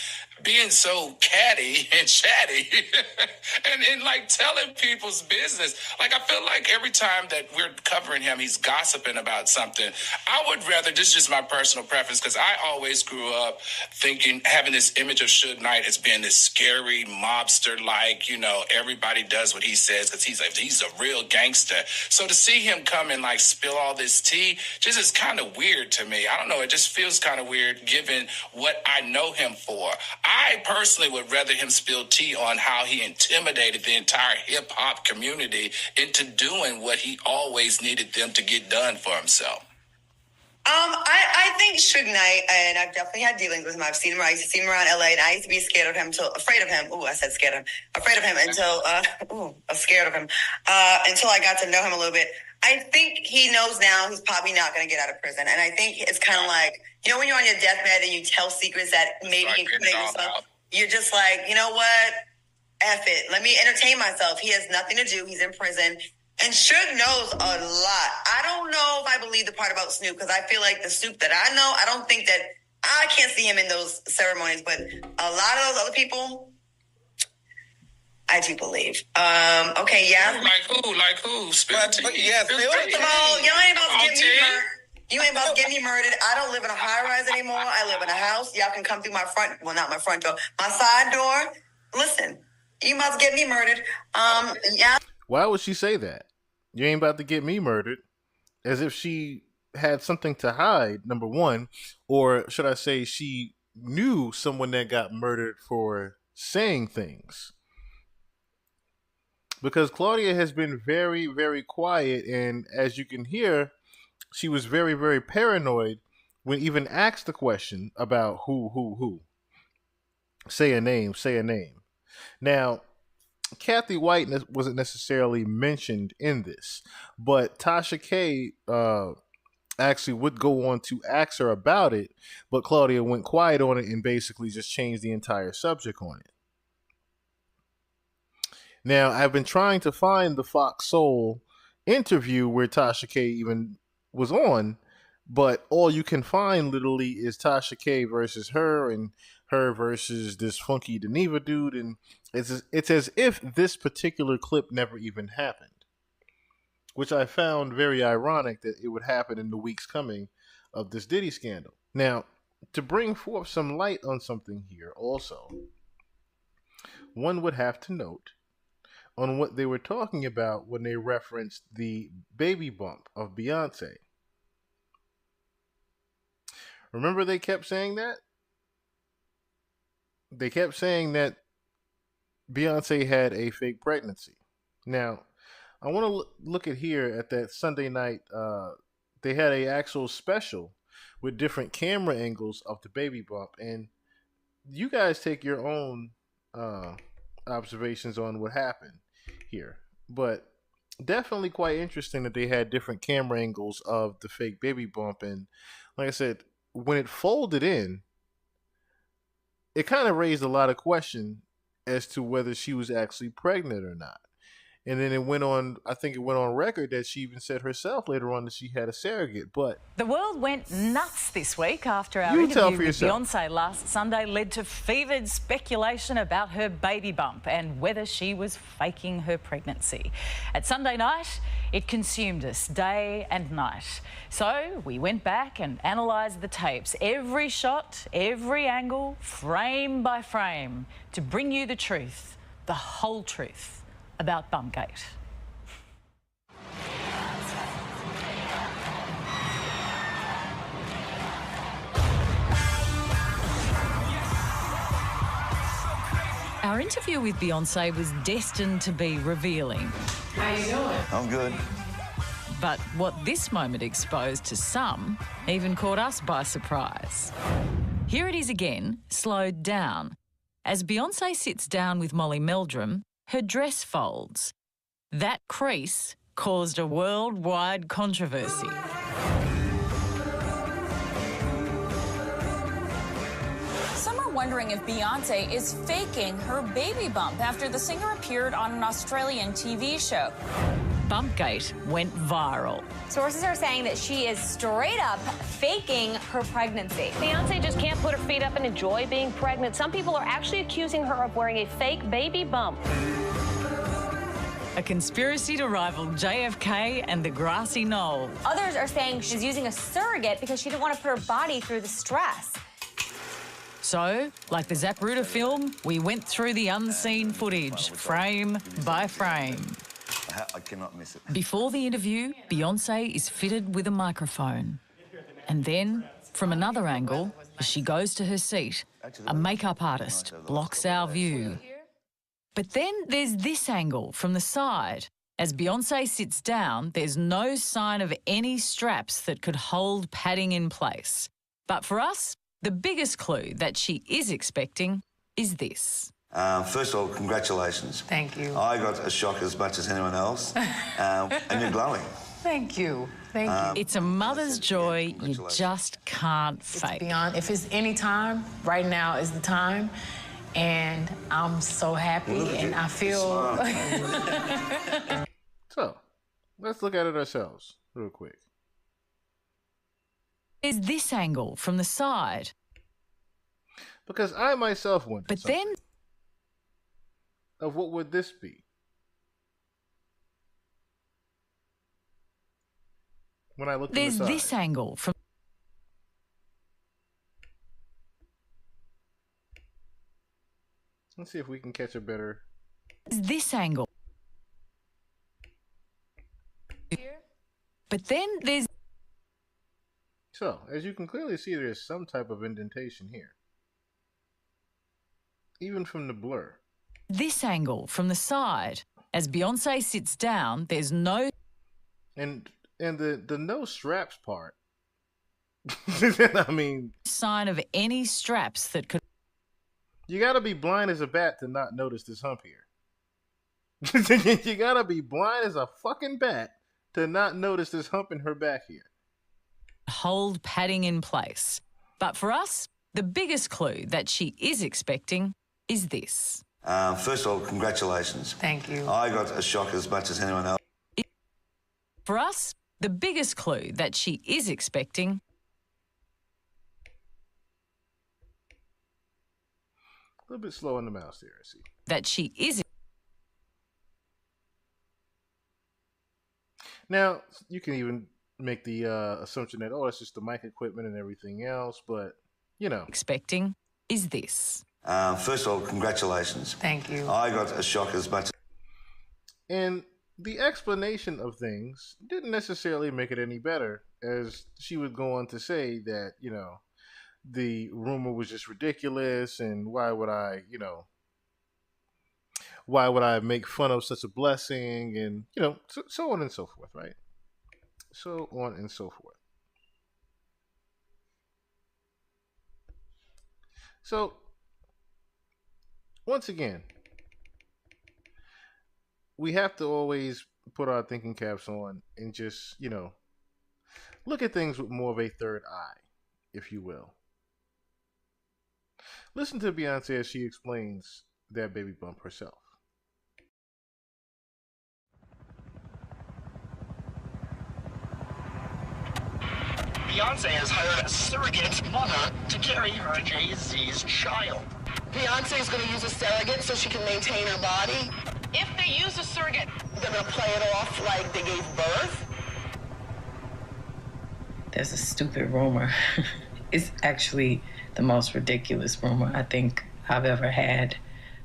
being so catty and chatty and like telling people's business. Like, I feel like every time that we're covering him, he's gossiping about something. I would rather, this is just my personal preference, because I always grew up thinking, having this image of Suge Knight as being this scary mobster, like, you know, everybody does what he says because he's a real gangster. So to see him come and like spill all this tea just is kind of weird to me. I don't know. It just feels kind of weird given what I know him for. I personally would rather him spill tea on how he intimidated the entire hip hop community into doing what he always needed them to get done for himself. I think Suge Knight, and I've definitely had dealings with him. I've seen him. I used to see him around LA, and I used to be scared of him afraid of him. Ooh, I said scared of him. Afraid of him until I'm scared of him until I got to know him a little bit. I think he knows now he's probably not going to get out of prison, and I think it's kind of like, you know, when you're on your deathbed and you tell secrets that maybe incriminate yourself, you're just like, you know what, F it. Let me entertain myself. He has nothing to do. He's in prison. And Suge knows a lot. I don't know if I believe the part about Snoop, because I feel like the Snoop that I know, I don't think that, I can't see him in those ceremonies, but a lot of those other people, I do believe. Okay, yeah. Like who? First of all, you ain't about to get me murdered. You ain't about to get me murdered. I don't live in a high-rise anymore. I live in a house. Y'all can come through my front, well, not my front door, my side door. Listen, you about to get me murdered. Yeah. Why would she say that? You ain't about to get me murdered. As if she had something to hide, number one. Or should I say she knew someone that got murdered for saying things. Because Claudia has been very, very quiet. And as you can hear, she was very, very paranoid when even asked the question about who. Say a name. Now, Kathy White wasn't necessarily mentioned in this, but Tasha K actually would go on to ask her about it, but Claudia went quiet on it and basically just changed the entire subject on it. Now, I've been trying to find the Fox Soul interview where Tasha K even was on, but all you can find literally is Tasha K versus her and her versus this funky Deneva dude, and it's as if this particular clip never even happened, which I found very ironic that it would happen in the weeks coming of this Diddy scandal. Now, to bring forth some light on something here also, one would have to note on what they were talking about when they referenced the baby bump of Beyonce. Remember they kept saying that? They kept saying that Beyonce had a fake pregnancy. Now, I want to look at here at that Sunday night. They had a actual special with different camera angles of the baby bump, and you guys take your own observations on what happened here. But definitely quite interesting that they had different camera angles of the fake baby bump, and like I said, when it folded in, it kind of raised a lot of question as to whether she was actually pregnant or not. And then it went on, I think it went on record that she even said herself later on that she had a surrogate, but... The world went nuts this week after our interview with Beyonce last Sunday led to fevered speculation about her baby bump and whether she was faking her pregnancy. At Sunday night, it consumed us day and night. So we went back and analysed the tapes, every shot, every angle, frame by frame, to bring you the truth, the whole truth about Bumgate. Our interview with Beyonce was destined to be revealing. How you doing? I'm good. But what this moment exposed to some even caught us by surprise. Here it is again, slowed down. As Beyonce sits down with Molly Meldrum, her dress folds. That crease caused a worldwide controversy. Some are wondering if Beyonce is faking her baby bump after the singer appeared on an Australian TV show. Bumpgate went viral. Sources are saying that she is straight up faking her pregnancy. Beyonce just can't put her feet up and enjoy being pregnant. Some people are actually accusing her of wearing a fake baby bump. A conspiracy to rival JFK and the grassy knoll. Others are saying she's using a surrogate because she didn't want to put her body through the stress. So, like the Zapruder film, we went through the unseen footage, frame by frame. I cannot miss it. Before the interview, Beyonce is fitted with a microphone. And then, from another angle, as she goes to her seat, a makeup artist blocks our view. But then there's this angle from the side. As Beyonce sits down, there's no sign of any straps that could hold padding in place. But for us, the biggest clue that she is expecting is this. First of all, congratulations. Thank you. I got a shock as much as anyone else, and you're glowing. Thank you. Thank you. It's a mother's joy you just can't fake. Beyond, if it's any time, right now is the time. And I'm so happy, and I feel... So, let's look at it ourselves real quick. There's this angle from the side. Because I myself wondered But then... of what would this be? When I look at There's this angle from... Let's see if we can catch a better... This angle. But then there's... So, as you can clearly see, there's some type of indentation here. Even from the blur. This angle from the side. As Beyonce sits down, there's no... And the no straps part. I mean... sign of any straps that could... You gotta be blind as a bat to not notice this hump here. You gotta be blind as a fucking bat to not notice this hump in her back here. Hold padding in place. But for us, the biggest clue that she is expecting is this. First of all, congratulations. Thank you. I got a shock as much as anyone else. For us, the biggest clue that she is expecting... A little bit slow on the mouse there, I see. That she is... Now, you can even make the assumption that, oh, it's just the mic equipment and everything else, but, you know. Expecting is this. First of all, congratulations. Thank you. I got a shock as much. And the explanation of things didn't necessarily make it any better, as she would go on to say that, you know, the rumor was just ridiculous, and why would I make fun of such a blessing, and, you know, so on and so forth, right? So on and so forth. So, once again, we have to always put our thinking caps on and just, you know, look at things with more of a third eye, if you will. Listen to Beyonce as she explains that baby bump herself. Beyonce has hired a surrogate mother to carry her Jay-Z's child. Beyonce is going to use a surrogate so she can maintain her body. If they use a surrogate, they're going to play it off like they gave birth. There's a stupid rumor. It's actually the most ridiculous rumor I think I've ever had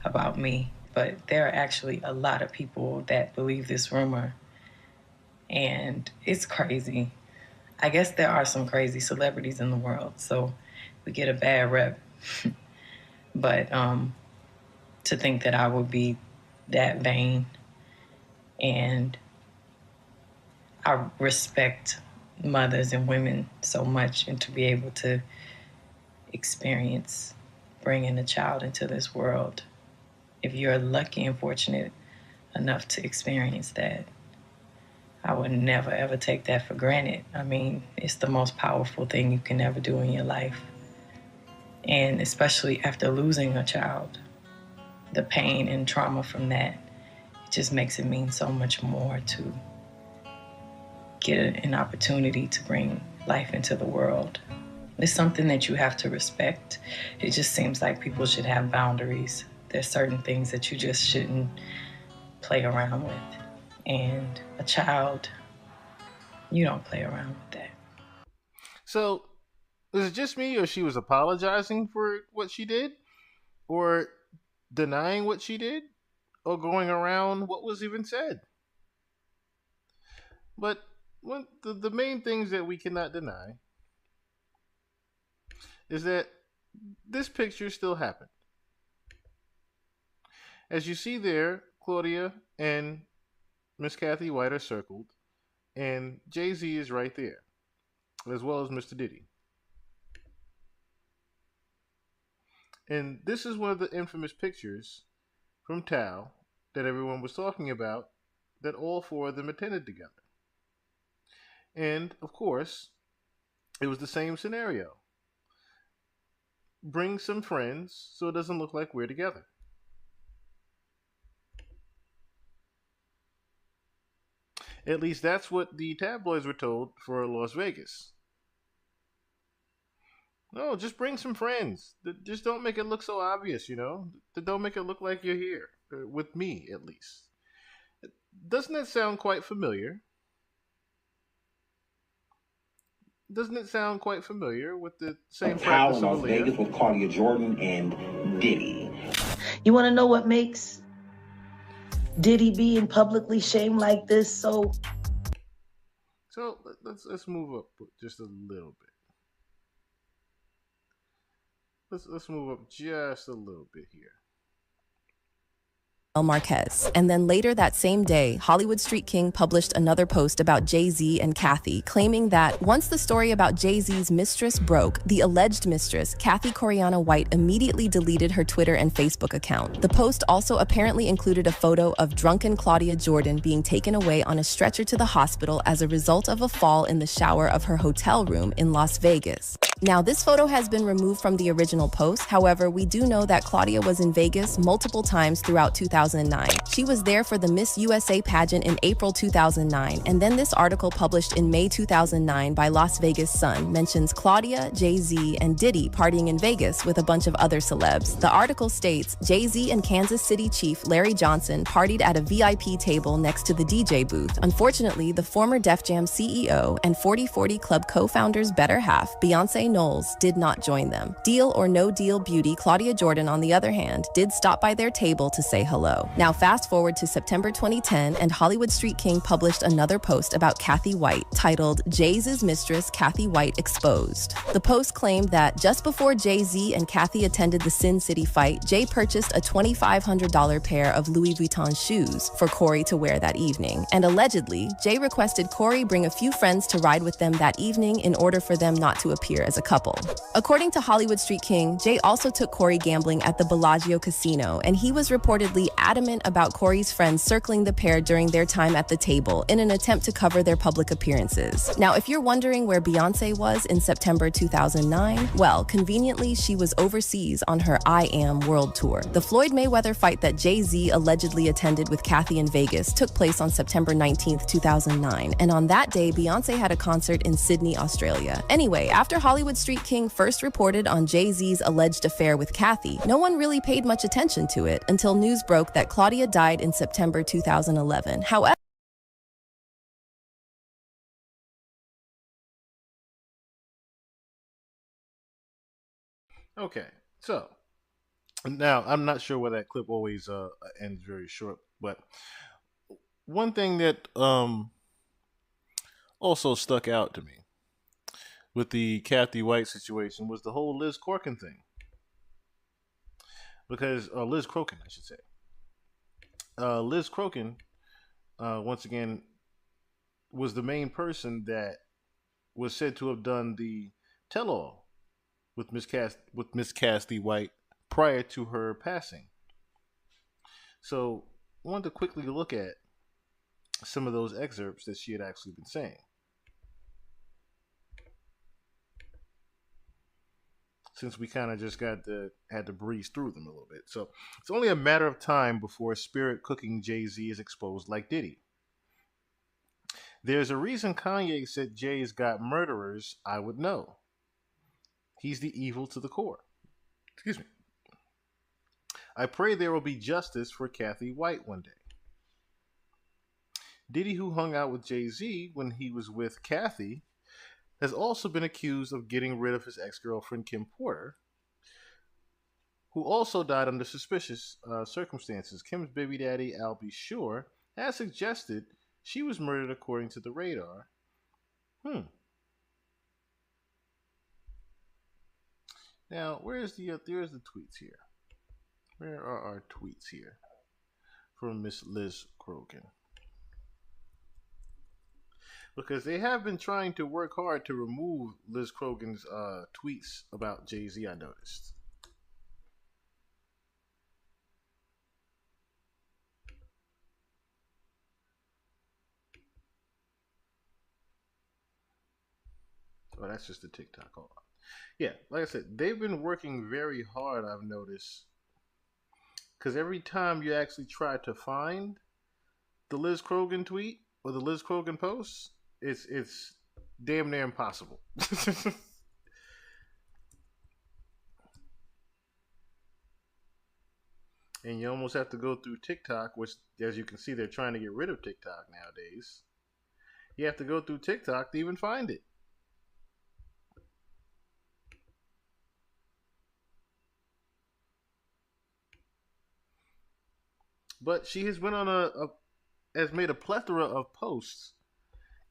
about me. But there are actually a lot of people that believe this rumor. And it's crazy. I guess there are some crazy celebrities in the world, so we get a bad rep. But to think that I would be that vain, and I respect mothers and women so much, and to be able to experience bringing a child into this world, if you're lucky and fortunate enough to experience that, I would never, ever take that for granted. I mean, it's the most powerful thing you can ever do in your life. And especially after losing a child, the pain and trauma from that, it just makes it mean so much more to get an opportunity to bring life into the world. It's something that you have to respect. It just seems like people should have boundaries. There's certain things that you just shouldn't play around with. And a child, you don't play around with that. So, is it just me, or she was apologizing for what she did? Or denying what she did? Or going around what was even said? But the main things that we cannot deny is that this picture still happened. As you see there, Claudia and Miss Kathy White are circled, and Jay-Z is right there, as well as Mr. Diddy. And this is one of the infamous pictures from Tao that everyone was talking about, that all four of them attended together. And, of course, it was the same scenario. Bring some friends so it doesn't look like we're together. At least that's what the tabloids were told for Las Vegas. No, just bring some friends. Just don't make it look so obvious, you know? Don't make it look like you're here. With me, at least. Doesn't that sound quite familiar? Doesn't it sound quite familiar with the same practice of Las Vegas with Claudia Jordan and Diddy? You want to know what makes Diddy being publicly shamed like this so? So let's move up just a little bit. Let's move up just a little bit here. Marquez. And then later that same day, Hollywood Street King published another post about Jay-Z and Kathy, claiming that once the story about Jay-Z's mistress broke, the alleged mistress, Kathy Coriana White, immediately deleted her Twitter and Facebook account. The post also apparently included a photo of drunken Claudia Jordan being taken away on a stretcher to the hospital as a result of a fall in the shower of her hotel room in Las Vegas. Now, this photo has been removed from the original post. However, we do know that Claudia was in Vegas multiple times throughout 2009. She was there for the Miss USA pageant in April 2009, and then this article published in May 2009 by Las Vegas Sun mentions Claudia, Jay-Z, and Diddy partying in Vegas with a bunch of other celebs. The article states, Jay-Z and Kansas City Chief Larry Johnson partied at a VIP table next to the DJ booth. Unfortunately, the former Def Jam CEO and 4040 Club co-founder's better half, Beyonce Knowles, did not join them. Deal or no deal beauty Claudia Jordan, on the other hand, did stop by their table to say hello. Now fast forward to September 2010, and Hollywood Street King published another post about Kathy White titled Jay-Z's Mistress Kathy White Exposed. The post claimed that just before Jay-Z and Kathy attended the Sin City fight, Jay purchased a $2,500 pair of Louis Vuitton shoes for Corey to wear that evening. And allegedly, Jay requested Corey bring a few friends to ride with them that evening in order for them not to appear as a couple. According to Hollywood Street King, Jay also took Corey gambling at the Bellagio Casino, and he was reportedly adamant about Corey's friends circling the pair during their time at the table in an attempt to cover their public appearances. Now, if you're wondering where Beyonce was in September 2009, well, conveniently, she was overseas on her I Am World Tour. The Floyd Mayweather fight that Jay-Z allegedly attended with Kathy in Vegas took place on September 19th, 2009, and on that day, Beyonce had a concert in Sydney, Australia. Anyway, after Hollywood Street King first reported on Jay-Z's alleged affair with Kathy, no one really paid much attention to it until news broke that Claudia died in September 2011. However, okay, so now I'm not sure why that clip always ends very short, but one thing that also stuck out to me with the Kathy White situation was the whole Liz Corkin thing. Because, Liz Crokin, I should say. Liz Crokin, once again, was the main person that was said to have done the tell-all with Miss Kathy White prior to her passing. So, I wanted to quickly look at some of those excerpts that she had actually been saying. Since we kind of just had to breeze through them a little bit. So it's only a matter of time before spirit cooking Jay-Z is exposed like Diddy. There's a reason Kanye said Jay's got murderers I would know. He's the evil to the core. Excuse me. I pray there will be justice for Kathy White one day. Diddy, who hung out with Jay-Z when he was with Kathy, has also been accused of getting rid of his ex-girlfriend Kim Porter, who also died under suspicious circumstances. Kim's baby daddy, Al B. Sure, has suggested she was murdered according to the radar. Now, there's the tweets here. Where are our tweets here from Miss Liz Krogan? Because they have been trying to work hard to remove Liz Krogan's tweets about Jay-Z, I noticed. Oh, that's just the TikTok. Hold on. Yeah, like I said, they've been working very hard, I've noticed. Because every time you actually try to find the Liz Krogan tweet or the Liz Krogan post, it's damn near impossible. And you almost have to go through TikTok, which, as you can see, they're trying to get rid of TikTok nowadays. You have to go through TikTok to even find it. But she has went on has made a plethora of posts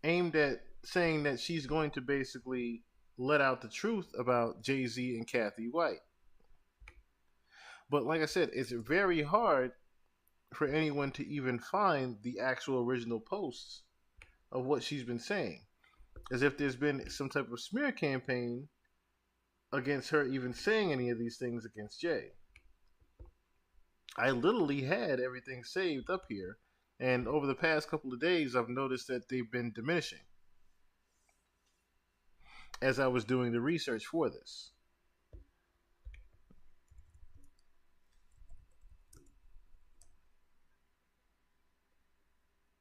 aimed at saying that she's going to basically let out the truth about Jay-Z and Kathy White. But like I said, it's very hard for anyone to even find the actual original posts of what she's been saying. As if there's been some type of smear campaign against her even saying any of these things against Jay. I literally had everything saved up here, and over the past couple of days, I've noticed that they've been diminishing as I was doing the research for this.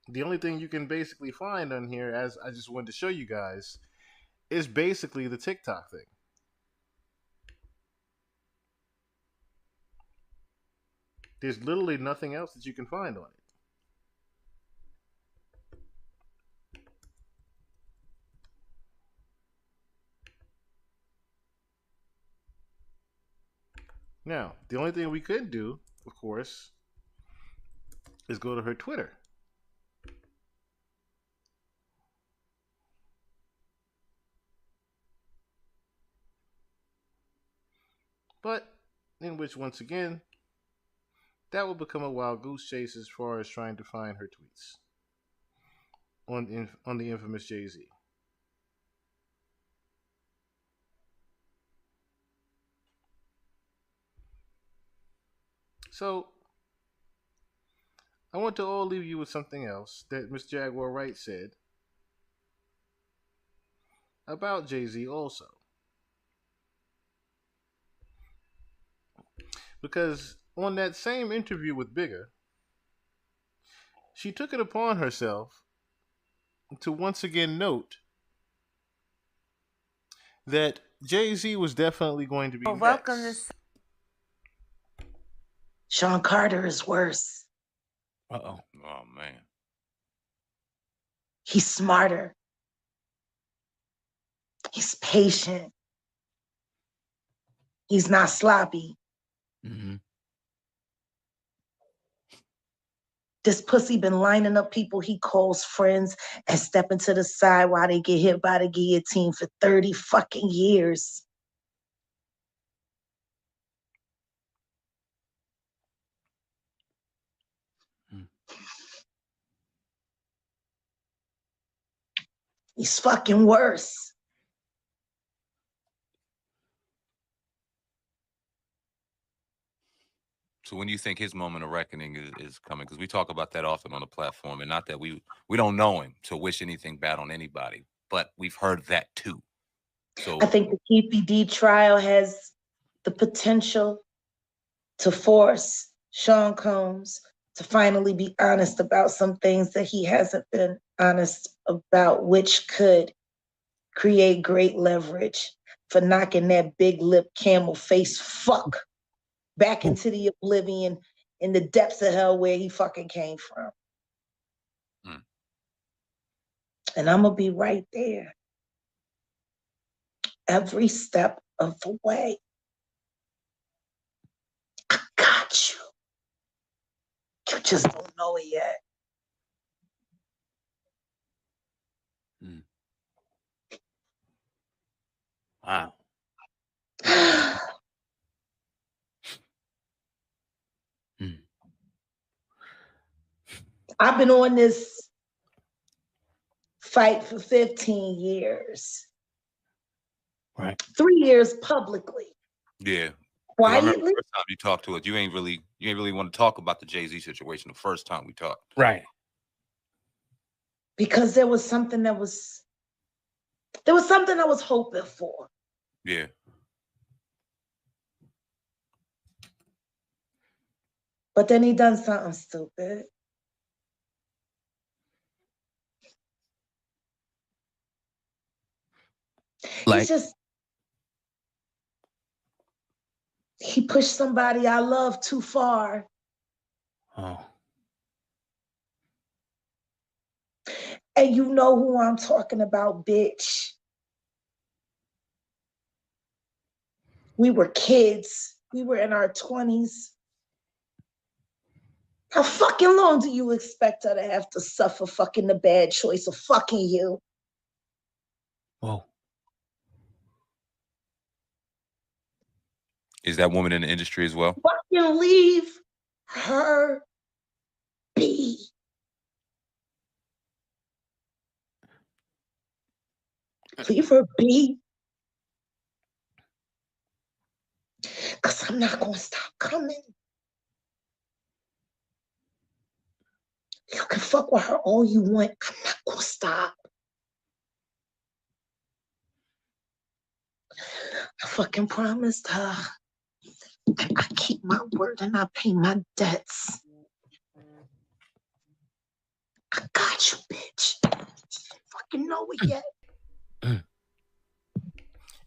The only thing you can basically find on here, as I just wanted to show you guys, is basically the TikTok thing. There's literally nothing else that you can find on it. Now, the only thing we could do, of course, is go to her Twitter. But, in which, once again, that will become a wild goose chase as far as trying to find her tweets on the infamous Jay-Z. So, I want to all leave you with something else that Miss Jaguar Wright said about Jay-Z also. Because on that same interview with Bigger, she took it upon herself to once again note that Jay-Z was definitely going to be next. Welcome to... Sean Carter is worse. Uh-oh. Oh, man. He's smarter. He's patient. He's not sloppy. Mm-hmm. This pussy been lining up people he calls friends and stepping to the side while they get hit by the guillotine for 30 fucking years. He's fucking worse. So when do you think his moment of reckoning is coming? Because we talk about that often on the platform, and not that we don't know him to wish anything bad on anybody, but we've heard that too. So I think the PPD trial has the potential to force Sean Combs to finally be honest about some things that he hasn't been honest about which could create great leverage for knocking that big lip camel face fuck back into the oblivion in the depths of hell where he fucking came from. And I'm gonna be right there every step of the way. I got you. You just don't know it yet. Wow. I've been on this fight for 15 years. Right. 3 years publicly. Yeah. 'Cause I remember Quietly. the first time you talked to us, you ain't really want to talk about the Jay-Z situation the first time we talked. Right. Because there was something I was hoping for. Yeah. But then he done something stupid. Like, he pushed somebody I love too far. oh, And you know who I'm talking about, bitch. We were kids. We were in our 20s. How fucking long do you expect her to have to suffer fucking the bad choice of fucking you? whoa. Is that woman in the industry as well? Fucking leave her be. Leave her be. Because I'm not going to stop coming. You can fuck with her all you want. I'm not going to stop. I fucking promised her. And I keep my word and I pay my debts. I got you, bitch. You fucking know it yet.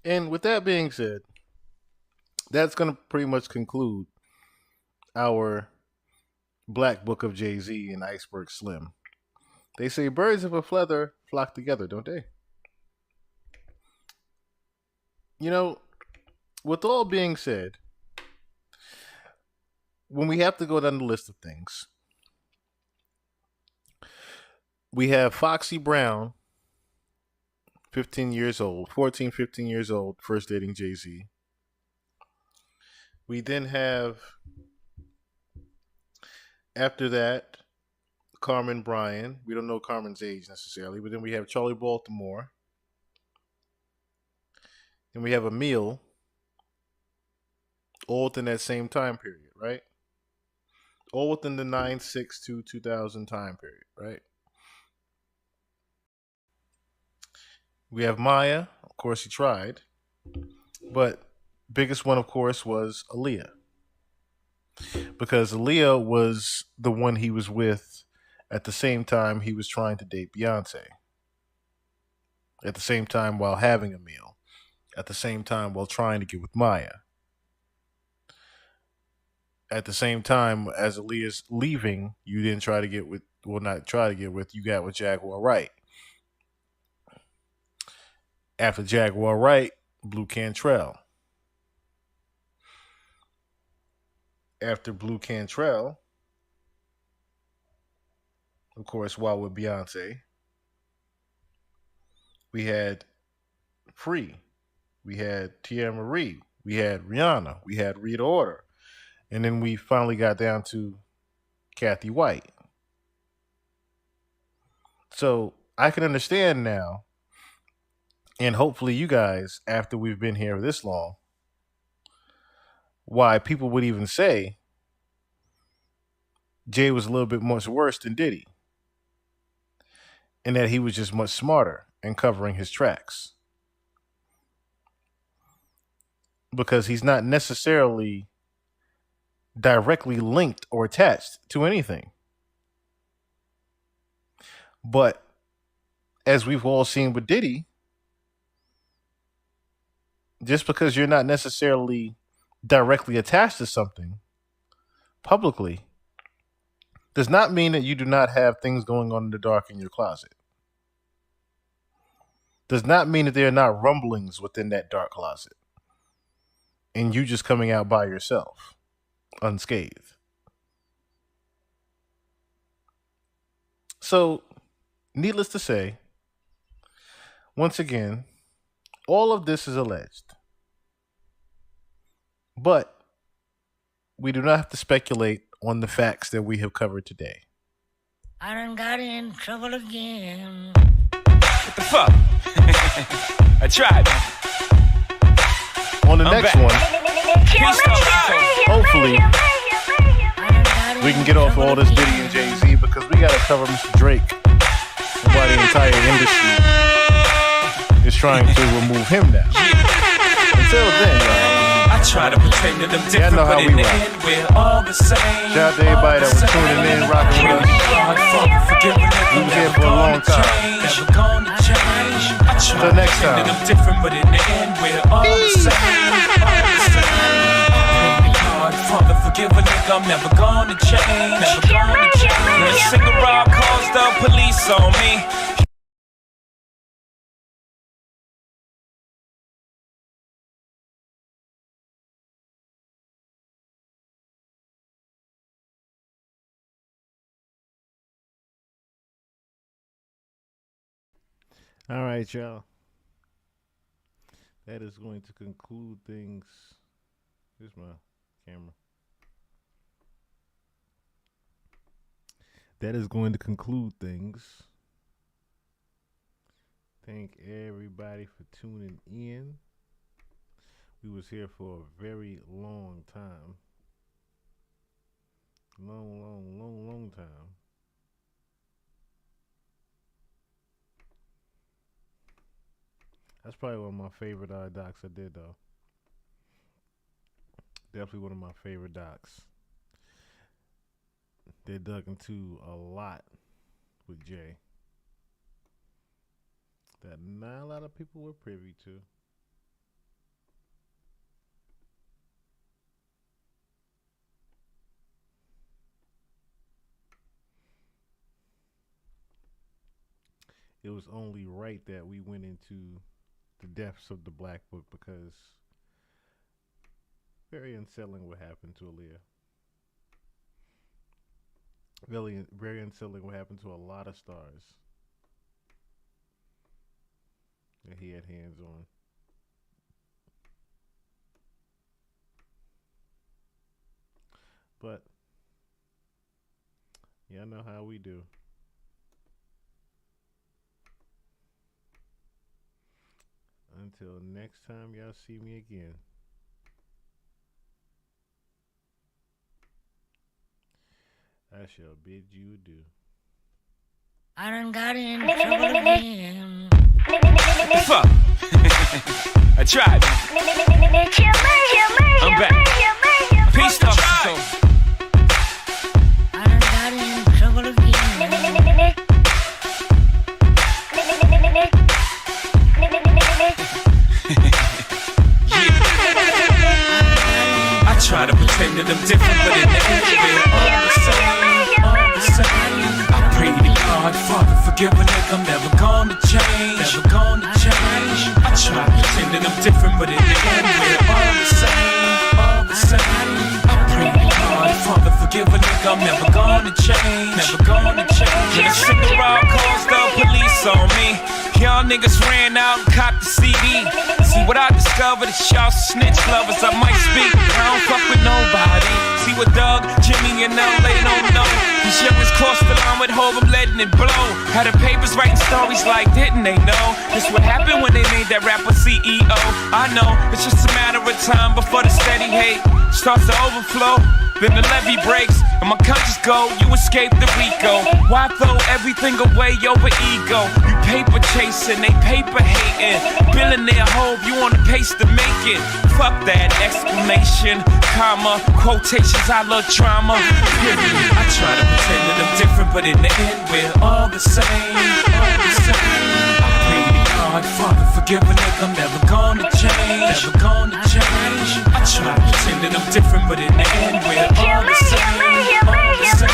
And with that being said, that's going to pretty much conclude our Black Book of Jay-Z and Iceberg Slim. They say birds of a feather flock together, don't they? You know, with all being said, when we have to go down the list of things, we have Foxy Brown, 15 years old, 14, 15 years old, first dating Jay-Z. We then have, after that, Carmen Bryan. We don't know Carmen's age necessarily, but then we have Charlie Baltimore. Then we have Emil, all within that same time period, right? All within the 96 to 2000 time period, right? We have Maya. Of course, he tried. But biggest one, of course, was Aaliyah. Because Aaliyah was the one he was with at the same time he was trying to date Beyonce. At the same time while having Emil. At the same time while trying to get with Maya. At the same time as Aaliyah's leaving, you didn't try to get with, well, not try to get with, you got with Jaguar Wright. After Jaguar Wright, Blue Cantrell. After Blue Cantrell, of course, while with Beyonce, we had Free, we had Tia Marie, we had Rihanna, we had Rita Ora, and then we finally got down to Kathy White. So I can understand now, and hopefully you guys, after we've been here this long, why people would even say Jay was a little bit much worse than Diddy. And that he was just much smarter in covering his tracks. Because he's not necessarily directly linked or attached to anything. But as we've all seen with Diddy, just because you're not necessarily directly attached to something publicly does not mean that you do not have things going on in the dark in your closet. Does not mean that there are not rumblings within that dark closet and you just coming out by yourself unscathed. So, needless to say, once again, all of this is alleged. But we do not have to speculate on the facts that we have covered today. I done got in trouble again. What the fuck? I tried. On the next one, hopefully, we can get off all this Diddy and Jay-Z because we got to cover Mr. Drake and why the entire industry is trying to remove him now. Until then, y'all. I try to pretend that I'm different, know how but we in the rock. end, we're all the same. Shout out to everybody that was tuning in, rocking with us. We was here for a long time. Until next time. I'm different, but in the end, we're all the same. Father, forgive a nigga, I'm never gonna change. Never gonna change. When a single rob calls the police on me. All right, y'all. That is going to conclude things. Here's my camera. That is going to conclude things. Thank everybody for tuning in. We was here for a very long time. Long time. That's probably one of my favorite docs I did, though. Definitely one of my favorite docs. They dug into a lot with Jay that not a lot of people were privy to. It was only right that we went into the depths of the Black Book because very unsettling what happened to Aaliyah. Very unsettling what happened to a lot of stars that he had hands on. But y'all know how we do. Until next time y'all see me again. I shall bid you adieu. I done got in trouble again. Fuck. I tried. I'm back. Peace officer. I done got in trouble again. I try to pretend that I'm different, but in the end, we're all the same. All the same. I pray to God, Father, forgive a nigga, I'm never gonna change. Never gonna change. I try to pretend that I'm different, but in the end, we're all the same. All the same. I pray to God, Father, forgive a nigga, I'm never gonna change. Never gonna change. When a single rob calls the police on me, y'all niggas ran out and copped the CD. See what I discovered is y'all snitch lovers. I might speak, I don't fuck with nobody. See what Doug, Jimmy, and LA don't know. These youngers crossed the line with Hov, I'm letting it blow. Had the papers writing stories like, didn't they know? This what happened when they made that rapper CEO. I know, it's just a matter of time before the steady hate starts to overflow. Then the levee breaks, and my conscience go, you escape the Rico. Why throw everything away over ego? You paper chasing, they paper hating. Billionaire hope, you on the pace to make it. Fuck that exclamation. comma. Quotations, I love drama. Period. I try to pretend that I'm different, but in the end, we're all the same. All the same. I pray to God, Father, forgive a nigga, I'm never gonna change. Never gonna change. I try to pretend that I'm different, but in the end, we're all the same. All the same.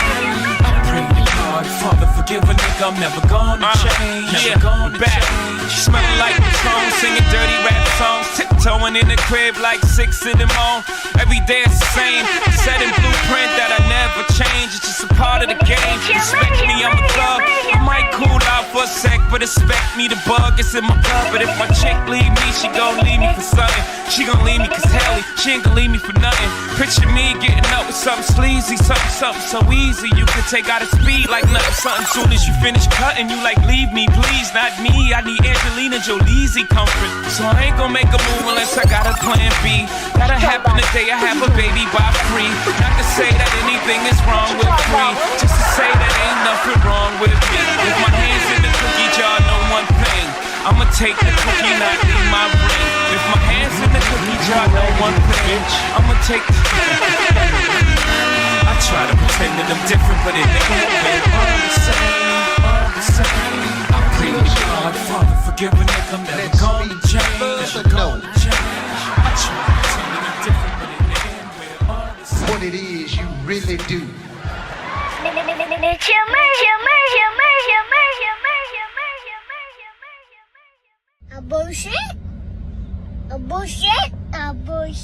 I pray to God, Father, forgive a nigga, I'm never gonna change. Never gonna change. Smelling like Patron, singing dirty rap songs, tiptoeing in the crib like 6 in the morning. Every day it's the same, set in blueprint that I never change. It's just a part of the game. Respect me, I'm a thug. I might cool out for a sec, but expect me to bug. It's in my blood, but if my chick leave me, she gon' leave me for something. She gon' leave me cause hell, she ain't gon' leave me for nothing. Picture me getting up with something sleazy, something so easy. You can take out a speed like nothing. Something soon as you finish cutting, you like leave me, please, not me. I need Angelina Jolie's comfort, so I ain't gon' make a move unless I got a plan B. That'll happen the day I have a baby by free. Not to say that anything is wrong with free, just to say that ain't nothing wrong with me. With my hands in the cookie jar, know one thing, I'ma take the cookie, not leave my ring. With my hands in the cookie jar, know one thing, I'ma take the I try to pretend that I'm different, but in the end, we're all the same, all the same. I pray to God, Father, forgive a nigga, I'm never gonna change. Never gonna change. I try to pretend that I'm different, but in the end, we're all the same. What it is, you really do. A bullshit? A bullshit? A bullshit?